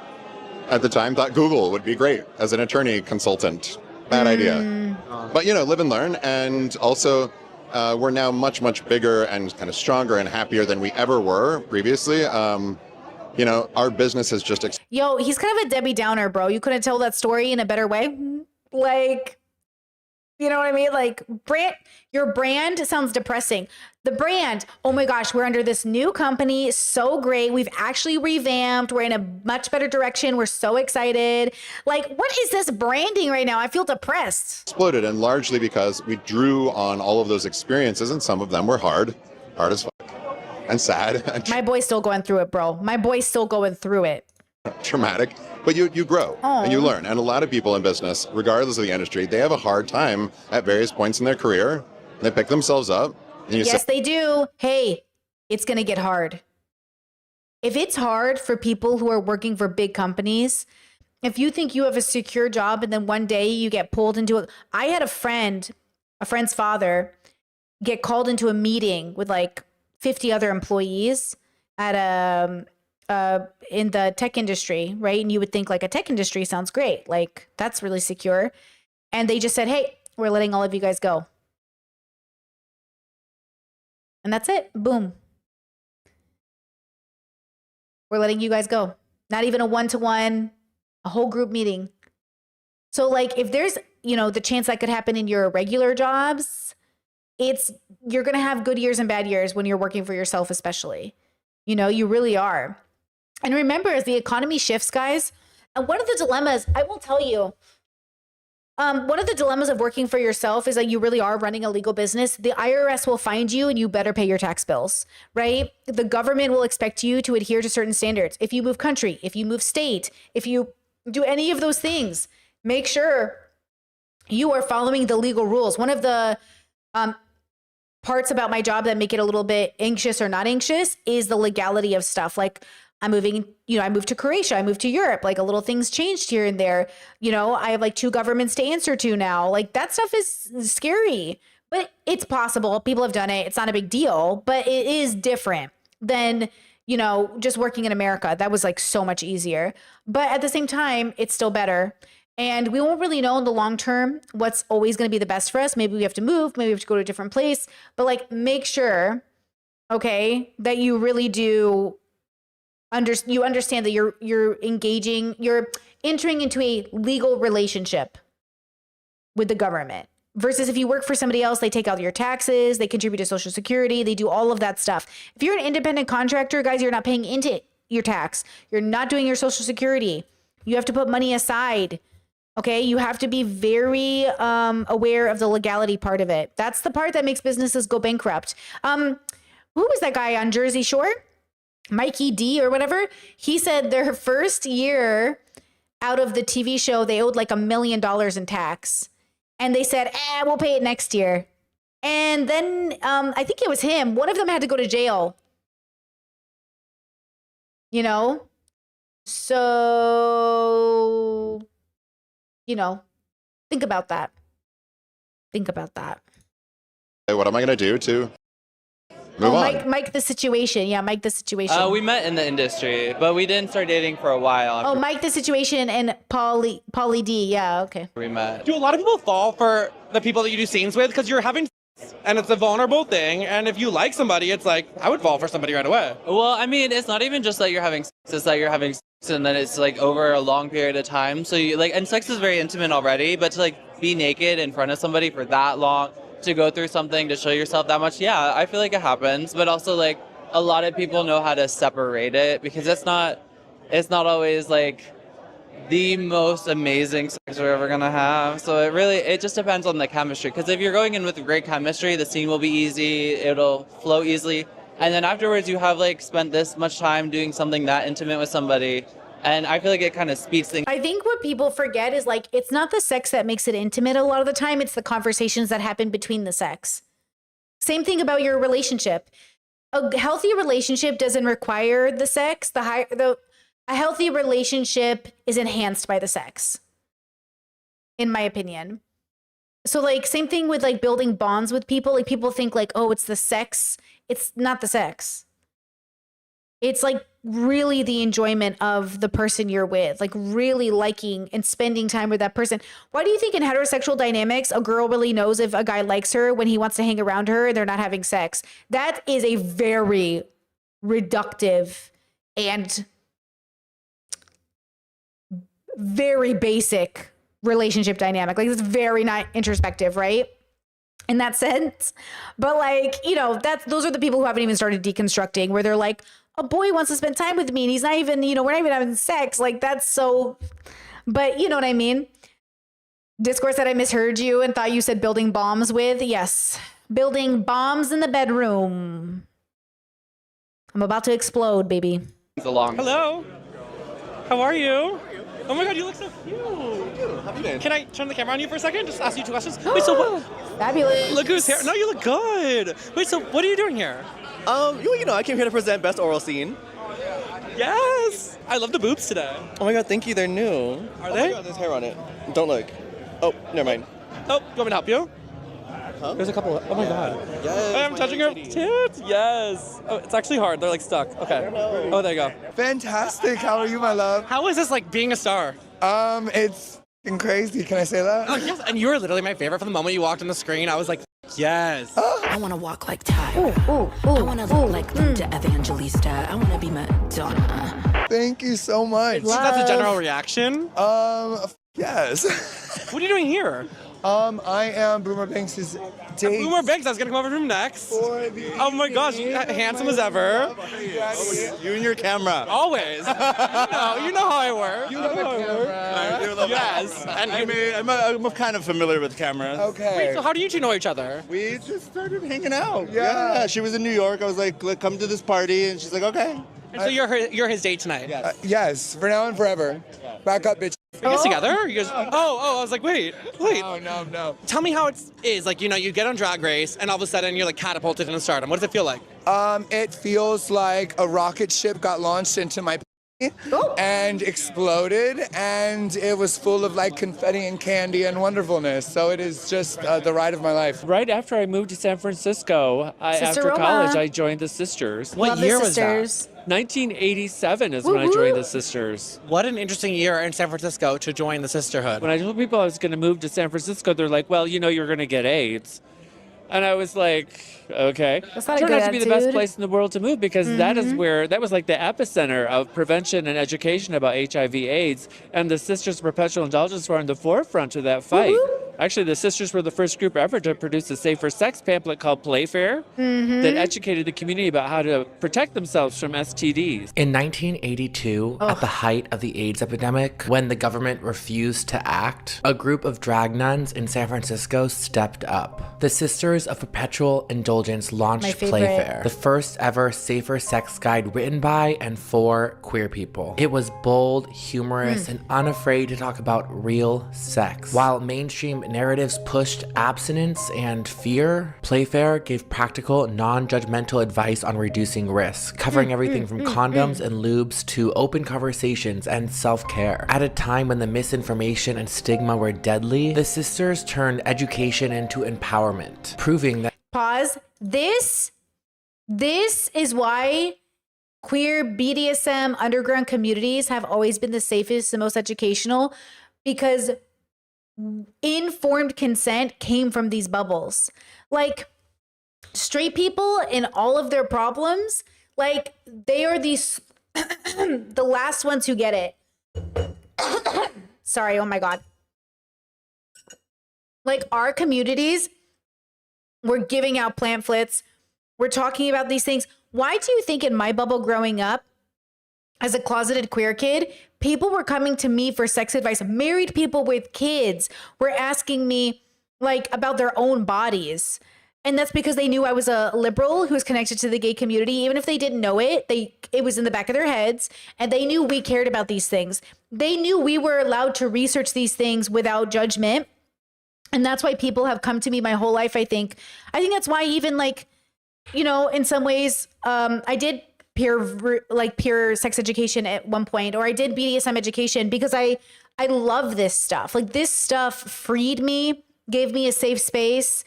at the time, thought Google would be great as an attorney consultant. Bad idea. But, live and learn. And also, we're now much, much bigger and kind of stronger and happier than we ever were previously. Our business has just... Yo, he's kind of a Debbie Downer, bro. You couldn't tell that story in a better way? Like... You know what I mean? Like, your brand sounds depressing. The brand, oh my gosh, we're under this new company. So great. We've actually revamped. We're in a much better direction. We're so excited. Like, what is this branding right now? I feel depressed. Exploded, and largely because we drew on all of those experiences, and some of them were hard as fuck, and sad. My boy's still going through it, bro. My boy's still going through it. Traumatic, but you grow and you learn. And a lot of people in business, regardless of the industry, they have a hard time at various points in their career. They pick themselves up. And yes, they do. Hey, it's going to get hard. If it's hard for people who are working for big companies, if you think you have a secure job and then one day you get pulled into it. I had a friend's father get called into a meeting with like 50 other employees at in the tech industry, right? And you would think like a tech industry sounds great. Like that's really secure. And they just said, hey, we're letting all of you guys go. And that's it. Boom. We're letting you guys go. Not even a one-to-one, a whole group meeting. So like if there's, the chance that could happen in your regular jobs, you're going to have good years and bad years when you're working for yourself, especially. You really are. And remember, as the economy shifts, guys, one of the dilemmas, I will tell you, one of the dilemmas of working for yourself is that you really are running a legal business. The IRS will find you and you better pay your tax bills, right? The government will expect you to adhere to certain standards. If you move country, if you move state, if you do any of those things, make sure you are following the legal rules. One of the parts about my job that make it a little bit anxious or not anxious is the legality of stuff. Like I moved to Croatia, I moved to Europe, like a little things changed here and there. I have like 2 governments to answer to now. Like that stuff is scary, but it's possible. People have done it. It's not a big deal, but it is different than, just working in America. That was like so much easier, but at the same time, it's still better. And we won't really know in the long term what's always going to be the best for us. Maybe we have to move, maybe we have to go to a different place, but like make sure, okay, that you really do you understand that you're entering into a legal relationship with the government versus if you work for somebody else, they take out your taxes, they contribute to Social Security, they do all of that stuff. If you're an independent contractor, guys, you're not paying into your tax. You're not doing your Social Security. You have to put money aside. Okay. You have to be very aware of the legality part of it. That's the part that makes businesses go bankrupt. Who was that guy on Jersey Shore? Mikey D or whatever, he said their first year out of the TV show, they owed like $1 million in tax. And they said, we'll pay it next year. And then I think it was him. One of them had to go to jail. So, think about that. Think about that. What am I going to do to move on? Mike the situation. Yeah, Mike the situation. We met in the industry, but we didn't start dating for a while. Mike the situation and Pauly D. Yeah, okay. We met. Do a lot of people fall for the people that you do scenes with because you're having sex and it's a vulnerable thing, and if you like somebody, it's like I would fall for somebody right away. Well, I mean, it's not even just that you're having sex, it's that you're having sex and then it's like over a long period of time. So you and sex is very intimate already, but to like be naked in front of somebody for that long, to go through something, to show yourself that much, yeah, I feel like it happens. But also like a lot of people know how to separate it because it's not always like the most amazing sex we're ever gonna have. So it just depends on the chemistry. Because if you're going in with great chemistry, the scene will be easy, it'll flow easily. And then afterwards you have like spent this much time doing something that intimate with somebody. And I feel like it kind of speeds things. I think what people forget is like, it's not the sex that makes it intimate a lot of the time. It's the conversations that happen between the sex. Same thing about your relationship. A healthy relationship doesn't require the sex. A healthy relationship is enhanced by the sex, in my opinion. So like same thing with like building bonds with people. Like people think like, oh, it's the sex. It's not the sex. It's like really the enjoyment of the person you're with, like really liking and spending time with that person. Why do you think in heterosexual dynamics, a girl really knows if a guy likes her when he wants to hang around her and they're not having sex? That is a very reductive and very basic relationship dynamic. Like it's very not introspective, right? In that sense. But like, those are the people who haven't even started deconstructing, where they're like, a boy wants to spend time with me and he's not even, we're not even having sex. Like that's so, but you know what I mean? Discourse that I misheard you and thought you said building bombs with. Yes. Building bombs in the bedroom. I'm about to explode, baby. Hello. How are you? Oh my God, you look so cute. How you doing? Can I turn the camera on you for a second? Just ask you 2 questions. Wait, so what? Fabulous. Look who's here. No, you look good. Wait, so what are you doing here? I came here to present Best Oral Scene. Yes. I love the boobs today. Oh my God, thank you. They're new. Are they? Oh my God, there's hair on it. Don't look. Oh, never mind. Oh, you want me to help you? Huh? There's a couple of, oh my God. Yes. I'm touching her tits. Yes. Oh, it's actually hard. They're like stuck. Okay. Oh, there you go. Fantastic. How are you, my love? How is this like being a star? It's crazy. Can I say that? Oh, yes. And you were literally my favorite from the moment you walked on the screen. I was like, yes. I want to walk like Tyra. I want to look like Linda Evangelista. I want to be Madonna. Thank you so much. So that's a general reaction? Yes. What are you doing here? I am Boomer Banks' date. Boomer Banks, I was gonna come over to him next. Oh my gosh, handsome as ever. You and your camera. Always. You know how I work. You love a camera. Yes. And I'm kind of familiar with cameras. Okay. Wait, so how do you two know each other? We just started hanging out. Yeah. She was in New York. I was like, come to this party, and she's like, okay. And so you're his date tonight? Yes. Yes, for now and forever. Back up, bitch. You guys together? You guys, I was like, wait. No. Tell me how it is. Like, you get on Drag Race, and all of a sudden you're like catapulted into stardom. What does it feel like? It feels like a rocket ship got launched into my and exploded, and it was full of like confetti and candy and wonderfulness. So it is just the ride of my life. Right after I moved to San Francisco, after Roma. college, I joined the Sisters. What Love year the was that? sisters. 1987 is when I joined the Sisters. What an interesting year in San Francisco to join the sisterhood. When I told people I was going to move to San Francisco, they're like, well, you're going to get AIDS. And I was like, okay. That's not a Turned good out to be the best attitude. place in the world to move because that was like the epicenter of prevention and education about HIV/AIDS. And the Sisters of Perpetual Indulgence were on the forefront of that fight. Actually, the Sisters were the first group ever to produce a safer sex pamphlet called Playfair that educated the community about how to protect themselves from STDs. In 1982, at the height of the AIDS epidemic, when the government refused to act, a group of drag nuns in San Francisco stepped up. The Sisters of Perpetual Indulgence My launched favorite. Playfair, the first ever safer sex guide written by and for queer people. It was bold, humorous, and unafraid to talk about real sex. While mainstream narratives pushed abstinence and fear, Playfair gave practical, non-judgmental advice on reducing risk, covering everything from condoms and lubes to open conversations and self-care. At a time when the misinformation and stigma were deadly, the sisters turned education into empowerment, proving that Pause. This is why queer BDSM underground communities have always been the safest, the most educational, because informed consent came from these bubbles. Like straight people in all of their problems, like they are these the last ones who get it. Sorry, oh my God. Like our communities, we're giving out pamphlets. We're talking about these things. Why do you think in my bubble growing up, as a closeted queer kid, people were coming to me for sex advice? Married people with kids were asking me like about their own bodies. And that's because they knew I was a liberal who was connected to the gay community. Even if they didn't know it, it was in the back of their heads, and they knew we cared about these things. They knew we were allowed to research these things without judgment. And that's why people have come to me my whole life, I think. I think that's why even like, in some ways, I did peer sex education at one point, or I did BDSM education because I love this stuff. Like this stuff freed me, gave me a safe space.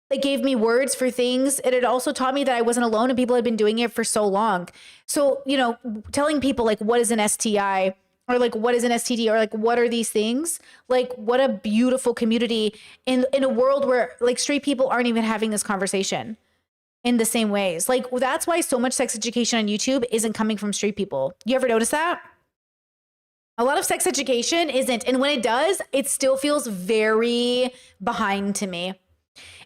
It gave me words for things. And it also taught me that I wasn't alone and people had been doing it for so long. So, telling people like, what is an STI? Or like, what is an STD? Or like, what are these things? Like, what a beautiful community in a world where like straight people aren't even having this conversation in the same ways. Like, that's why so much sex education on YouTube isn't coming from straight people. You ever notice that? A lot of sex education isn't. And when it does, it still feels very behind to me.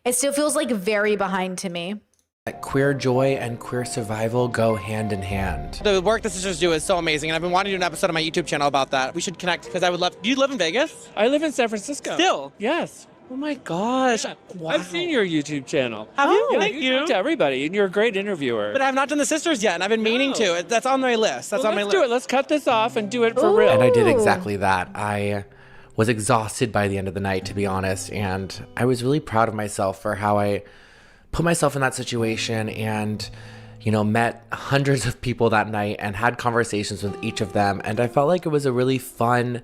It still feels like very behind to me. queer joy and queer survival go hand in hand. The work the sisters do is so amazing, and I've been wanting to do an episode on my YouTube channel about that. We should connect because I would love. Do you live in Vegas? I live in San Francisco. Still? Yes. Oh my gosh. Wow. I've seen your YouTube channel. Have you? Yeah, Thank you. talk to everybody, and you're a great interviewer. But I have not done the sisters yet, and I've been meaning to. That's on my list. That's on my let's list. do it. Let's cut this off and do it for real. And I did exactly that. I was exhausted by the end of the night, to be honest, and I was really proud of myself for how I put myself in that situation and, met hundreds of people that night and had conversations with each of them. And I felt like it was a really fun,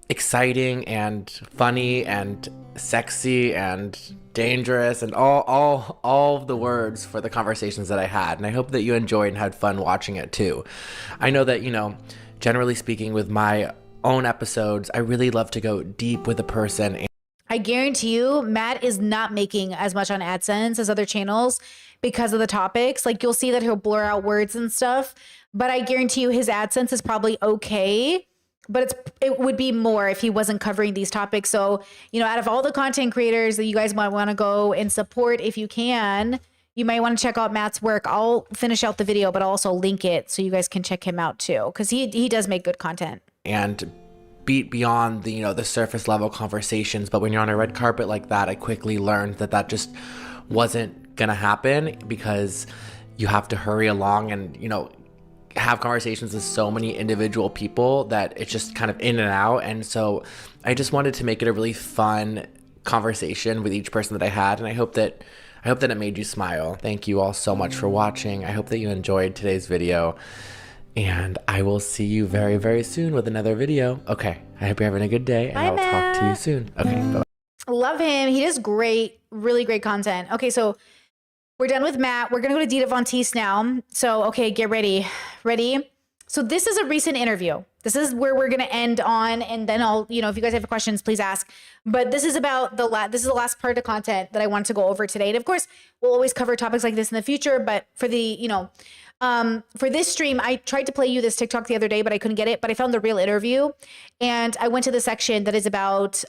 exciting and funny and sexy and dangerous and all of the words for the conversations that I had. And I hope that you enjoyed and had fun watching it too. I know that, generally speaking with my own episodes, I really love to go deep with a person. I guarantee you, Matt is not making as much on AdSense as other channels because of the topics. Like you'll see that he'll blur out words and stuff, but I guarantee you his AdSense is probably okay but it would be more if he wasn't covering these topics. So, you know, out of all the content creators that you guys might want to go and support, if you can, you might want to check out Matt's work. I'll finish out the video, but I'll also link it so you guys can check him out too, because he does make good content. And beat beyond the, you know, the surface level conversations. But when you're on a red carpet like that, I quickly learned that just wasn't gonna happen, because you have to hurry along and, you know, have conversations with so many individual people that it's just kind of in and out. And so I just wanted to make it a really fun conversation with each person that I had, and I hope that it made you smile. Thank you all so much for watching. I hope that you enjoyed today's video, and I will see you very, very soon with another video. Okay, I hope you're having a good day, and I'll talk to you soon. Okay, bye. Love him. He does great, really great content. Okay, so we're done with Matt. We're going to go to Dita Von Teese now. So, okay, get ready. Ready? So this is a recent interview. This is where we're going to end on, and then I'll, you know, if you guys have questions, please ask. But this is about this is the last part of content that I want to go over today. And of course, we'll always cover topics like this in the future, but for the, you know, for this stream, I tried to play you this TikTok the other day, but I couldn't get it. But I found the real interview, and I went to the section that is about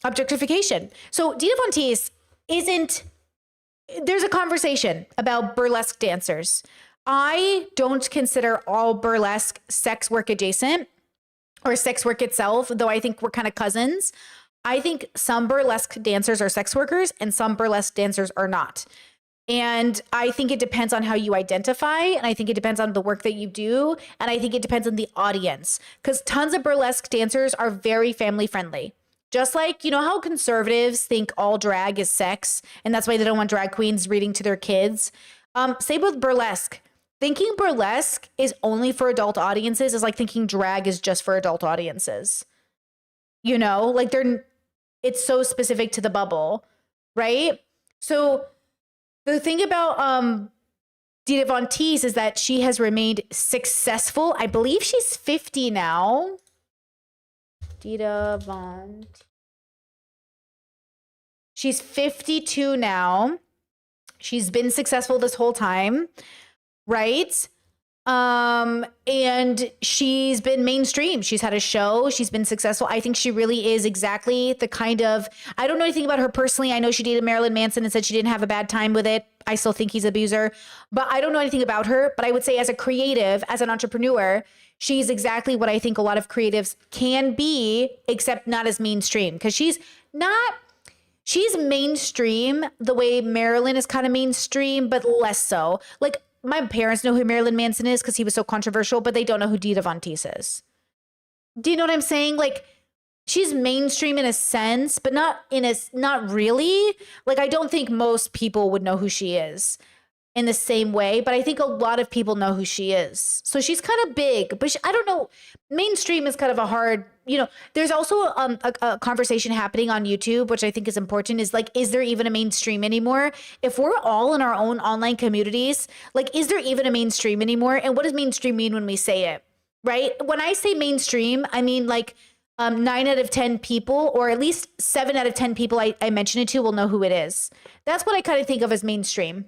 objectification. So Dita Von Teese there's a conversation about burlesque dancers. I don't consider all burlesque sex work adjacent or sex work itself, though I think we're kind of cousins. I think some burlesque dancers are sex workers and some burlesque dancers are not. And I think it depends on how you identify, and I think it depends on the work that you do, and I think it depends on the audience, because tons of burlesque dancers are very family friendly. Just like, you know, how conservatives think all drag is sex, and that's why they don't want drag queens reading to their kids. Same with burlesque. Thinking burlesque is only for adult audiences is like thinking drag is just for adult audiences. You know, like it's so specific to the bubble, right? So the thing about Dita Von Teese is that she has remained successful. I believe she's 50 now. Dita Von. She's 52 now. She's been successful this whole time, right? And she's been mainstream. She's had a show. She's been successful. I think she really is exactly the kind of, I don't know anything about her personally. I know she dated Marilyn Manson and said she didn't have a bad time with it. I still think he's an abuser, but I don't know anything about her. But I would say as a creative, as an entrepreneur, she's exactly what I think a lot of creatives can be, except not as mainstream. Because she's mainstream the way Marilyn is kind of mainstream, but less so. Like, my parents know who Marilyn Manson is because he was so controversial, but they don't know who Dita Von Teese is. Do you know what I'm saying? Like, she's mainstream in a sense, but not really. Like, I don't think most people would know who she is in the same way, but I think a lot of people know who she is. So she's kind of big, but I don't know. Mainstream is kind of a hard, you know, there's also a conversation happening on YouTube, which I think is important, is like, is there even a mainstream anymore? If we're all in our own online communities, like, is there even a mainstream anymore? And what does mainstream mean when we say it, right? When I say mainstream, I mean like 9 out of 10 people, or at least 7 out of 10 people I mention it to will know who it is. That's what I kind of think of as mainstream.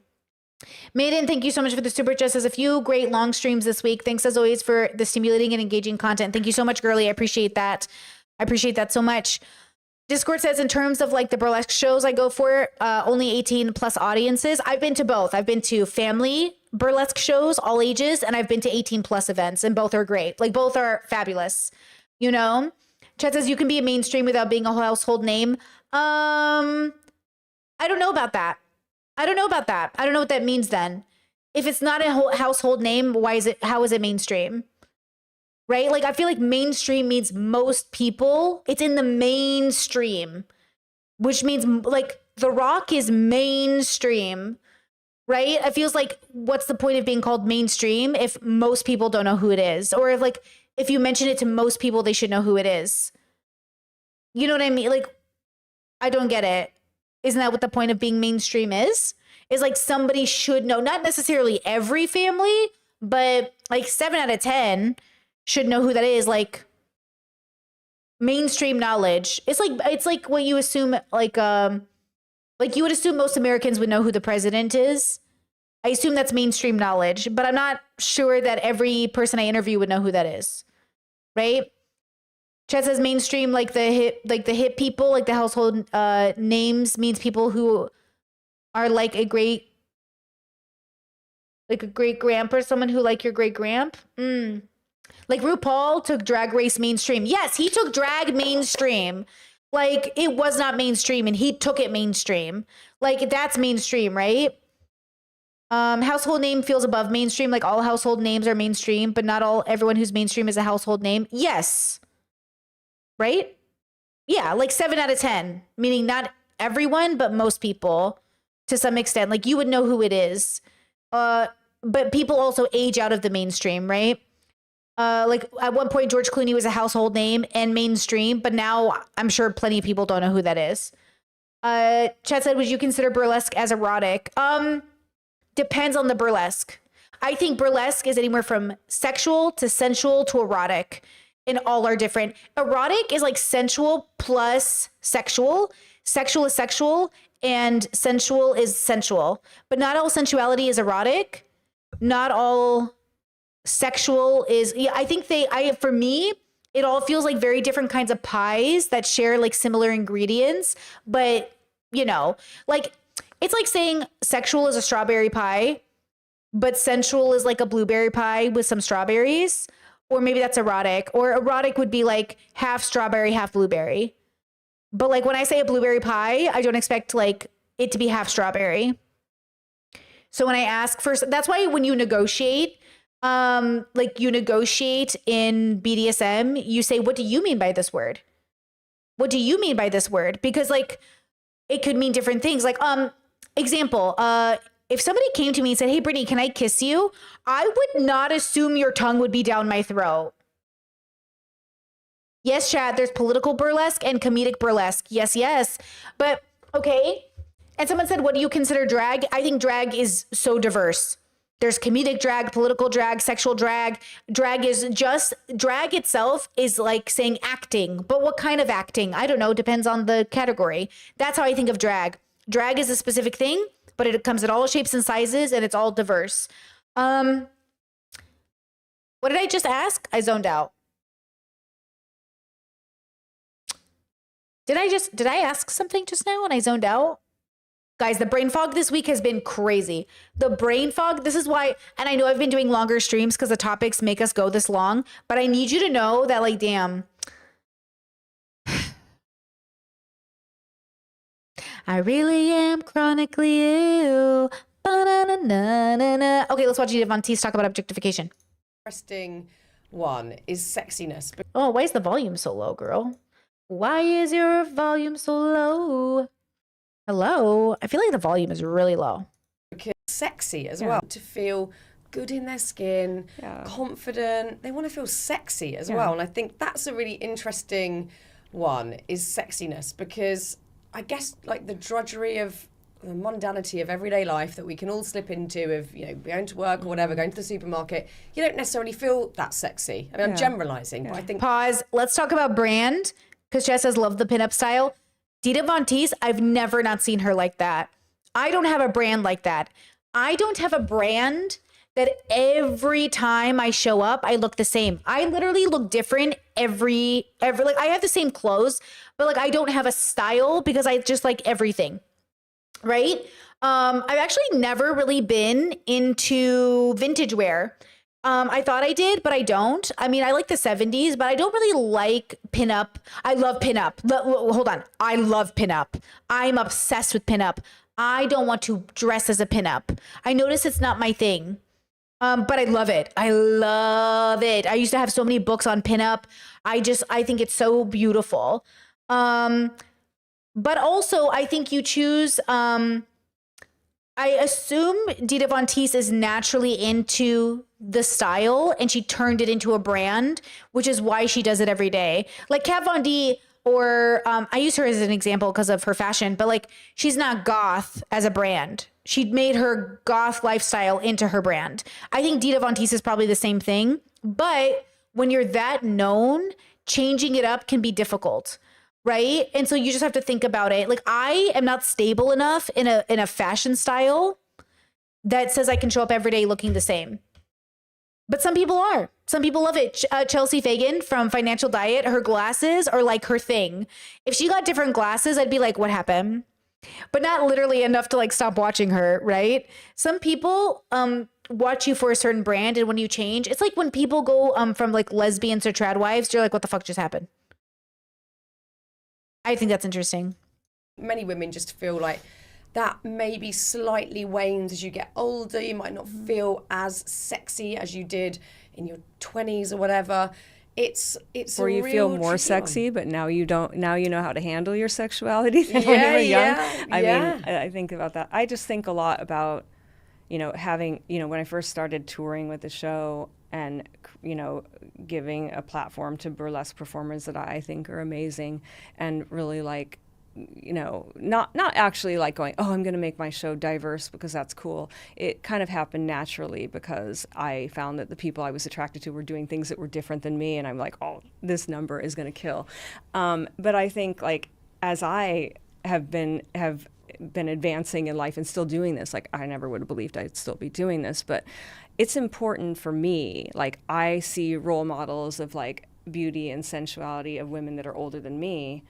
Maiden, thank you so much for the super chat. Says a few great long streams this week. Thanks as always for the stimulating and engaging content. Thank you so much, girly. I appreciate that. I appreciate that so much. Discord says in terms of like the burlesque shows I go for, only 18 plus audiences. I've been to both. I've been to family burlesque shows, all ages, and I've been to 18 plus events, and both are great. Like, both are fabulous, you know? Chat says you can be a mainstream without being a household name. I don't know about that. I don't know what that means then. If it's not a household name, how is it mainstream? Right? Like, I feel like mainstream means most people. It's in the mainstream, which means like The Rock is mainstream, right? It feels like, what's the point of being called mainstream if most people don't know who it is? Or if you mention it to most people, they should know who it is. You know what I mean? Like, I don't get it. Isn't that what the point of being mainstream is? Is like somebody should know, not necessarily every family, but like 7 out of 10 should know who that is. Like, mainstream knowledge. It's like what you assume, like you would assume most Americans would know who the president is. I assume that's mainstream knowledge, but I'm not sure that every person I interview would know who that is. Right? Chet says mainstream, like the hip people, like the household names means people who are like a great grandpa, someone who like your great gramp. Like RuPaul took Drag Race mainstream. Yes, he took drag mainstream. Like it was not mainstream and he took it mainstream. Like that's mainstream, right? Household name feels above mainstream. Like all household names are mainstream, but not everyone who's mainstream is a household name. Yes. Right? Yeah, like 7 out of 10, meaning not everyone, but most people to some extent. Like you would know who it is. But people also age out of the mainstream, right? Like at one point, George Clooney was a household name and mainstream, but now I'm sure plenty of people don't know who that is. Chat said, would you consider burlesque as erotic? Depends on the burlesque. I think burlesque is anywhere from sexual to sensual to erotic, and all are different. Erotic is like sensual plus sexual. Sexual is sexual and sensual is sensual. But not all sensuality is erotic. Not all sexual is, yeah, I think for me, it all feels like very different kinds of pies that share like similar ingredients. But, you know, like it's like saying sexual is a strawberry pie, but sensual is like a blueberry pie with some strawberries. Or maybe that's erotic. Or erotic would be like half strawberry, half blueberry. But like when I say a blueberry pie, I don't expect like it to be half strawberry. So when I ask for, that's why when you negotiate, like you negotiate in BDSM, you say, what do you mean by this word? What do you mean by this word? Because like it could mean different things. Like, example, if somebody came to me and said, hey, Brittany, can I kiss you? I would not assume your tongue would be down my throat. Yes, Chad, there's political burlesque and comedic burlesque. Yes, yes. But okay. And someone said, what do you consider drag? I think drag is so diverse. There's comedic drag, political drag, sexual drag. Drag itself is like saying acting. But what kind of acting? I don't know. Depends on the category. That's how I think of drag. Drag is a specific thing, but it comes in all shapes and sizes and it's all diverse. What did I just ask? I zoned out. Did I ask something just now and I zoned out? Guys, the brain fog this week has been crazy. The brain fog, this is why, and I know I've been doing longer streams because the topics make us go this long, but I need you to know that like, damn, I really am chronically ill. Ba-na-na-na-na-na. Okay, let's watch Dita Von Teese talk about objectification. Interesting one is sexiness. Oh, why is the volume so low, girl? Why is your volume so low? Hello? I feel like the volume is really low. Because sexy as well. To feel good in their skin, confident. They want to feel sexy as well. And I think that's a really interesting one, is sexiness. Because I guess like the drudgery of the mundanity of everyday life that we can all slip into of, you know, going to work or whatever, going to the supermarket, you don't necessarily feel that sexy. I mean, I'm generalizing, but I think... Pause. Let's talk about brand, because Jess says love the pinup style. Dita Von Teese, I've never not seen her like that. I don't have a brand like that. I don't have a brand that every time I show up, I look the same. I literally look different every like I have the same clothes, but like I don't have a style because I just like everything. Right? I've actually never really been into vintage wear. I thought I did, but I don't. I mean, I like the 70s, but I don't really like pinup. I love pinup. Hold on. I love pinup. I'm obsessed with pinup. I don't want to dress as a pinup. I notice it's not my thing. But I love it. I love it. I used to have so many books on pinup. I think it's so beautiful. But also I think you choose, I assume Dita Von Teese is naturally into the style and she turned it into a brand, which is why she does it every day. Like Kat Von D, or I use her as an example because of her fashion, but like she's not goth as a brand. She made her goth lifestyle into her brand. I think Dita Von Teese is probably the same thing, but when you're that known, changing it up can be difficult. Right? And so you just have to think about it. Like I am not stable enough in a fashion style that says I can show up every day looking the same. But some people are. Some people love it. Chelsea Fagan from Financial Diet, her glasses are like her thing. If she got different glasses, I'd be like, what happened? But not literally enough to like stop watching her, right? Some people watch you for a certain brand, and when you change, it's like when people go from like lesbians to trad wives, you're like, what the fuck just happened? I think that's interesting. Many women just feel like that maybe slightly wanes as you get older. You might not feel as sexy as you did in your 20s or whatever. It's or you feel more sexy, but now you don't. Now you know how to handle your sexuality than when you were young. I mean, I think about that. I just think a lot about, having, when I first started touring with the show and, giving a platform to burlesque performers that I think are amazing, and really like, not actually like going, oh, I'm going to make my show diverse because that's cool. It kind of happened naturally because I found that the people I was attracted to were doing things that were different than me, and I'm like, oh, this number is going to kill. But I think like as I have been advancing in life and still doing this, like I never would have believed I'd still be doing this, but it's important for me. Like I see role models of like beauty and sensuality of women that are older than me,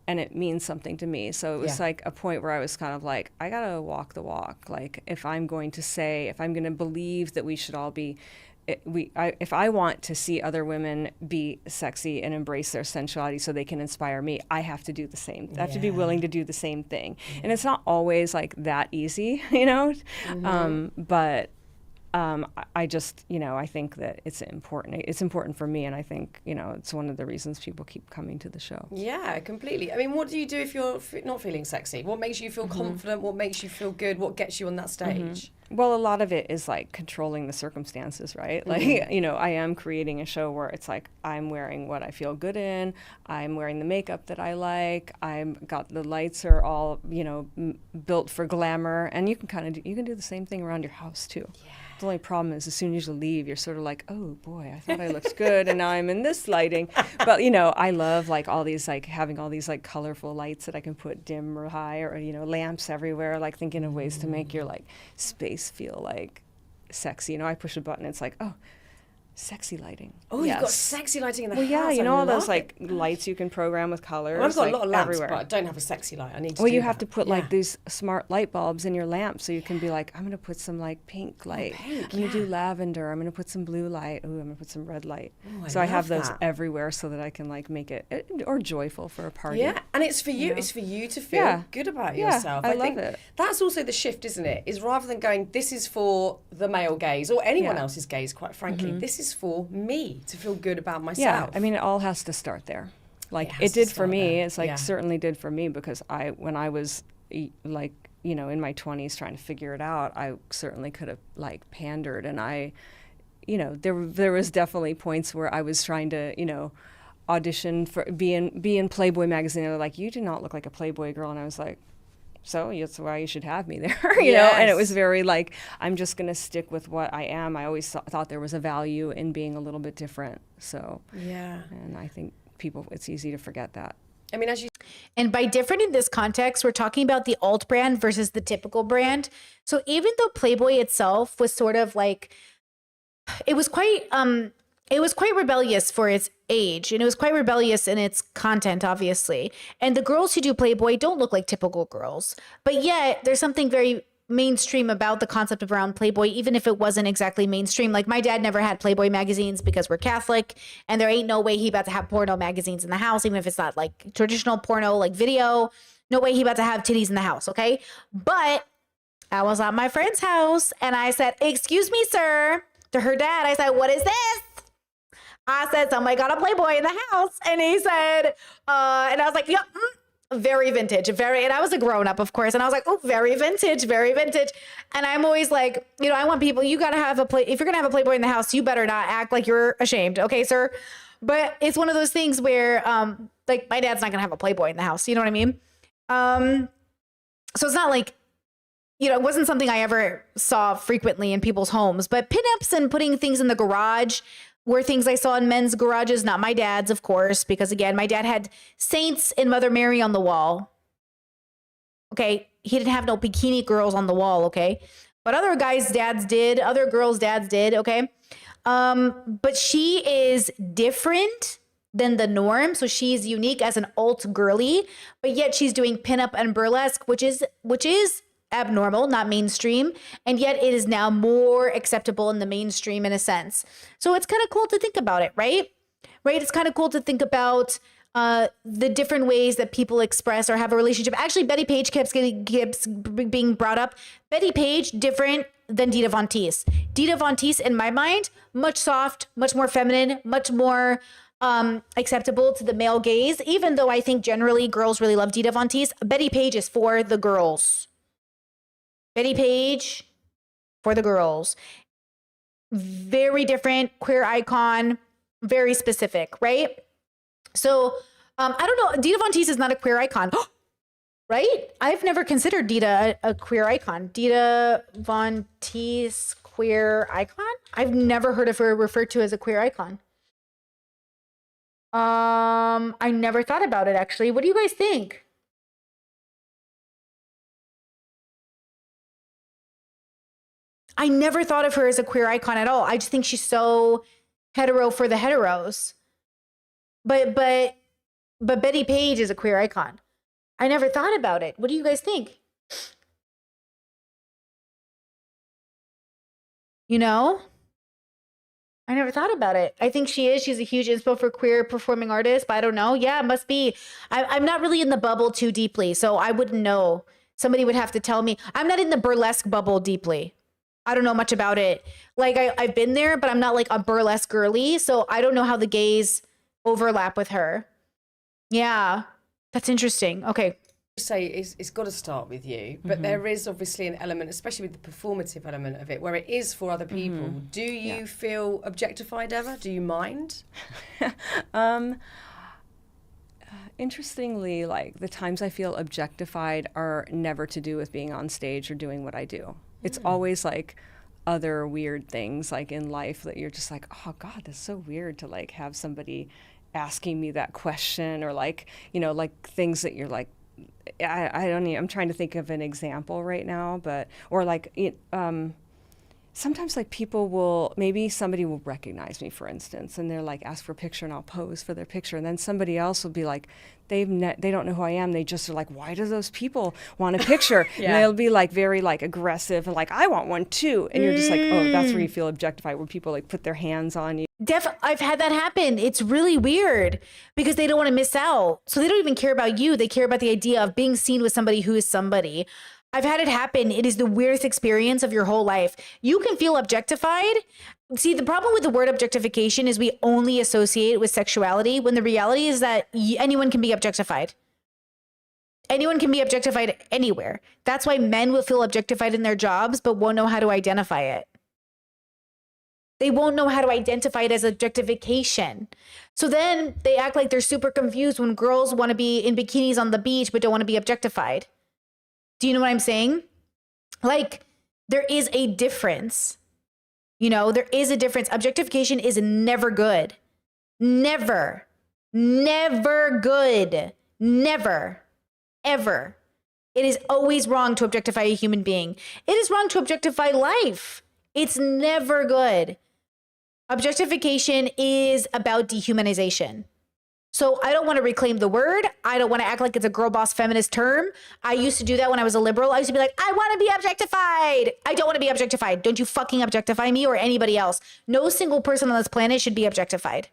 and it means something to me. So it was like a point where I was kind of like, I gotta walk the walk. Like if I'm going to believe that we should all be, if I want to see other women be sexy and embrace their sensuality so they can inspire me, I have to do the same. I have to be willing to do the same thing. And it's not always like that easy, but I just, I think that it's important. It's important for me, and I think, it's one of the reasons people keep coming to the show. Yeah, completely. I mean, what do you do if you're not feeling sexy? What makes you feel confident? What makes you feel good? What gets you on that stage? Well, a lot of it is like controlling the circumstances, right? Like, I am creating a show where it's like I'm wearing what I feel good in. I'm wearing the makeup that I like. The lights are all, built for glamour, and you can do the same thing around your house too. Yeah. The only problem is as soon as you leave, you're sort of like, oh boy, I thought I looked good, and now I'm in this lighting. But I love like all these like having all these like colorful lights that I can put dim or high, or lamps everywhere. Like thinking of ways to make your like space feel like sexy. I push a button, it's like, oh, sexy lighting. Oh, you've got sexy lighting in the house. Well, yeah, all those like lights you can program with colors. Well, I've got like, a lot of lamps, everywhere. but I don't have a sexy light. I need to. Well, you have to put like these smart light bulbs in your lamp, so you can be like, I'm going to put some like pink light. I'm going to do lavender. I'm going to put some blue light. Ooh, I'm going to put some red light. Ooh, so I have those everywhere so that I can like make it or joyful for a party. Yeah, and it's for you. It's for you to feel good about yourself. I think love it. That's also the shift, isn't it? Is rather than going, this is for the male gaze or anyone else's gaze, quite frankly, this is for me to feel good about myself. Yeah, I mean, it all has to start there. Like it did for me. It's like certainly did for me, because when I was like, in my 20s trying to figure it out, I certainly could have like pandered, and there was definitely points where I was trying to, audition for be in Playboy magazine. And they're like, you do not look like a Playboy girl, and I was like, so that's why you should have me there, And it was very like, I'm just going to stick with what I am. I always thought there was a value in being a little bit different. So, and I think it's easy to forget that. I mean, and by different in this context, we're talking about the alt brand versus the typical brand. So even though Playboy itself was sort of like, it was quite rebellious for its age, and it was quite rebellious in its content, obviously. And the girls who do Playboy don't look like typical girls, but yet there's something very mainstream about the concept of around Playboy, even if it wasn't exactly mainstream. Like my dad never had Playboy magazines because we're Catholic, and there ain't no way he about to have porno magazines in the house, even if it's not like traditional porno, like video. No way he about to have titties in the house, okay? But I was at my friend's house, and I said, "Excuse me, sir," to her dad. I said, "What is this?" I said, somebody got a Playboy in the house. And he said, and I was like, very vintage, and I was a grown up, of course. And I was like, oh, very vintage, very vintage. And I'm always like, I want people, you got to have if you're going to have a Playboy in the house, you better not act like you're ashamed. Okay, sir. But it's one of those things where, like my dad's not going to have a Playboy in the house. You know what I mean? So it's not like, it wasn't something I ever saw frequently in people's homes, but pinups and putting things in the garage were things I saw in men's garages, not my dad's, of course, because again, my dad had saints and Mother Mary on the wall. Okay, he didn't have no bikini girls on the wall, okay? But other guys' dads did, other girls' dads did, okay? But she is different than the norm. So she's unique as an alt girly, but yet she's doing pinup and burlesque, which is abnormal, not mainstream. And yet it is now more acceptable in the mainstream in a sense. So it's kind of cool to think about it, right? Right? It's kind of cool to think about the different ways that people express or have a relationship. Actually, Betty Page keeps being brought up. Betty Page, different than Dita Von Teese. Dita Von Teese, in my mind, much soft, much more feminine, much more acceptable to the male gaze. Even though I think generally girls really love Dita Von Teese, Betty Page is for the girls. Betty Page for the girls. Very different, queer icon, very specific, right? So, I don't know. Dita Von Teese is not a queer icon, right? I've never considered Dita a queer icon. Dita Von Teese, queer icon? I've never heard of her referred to as a queer icon. I never thought about it, actually. What do you guys think? I never thought of her as a queer icon at all. I just think she's so hetero for the heteros. But Betty Page is a queer icon. I never thought about it. What do you guys think? You know? I never thought about it. I think she is. She's a huge inspo for queer performing artists, but I don't know. Yeah, it must be. I'm not really in the bubble too deeply, so I wouldn't know. Somebody would have to tell me. I'm not in the burlesque bubble deeply. I don't know much about it. Like, I've been there, but I'm not like a burlesque girly, so I don't know how the gays overlap with her. Yeah, that's interesting. Okay. Say it's got to start with you, but there is obviously an element, especially with the performative element of it, where it is for other people. Do you feel objectified ever? Do you mind? Interestingly, like the times I feel objectified are never to do with being on stage or doing what I do. It's always like other weird things like in life that you're just like, oh God, that's so weird to like have somebody asking me that question, or like, you know, like things that you're like, I don't even, I'm trying to think of an example right now, but, or like, sometimes like people will, maybe somebody will recognize me, for instance, and they're like, ask for a picture and I'll pose for their picture. And then somebody else will be like, they don't know who I am. They just are like, why do those people want a picture? And they'll be like very like aggressive and like, I want one too. And you're just like, oh, that's where you feel objectified, where people like put their hands on you. I've had that happen. It's really weird because they don't want to miss out. So they don't even care about you. They care about the idea of being seen with somebody who is somebody. I've had it happen. It is the weirdest experience of your whole life. You can feel objectified. See, the problem with the word objectification is we only associate it with sexuality, when the reality is that anyone can be objectified. Anyone can be objectified anywhere. That's why men will feel objectified in their jobs, but won't know how to identify it. They won't know how to identify it as objectification. So then they act like they're super confused when girls want to be in bikinis on the beach, but don't want to be objectified. Do you know what I'm saying? Like, there is a difference. You know, there is a difference. Objectification is never good. Never. Never good. Never. Ever. It is always wrong to objectify a human being. It is wrong to objectify life. It's never good. Objectification is about dehumanization. So I don't want to reclaim the word. I don't want to act like it's a girl boss feminist term. I used to do that when I was a liberal. I used to be like, I want to be objectified. I don't want to be objectified. Don't you fucking objectify me or anybody else. No single person on this planet should be objectified.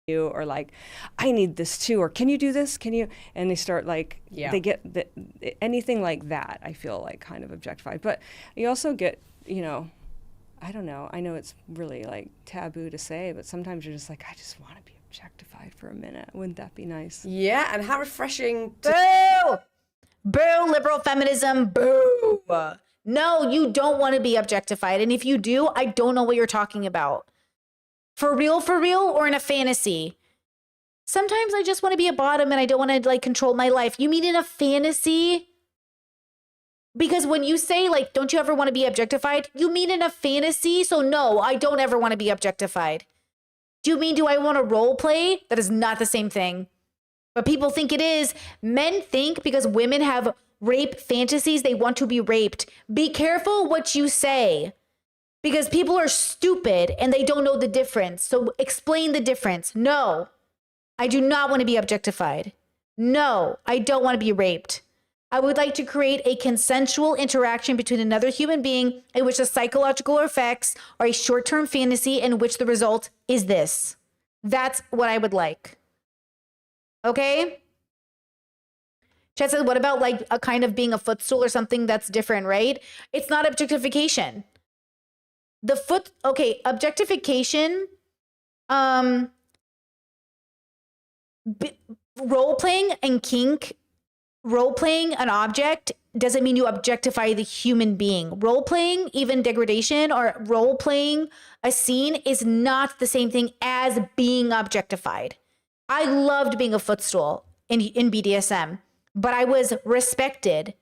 Or like, I need this too, or can you do this? Can you? And they start like, they get anything like that. I feel like kind of objectified. But you also get, you know, I don't know. I know it's really like taboo to say, but sometimes you're just like, I just want to be objectified for a minute. Wouldn't that be nice? Yeah, and how refreshing. Boo! Boo, liberal feminism. Boo! No, you don't want to be objectified. And if you do, I don't know what you're talking about. For real, or in a fantasy? Sometimes I just want to be a bottom and I don't want to like control my life. You mean in a fantasy? Because when you say like, don't you ever want to be objectified? You mean in a fantasy? So no, I don't ever want to be objectified. Do you mean, do I want to role play? That is not the same thing. But people think it is. Men think because women have rape fantasies, they want to be raped. Be careful what you say. because people are stupid and they don't know the difference. So explain the difference. No, I do not want to be objectified. No, I don't want to be raped. I would like to create a consensual interaction between another human being in which the psychological effects are a short-term fantasy in which the result is this. That's what I would like. Okay? Chet says, what about like a kind of being a footstool or something that's different, right? It's not objectification. Objectification, role-playing and kink, role-playing an object doesn't mean you objectify the human being. Role-playing, even degradation, or role-playing a scene is not the same thing as being objectified. I loved being a footstool in BDSM, but I was respected.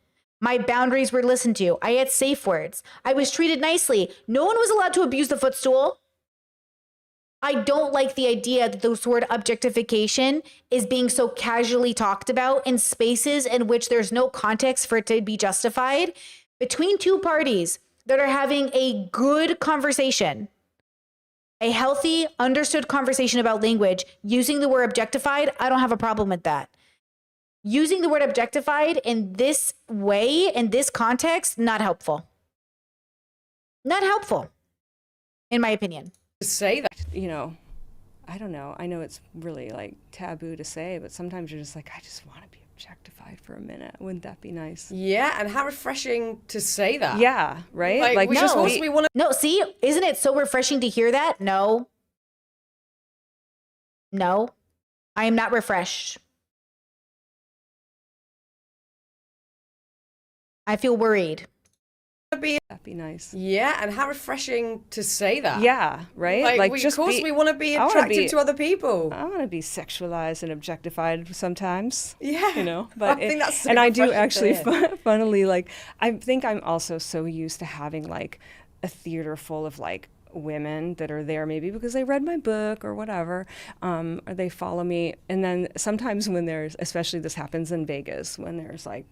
My boundaries were listened to. I had safe words. I was treated nicely. No one was allowed to abuse the footstool. I don't like the idea that the word objectification is being so casually talked about in spaces in which there's no context for it to be justified between two parties that are having a good conversation, a healthy, understood conversation about language. Using the word objectified, I don't have a problem with that. Using the word objectified in this way, in this context, not helpful. Not helpful, in my opinion. Say that, I don't know. I know it's really like taboo to say, but sometimes you're just like, I just want to be objectified for a minute. Wouldn't that be nice? Yeah, and how refreshing to say that. Yeah, right? Like we want to. No, see, isn't it so refreshing to hear that? No. No, I am not refreshed. I feel worried. That'd be nice. Yeah, and how refreshing to say that. Yeah, right? Like of course we want to be attractive to other people. I want to be sexualized and objectified sometimes. Yeah. But I think that's so and I do refreshing to actually hear. funnily, like, I think I'm also so used to having like a theater full of like women that are there maybe because they read my book or whatever, or they follow me. And then sometimes when there's, especially this happens in Vegas, when there's like,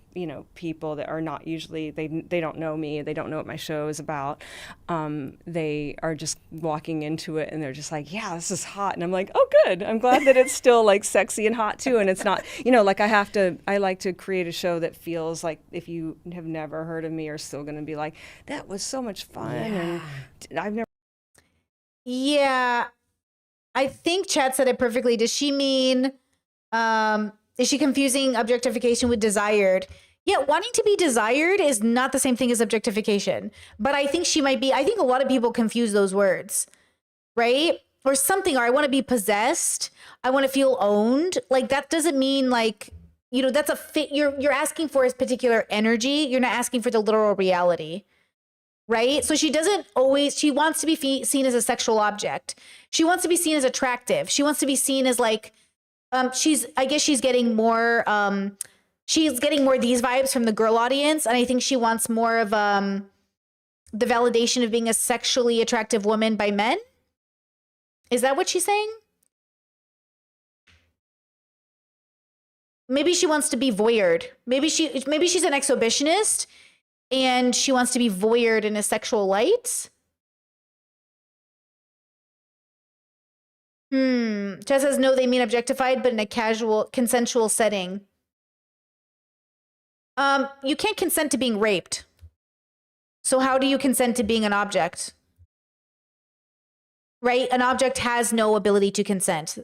people that are not usually, they don't know me, they don't know what my show is about, they are just walking into it and they're just like, yeah, this is hot. And I'm like, oh good, I'm glad that it's still like sexy and hot too. And it's not, like I like to create a show that feels like if you have never heard of me, you're still going to be like, that was so much fun. And I've never. Yeah, I think Chad said it perfectly. Does she mean, is she confusing objectification with desired? Yeah, wanting to be desired is not the same thing as objectification. But I think she might be, I think a lot of people confuse those words, right? Or something, or I want to be possessed. I want to feel owned. Like that doesn't mean like, that's a fit. You're asking for a particular energy. You're not asking for the literal reality. Right? So she wants to be seen as a sexual object. She wants to be seen as attractive. She wants to be seen as like, she's getting more these vibes from the girl audience. And I think she wants more of the validation of being a sexually attractive woman by men. Is that what she's saying? Maybe she wants to be voyeured. Maybe she's an exhibitionist and she wants to be voyeured in a sexual light. Chaz says, no, they mean objectified, but in a casual, consensual setting. You can't consent to being raped. So how do you consent to being an object? Right? An object has no ability to consent.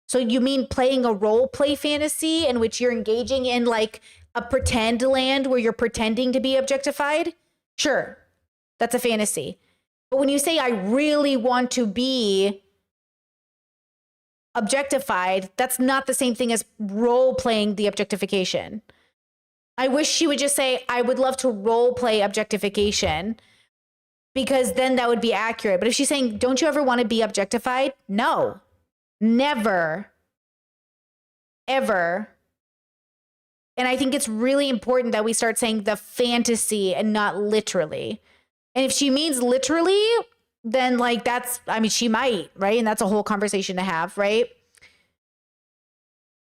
So you mean playing a role play fantasy in which you're engaging in like a pretend land where you're pretending to be objectified? Sure, that's a fantasy. But when you say I really want to be objectified, that's not the same thing as role playing the objectification. I wish she would just say, I would love to role play objectification, because then that would be accurate. But if she's saying, don't you ever want to be objectified? No, never, ever. And I think it's really important that we start saying the fantasy and not literally. And if she means literally, then like she might, right? And that's a whole conversation to have, right?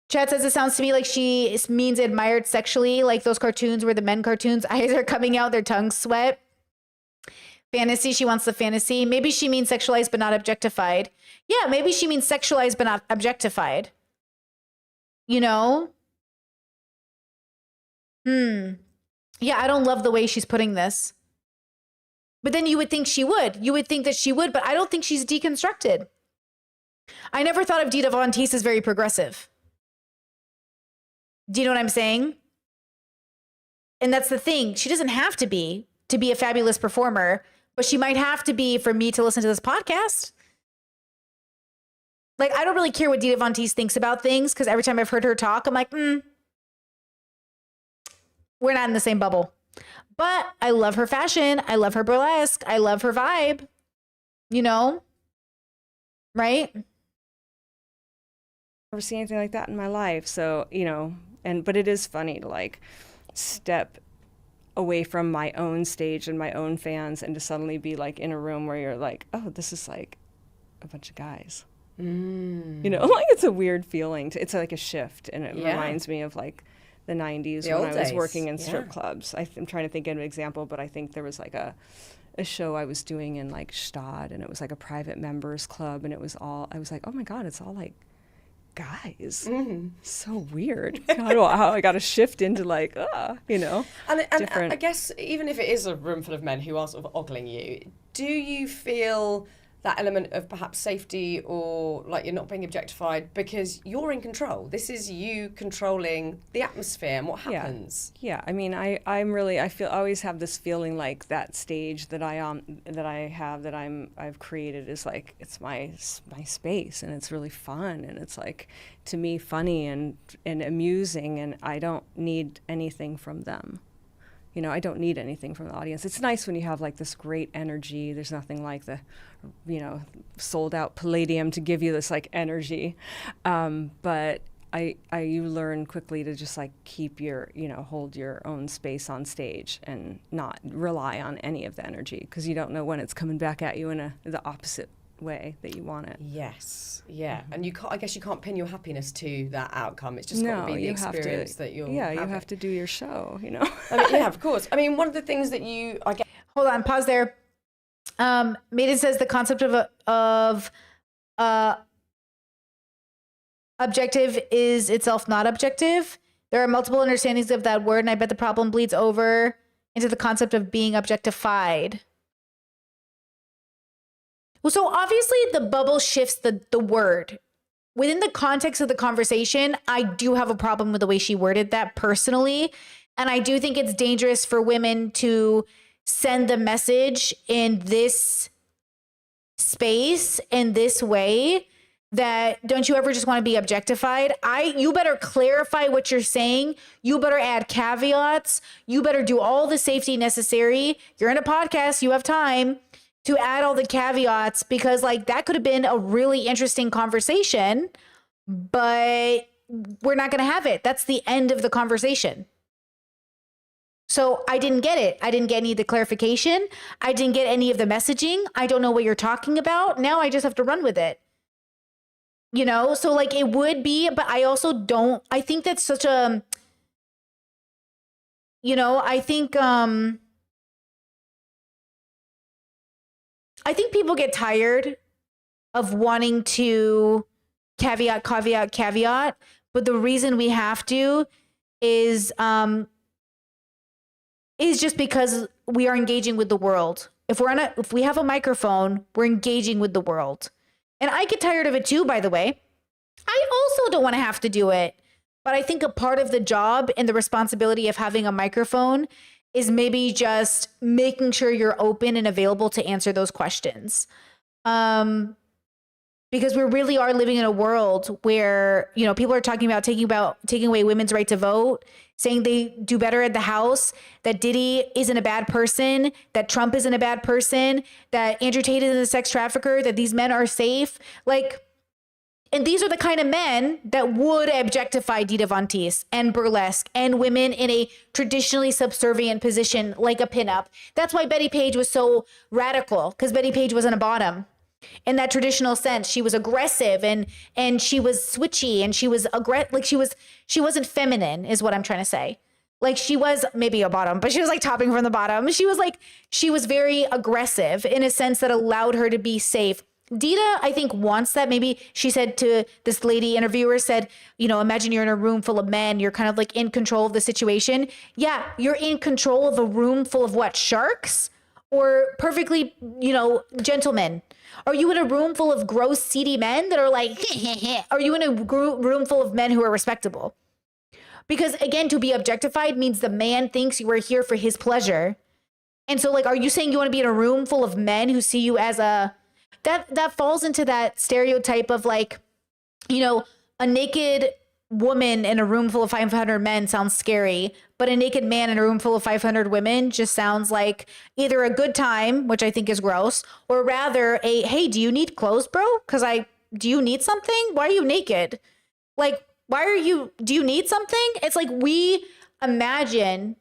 Chad says it sounds to me like she means admired sexually, like those cartoons where the men cartoons, eyes are coming out, their tongues sweat. Fantasy, she wants the fantasy. Maybe she means sexualized but not objectified. Yeah, maybe she means sexualized but not objectified. You know? Yeah, I don't love the way she's putting this. But then you would think she would. You would think that she would, but I don't think she's deconstructed. I never thought of Dita Von Teese as very progressive. Do you know what I'm saying? And that's the thing. She doesn't have to be a fabulous performer, but she might have to be for me to listen to this podcast. Like, I don't really care what Dita Von Teese thinks about things, because every time I've heard her talk, I'm like, we're not in the same bubble. But I love her fashion. I love her burlesque. I love her vibe. You know? Right? Never seen anything like that in my life. So, you know, but it is funny to like step away from my own stage and my own fans and to suddenly be like in a room where you're like, oh, this is like a bunch of guys. You know, like it's a weird feeling. It's like a shift, and it reminds me of like the 90s when I was working in strip clubs. I'm trying to think of an example, but I think there was like a show I was doing in like Stad, and it was like a private members club, and I was like, oh my God, it's all like guys. So weird. I don't know how I got to shift into like, you know, and different. I guess even if it is a room full of men who are sort of ogling you, do you feel that element of perhaps safety, or like you're not being objectified because you're in control? This is you controlling the atmosphere and what happens. Yeah. I mean, I always have this feeling like that stage that I've created is like, it's my space, and it's really fun, and it's like, to me, funny and amusing, and I don't need anything from them. You know, I don't need anything from the audience. It's nice when you have like this great energy. There's nothing like the, you know, sold out Palladium to give you this like energy. But you learn quickly to just like keep your, you know, hold your own space on stage and not rely on any of the energy, because you don't know when it's coming back at you in the opposite way that you want it. Yes, yeah. And I guess you can't pin your happiness to that outcome. It's just got to be the experience that you're having. You have to do your show, you know. I mean, yeah, of course. I mean, one of the things that I guess. Hold on, pause there. Maiden says the concept of objective is itself not objective. There are multiple understandings of that word, and I bet the problem bleeds over into the concept of being objectified. Well, so obviously the bubble shifts the word. Within the context of the conversation, I do have a problem with the way she worded that personally. And I do think it's dangerous for women to send the message in this space, in this way, that don't you ever just want to be objectified? You better clarify what you're saying. You better add caveats. You better do all the safety necessary. You're in a podcast, you have time to add all the caveats, because like that could have been a really interesting conversation, but we're not going to have it. That's the end of the conversation. So I didn't get it. I didn't get any of the clarification. I didn't get any of the messaging. I don't know what you're talking about. Now I just have to run with it. You know, so like it would be, but I also don't, I think that's such a, you know, I think people get tired of wanting to caveat, but the reason we have to is just because we are engaging with the world. If we have a microphone, we're engaging with the world. And I get tired of it too, by the way. I also don't want to have to do it. But I think a part of the job and the responsibility of having a microphone is maybe just making sure you're open and available to answer those questions. Because we really are living in a world where, you know, people are talking about taking away women's right to vote, saying they do better at the House, that Diddy isn't a bad person, that Trump isn't a bad person, that Andrew Tate isn't a sex trafficker, that these men are safe. Like, and these are the kind of men that would objectify Dita Von Teese and burlesque and women in a traditionally subservient position like a pinup. That's why Betty Page was so radical, because Betty Page wasn't a bottom. In that traditional sense, she was aggressive and she was switchy and she was she wasn't feminine, is what I'm trying to say. Like she was maybe a bottom, but she was like topping from the bottom. She was very aggressive in a sense that allowed her to be safe. Dita, I think, wants that. Maybe she said to this lady interviewer said, you know, imagine you're in a room full of men. You're kind of like in control of the situation. Yeah, you're in control of a room full of what? Sharks? Or perfectly, you know, gentlemen? Are you in a room full of gross, seedy men that are like, are you in a room full of men who are respectable? Because again, to be objectified means the man thinks you are here for his pleasure. And so like, are you saying you want to be in a room full of men who see you as that falls into that stereotype of like, you know, a naked woman in a room full of 500 men sounds scary, but a naked man in a room full of 500 women just sounds like either a good time, which I think is gross, or rather hey, do you need clothes, bro? Do you need something? Why are you naked? Like, do you need something? It's like we imagine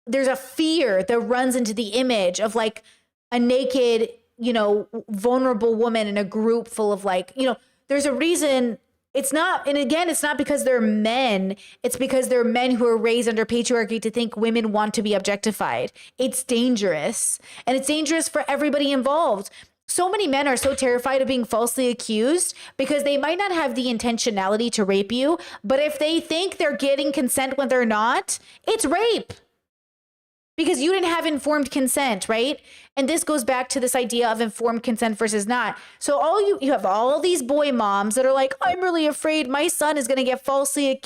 there's a fear that runs into the image of like a naked, you know, vulnerable woman in a group full of like, you know, there's a reason. It's not, and again, it's not because they're men. It's because they're men who are raised under patriarchy to think women want to be objectified. It's dangerous. And it's dangerous for everybody involved. So many men are so terrified of being falsely accused because they might not have the intentionality to rape you, but if they think they're getting consent when they're not, it's rape. Because you didn't have informed consent, right? And this goes back to this idea of informed consent versus not. So you have all these boy moms that are like, I'm really afraid my son is going to get falsely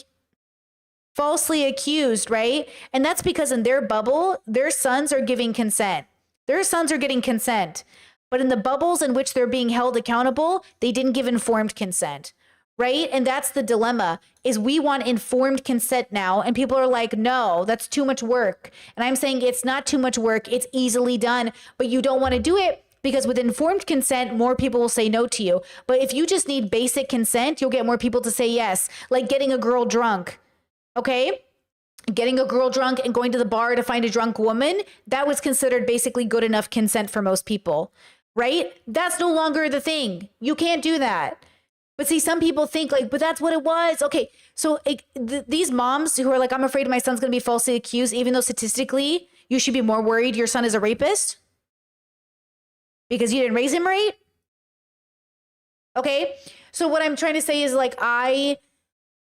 accused, right? And that's because in their bubble, their sons are giving consent. Their sons are getting consent. But in the bubbles in which they're being held accountable, they didn't give informed consent. Right? And that's the dilemma, is we want informed consent now. And people are like, no, that's too much work. And I'm saying it's not too much work. It's easily done, but you don't want to do it because with informed consent, more people will say no to you. But if you just need basic consent, you'll get more people to say yes. Like getting a girl drunk. Okay? Getting a girl drunk and going to the bar to find a drunk woman, that was considered basically good enough consent for most people. Right? That's no longer the thing. You can't do that. But see, some people think like, but that's what it was. Okay, so these moms who are like, I'm afraid my son's going to be falsely accused, even though statistically you should be more worried your son is a rapist because you didn't raise him right. Okay, so what I'm trying to say is like, I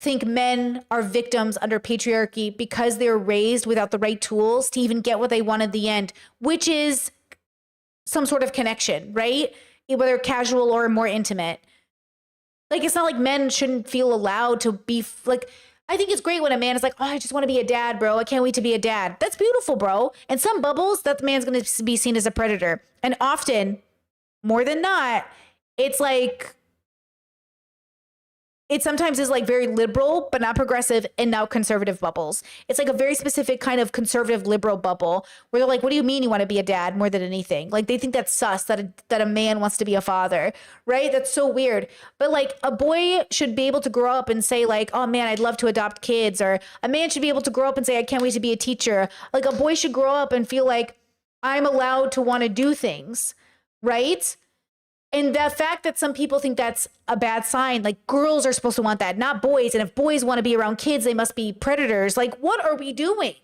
think men are victims under patriarchy because they're raised without the right tools to even get what they want at the end, which is some sort of connection, right? Whether casual or more intimate. Like, it's not like men shouldn't feel allowed to be like, I think it's great when a man is like, oh, I just want to be a dad, bro. I can't wait to be a dad. That's beautiful, bro. And some bubbles, that man's going to be seen as a predator. And often, more than not, it's like, it sometimes is like very liberal, but not progressive and now conservative bubbles. It's like a very specific kind of conservative liberal bubble where they're like, what do you mean you want to be a dad more than anything? Like they think that's sus that a man wants to be a father, right? That's so weird. But like a boy should be able to grow up and say like, oh man, I'd love to adopt kids. Or a man should be able to grow up and say, I can't wait to be a teacher. Like a boy should grow up and feel like I'm allowed to want to do things, right? And the fact that some people think that's a bad sign, like girls are supposed to want that, not boys. And if boys want to be around kids, they must be predators. Like, what are we doing?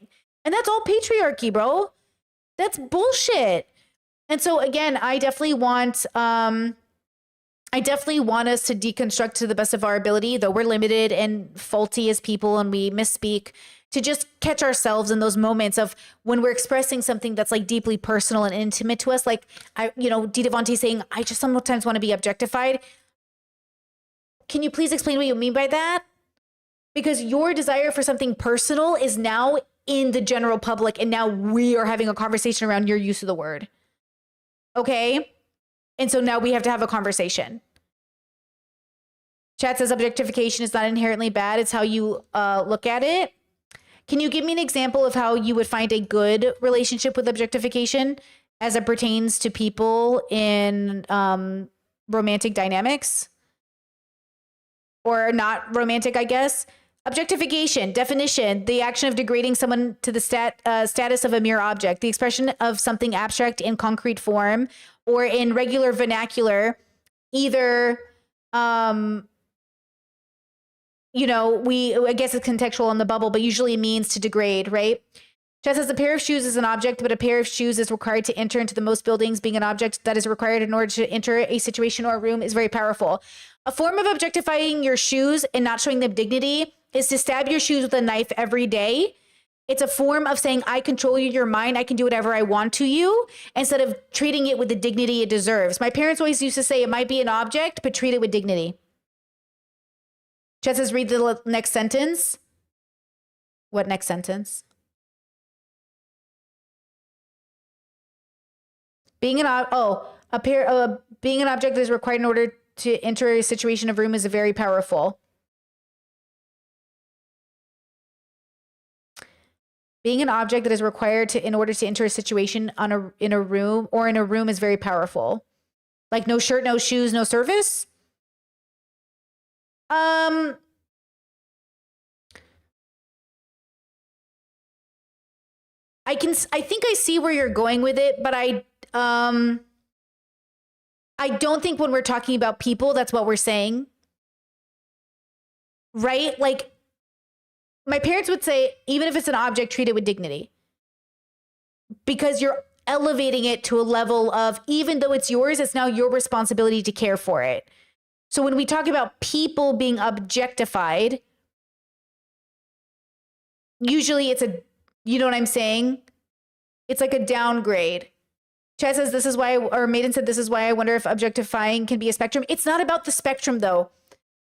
And that's all patriarchy, bro. That's bullshit. And so again, I definitely want us to deconstruct to the best of our ability, though we're limited and faulty as people and we misspeak, to just catch ourselves in those moments of when we're expressing something that's like deeply personal and intimate to us. Like, Dita Von Teese saying, I just sometimes want to be objectified. Can you please explain what you mean by that? Because your desire for something personal is now in the general public, and now we are having a conversation around your use of the word. Okay? And so now we have to have a conversation. Chat says objectification is not inherently bad. It's how you look at it. Can you give me an example of how you would find a good relationship with objectification as it pertains to people in romantic dynamics? Or not romantic, I guess. Objectification, definition, the action of degrading someone to the status of a mere object, the expression of something abstract in concrete form or in regular vernacular, either I guess it's contextual on the bubble, but usually means to degrade, right? Chet says a pair of shoes is an object, but a pair of shoes is required to enter into the most buildings. Being an object that is required in order to enter a situation or a room is very powerful. A form of objectifying your shoes and not showing them dignity is to stab your shoes with a knife every day. It's a form of saying, I control your mind. I can do whatever I want to you, instead of treating it with the dignity it deserves. My parents always used to say it might be an object, but treat it with dignity. Chet says, read the next sentence. What next sentence? Being an object that is required in order to enter a situation of room is very powerful. Being an object that is required in order to enter a situation in a room is very powerful. Like no shirt, no shoes, no service. I think I see where you're going with it, but I don't think when we're talking about people, that's what we're saying. Right? Like, my parents would say, even if it's an object, treat it with dignity. Because you're elevating it to a level of, even though it's yours, it's now your responsibility to care for it. So when we talk about people being objectified, usually it's you know what I'm saying? It's like a downgrade. Chad says, Maiden said, this is why I wonder if objectifying can be a spectrum. It's not about the spectrum, though.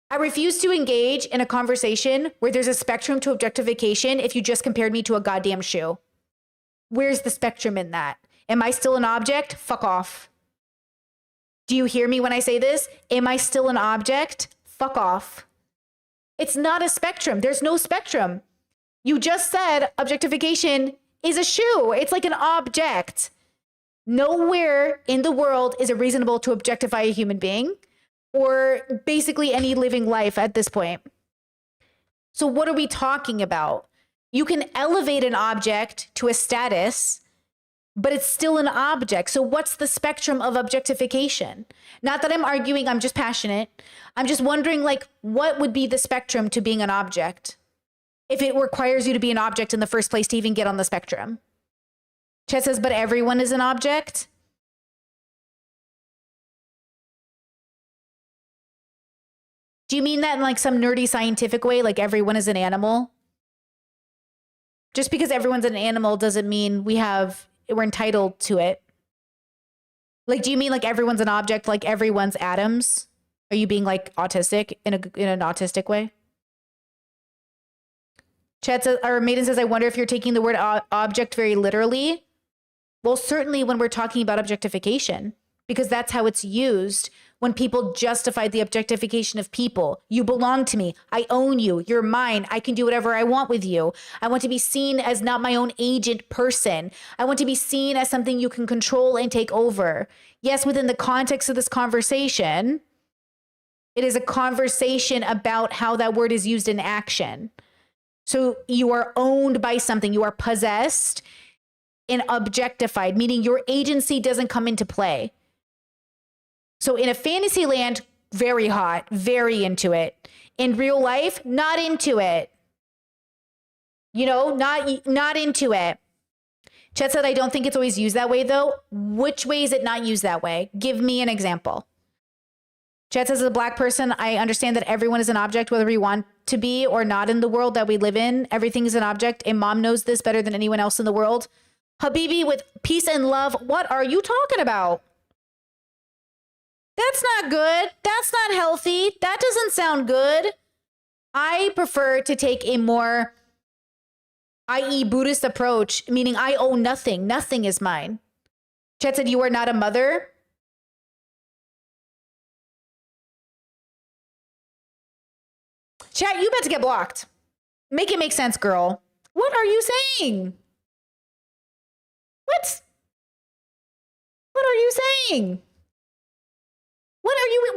I refuse to engage in a conversation where there's a spectrum to objectification if you just compared me to a goddamn shoe. Where's the spectrum in that? Am I still an object? Fuck off. Do you hear me when I say this? Am I still an object? Fuck off. It's not a spectrum. There's no spectrum. You just said objectification is a shoe. It's like an object. Nowhere in the world is it reasonable to objectify a human being, or basically any living life at this point. So what are we talking about? You can elevate an object to a status, but it's still an object. So what's the spectrum of objectification? Not that I'm arguing, I'm just passionate. I'm just wondering, like, what would be the spectrum to being an object if it requires you to be an object in the first place to even get on the spectrum? Chet says, but everyone is an object? Do you mean that in like some nerdy scientific way, like everyone is an animal? Just because everyone's an animal doesn't mean we're entitled to it. Like, do you mean like everyone's an object, like everyone's atoms? Are you being like autistic in an autistic way? Chat says, or Maiden says, I wonder if you're taking the word object very literally. Well, certainly when we're talking about objectification, because that's how it's used when people justify the objectification of people. You belong to me. I own you. You're mine. I can do whatever I want with you. I want to be seen as not my own agent person. I want to be seen as something you can control and take over. Yes, within the context of this conversation, it is a conversation about how that word is used in action. So you are owned by something. You are possessed and objectified, meaning your agency doesn't come into play. So in a fantasy land, very hot, very into it. In real life, not into it. You know, not into it. Chet said, I don't think it's always used that way, though. Which way is it not used that way? Give me an example. Chet says, as a Black person, I understand that everyone is an object, whether we want to be or not in the world that we live in. Everything is an object. A mom knows this better than anyone else in the world. Habibi, with peace and love, what are you talking about? That's not good. That's not healthy. That doesn't sound good. I prefer to take a more, i.e. Buddhist approach, meaning I own nothing. Nothing is mine. Chet said, you are not a mother. Chat, you about to get blocked. Make it make sense, girl. What are you saying? What are you saying? What are you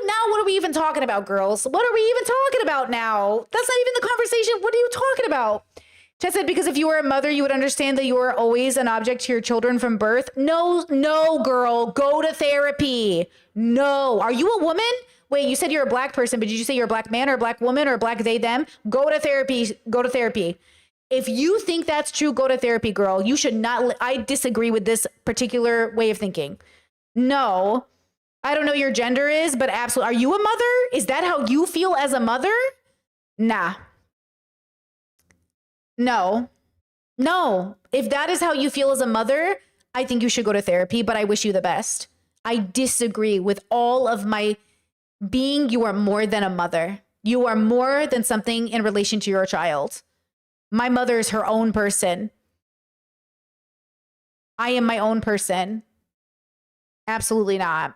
now? What are we even talking about, girls? What are we even talking about now? That's not even the conversation. What are you talking about? Chet said, because if you were a mother, you would understand that you are always an object to your children from birth. No, girl, go to therapy. No. Are you a woman? Wait, you said you're a black person, but did you say you're a black man or a black woman or a black they, them? Go to therapy. Go to therapy. If you think that's true, go to therapy, girl. You should not. I disagree with this particular way of thinking. No, I don't know your gender is, but absolutely. Are you a mother? Is that how you feel as a mother? Nah. No. If that is how you feel as a mother, I think you should go to therapy, but I wish you the best. I disagree with all of my being. You are more than a mother. You are more than something in relation to your child. My mother is her own person. I am my own person. Absolutely not.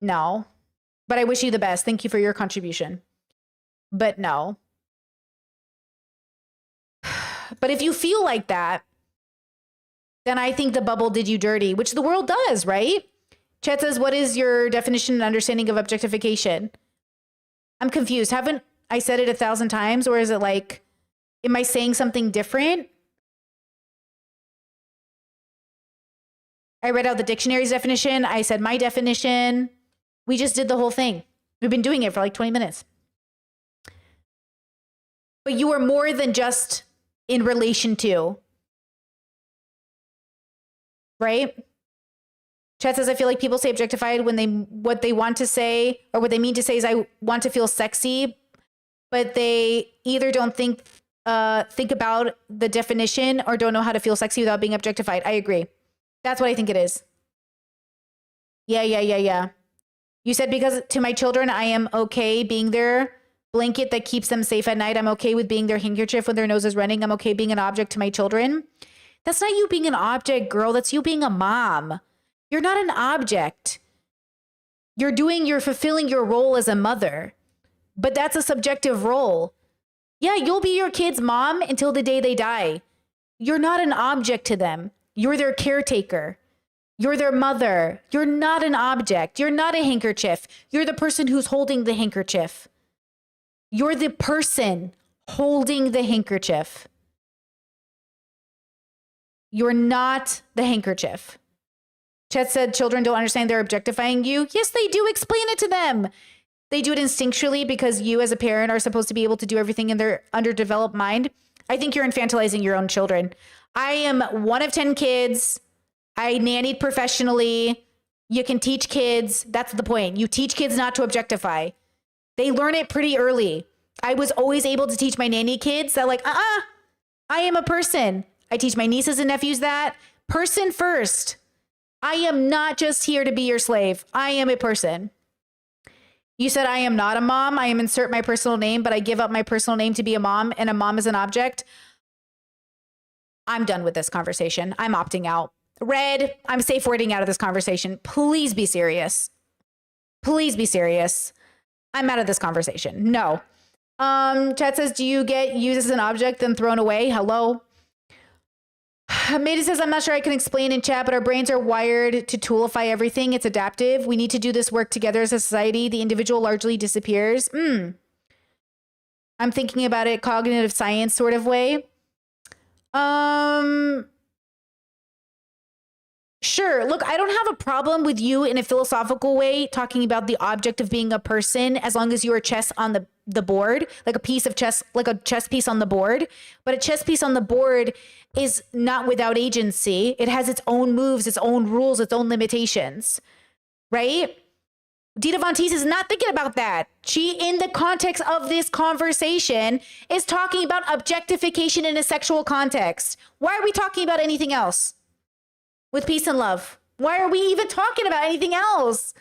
No. But I wish you the best. Thank you for your contribution. But no. But if you feel like that, then I think the bubble did you dirty, which the world does, right? Chet says, what is your definition and understanding of objectification? I'm confused. Haven't I said it 1,000 times? Or is it like, am I saying something different? I read out the dictionary's definition. I said my definition. We just did the whole thing. We've been doing it for like 20 minutes. But you are more than just in relation to. Right? Chet says, I feel like people say objectified when what they want to say or what they mean to say is I want to feel sexy, but they either don't think about the definition or don't know how to feel sexy without being objectified. I agree. That's what I think it is. Yeah. You said because to my children, I am okay being their blanket that keeps them safe at night. I'm okay with being their handkerchief when their nose is running. I'm okay being an object to my children. That's not you being an object, girl. That's you being a mom. You're not an object. You're fulfilling your role as a mother. But that's a subjective role. Yeah, you'll be your kid's mom until the day they die. You're not an object to them. You're their caretaker. You're their mother. You're not an object. You're not a handkerchief. You're the person who's holding the handkerchief. You're the person holding the handkerchief. You're not the handkerchief. Chet said children don't understand they're objectifying you. Yes, they do. Explain it to them. They do it instinctually because you as a parent are supposed to be able to do everything in their underdeveloped mind. I think you're infantilizing your own children. I am one of 10 kids. I nannied professionally. You can teach kids. That's the point. You teach kids not to objectify. They learn it pretty early. I was always able to teach my nanny kids that like, I am a person. I teach my nieces and nephews that. Person first. I am not just here to be your slave. I am a person. You said I am not a mom. I am insert my personal name, but I give up my personal name to be a mom, and a mom is an object. I'm done with this conversation. I'm opting out. Red, I'm safe wording out of this conversation. Please be serious. Please be serious. I'm out of this conversation. No. Chat says, do you get used as an object then thrown away? Hello. Maida says, I'm not sure I can explain in chat, but our brains are wired to toolify everything. It's adaptive. We need to do this work together as a society. The individual largely disappears. I'm thinking about it cognitive science sort of way. Sure. Look, I don't have a problem with you in a philosophical way talking about the object of being a person as long as you're a chess on the board, like a piece of chess, like a chess piece on the board. But a chess piece on the board is not without agency. It has its own moves, its own rules, its own limitations, right? Dita Von Teese is not thinking about that. She, in the context of this conversation, is talking about objectification in a sexual context. Why are we talking about anything else? With peace and love. Why are we even talking about anything else?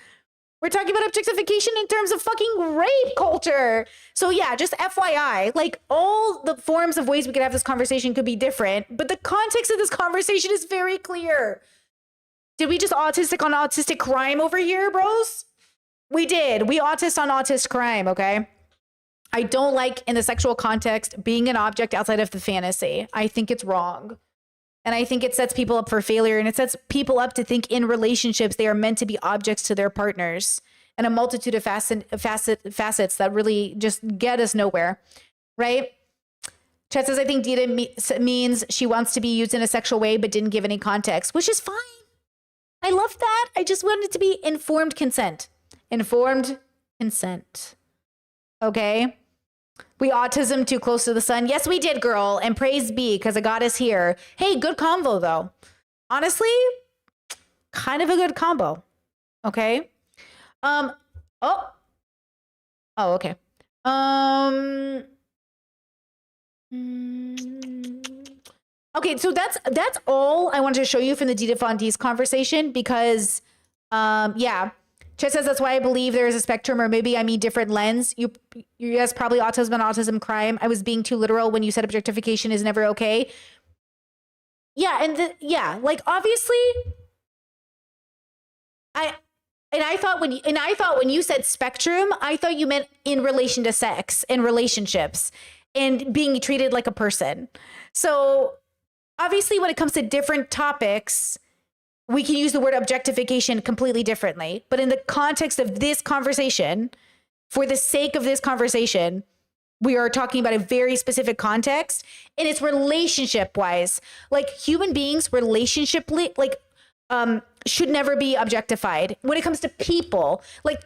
We're talking about objectification in terms of fucking rape culture. So yeah, just FYI, like all the forms of ways we could have this conversation could be different, but the context of this conversation is very clear. Did we just autistic on autistic crime over here, bros? We did. We autist on autist crime, okay? I don't like in the sexual context being an object outside of the fantasy. I think it's wrong. And I think it sets people up for failure, and it sets people up to think in relationships they are meant to be objects to their partners, and a multitude of facets that really just get us nowhere, right? Chet says, I think Dita means she wants to be used in a sexual way but didn't give any context, which is fine. I love that. I just want it to be informed consent. Informed consent. Okay? We autism too close to the sun. Yes, we did, girl. And praise be, because I got us here. Hey, good combo, though. Honestly, kind of a good combo. Okay? Okay. Okay, so that's all I wanted to show you from the Dita Fontees conversation because, yeah. Chet says that's why I believe there is a spectrum, or maybe I mean different lens. You guys probably autism and autism crime. I was being too literal when you said objectification is never okay. Yeah, and like obviously, I thought when you said spectrum, I thought you meant in relation to sex and relationships and being treated like a person. So obviously, when it comes to different topics, we can use the word objectification completely differently. But in the context of this conversation, for the sake of this conversation, we are talking about a very specific context, and it's relationship wise. Like human beings, should never be objectified. When it comes to people, like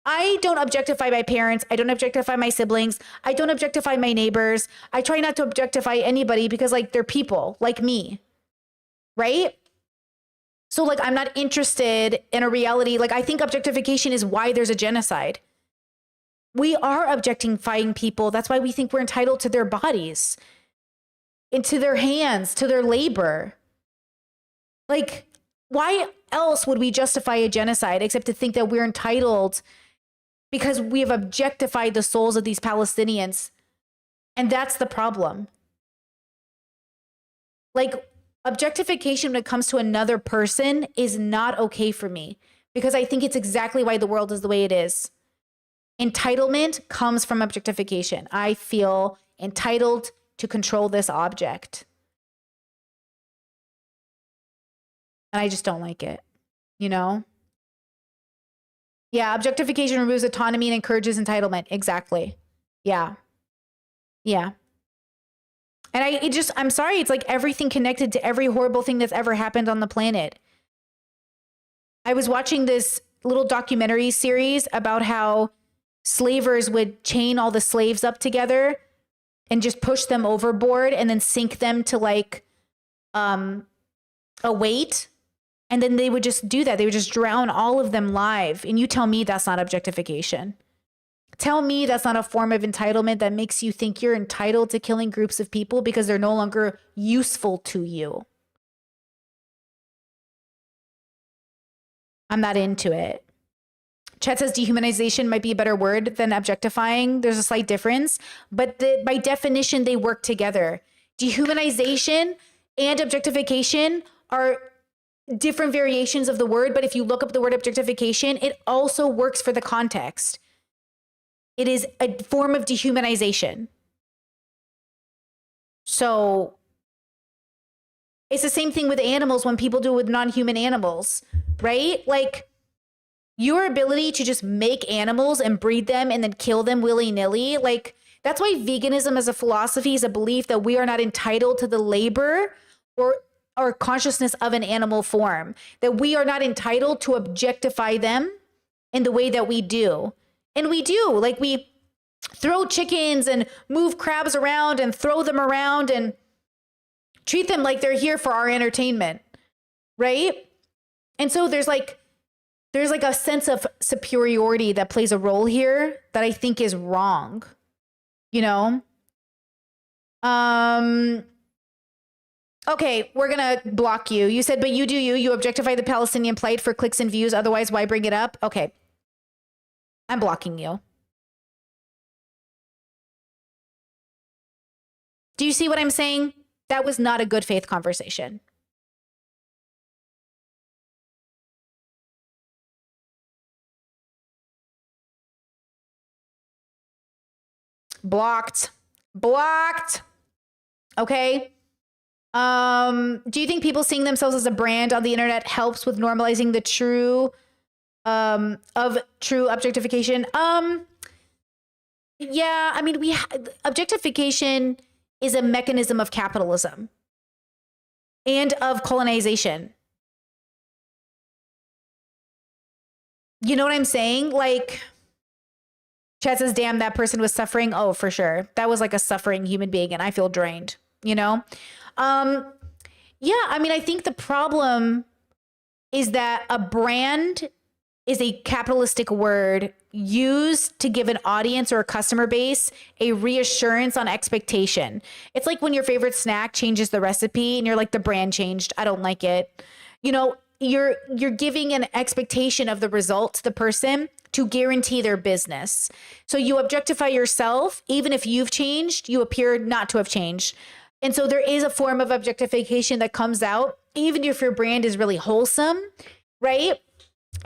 I don't objectify my parents. I don't objectify my siblings. I don't objectify my neighbors. I try not to objectify anybody because like they're people like me, right? So like, I'm not interested in a reality. Like I think objectification is why there's a genocide. We are objectifying people. That's why we think we're entitled to their bodies, into their hands, to their labor. Like, why else would we justify a genocide except to think that we're entitled because we have objectified the souls of these Palestinians? And that's the problem. Like, objectification when it comes to another person is not okay for me because I think it's exactly why the world is the way it is. Entitlement comes from objectification. I feel entitled to control this object. And I just don't like it, you know? Yeah, objectification removes autonomy and encourages entitlement. Exactly. Yeah. Yeah. And I'm sorry, it's like everything connected to every horrible thing that's ever happened on the planet. I was watching this little documentary series about how slavers would chain all the slaves up together and just push them overboard and then sink them to like a weight. And then they would just do that. They would just drown all of them live. And you tell me that's not objectification. Tell me that's not a form of entitlement that makes you think you're entitled to killing groups of people because they're no longer useful to you. I'm not into it. Chet says dehumanization might be a better word than objectifying. There's a slight difference, but by definition, they work together. Dehumanization and objectification are different variations of the word, but if you look up the word objectification, it also works for the context. It is a form of dehumanization. So it's the same thing with animals when people do it with non-human animals, right? Like your ability to just make animals and breed them and then kill them willy-nilly, like that's why veganism as a philosophy is a belief that we are not entitled to the labor or consciousness of an animal form, that we are not entitled to objectify them in the way that we do. And we do, like we throw chickens and move crabs around and throw them around and treat them like they're here for our entertainment, right? And so there's like a sense of superiority that plays a role here that I think is wrong, you know? Okay, we're gonna block you. You said, but you do you objectify the Palestinian plight for clicks and views, otherwise why bring it up? Okay. I'm blocking you. Do you see what I'm saying? That was not a good faith conversation. Blocked. Blocked. Okay. Do you think people seeing themselves as a brand on the internet helps with normalizing the true objectification? Yeah, I mean, objectification is a mechanism of capitalism and of colonization. You know what I'm saying? Like, Chad says, damn, that person was suffering. Oh, for sure. That was like a suffering human being, and I feel drained, you know? Yeah, I mean, I think the problem is that a brand is a capitalistic word used to give an audience or a customer base a reassurance on expectation. It's like when your favorite snack changes the recipe and you're like, the brand changed, I don't like it. You know, you're giving an expectation of the result to the person to guarantee their business. So you objectify yourself, even if you've changed, you appear not to have changed. And so there is a form of objectification that comes out, even if your brand is really wholesome, right?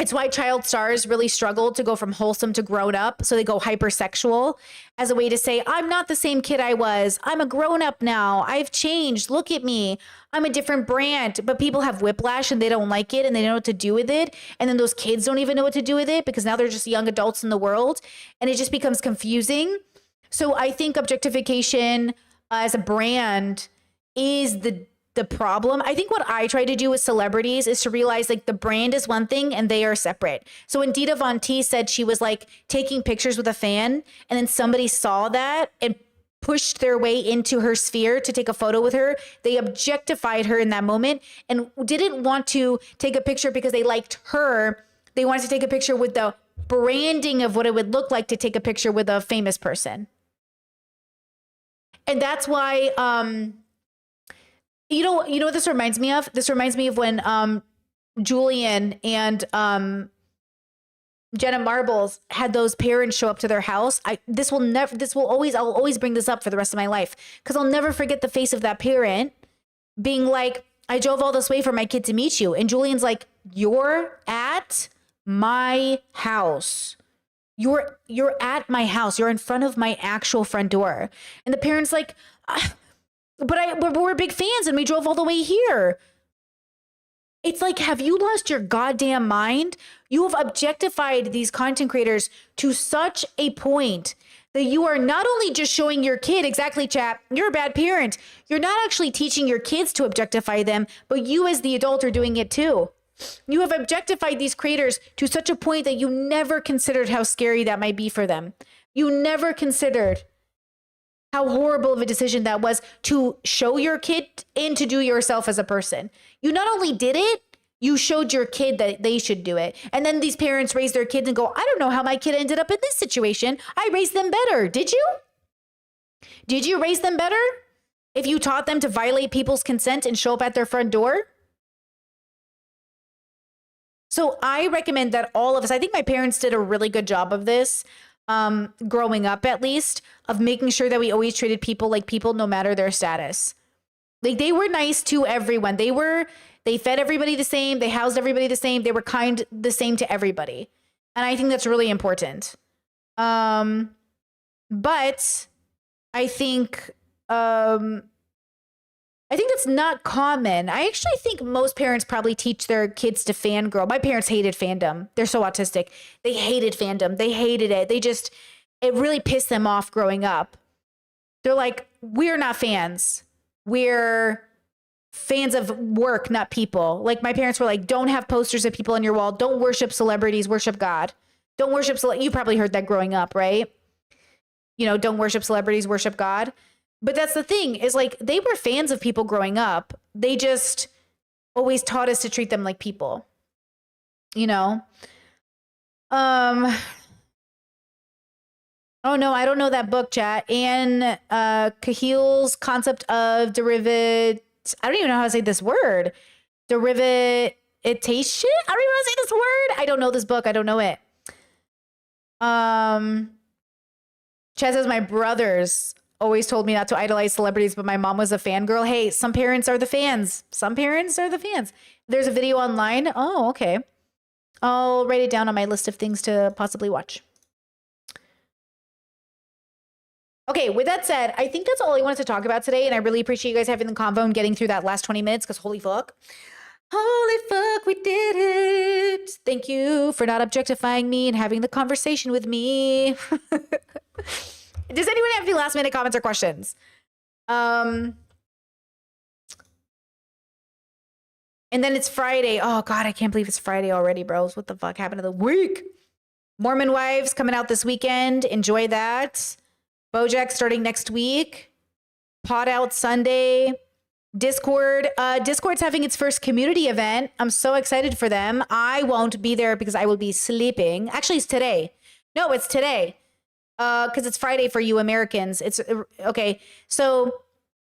It's why child stars really struggle to go from wholesome to grown up. So they go hypersexual as a way to say, I'm not the same kid I was. I'm a grown up now. I've changed. Look at me. I'm a different brand. But people have whiplash and they don't like it and they don't know what to do with it. And then those kids don't even know what to do with it because now they're just young adults in the world. And it just becomes confusing. So I think objectification as a brand is the problem. I think what I try to do with celebrities is to realize like the brand is one thing and they are separate. So when Dita Von T said she was like taking pictures with a fan and then somebody saw that and pushed their way into her sphere to take a photo with her, they objectified her in that moment and didn't want to take a picture because they liked her. They wanted to take a picture with the branding of what it would look like to take a picture with a famous person. And that's why, you know what this reminds me of? This reminds me of when Julian and Jenna Marbles had those parents show up to their house. I'll always bring this up for the rest of my life because I'll never forget the face of that parent being like, I drove all this way for my kid to meet you. And Julian's like, you're at my house. You're at my house. You're in front of my actual front door. And the parent's like, but we're big fans and we drove all the way here. It's like, have you lost your goddamn mind? You have objectified these content creators to such a point that you are not only just showing your kid, exactly, chat, you're a bad parent. You're not actually teaching your kids to objectify them, but you as the adult are doing it too. You have objectified these creators to such a point that you never considered how scary that might be for them. You never considered how horrible of a decision that was to show your kid and to do yourself as a person. You not only did it, you showed your kid that they should do it. And then these parents raise their kids and go, I don't know how my kid ended up in this situation. I raised them better. Did you? Did you raise them better? If you taught them to violate people's consent and show up at their front door? So I recommend that all of us, I think my parents did a really good job of this, growing up at least, of making sure that we always treated people like people no matter their status. Like they were nice to everyone. They fed everybody the same. They housed everybody the same. They were kind the same to everybody. And I think that's really important. But I think that's not common. I actually think most parents probably teach their kids to fangirl. My parents hated fandom. They're so autistic. They hated fandom. They hated it. It really pissed them off growing up. They're like, we're not fans. We're fans of work, not people. Like my parents were like, don't have posters of people on your wall. Don't worship celebrities, worship God. Don't worship, you probably heard that growing up, right? You know, don't worship celebrities, worship God. But that's the thing is like, they were fans of people growing up. They just always taught us to treat them like people, you know? Oh no, I don't know that book, chat. Anne Cahill's Concept of Derivative. I don't even know how to say this word. Derivatation? I don't even know how to say this word. I don't know this book. I don't know it. Chad says, my brothers always told me not to idolize celebrities, but my mom was a fangirl. Hey, some parents are the fans. Some parents are the fans. There's a video online. Oh, okay. I'll write it down on my list of things to possibly watch. Okay, with that said, I think that's all I wanted to talk about today, and I really appreciate you guys having the convo and getting through that last 20 minutes, because holy fuck. Holy fuck, we did it. Thank you for not objectifying me and having the conversation with me. Does anyone have any last minute comments or questions? And then it's Friday. Oh God, I can't believe it's Friday already, bros. What the fuck happened to the week? Mormon Wives coming out this weekend. Enjoy that. BoJack starting next week. Pod Out Sunday. Discord. Discord's having its first community event. I'm so excited for them. I won't be there because I will be sleeping. Actually, it's today. No, it's today. Because it's Friday for you Americans. It's okay. So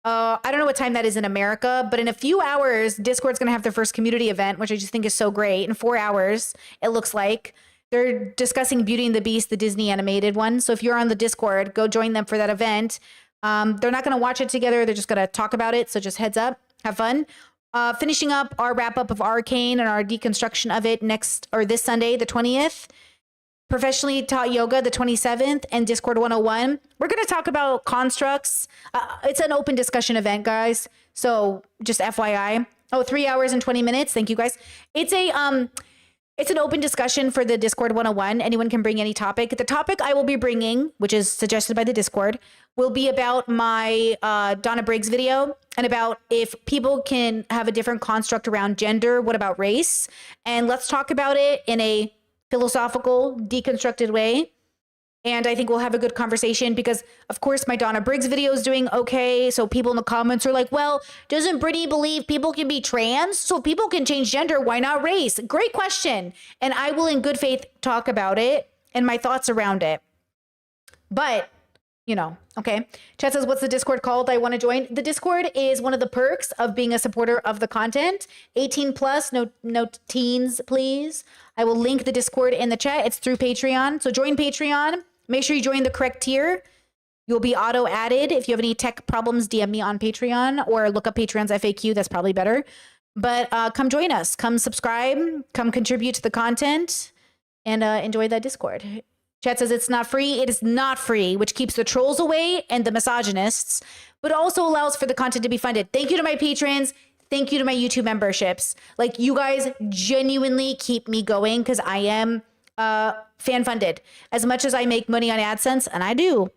I don't know what time that is in America, but in a few hours, Discord's going to have their first community event, which I just think is so great. In 4 hours, it looks like. They're discussing Beauty and the Beast, the Disney animated one. So if you're on the Discord, go join them for that event. They're not going to watch it together. They're just going to talk about it. So just heads up, have fun. Finishing up our wrap up of Arcane and our deconstruction of it this Sunday, the 20th. Professionally Taught Yoga, the 27th, and Discord 101. We're going to talk about constructs. It's an open discussion event, guys. So just FYI. 3 hours and 20 minutes. Thank you, guys. It's an open discussion for the Discord 101. Anyone can bring any topic. The topic I will be bringing, which is suggested by the Discord, will be about my Donna Briggs video and about if people can have a different construct around gender. What about race? And let's talk about it in a philosophical, deconstructed way. And I think we'll have a good conversation because, of course, my Donna Briggs video is doing okay. So people in the comments are like, well, doesn't Brittany believe people can be trans? So people can change gender. Why not race? Great question. And I will, in good faith, talk about it and my thoughts around it. But, okay. Chat says, what's the Discord called? I want to join. The Discord is one of the perks of being a supporter of the content. 18 plus, no teens, please. I will link the Discord in the chat. It's through Patreon. So join Patreon. Make sure you join the correct tier. You'll be auto added. If you have any tech problems, DM me on Patreon or look up Patreon's FAQ. That's probably better. But come join us. Come subscribe. Come contribute to the content and enjoy that Discord. Chat says it's not free. It is not free, which keeps the trolls away and the misogynists, but also allows for the content to be funded. Thank you to my patrons. Thank you to my YouTube memberships. Like, you guys genuinely keep me going because I am fan funded. As much as I make money on AdSense, and I do,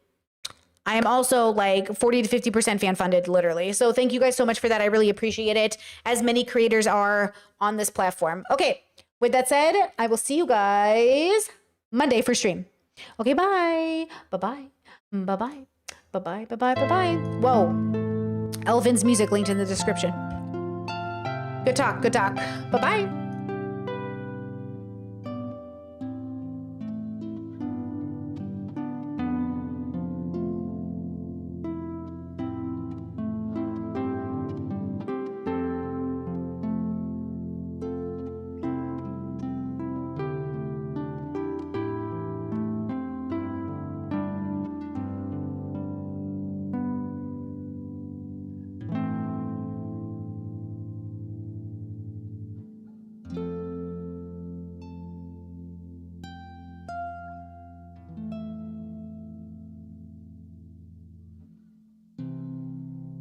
I am also like 40 to 50% fan funded, literally. So thank you guys so much for that. I really appreciate it, as many creators are on this platform. Okay, with that said, I will see you guys Monday for stream. Okay, bye. Bye-bye. Bye-bye. Bye-bye. Bye-bye. Bye-bye. Whoa. Elvin's music linked in the description. Good talk. Good talk. Bye-bye.